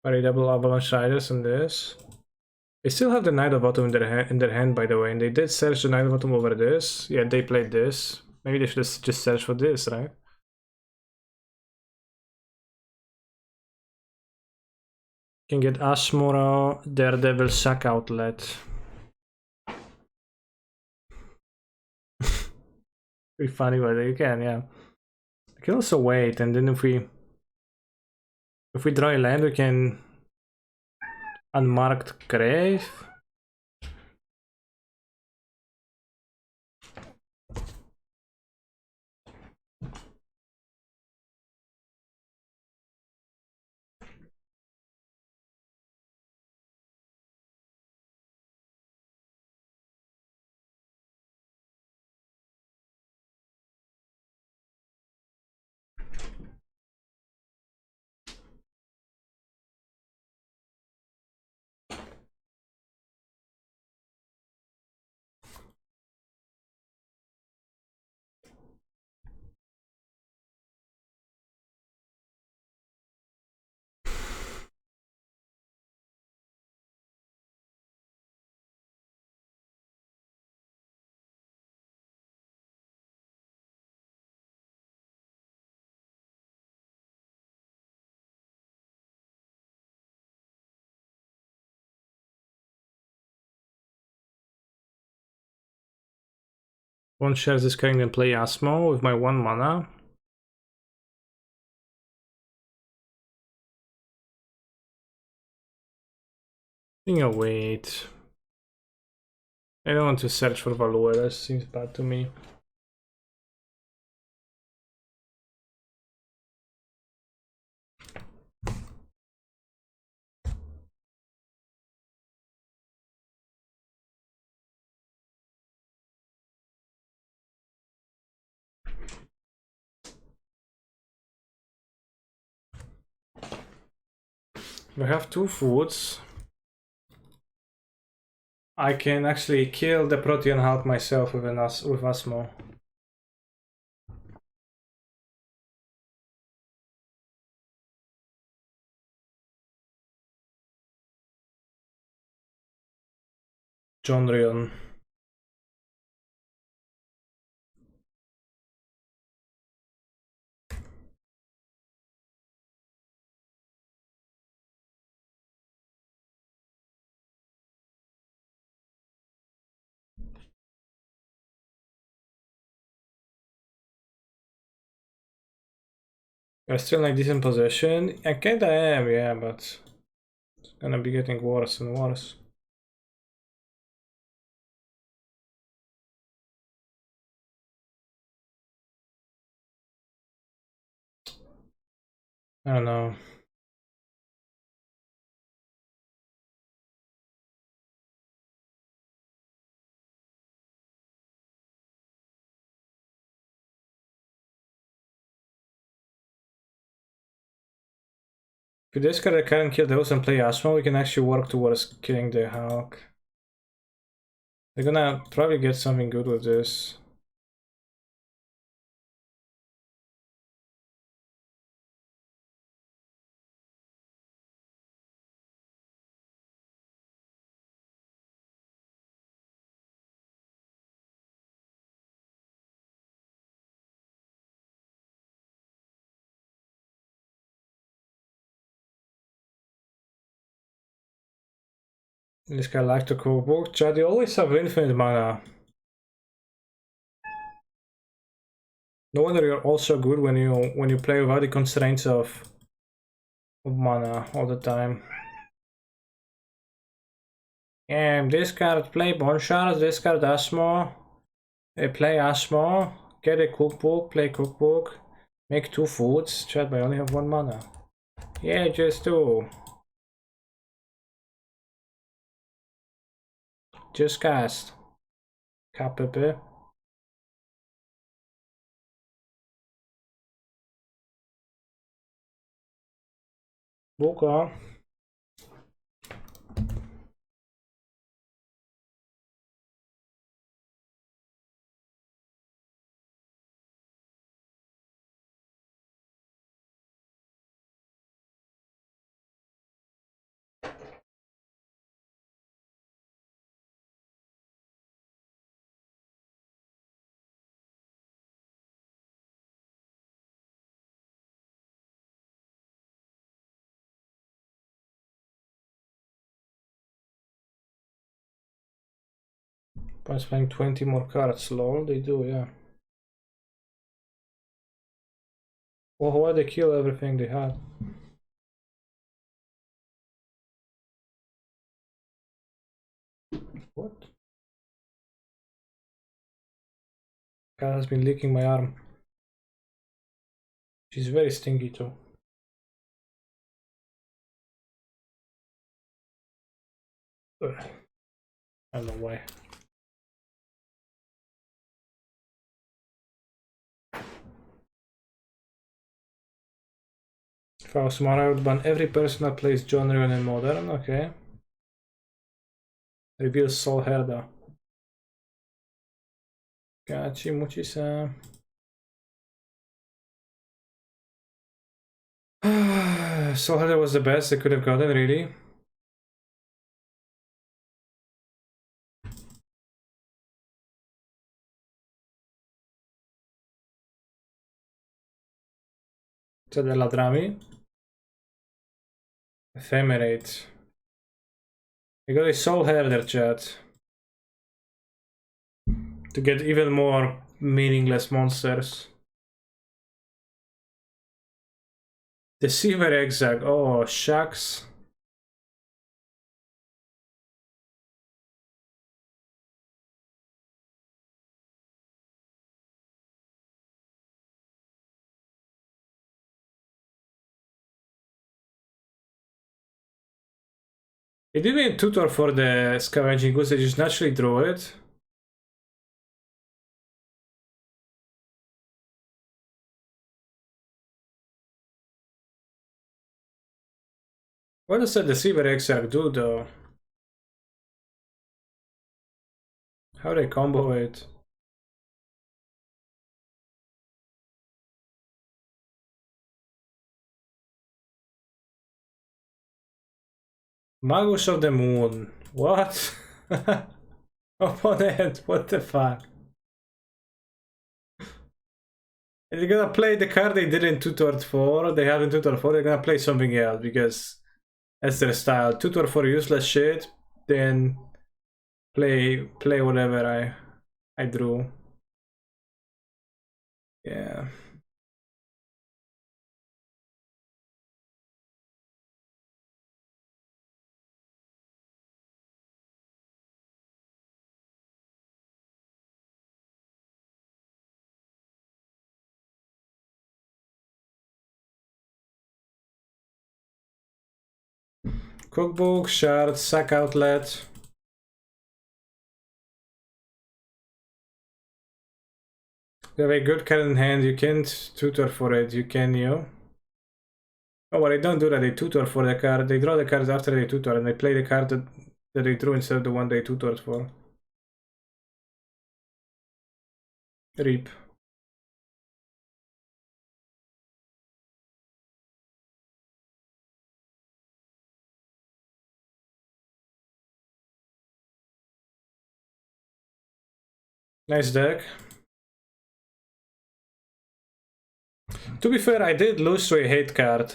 A: Body double Avalanche Riders and this. They still have the Knight of Autumn in their hand, by the way, and they did search the Knight of Autumn over this. Yeah, they played this. Maybe they should just search for this, right? Can get Ashmoro, Daredevil, Sack Outlet. Pretty funny, but you can, yeah. I can also wait, and then if we draw a land, we can Unmarked Grave. One shares this card and play Asmo with my 1 mana. I think I'll wait. I don't want to search for Value, that seems bad to me. We have 2 foods. I can actually kill the Protean Hulk myself with Asmo. John Rion. I'm still in a decent position. I kinda am, yeah, but it's gonna be getting worse and worse. I don't know. If we discard a card and kill the host and play Asmo, we can actually work towards killing the Hulk. They're gonna probably get something good with this. This guy likes to co-book. Chad, you always have infinite mana. No wonder you're also good when you play without the constraints of mana all the time. Discard, play Bone Shards, discard Asmo, play Asmo, get a cookbook, play cookbook, make 2 foods, chat, but I only have 1 mana. Yeah, just do. Just cast. KPP. Boka. By playing 20 more cards, lol, they do, yeah. Well, why they kill everything they had? What? Cat has been licking my arm. She's very stingy too. Ugh. I don't know why. If I was smart, I would ban every person that plays John Riven in Modern. Okay. Reveal Soul Herda. Gachi Muchi-san. Soul Herda was the best they could have gotten, really. The Ladrami. Ephemerate. You got a Soul Herder, chat. To get even more meaningless monsters. Deceiver Exag. Oh, shucks. It didn't even tutor for the Scavenging Goods, they just naturally draw it. What does the Deceiver Exarch do though? How they combo it? Magus of the Moon. What? Opponent, what the fuck? And they're gonna play the card they did in Tutor 4, they have in Tutor 4, they're gonna play something else because that's their style. Tutor for useless shit, then play whatever I drew. Yeah. Cookbook, shard, sack outlet. You have a good card in hand, you can't tutor for it, you can you? Oh, well, they don't do that, they tutor for the card, they draw the cards after they tutor and they play the card that they drew instead of the one they tutored for. Reap. Nice deck. To be fair, I did lose to a hate card.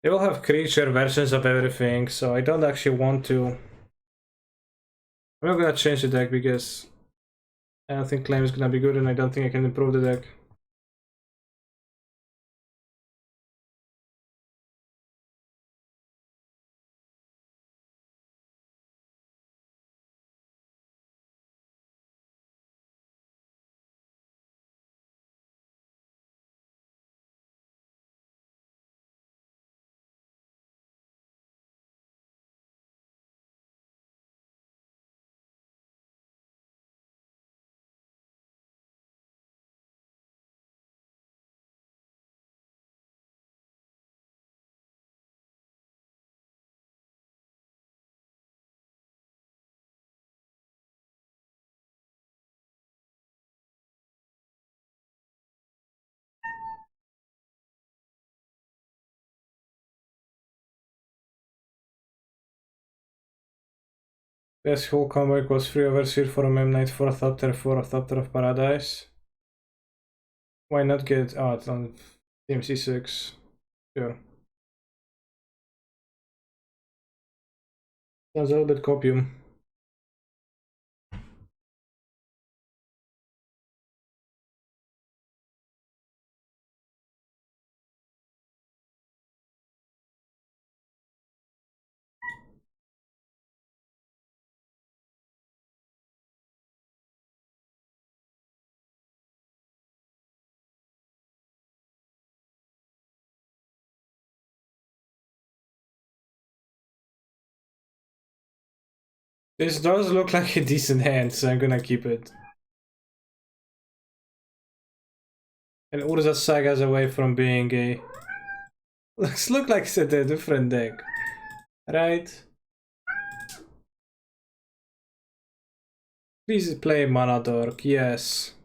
A: They will have creature versions of everything, so I don't actually want to. I'm not gonna change the deck because I don't think claim is gonna be good and I don't think I can improve the deck. Yes, whole combo equals 3 overseer for a Mem Knight, 4 Thopter, 4 Thopter of Paradise. Why not get out on Team C6? Sure. Sounds a little bit copium. This does look like a decent hand, so I'm gonna keep it. And Urza Saga's away from being a... Look like it's a different deck. Right? Please play Mana Dork, yes.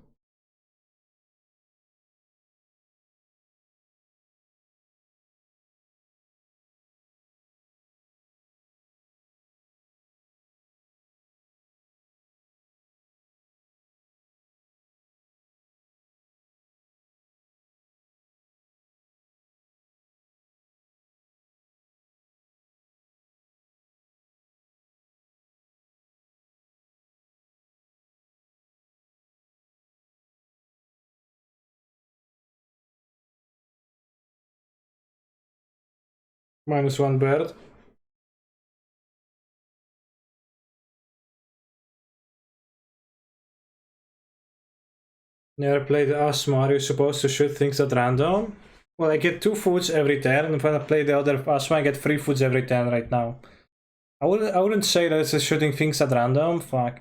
A: -1 bird. Never played Asthma. Are you supposed to shoot things at random? Well, I get 2 foods every turn, and if I play the other Asthma, I get 3 foods every turn right now. I wouldn't say that it's shooting things at random. Fuck.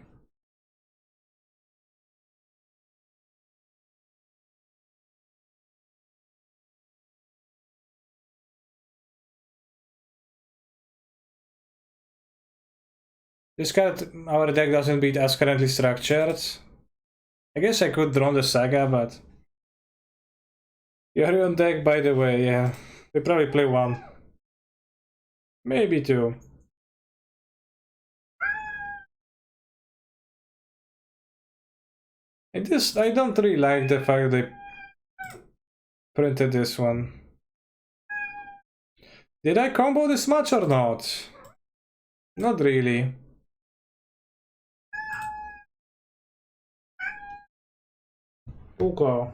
A: This card, our deck doesn't beat as currently structured. I guess I could draw the Saga, but... You're on deck, by the way, yeah. We probably play 1. Maybe 2. I don't really like the fact they printed this one. Did I combo this much or not? Not really. Okay.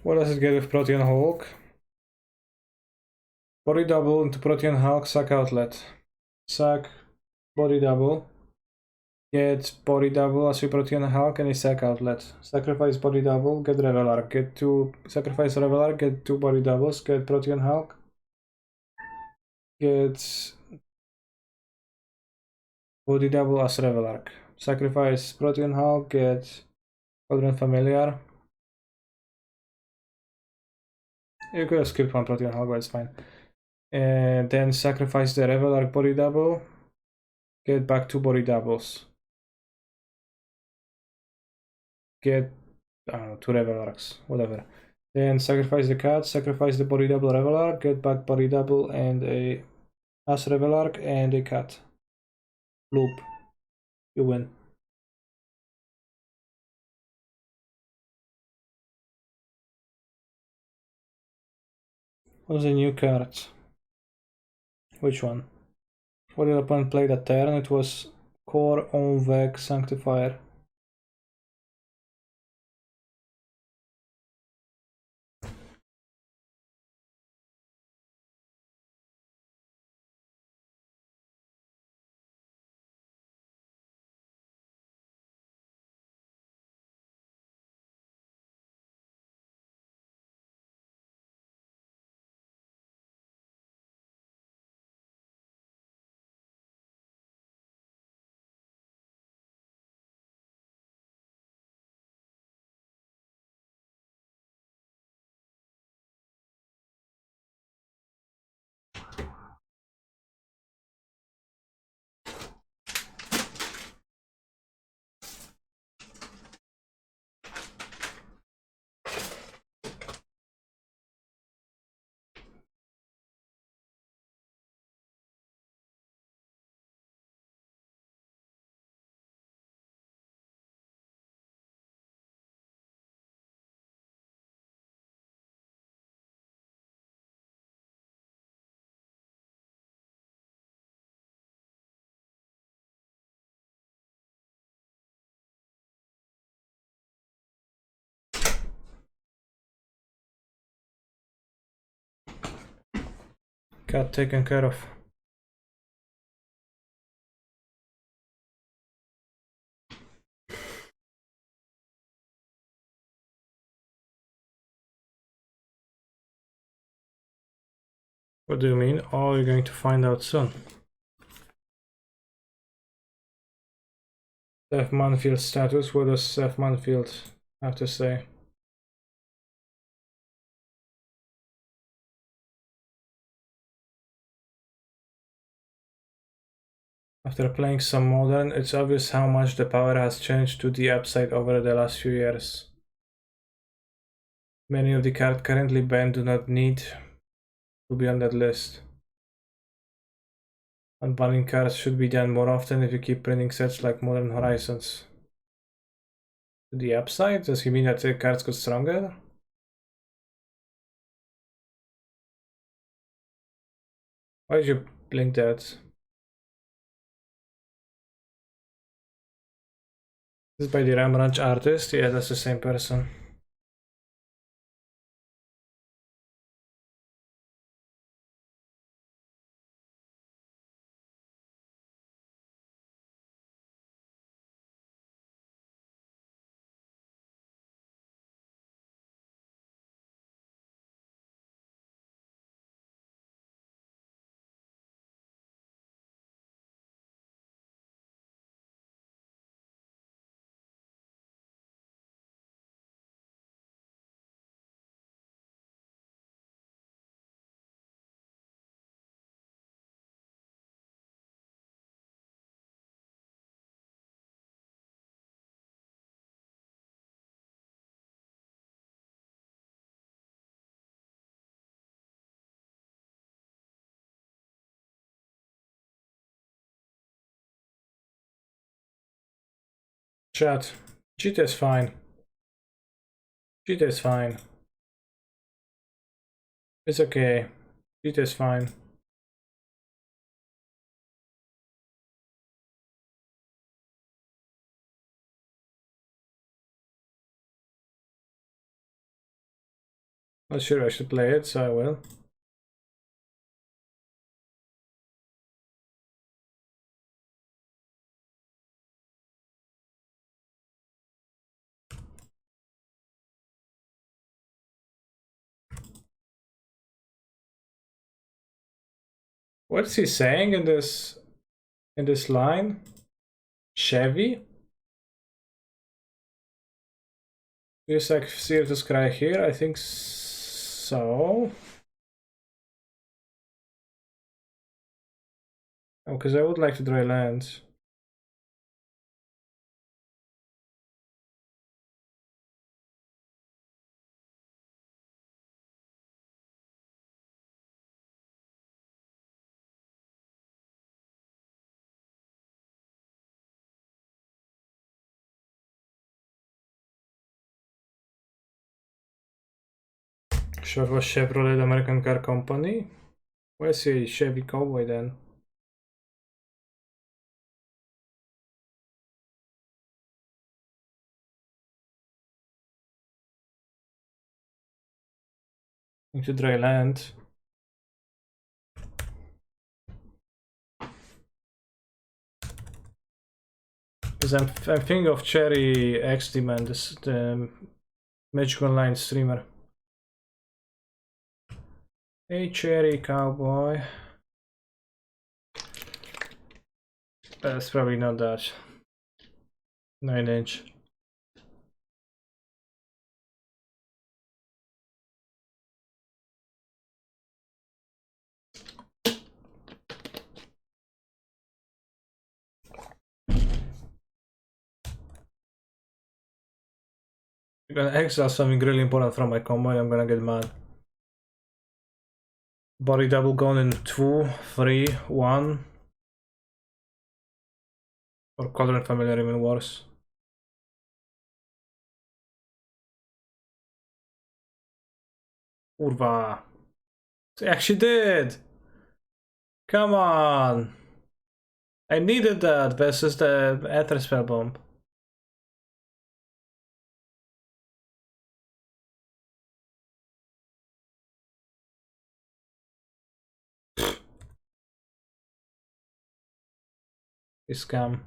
A: What does it get with Protean Hulk? Body double into Protean Hulk, sack outlet. Sack, body double. Get body double as we Protean Hulk and a sack outlet. Sacrifice body double, get Revel Arc. Get 2, sacrifice Revel Arc, get 2 body doubles, get Protean Hulk. Get body double as Revel Arc. Sacrifice Protean Hulk, get Cauldron Familiar. You could have skipped 1 Protean Hulk, but it's fine. And then sacrifice the Revel Arc body double. Get back 2 body doubles. Get, I don't know, 2 Revel Arcs, whatever. Then sacrifice the cat, sacrifice the body double Revel Arc, get back body double and a as Revel Arc and a cat. Loop. You win. What was the new card? Which one? What did opponent play that turn? It was Core Onveg Sanctifier. Got taken care of. What do you mean? Oh, you're going to find out soon. Seth Manfield status. What does Seth Manfield have to say? After playing some Modern, it's obvious how much the power has changed to the upside over the last few years. Many of the cards currently banned do not need to be on that list. Unbanning cards should be done more often if you keep printing sets like Modern Horizons. To the upside? Does he mean that the cards got stronger? Why did you blink that? This is by the Ram Ranch artist? Yeah, that's the same person. Chat. Cheetah is fine. Cheetah is fine. It's okay. Cheetah is fine. Not sure I should play it, so I will. What is he saying in this line? Chevy? Do you see this guy here? I think so. Oh, because I would like to draw land. Sure was Chevrolet American Car Company. Where's a Chevy Cowboy then? Into dry land. Because I'm thinking of Cherry XD man, this the Magic Online streamer. Hey Cherry Cowboy. That's probably not that. 9-inch. You're gonna exile something really important from my combo and I'm gonna get mad. Body double gone in 2, 3, 1. Or color and familiar even worse. Kurwa. Jak she did! Come on! I needed that versus the Ether Spell Bomb. Scam.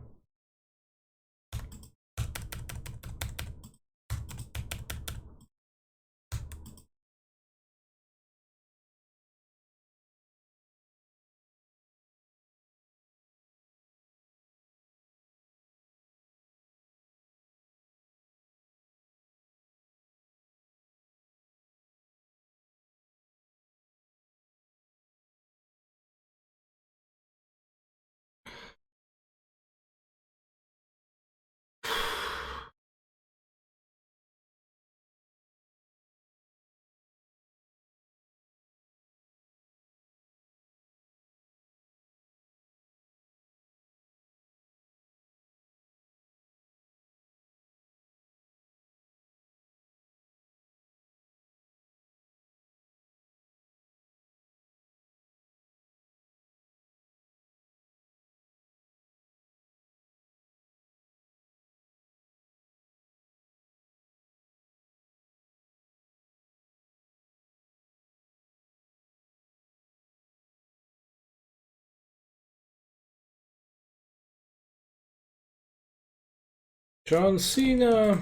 A: John Cena.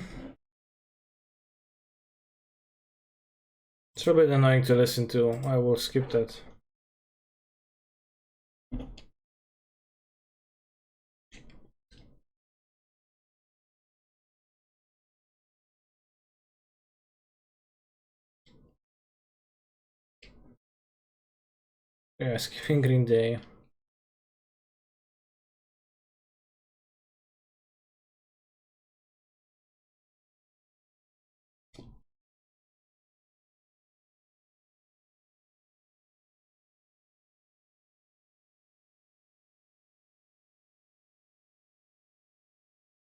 A: It's a bit annoying to listen to. I will skip that. Yeah, skipping Green Day.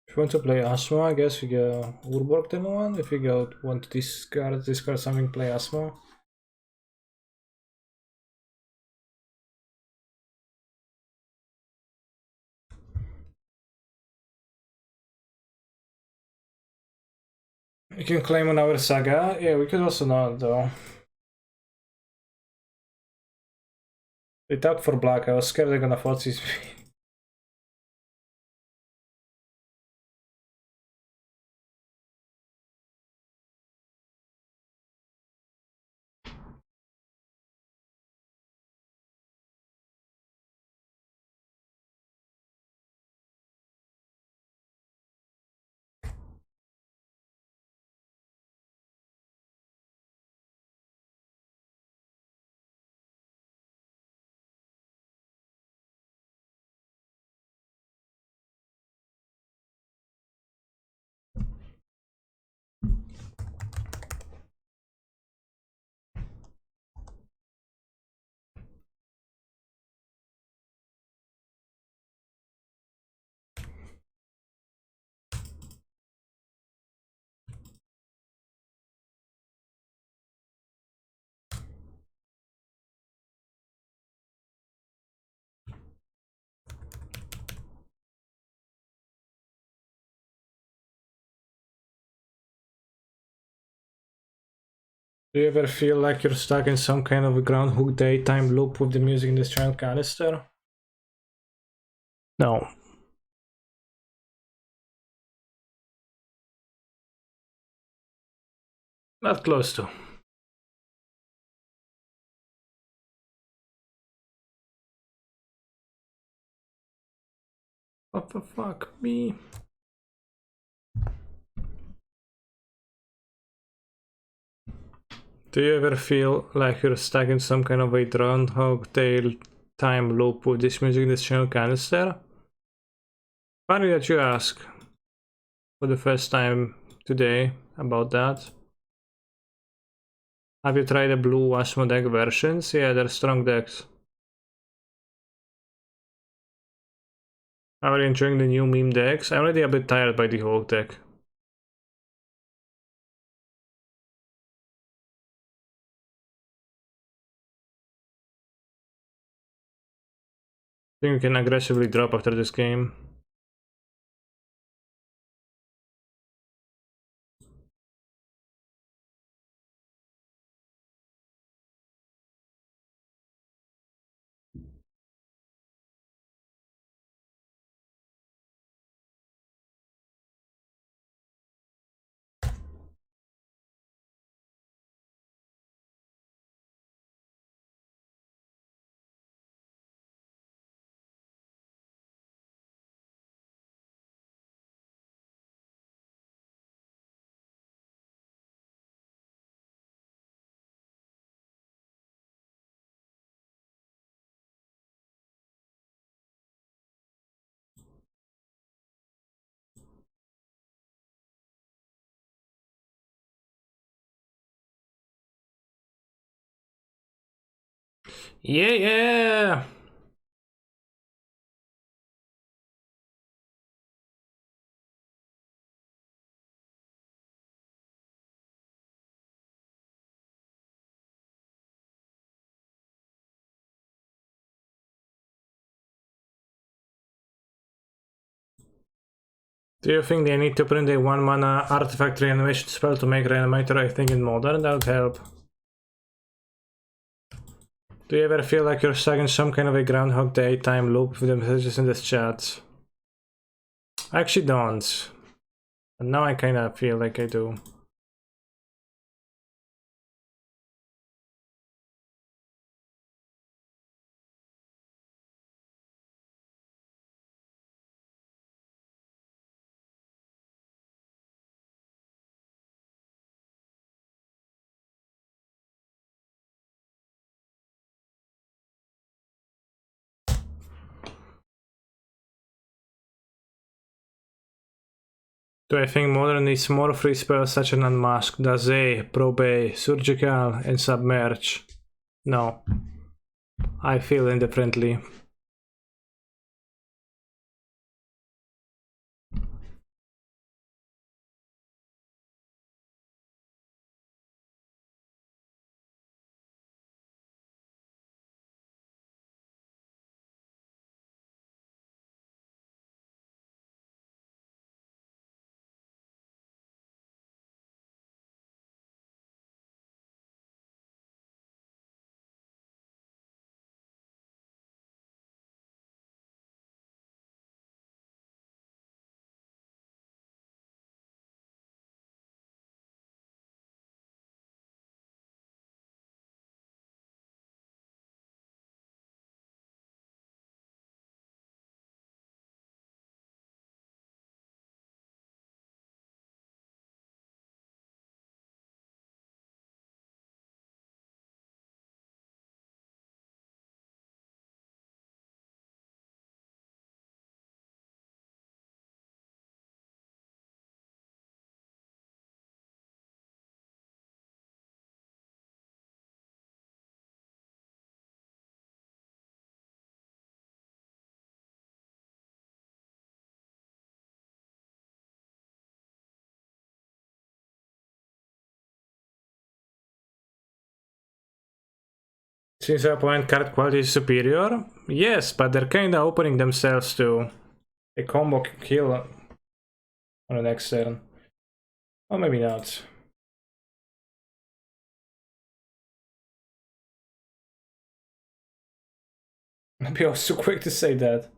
A: If you want to play Asmo, I guess we go Urborg demo one. If you want to discard something, play Asmo. You can claim on our saga. Yeah, we could also not though. They tapped for black. I was scared they're gonna 40 me. Do you ever feel like you're stuck in some kind of a Groundhog Day time loop with the music in this giant canister? No. Not close to. What the fuck, me? Do you ever feel like you're stuck in some kind of a Groundhog Day time loop with this music in this giant canister? Funny that you ask. For the first time today about that. Have you tried the blue Asmo deck versions? Yeah, they're strong decks. Are you enjoying the new meme decks? I'm already a bit tired by the whole deck. I think we can aggressively drop after this game. Yeah, yeah! Do you think they need to print a 1 mana artifact reanimation spell to make Reanimator? I think in modern that would help. Do you ever feel like you're stuck in some kind of a Groundhog Day time loop with the messages in this chat? I actually don't. But now I kinda feel like I do. Do I think modern needs more free spells such as Unmask, Daze, Probe, Surgical, and Submerge? No. I feel indifferently. Since our opponent card quality is superior? Yes, but they're kinda opening themselves to a combo kill on the next turn. Or maybe not. Maybe I was too quick to say that.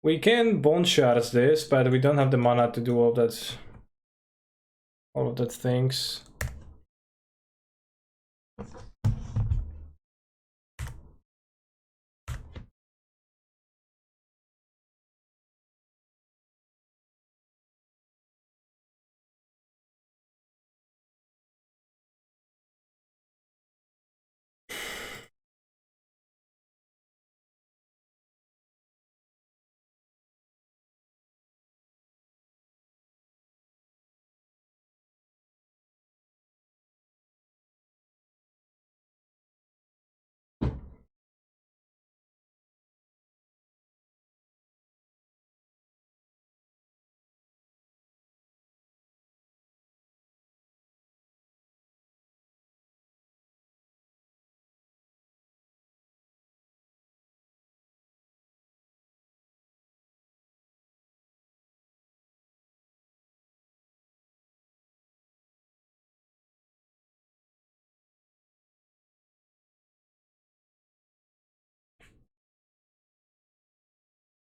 A: We can bone shards this, but we don't have the mana to do all of that things.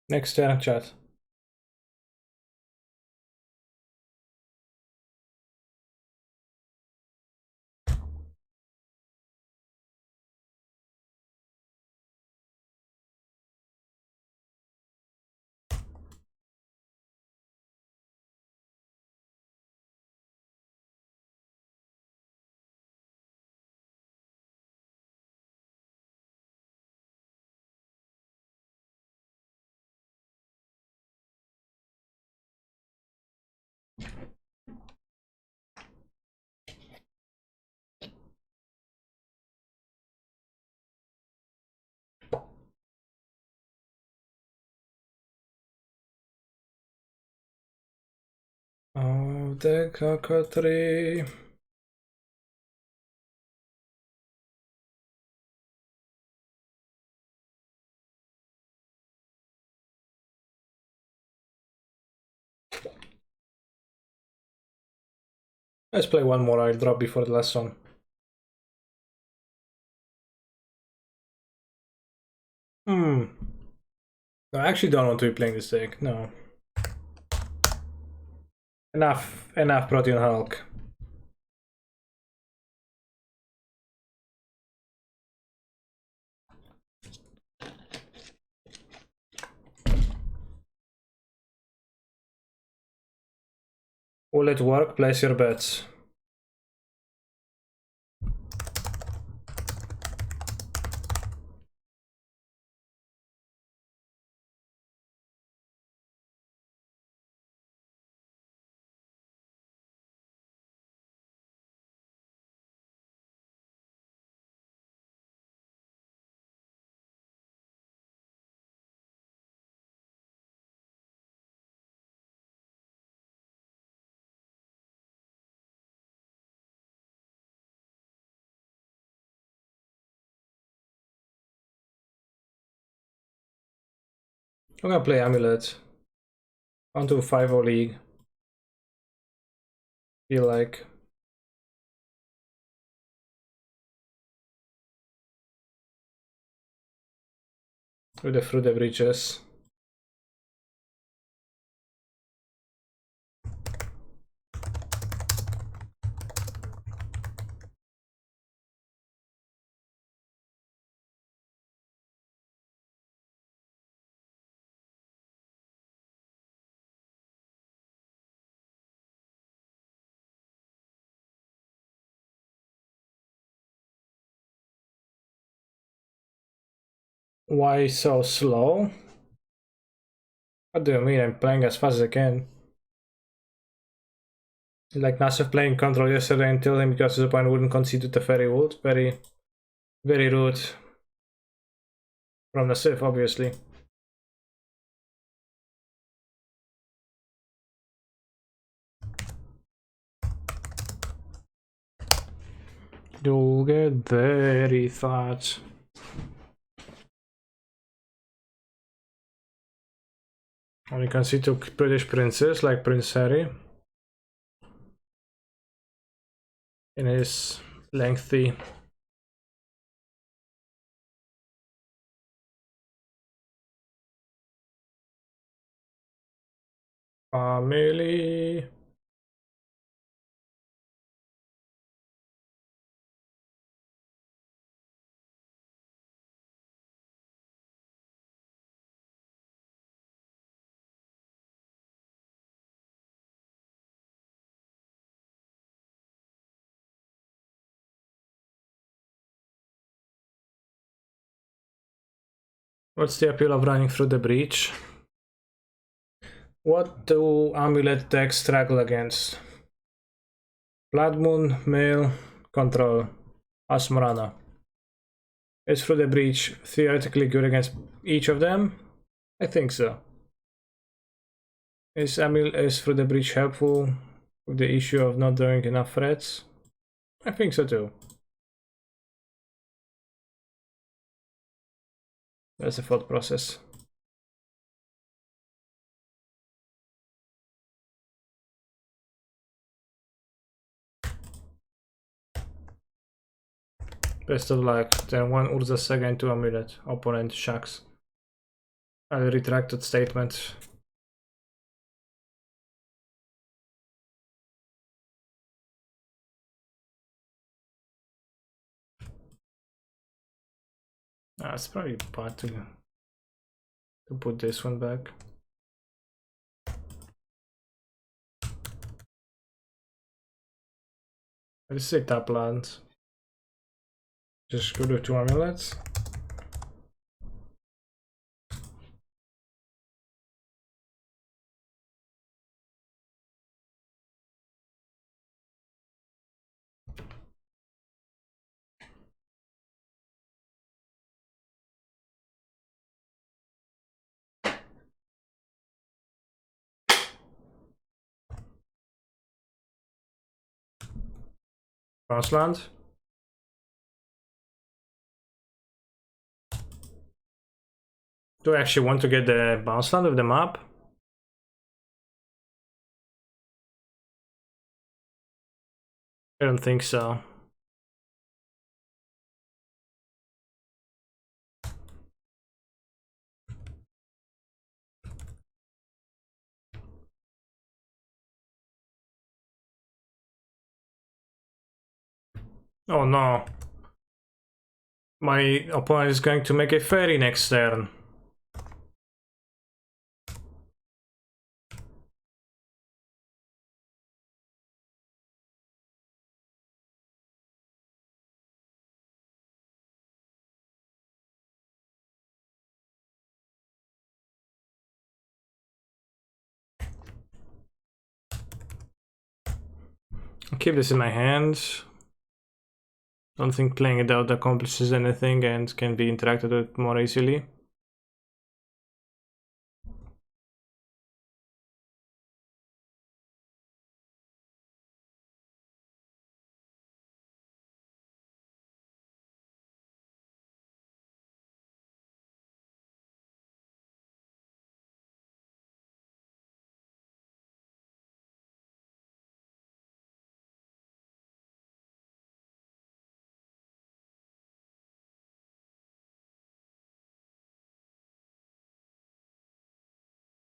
A: Next turn, chat. Oh, the cockatoo. Let's play one more. I'll drop before the last one. I actually don't want to be playing this deck. No. Enough Protean Hulk. Will it work? Place your bets. I'm gonna play Amulet. Onto 5-0 league. Feel like. With the Fruit of Riches. Why so slow? What do you mean? I'm playing as fast as I can. Like Nasev playing control yesterday and telling him because his opponent wouldn't concede to the Fairy Wood. Very, very rude. From Nasev, obviously. You'll get very fat. And you can see two British princes like Prince Harry in his lengthy Family. What's the appeal of running through the breach? What do Amulet decks struggle against? Blood Moon, Mail, Control, Asmarana. Is Through the Breach theoretically good against each of them? I think so. Is Through the Breach helpful with the issue of not drawing enough threats? I think so too. That's a thought process. Best of luck. Then one Urza Saga into Amulet. Opponent shacks. I'll retract that statement. It's probably bad to put this one back. Let's say tap land. Just go to 2 amulets. Bounce land. Do I actually want to get the bounce land of the map? I don't think so. Oh no. My opponent is going to make a fairy next turn. I'll keep this in my hand. Don't think playing it out accomplishes anything and can be interacted with more easily.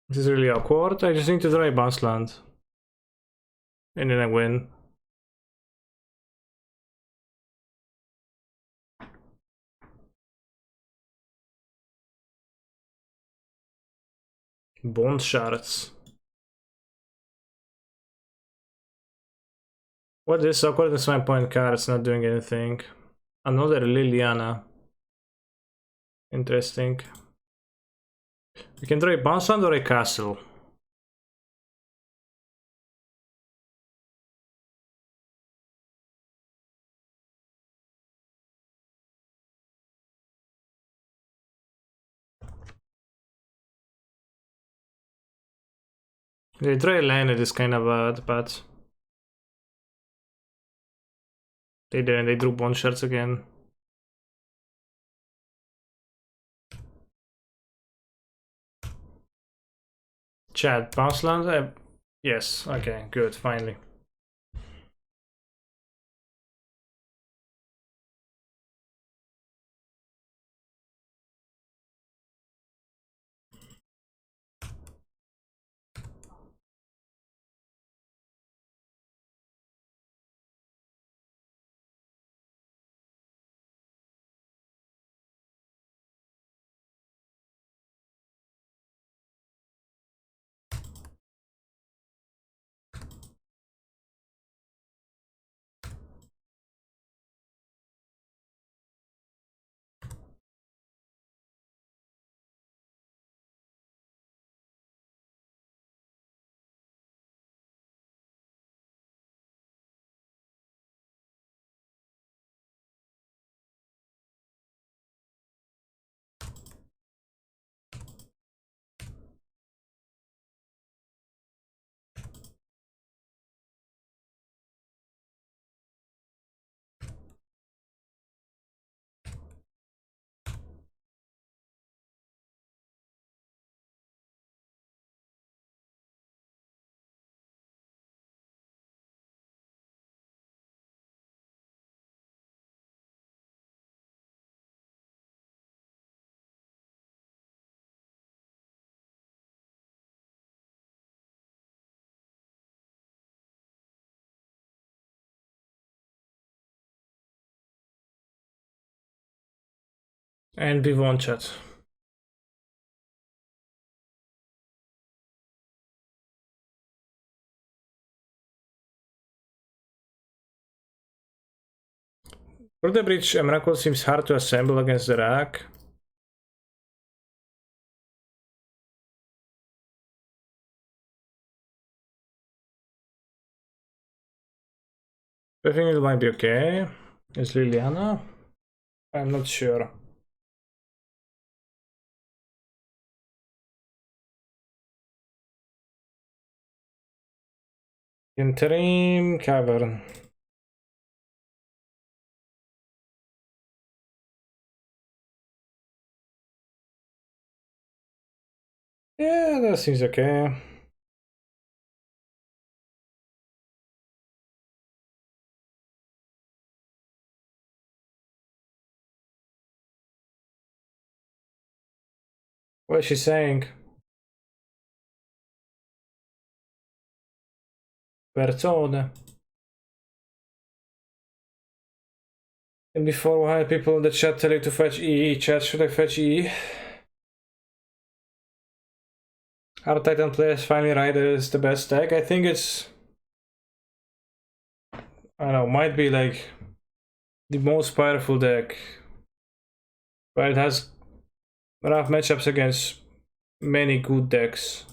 A: This is really awkward. I just need to draw a bounce land. And then I win. Bone shards. What is awkward is my point card, it's not doing anything. Another Liliana. Interesting. We can draw a bounce land or a castle. They draw a land, it is kind of bad, but they didn't, they drew bone shards again. Chat, bounce land? Yes, okay, good, finally. And we won, chat. For the bridge, Emrakul seems hard to assemble against the rack. I think it might be okay. Is Liliana? I'm not sure. Interim Cavern. Yeah, that seems okay. What is she saying? Persone. And before we had people in the chat tell you to fetch E. Chat, should I fetch E? Our Titan players finally right that it's the best deck. I think it's... I don't know, might be like the most powerful deck. But it has rough matchups against many good decks.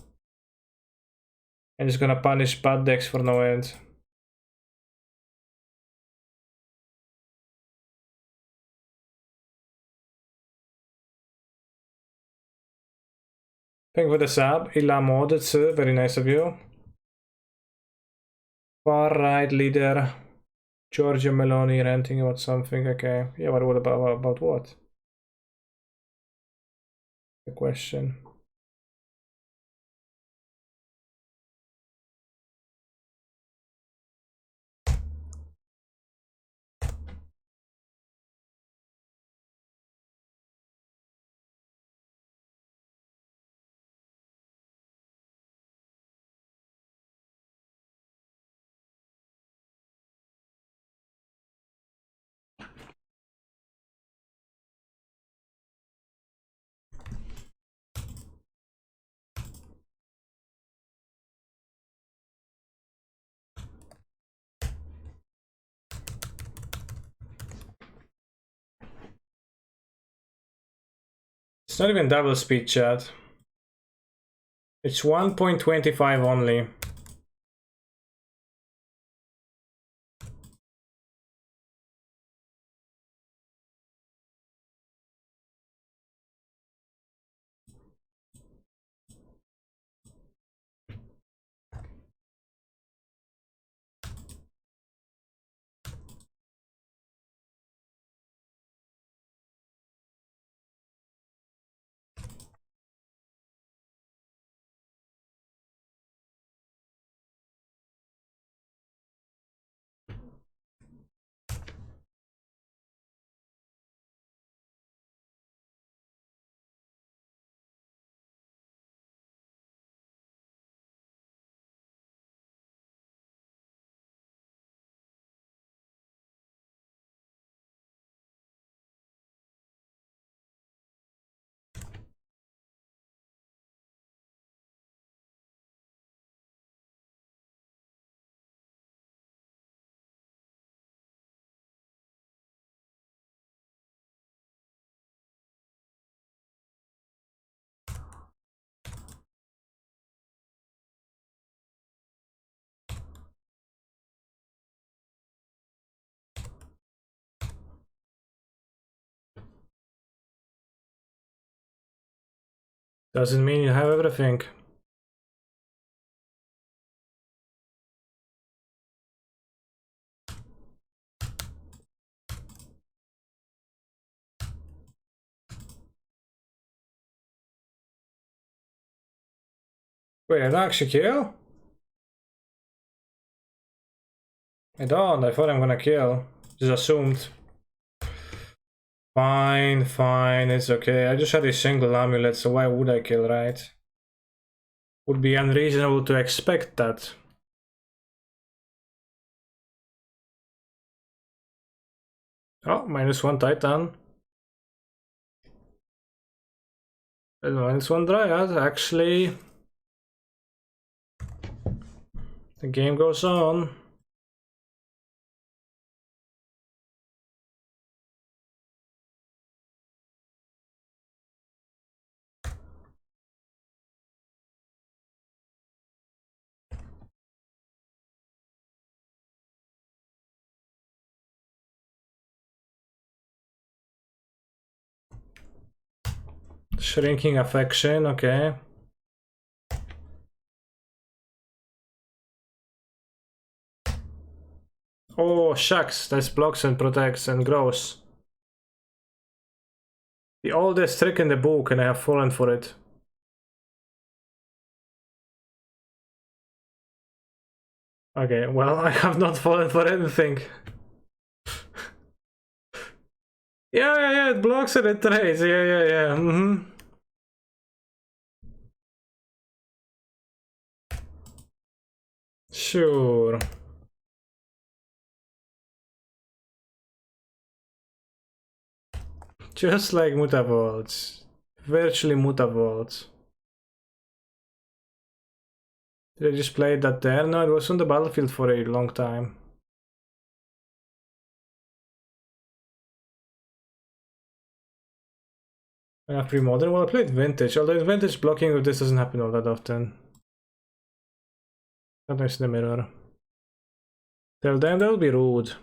A: And it's gonna punish bad decks for no end. Thank you for the sub. Illa Mod, it's very nice of you. Far right leader. Giorgio Meloni ranting about something. Okay. Yeah, but what about what? The question. It's not even double speed, chat. It's 1.25 only. Doesn't mean you have everything. Wait, I don't actually kill? I don't. I thought I'm gonna kill. Just assumed. Fine, fine, it's okay. I just had a single amulet, so why would I kill, right? Would be unreasonable to expect that. Oh, -1 Titan. -1 Dryad, actually. The game goes on. Shrinking affection, okay. Oh, shucks, that's blocks and protects and grows. The oldest trick in the book, and I have fallen for it. Okay, well, I have not fallen for anything. Yeah, it blocks and it trades. Yeah. Sure. Just like Mutavaults. Virtually Mutavaults. Did I just play that there? No, it was on the battlefield for a long time. I have pre-modern. Well, I played vintage, although in vintage blocking with this doesn't happen all that often. Sometimes in the mirror. Tell them they'll be rude.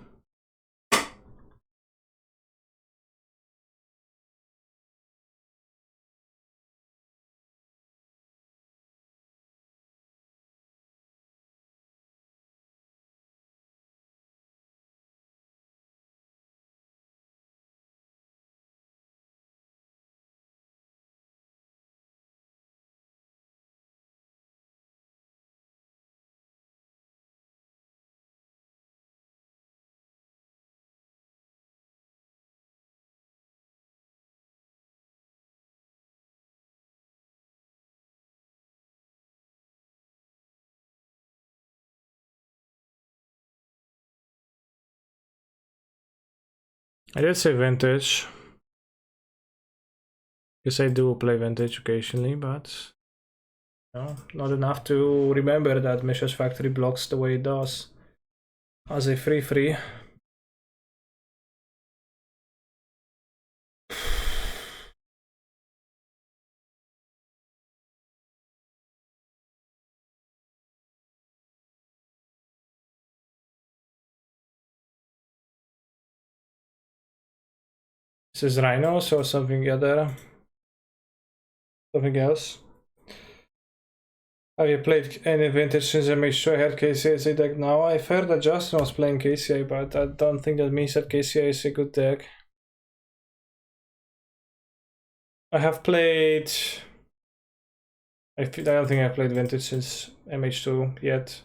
A: I did say vintage. Yes, I do play vintage occasionally, but no, not enough to remember that Mishra's Factory blocks the way it does. As a free. This is Rhinos or something other. Something else. Have you played any vintage since I made sure I had KCA deck now? I've heard that Justin was playing KCA, but I don't think that means that KCA is a good deck. I have played... I don't think I've played vintage since MH2 yet.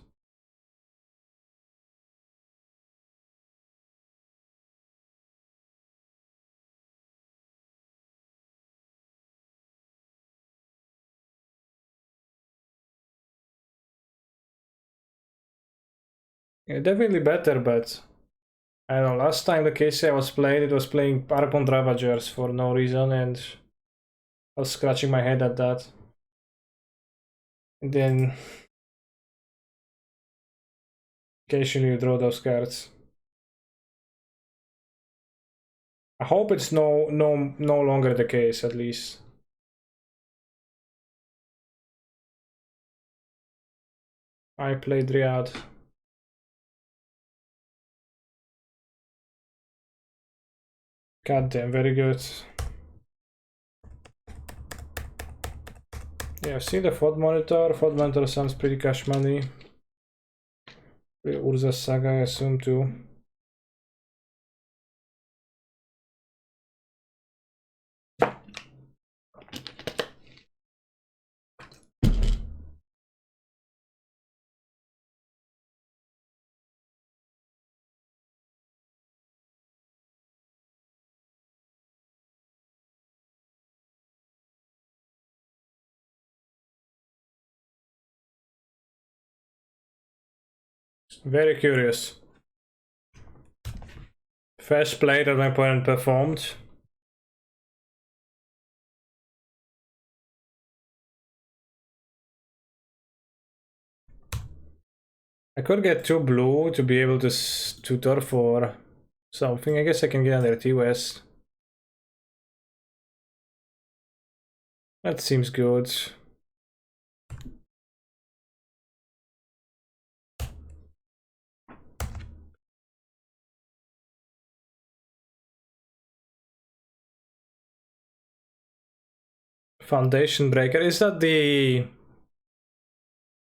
A: Yeah, definitely better, but I don't know, last time the KCI was played, it was playing Archon Ravagers for no reason, and I was scratching my head at that. And then occasionally you draw those cards. I hope it's no longer the case, at least. I played Riyadh. God damn, very good. Yeah, I've seen the FOD monitor. FOD monitor sounds pretty cash money. Urza Saga, I assume too. Very curious. First play that my opponent performed. I could get 2 blue to be able to tutor for something. I guess I can get under T-West. That seems good. Foundation Breaker. Is that the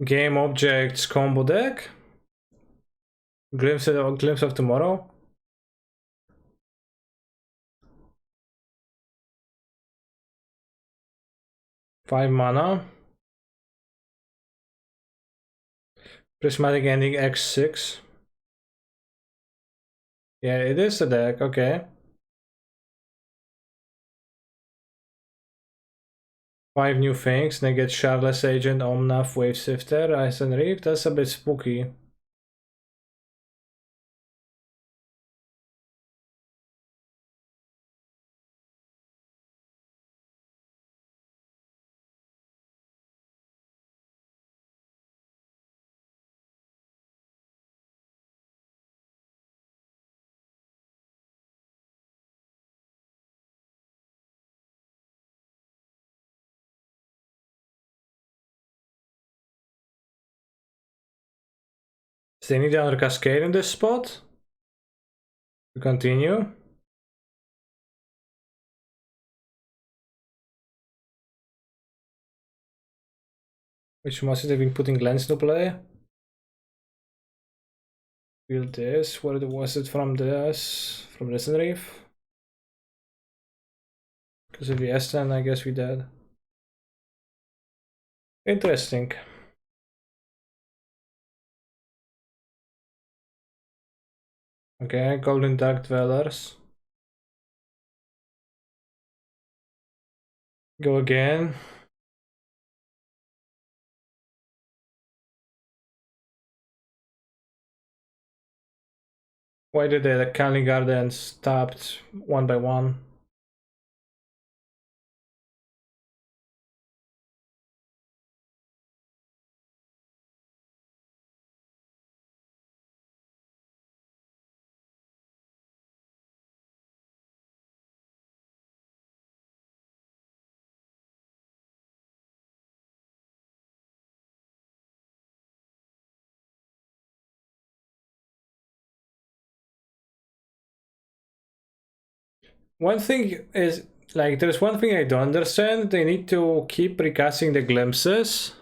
A: Game Objects combo deck? Glimpse of Tomorrow? Five mana. Prismatic Ending X6. Yeah, it is the deck, okay. 5 new things. They get Shardless Agent, Omnath, Wave Sifter, Ice and Reef. That's a bit spooky. Does they need another Cascade in this spot? To continue. Which must have been putting Lens to play? Build this. Where was it from this? From this and Reef? Because if yes, then I guess we did. Interesting. Okay, Golden Dark Dwellers. Go again. Why did the Canling Gardens tapped one by one? One thing is, like, there's one thing I don't understand. They need to keep recasting the glimpses.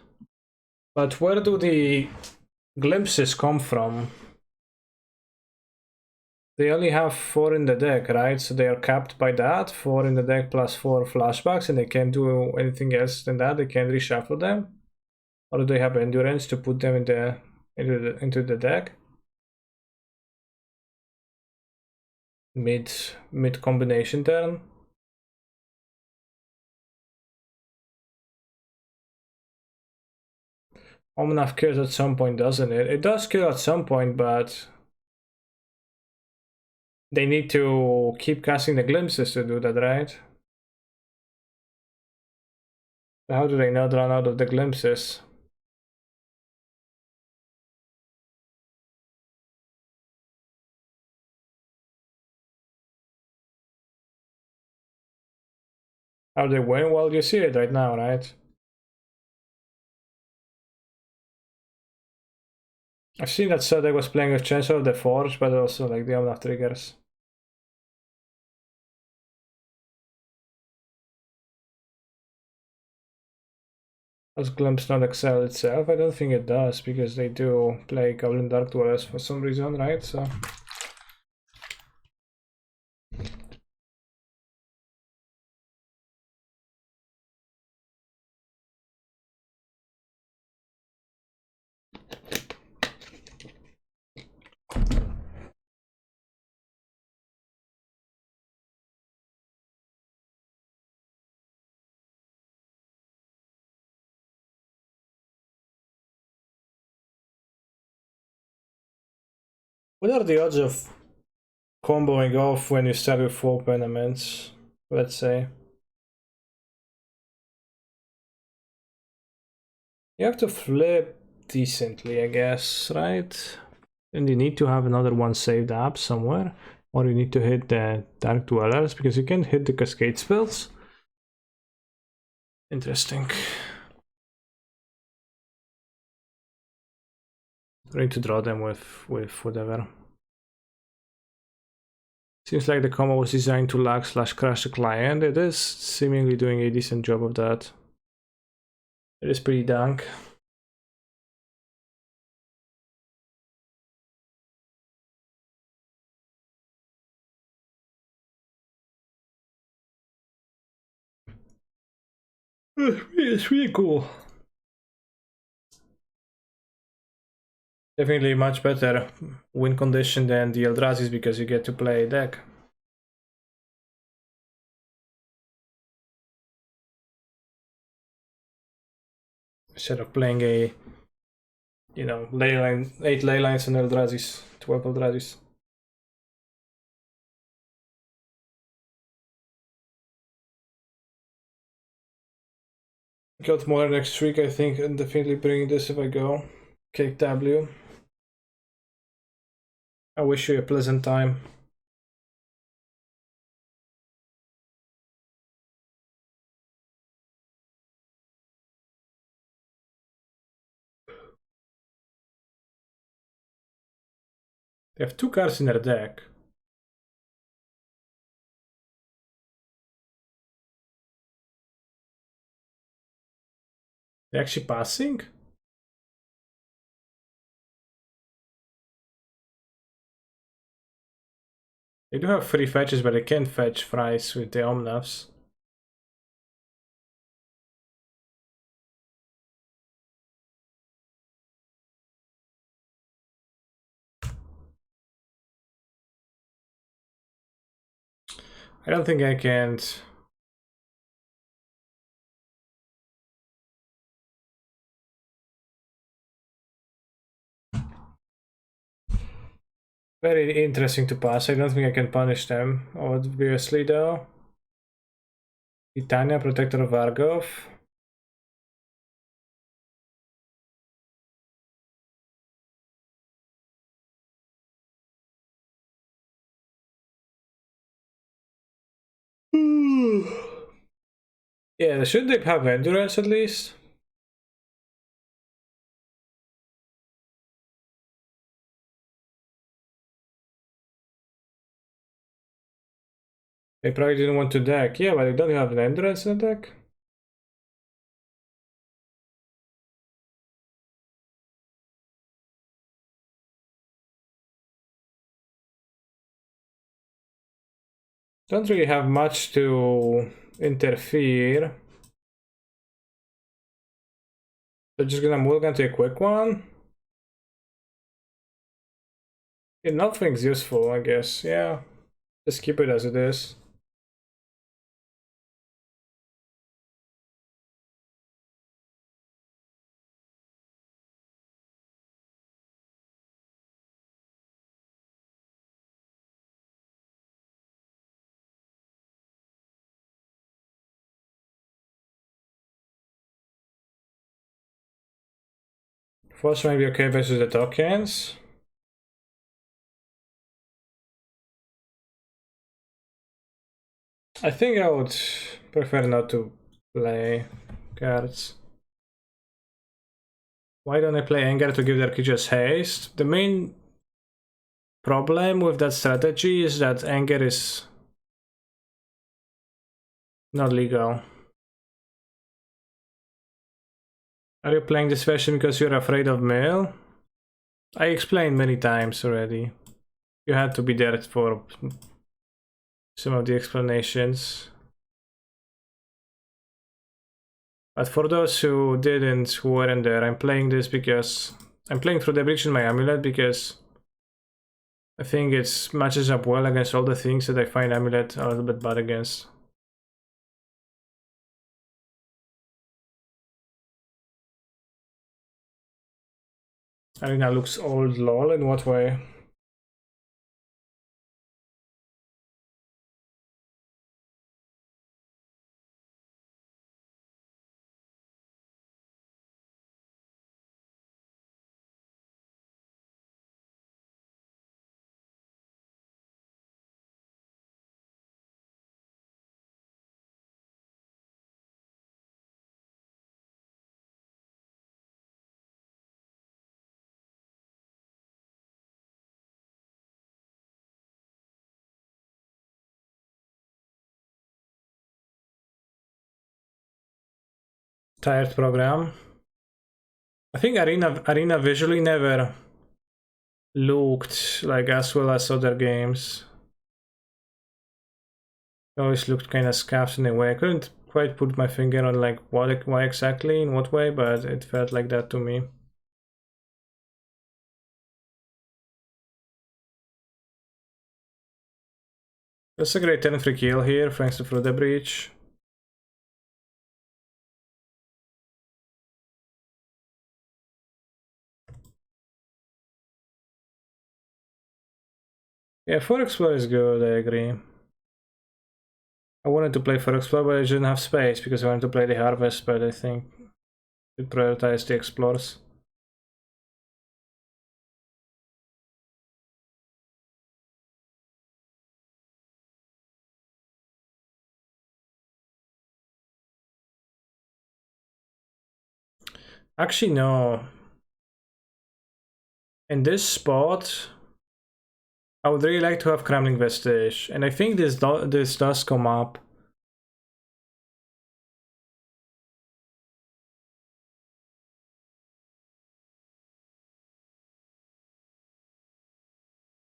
A: But where do the glimpses come from? They only have 4 in the deck, right? So they are capped by that. 4 in the deck plus 4 flashbacks, and they can't do anything else than that. They can't reshuffle them. Or do they have endurance to put them into the deck? Mid combination turn. Omnath kills at some point, doesn't it? It does kill at some point, but they need to keep casting the glimpses to do that, right? How do they not run out of the glimpses? How they win? Well, you see it right now, right? I've seen that Sadek was playing with Chancellor of the Forge, but also like the Omnath triggers. Does Glimpse not excel itself? I don't think it does, because they do play Goblin Dark Dwellers for some reason, right? So what are the odds of comboing off when you start with 4 Penaments, let's say? You have to flip decently, I guess, right? And you need to have another one saved up somewhere, or you need to hit the Dark Dwellers, because you can't hit the Cascade spells. Interesting. Trying to draw them with whatever. Seems like the combo was designed to lag/crash the client. It is seemingly doing a decent job of that. It is pretty dank. It's really cool. Definitely much better win condition than the Eldrazi's, because you get to play a deck. Instead of playing a, you know, leyline, 8 leylines and Eldrazi's, 12 Eldrazi's. Got more next week, I think, and definitely bring this if I go. Cake W. I wish you a pleasant time. They have 2 cards in their deck. They're actually passing? They do have 3 fetches, but they can't fetch thrice with the Omnavs. I don't think I can. Very interesting to pass. I don't think I can punish them. Obviously, though. Titania, Protector of Argov. Yeah, should they have endurance at least? They probably didn't want to deck. Yeah, but they don't have an endurance in the deck. Don't really have much to interfere. They're just gonna mulligan to a quick one. Yeah, nothing's useful, I guess. Yeah, just keep it as it is. Force might be okay versus the tokens. I think I would prefer not to play cards. Why don't I play Anger to give their creatures haste? The main problem with that strategy is that Anger is not legal. Are you playing this version because you're afraid of Mill? I explained many times already. You had to be there for some of the explanations. But for those who didn't, who weren't there, I'm playing this because I'm playing through the breach in my Amulet because I think it matches up well against all the things that I find Amulet a little bit bad against. Arena looks old, lol. In what way? Tired program. I think Arena visually never looked like as well as other games. It always looked kind of scuffed in a way. I couldn't quite put my finger on like why exactly, in what way, but it felt like that to me. That's a great 10 free kill here, thanks to Through the Breach. Yeah, 4 Explorer is good, I agree. I wanted to play 4 Explorer, but I didn't have space because I wanted to play the Harvest, but I think we prioritize the Explorers. Actually, no. In this spot, I would really like to have Kremlin Vestige, and I think this does come up.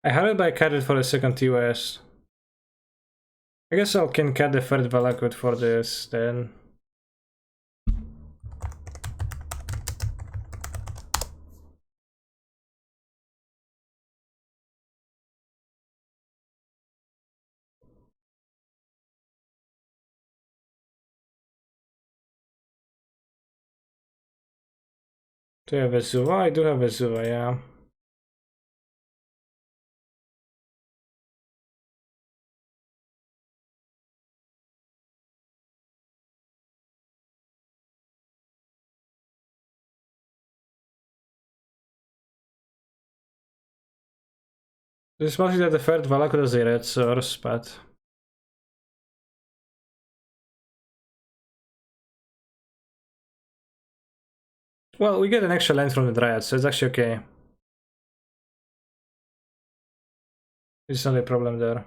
A: I had it, but I cut it for the second TOS. I guess I can cut the third Valakut for this then. Do I have Vesuva? I do have Vesuva, yeah. This is mostly that the third Valakut is a red source, but... Well, we get an extra land from the Dryad, so it's actually okay. There's not a problem there.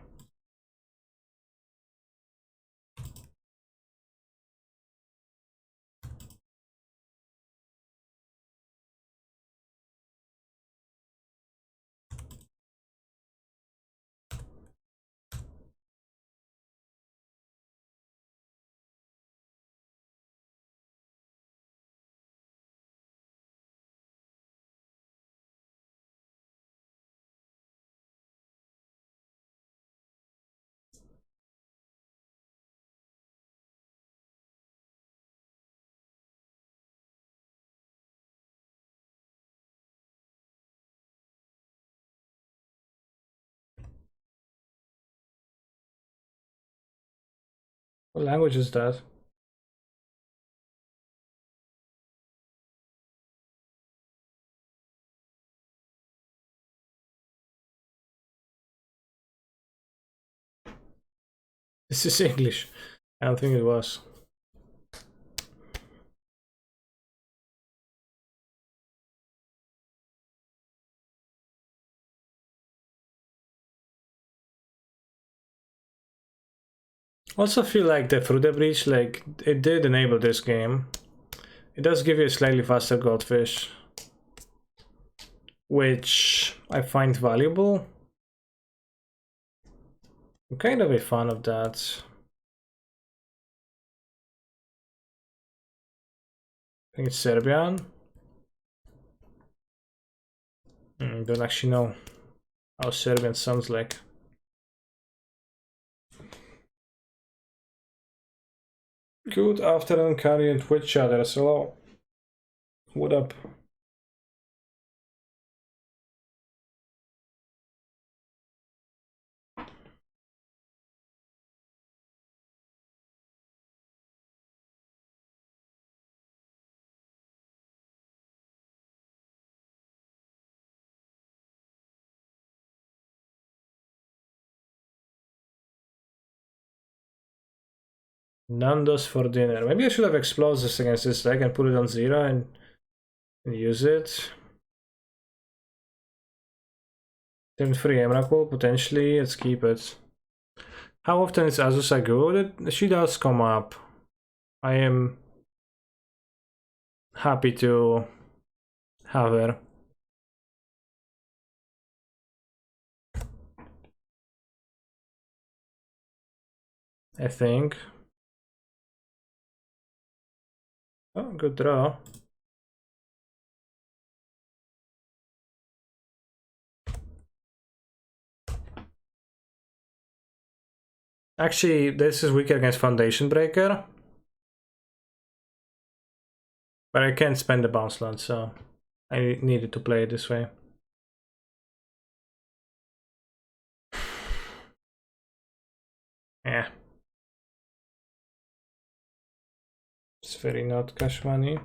A: What language is that? This is English. I don't think it was. Also feel like the Through the Breach, like, it did enable this game. It does give you a slightly faster Goldfish, which I find valuable. I'm kind of a fan of that. I think it's Serbian. Don't actually know how Serbian sounds like. Good afternoon, Kari and Twitch chatters. Hello. What up? Nando's for dinner. Maybe I should have explosives against this deck and put it on 0 and use it. Turn 3 Emrakul, potentially. Let's keep it. How often is Azusa good? She does come up. I am happy to have her. I think. Oh, good draw. Actually, this is weaker against Foundation Breaker. But I can't spend the bounce land, so I needed to play it this way. Yeah. It's very not cash money.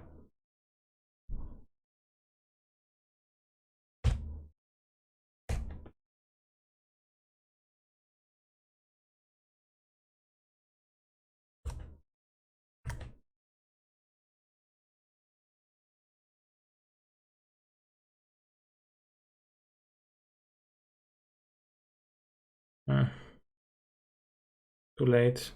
A: Too late.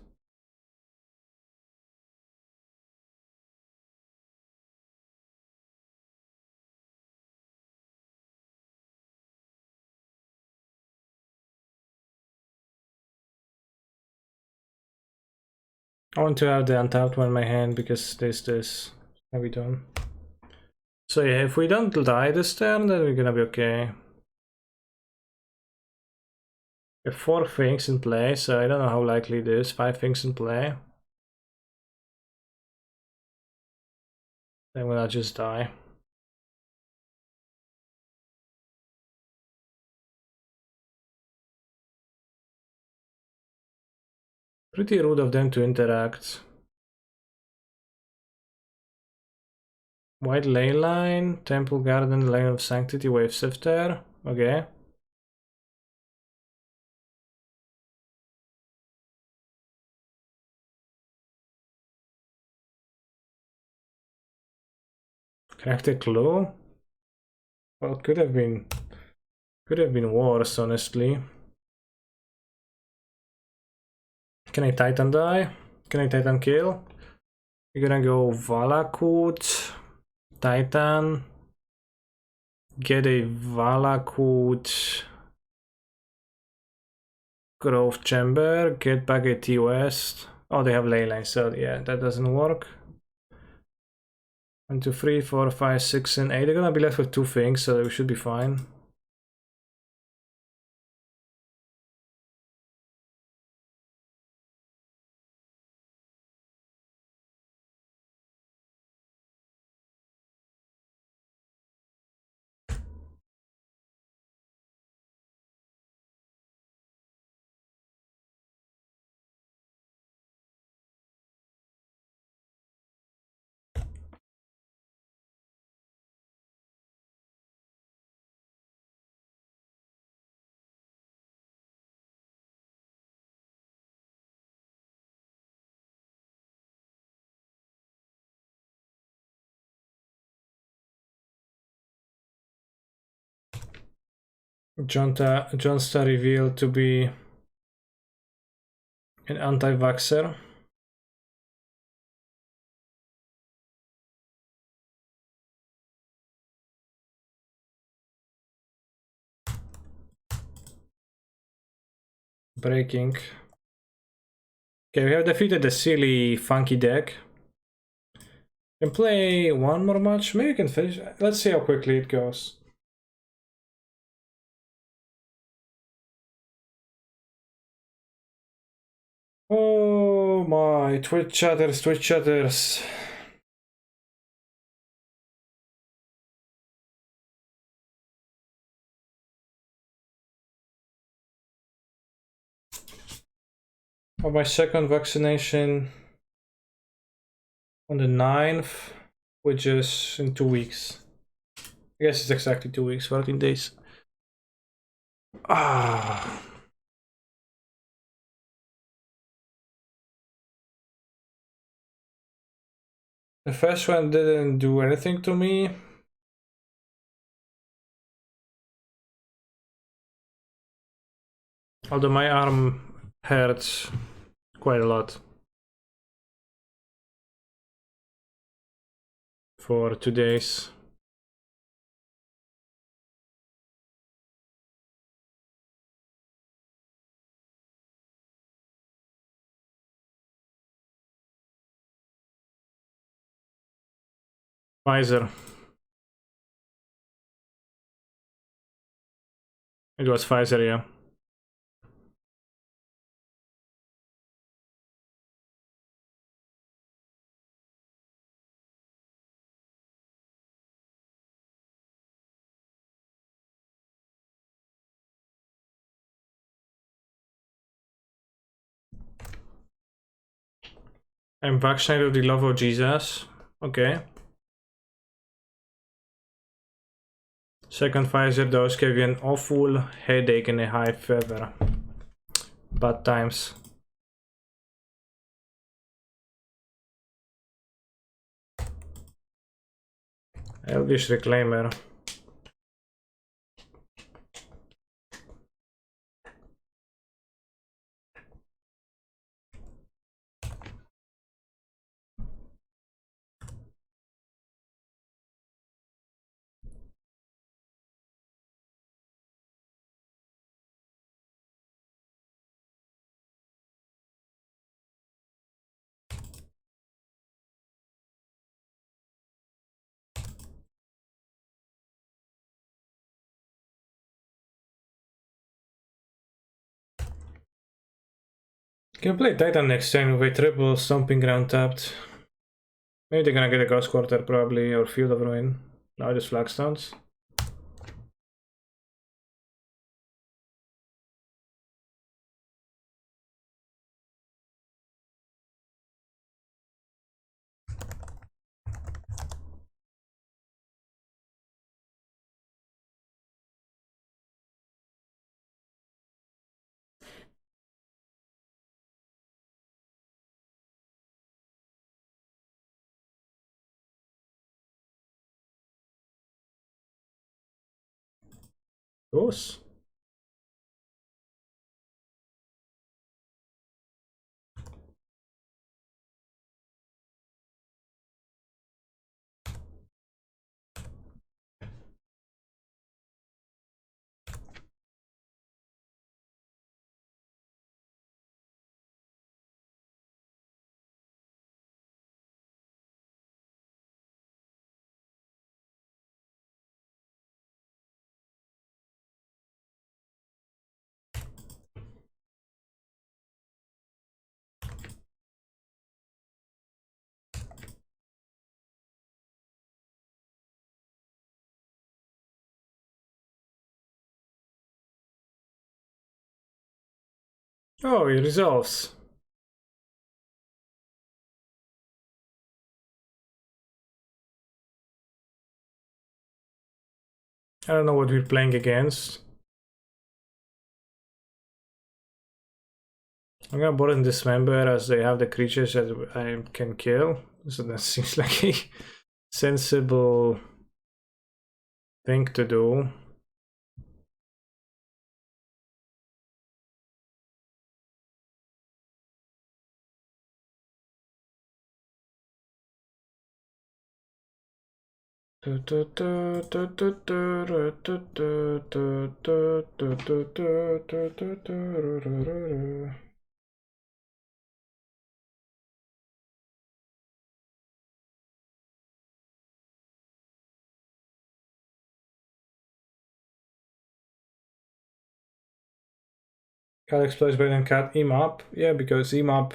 A: I want to have the untapped one in my hand because this can be done. So yeah, if we don't die this turn, then we're gonna be okay. We have 4 things in play, so I don't know how likely it is. 5 things in play. Then we'll just die. Pretty rude of them to interact. White Ley Line, Temple Garden, Lane of Sanctity, Wave Sifter. Okay. Craft a clue? Well, could have been worse, honestly. Can I Titan die? Can I Titan kill? We're gonna go Valakut, Titan, get a Valakut, Grove Chamber, get back a T-West. Oh, they have Leyline, so yeah, that doesn't work. 1, 2, 3, 4, 5, 6, and 8. They're gonna be left with 2 things, so we should be fine. Johnstar revealed to be an anti-vaxxer. Breaking. Okay, we have defeated the silly, funky deck. Can play one more match. Maybe we can finish. Let's see how quickly it goes. Oh my, Twitch chatters, Twitch chatters. For my second vaccination on the 9th, which is in 2 weeks. I guess it's exactly 2 weeks, 14 days. Ah. The first one didn't do anything to me. Although my arm hurts quite a lot for 2 days. Pfizer. It was Pfizer, yeah. I'm vaccinated with the love of Jesus. Okay. Second Pfizer dose gave you an awful headache and a high fever. Bad times. Elvish Reclaimer. Can play Titan next turn with a triple stomping ground tapped. Maybe they're gonna get a Ghost Quarter probably, or Field of Ruin. No, just Flagstones. Goes. Oh, it resolves. I don't know what we're playing against. I'm gonna board and dismember as they have the creatures that I can kill. So that seems like a sensible thing to do. Cat explodes better than cat EMAP. Yeah, because EMAP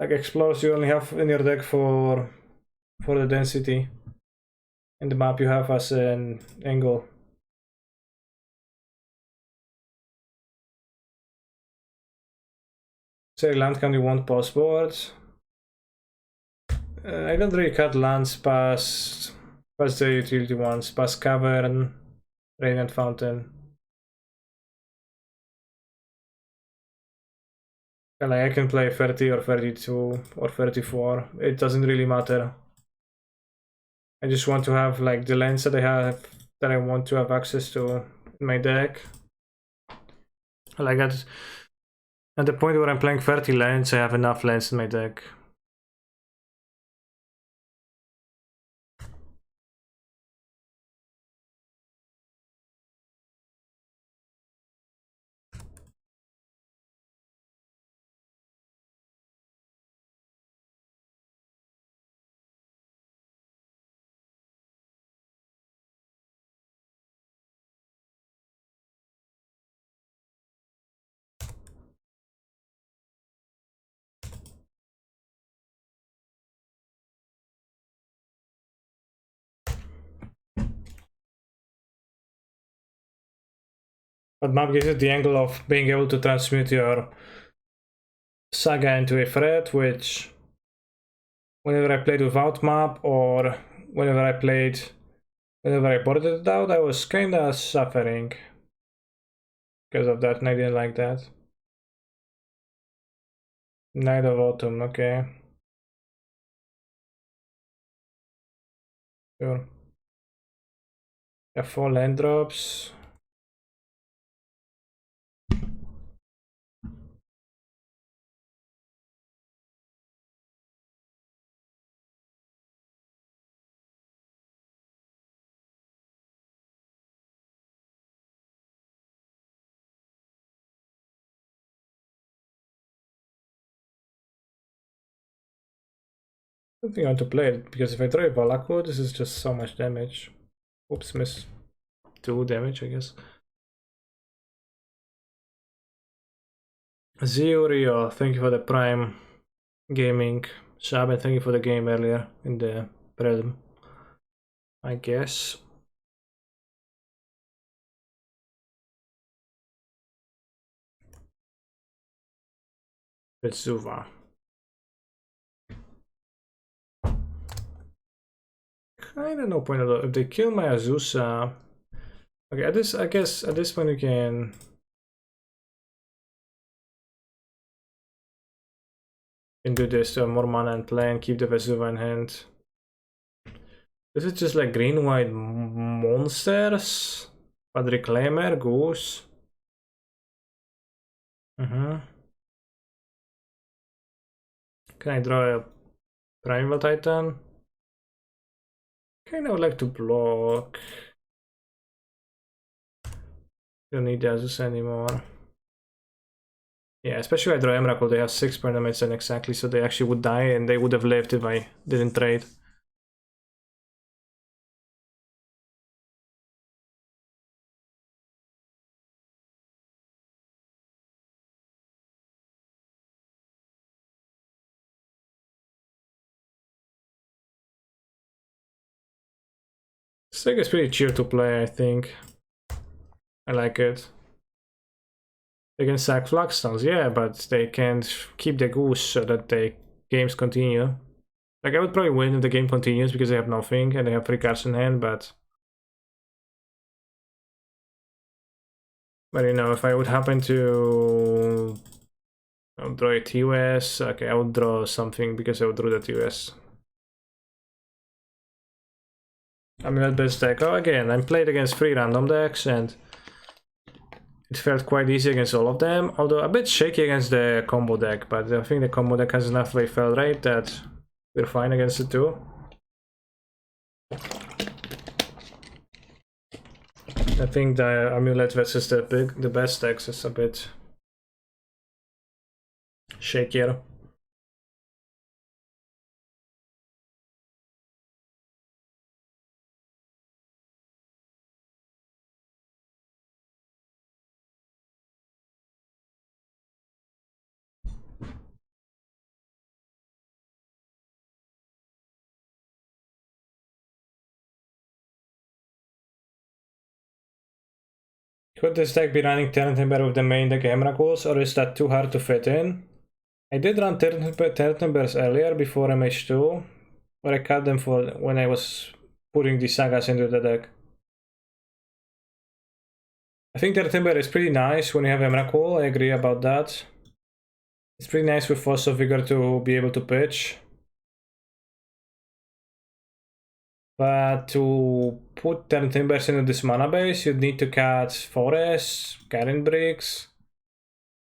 A: like explodes you only have in your deck for the density. In the map you have as an angle. Say land can you want past boards? I don't really cut lands past the utility ones, past Cavern, Radiant Fountain. And like I can play 30 or 32 or 34. It doesn't really matter. I just want to have like the lands that I have that I want to have access to in my deck. Like at the point where I'm playing 30 lands, I have enough lands in my deck. But map gives you the angle of being able to transmute your Saga into a threat, which whenever I played without map or whenever I ported it out, I was kinda suffering because of that, and I didn't like that. Night of Autumn, okay. Sure. Yeah, 4 land drops. I don't think I want to play it, because if I try Valakut, this is just so much damage. Oops, miss. 2 damage, I guess. Zio, thank you for the Prime Gaming sub, and thank you for the game earlier in the prelim, I guess. Vetsuva. Kinda no point at all. If they kill my Azusa... Okay, I guess at this point you can do this to have more mana and play and keep the Vesuva in hand. This is just like green-white monsters. But Reclaimer, Goose. Can I draw a Primal Titan? Kinda would like to block. Don't need the Azus anymore. Yeah, especially if I draw Emrakul, they have 6 permanents and exactly, so they actually would die and they would have lived if I didn't trade. This deck is pretty chill to play, I think. I like it. They can sack Flagstones, yeah, but they can't keep the Goose so that the games continue. Like, I would probably win if the game continues because they have nothing and they have 3 cards in hand, but... But you know, if I would happen to... draw a TOS, okay, I would draw something because I would draw the TOS. Amulet best deck. Oh, again, I played against 3 random decks and it felt quite easy against all of them, although a bit shaky against the combo deck, but I think the combo deck has enough way fail rate that we're fine against it too. I think the Amulet versus the best decks is a bit shakier. Could this deck be running Terran Timber with the main deck Emrakuls, or is that too hard to fit in? I did run Terran Timbers earlier before MH2, but I cut them for when I was putting the sagas into the deck. I think Terran Timber is pretty nice when you have Emrakul, I agree about that. It's pretty nice with Force of Vigor to be able to pitch. But to put 10 timbers into this mana base, you'd need to cut forests, Karen bricks,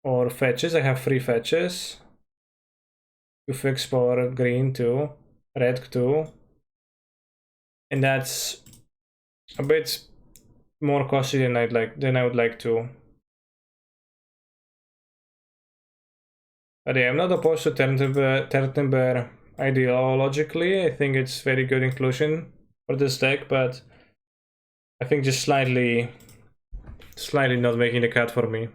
A: or fetches. I have 3 fetches. You fix for green too, red too. And that's a bit more costly than I would like to. But yeah, I'm not opposed to Terran Timber ideologically. I think it's very good inclusion for this deck, but I think just slightly not making the cut for me.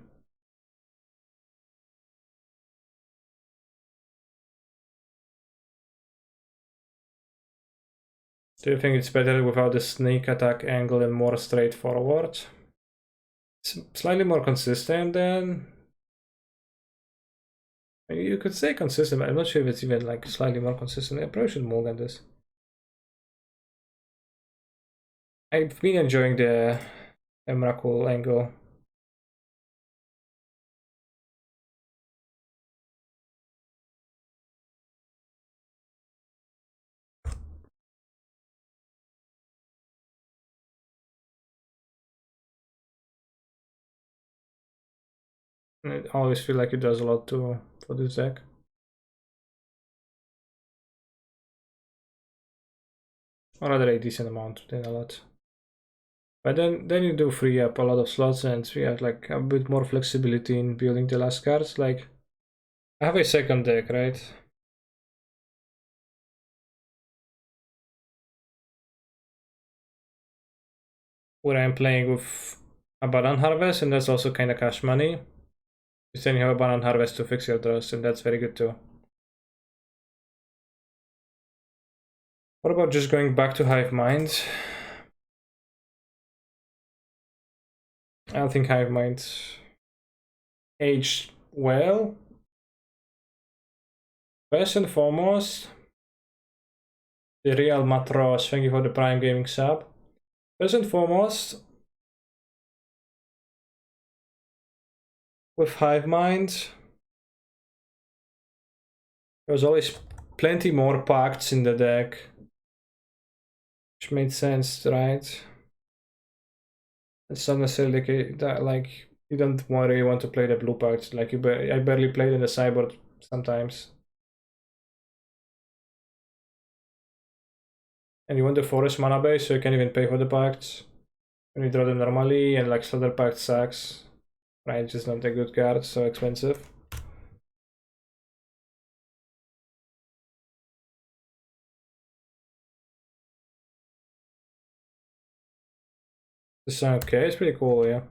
A: Do you think it's better without the sneak attack angle and more straightforward? slightly more consistent than... You could say consistent, but I'm not sure if it's even like slightly more consistent. I probably should mulligan this. I've been enjoying the Emrakul angle. I always feel like it does a lot too for this deck. Or rather a decent amount than a lot. But then you do free up a lot of slots and we have like a bit more flexibility in building the last cards. Like I have a second deck, right? Where I'm playing with a Baron Harvest, and that's also kind of cash money. Then you have a Baron Harvest to fix your draws, and that's very good too. What about just going back to Hive Mind? I don't think Hive Mind aged well. First and foremost, the real Matros, thank you for the Prime Gaming sub. First and foremost, with Hive Mind, there's always plenty more pacts in the deck, which made sense, right? It's not necessarily that like you don't really want to play the blue pacts. Like I barely played in the sideboard sometimes. And you want the forest mana base, so you can't even pay for the pacts. When you draw them normally, and like Slaughter Pact sucks. Right, just not a good card, so expensive. This is okay, it's pretty cool, yeah.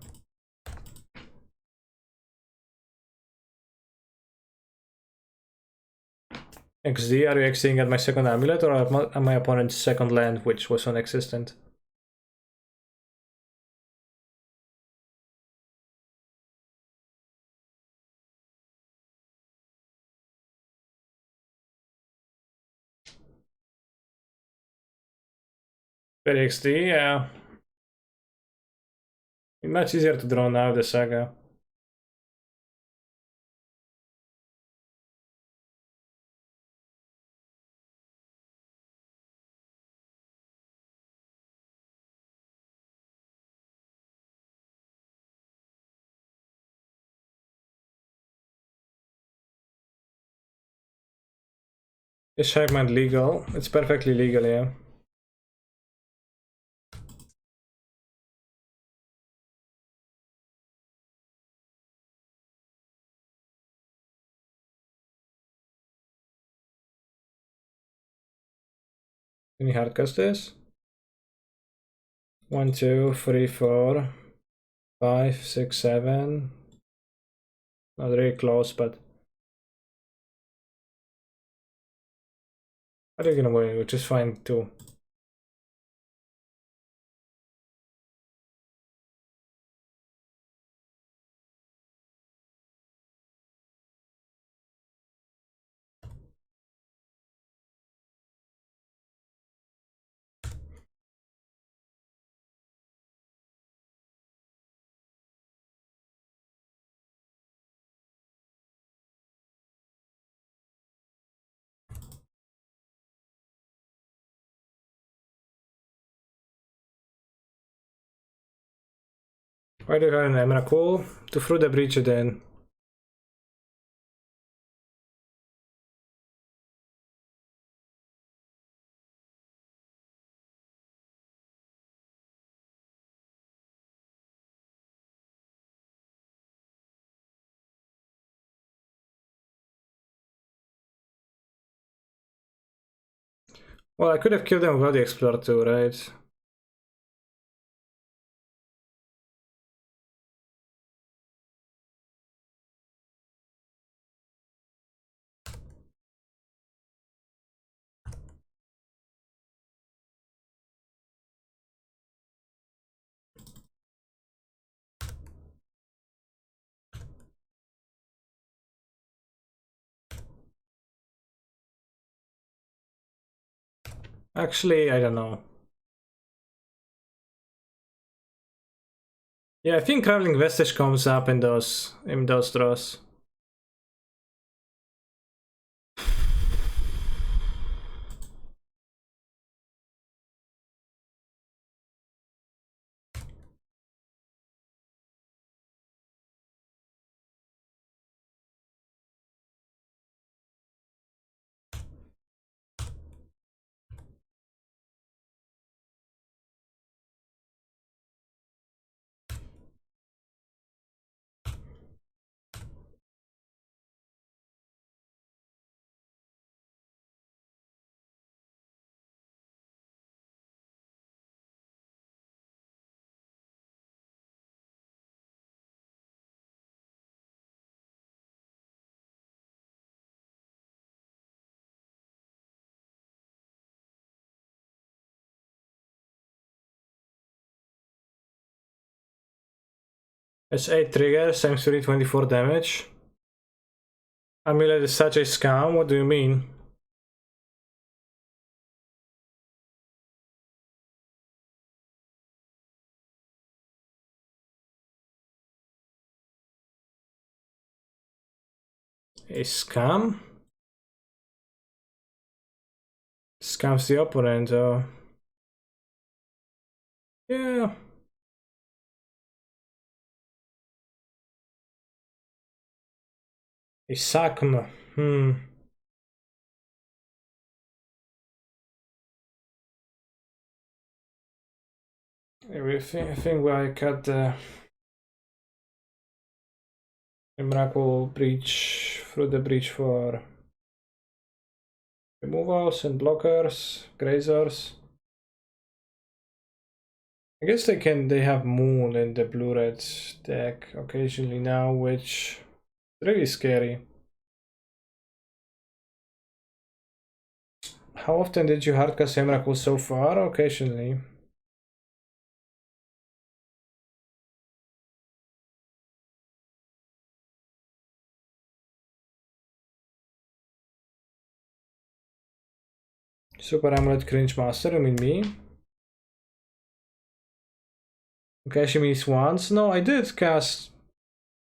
A: XD, are you XDing at my second amulet or at my opponent's second land, which was non-existent? Very XD, yeah. Much easier to draw now, the saga. Is Shagman legal? It's perfectly legal, yeah. Can you hardcast this? 1, 2, 3, 4, 5, 6, 7. Not really close, but I think in a way, which is fine too. Why do you have an Emrakul? To throw the breach then. Well, I could have killed them without the Explorer too, right? Actually, I don't know. Yeah, I think Traveling Vestige comes up in those draws. It's 8 triggers, times 3, 24 damage. Amulet is such a scam, what do you mean? A scam? Scams the opponent, yeah. A SACM, I think I cut the Miracle Breach through the breach for removals and blockers, grazers. I guess they have Moon in the blue-red deck occasionally now, which is really scary. How often did you hardcast Emrakul so far? Occasionally. Super Amulet Cringe Master, you mean me? Okay, she means once. No, I did cast.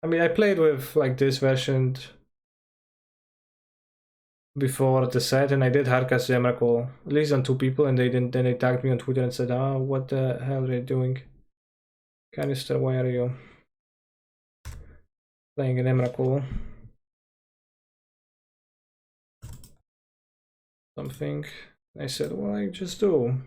A: I mean, I played with like this version before the set, and I did hardcast Emrakul at least on 2 people, and they didn't. Then they tagged me on Twitter and said, "Ah, what the hell are you doing? Canister, why are you playing an Emrakul?" Something. I said, "Well, I just do."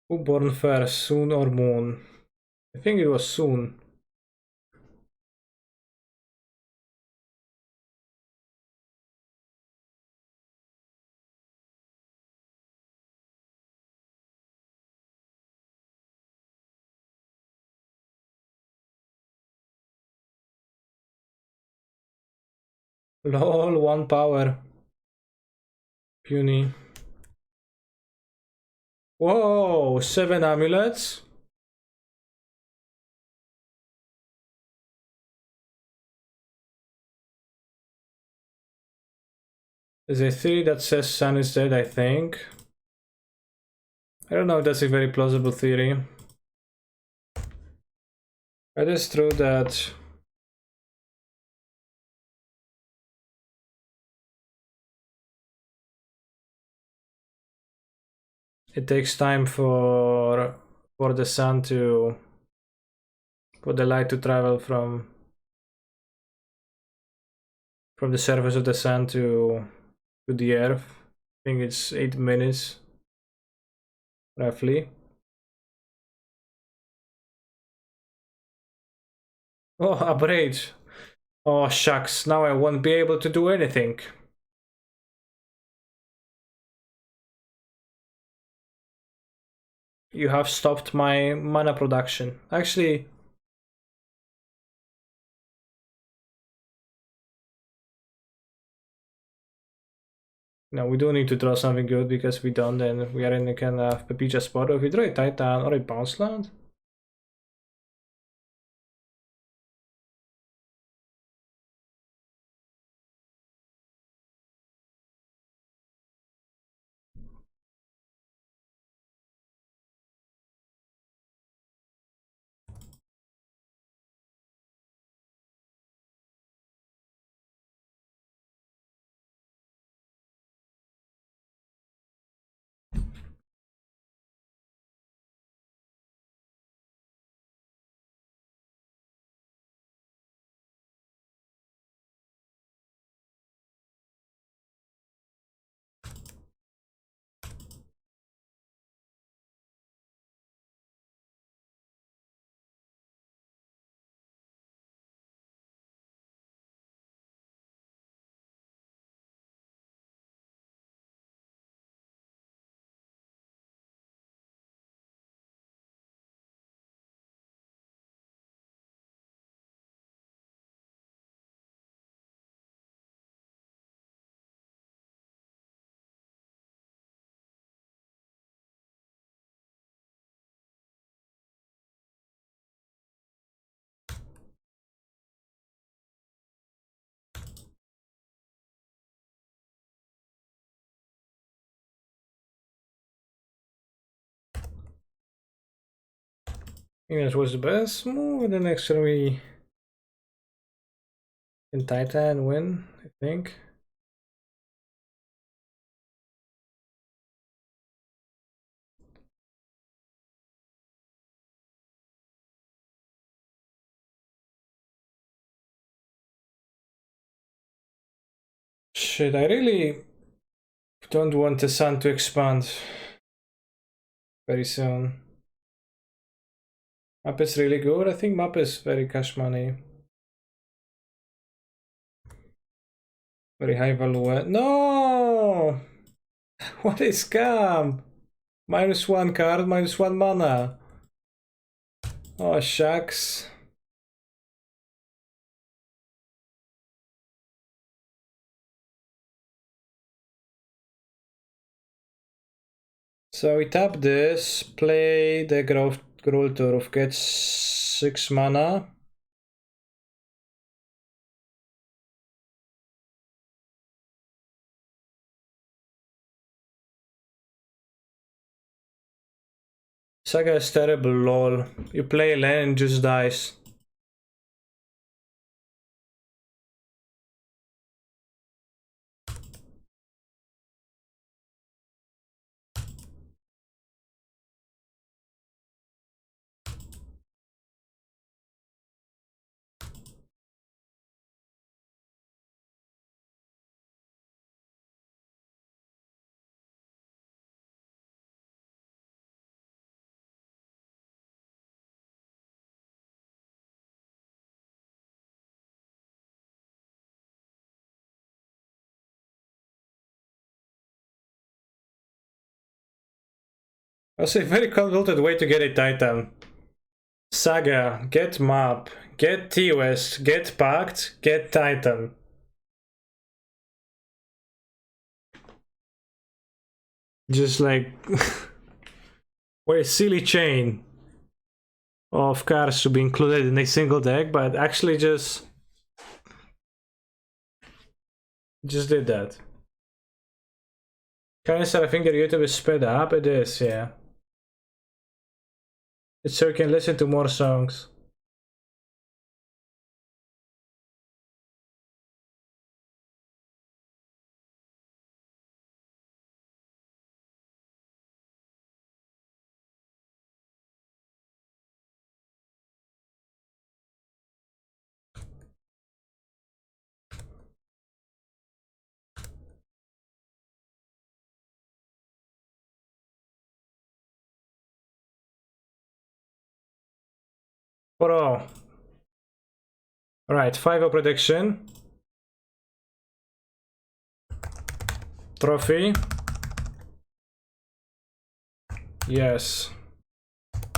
A: Who born first, Sun or Moon? I think it was Sun. Lol, 1 power. Puny. Whoa, 7 amulets? There's a theory that says Sun is dead, I think. I don't know if that's a very plausible theory. It is true that it takes time for the sun to, for the light to travel from the surface of the sun to the earth. I think it's 8 minutes roughly. Oh, upgrade. Oh shucks, now I won't be able to do anything. You have stopped my mana production. Actually, no, we do need to draw something good because we don't, then we are in a kind of Pepija spot. If we draw a Titan or a bounce land, I think that was the best move. And the next turn we can Titan win, I think. Shit, I really don't want the sun to expand very soon. Map is really good. I think map is very cash money. Very high value. No! What a scam! -1 card, -1 mana. Oh, shucks. So we tap this, play the Growl Turf, get 6 mana. Saga is terrible, lol. You play a land and just dies. That's a very convoluted way to get a Titan. Saga, get map, get T-West, get Pact, get Titan. Just like... what a silly chain of cards to be included in a single deck, but actually just did that. Canister, I think your YouTube is sped up. It is, yeah. It's so you can listen to more songs. Bro. Alright, 5-0 prediction. Trophy. Yes.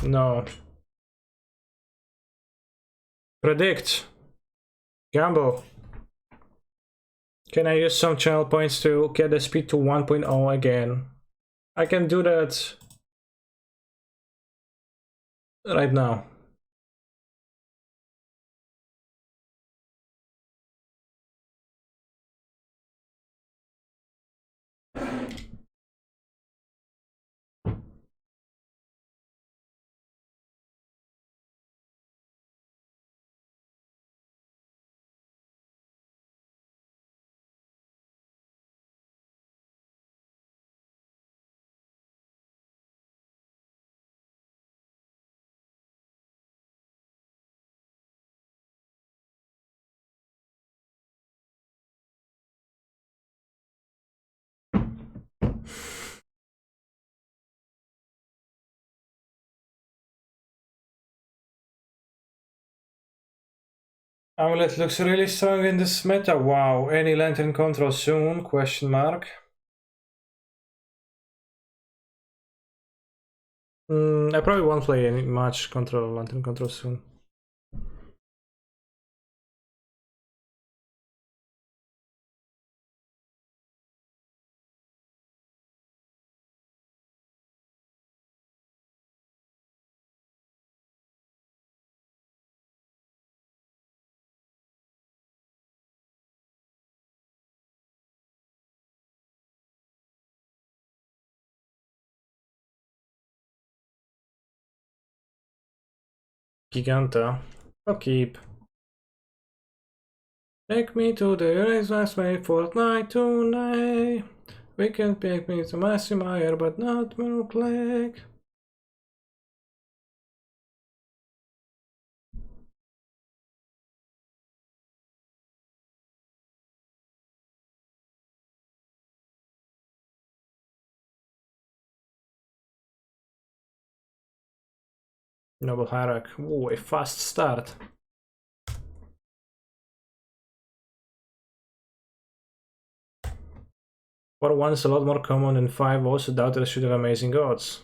A: No. Predict. Gamble. Can I use some channel points to get the speed to 1.0 again? I can do that right now. Amulet looks really strong in this meta. Wow, any lantern control soon? Question mark. I probably won't play any much lantern control soon. Giganta. I'll keep. Take me to the last way Fortnite tonight. We can pick me to Massimeyer, but not Moonclick. Noble Hierarch. Ooh, a fast start. For one is a lot more common than 5, also doubted should have amazing odds.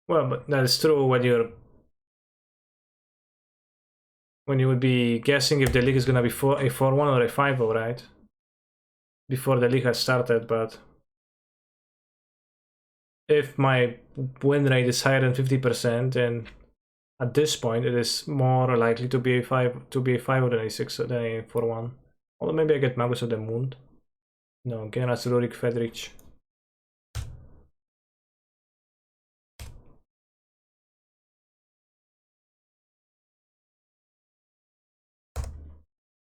A: Well, but that is true when you would be guessing if the league is gonna be a 4-1 or a 5-0, right? Before the league has started, but if my win rate is higher than 50%, then at this point it is more likely to be a 5 than a 6 than a 4-1. Although maybe I get Magus of the Moon. No, Geras Rurik Fedrich.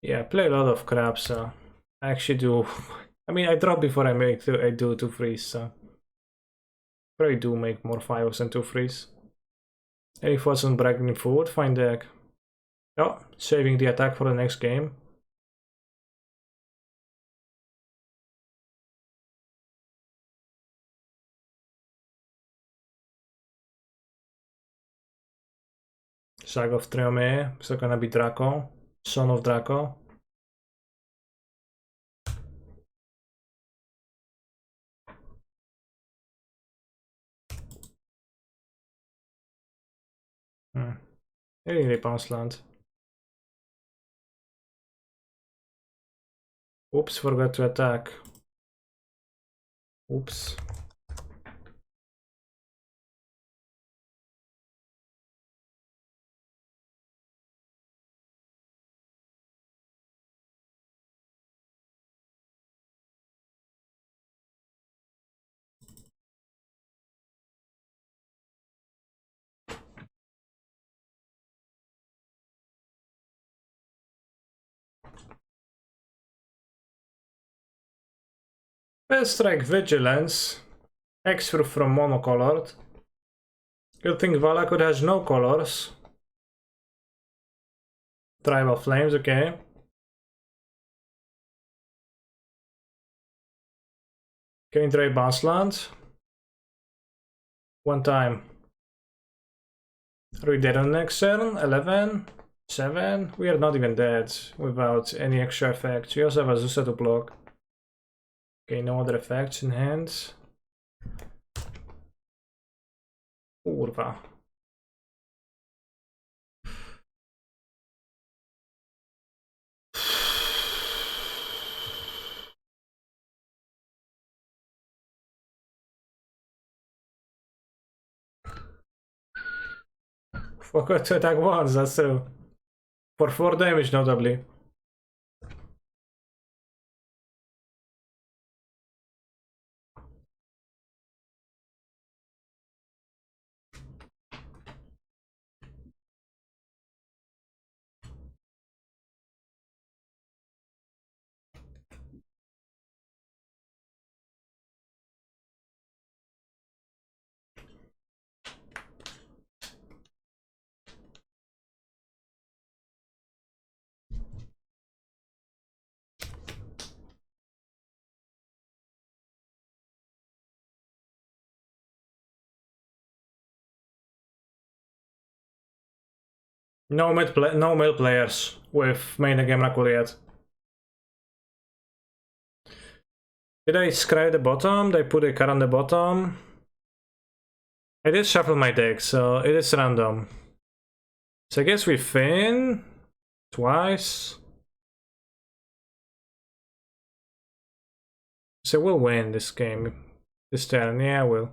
A: Yeah, I play a lot of crap, so I actually do. I mean, I drop before I do 2 frees, so probably do make more 5s than 2 frees. Any thoughts on bragging forward? Fine deck. Oh, saving the attack for the next game. Saga of Triome, so gonna be Draco, Son of Draco. Really bounce land. Oops, forgot to attack. Oops. First strike Vigilance. Extra from monocolored. Good thing Valakut has no colors. Tribal Flames, okay. Can trade bounce land. One time. Are we dead on next turn? 11? 7? We are not even dead without any extra effects. We also have Azusa to block. Okay, no other effects in hand. Kurwa. Forgot to attack once, that's true. For 4 damage, notably. No male players with main game Rakul yet. Did I scry the bottom? Did I put a card on the bottom? I did shuffle my deck, so it is random. So I guess we fin twice. So we'll win this game. This turn, yeah, we'll.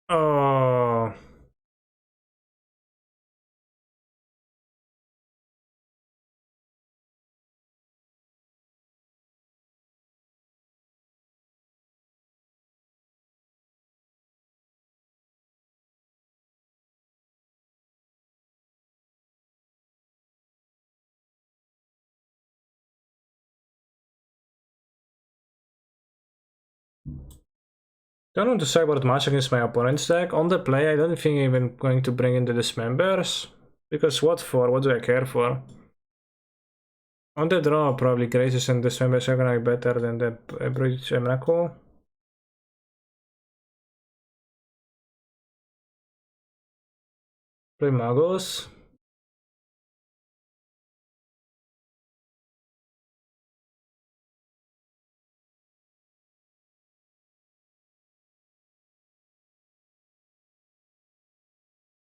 A: Oh. Don't want to sideboard much against my opponent's deck. On the play, I don't think I'm even going to bring in the dismembers. Because what for? What do I care for? On the draw, probably Graces and dismembers are gonna be better than the Bridge Emrakul. Play Magos.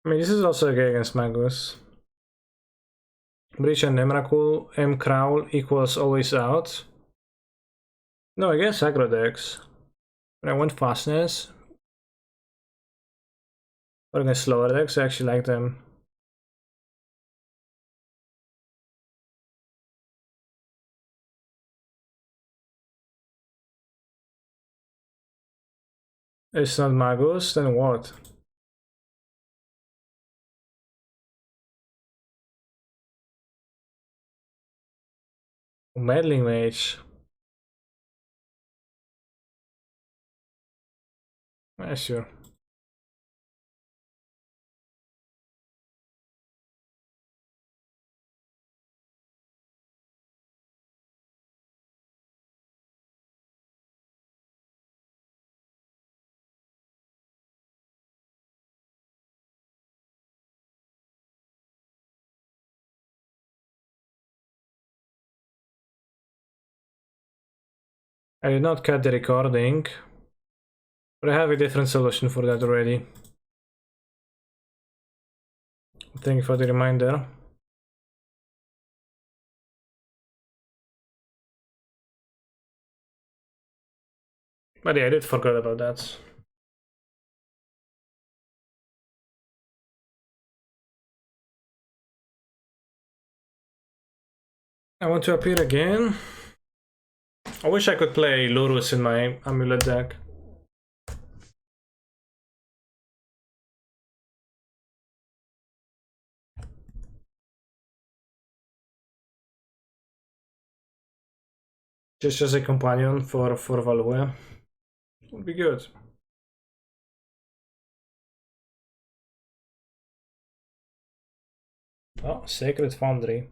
A: I mean, this is also okay against Magus. Breach and Emrakul, M-Crawl equals always out. No, against aggro decks. When I want fastness. Or against slower decks, I actually like them. It's not Magus, then what? Meddling Mage. Yeah, sure. I did not cut the recording, but I have a different solution for that already. Thank you for the reminder. But yeah, I did forget about that. I want to appear again. I wish I could play Lurus in my Amulet deck. Just as a companion for Value. Would be good. Oh, Sacred Foundry.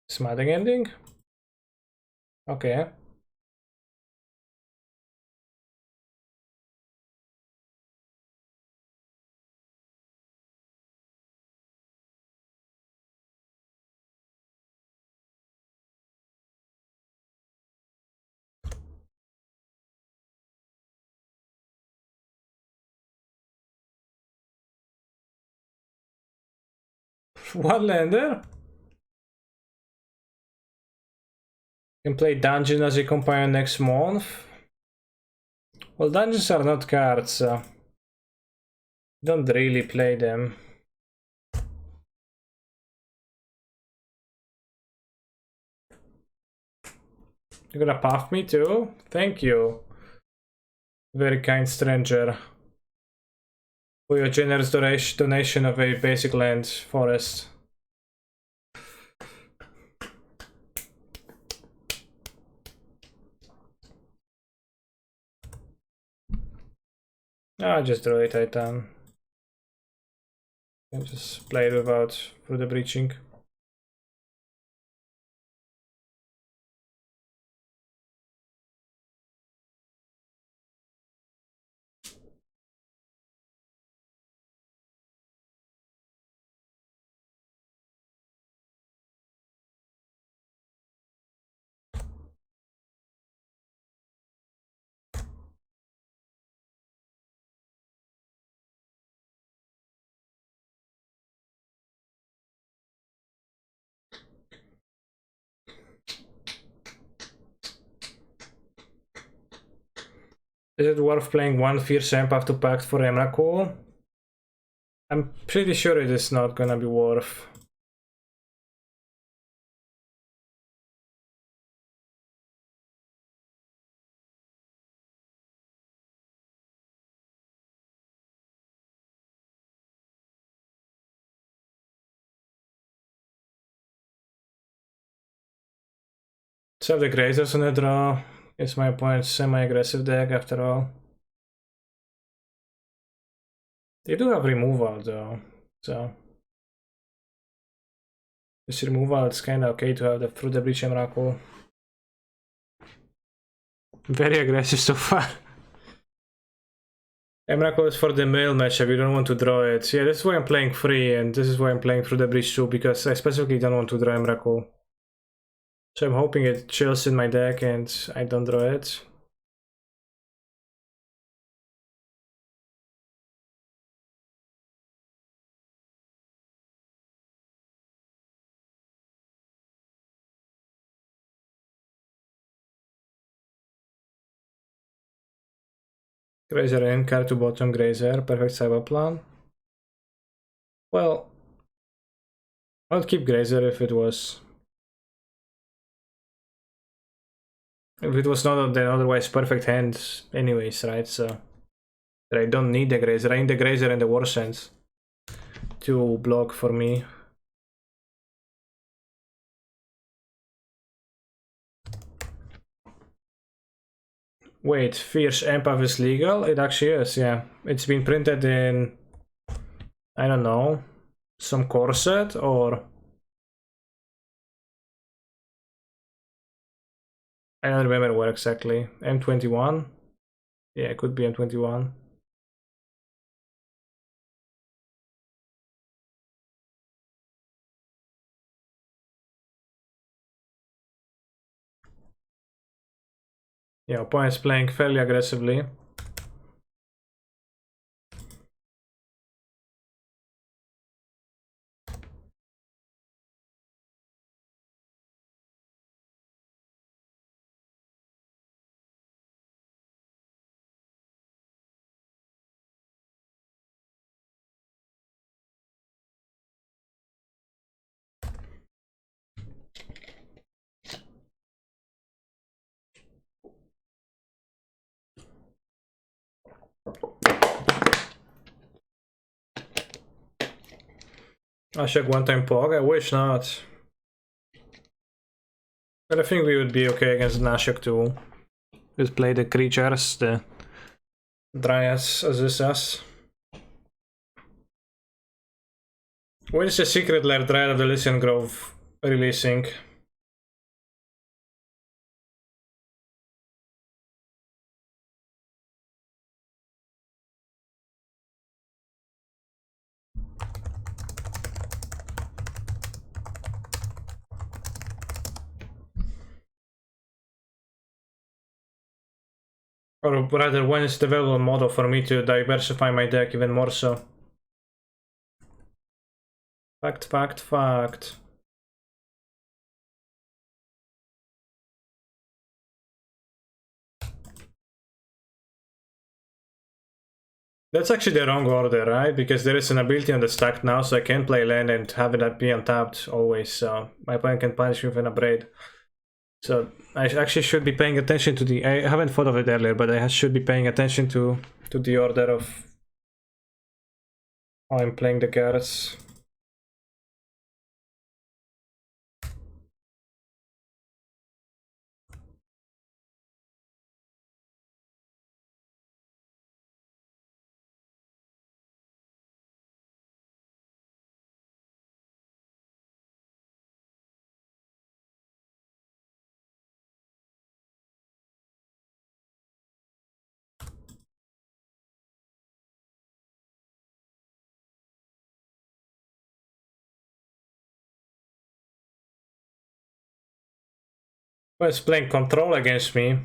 A: Smithing ending? Okay. One lander? Can play Dungeon as a companion next month. Well, dungeons are not cards. Don't really play them. You're gonna puff me too? Thank you. Very kind stranger. For your generous donation of a basic land forest. Ah, just draw a Titan. And just play it without through the breaching. Is it worth playing one Fierce Empath to Pact for Emrakul? I'm pretty sure it is not gonna be worth. Let's have the Grazers on the draw. Is my opponent's semi-aggressive deck after all. They do have removal though, so this removal is kinda okay to have the through the Breach Emrakul. Very aggressive so far. Emrakul is for the male matchup, you don't want to draw it. Yeah, this is why I'm playing free, and this is why I'm playing through the Breach too, because I specifically don't want to draw Emrakul. So I'm hoping it chills in my deck and I don't draw it. Grazer in, card to bottom, Grazer, perfect cyber plan. Well, I'd keep Grazer if it was not an otherwise perfect hand anyways, right? So I don't need the Grazer. I need the Grazer and the War Sense to block for me. Wait, Fierce Empath is legal? It actually is, yeah. It's been printed in, I don't know, some corset or... I don't remember where exactly. M21? Yeah, it could be M21. Yeah, opponent's playing fairly aggressively. Ashok one-time Pog? I wish not. But I think we would be okay against Nashok too. Just play the creatures, the Dryads, Azizas. When is the Secret Lair Dryad of the Elysian Grove releasing? Or rather, when is the available model for me to diversify my deck even more so? Fact, fact, fact. That's actually the wrong order, right? Because there is an ability on the stack now, so I can play land and have it be untapped always, so my opponent can punish me with an upgrade. So I actually should be paying attention to the... I haven't thought of it earlier, but I should be paying attention to the order of how I'm playing the cards. Well, it's playing control against me.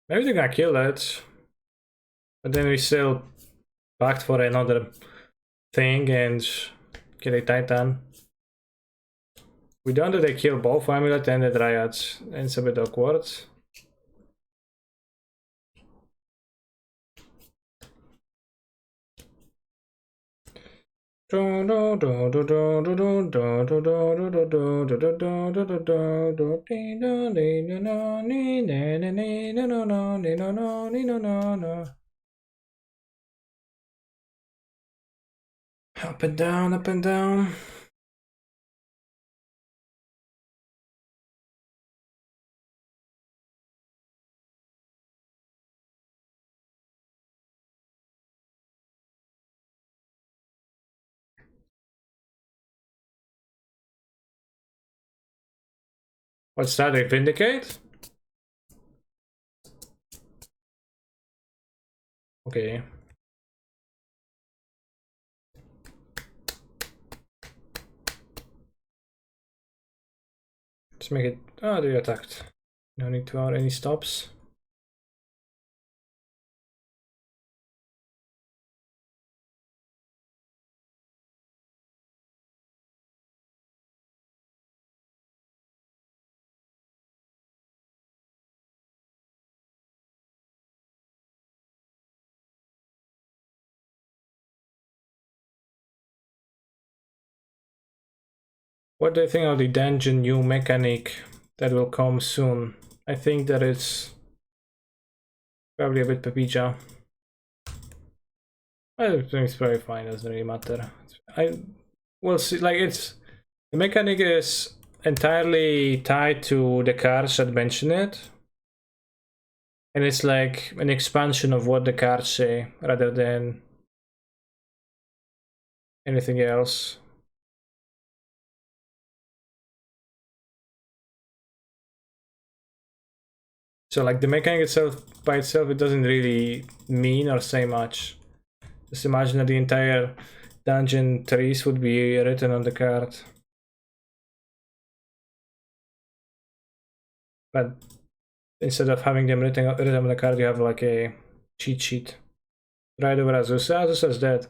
A: Maybe they're gonna kill it. But then we still backed for another thing and get a Titan. We don't do they kill both Amulet and the Dryads. It's a bit awkward. Up and down, up and down. What's that? They vindicate? Okay. Let's make it. Oh, they attacked. No need to add any stops. What do you think of the dungeon new mechanic that will come soon? I think that it's probably a bit papija. I think it's very fine, doesn't really matter. I will see, like, it's the mechanic is entirely tied to the cards that mention it. And it's like an expansion of what the cards say rather than anything else. So like the mechanic itself by itself, it doesn't really mean or say much. Just imagine that the entire dungeon trees would be written on the card. But instead of having them written on the card, you have like a cheat sheet. Right over Azusa. Azusa's dead.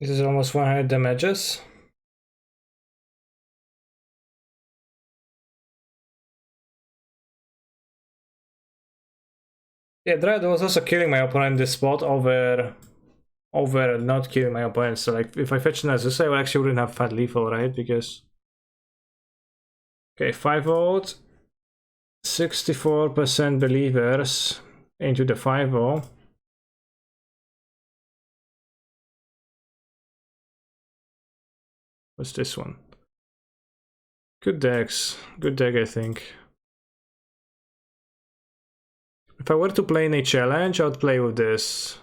A: This is almost 100 damages. Yeah, Dread was also killing my opponent in this spot over not killing my opponent. So like if I fetch Nasus, I actually wouldn't have Fat Lethal, right? Because okay, 5-volt, 64% believers into the 5-volt. What's this one? Good decks. Good deck, I think. If I were to play in a challenge, I would play with this.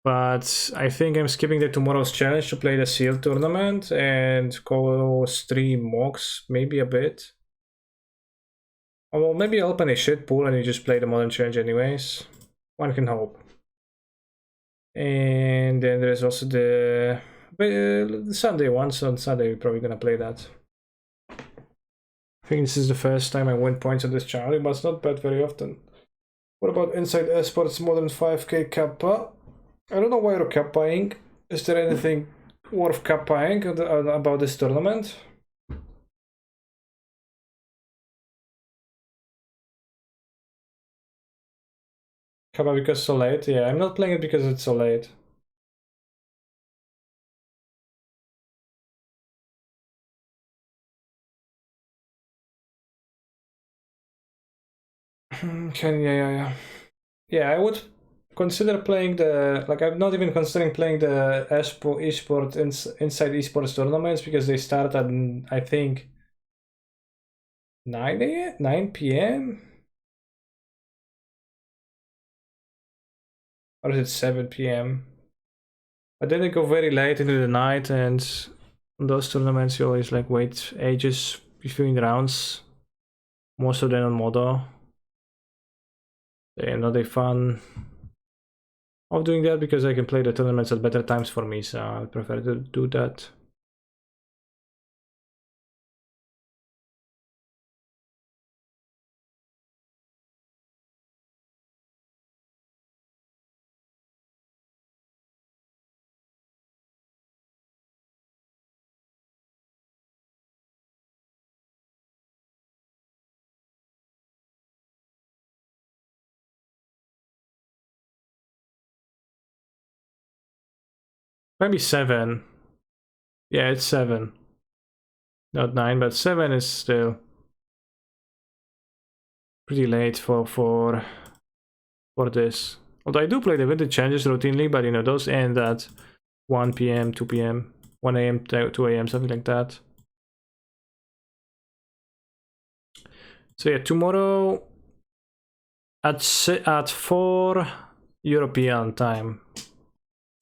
A: But I think I'm skipping the tomorrow's challenge to play the Seal tournament and go stream mocks, maybe a bit. Oh, well, maybe I'll open a shit pool and you just play the modern challenge anyways. One can hope. And then there's also the Sunday one, so on Sunday we're probably gonna play that. I think this is the first time I win points on this channel, but it's not bad very often. What about Inside Esports Modern 5k Kappa? I don't know why you're Kappaing. Is there anything worth Kappaing about this tournament? Kappa because it's so late? Yeah, I'm not playing it because it's so late. Yeah, I would consider playing the, like, I'm not even considering playing the esports inside esports tournaments because they start at, I think, 9 p.m. or is it 7 p.m. But then they go very late into the night, and on those tournaments you always like wait ages between rounds, most of them on Modo. They're not a fun of doing that because I can play the tournaments at better times for me, so I prefer to do that. Maybe 7. Yeah, it's 7. Not 9, but 7 is still pretty late for this. Although I do play the vintage challenges routinely, but you know, those end at 1 p.m., 2 p.m., 1 a.m., 2 a.m., something like that. So yeah, tomorrow at 4 European time,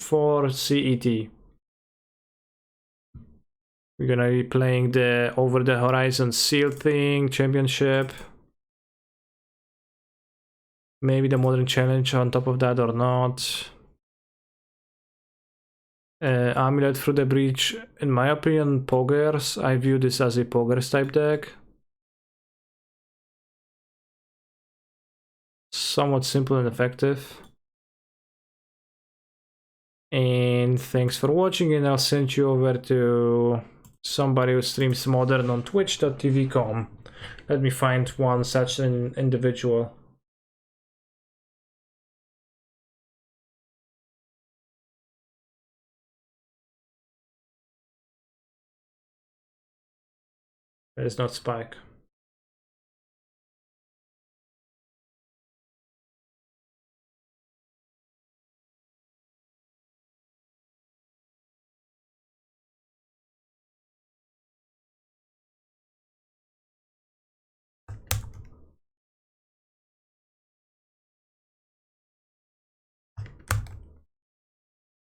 A: 4 CET. We're gonna be playing the Over the Horizon Seal thing, Championship. Maybe the Modern Challenge on top of that or not. Amulet through the Breach, in my opinion, Poggers. I view this as a Poggers type deck. Somewhat simple and effective. And thanks for watching, and I'll send you over to somebody who streams Modern on twitch.tv.com. Let me find one such an individual. That is not Spike.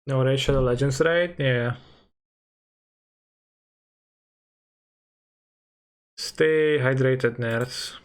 A: No Raid Shadow Legends raid? Yeah. Stay hydrated, nerds.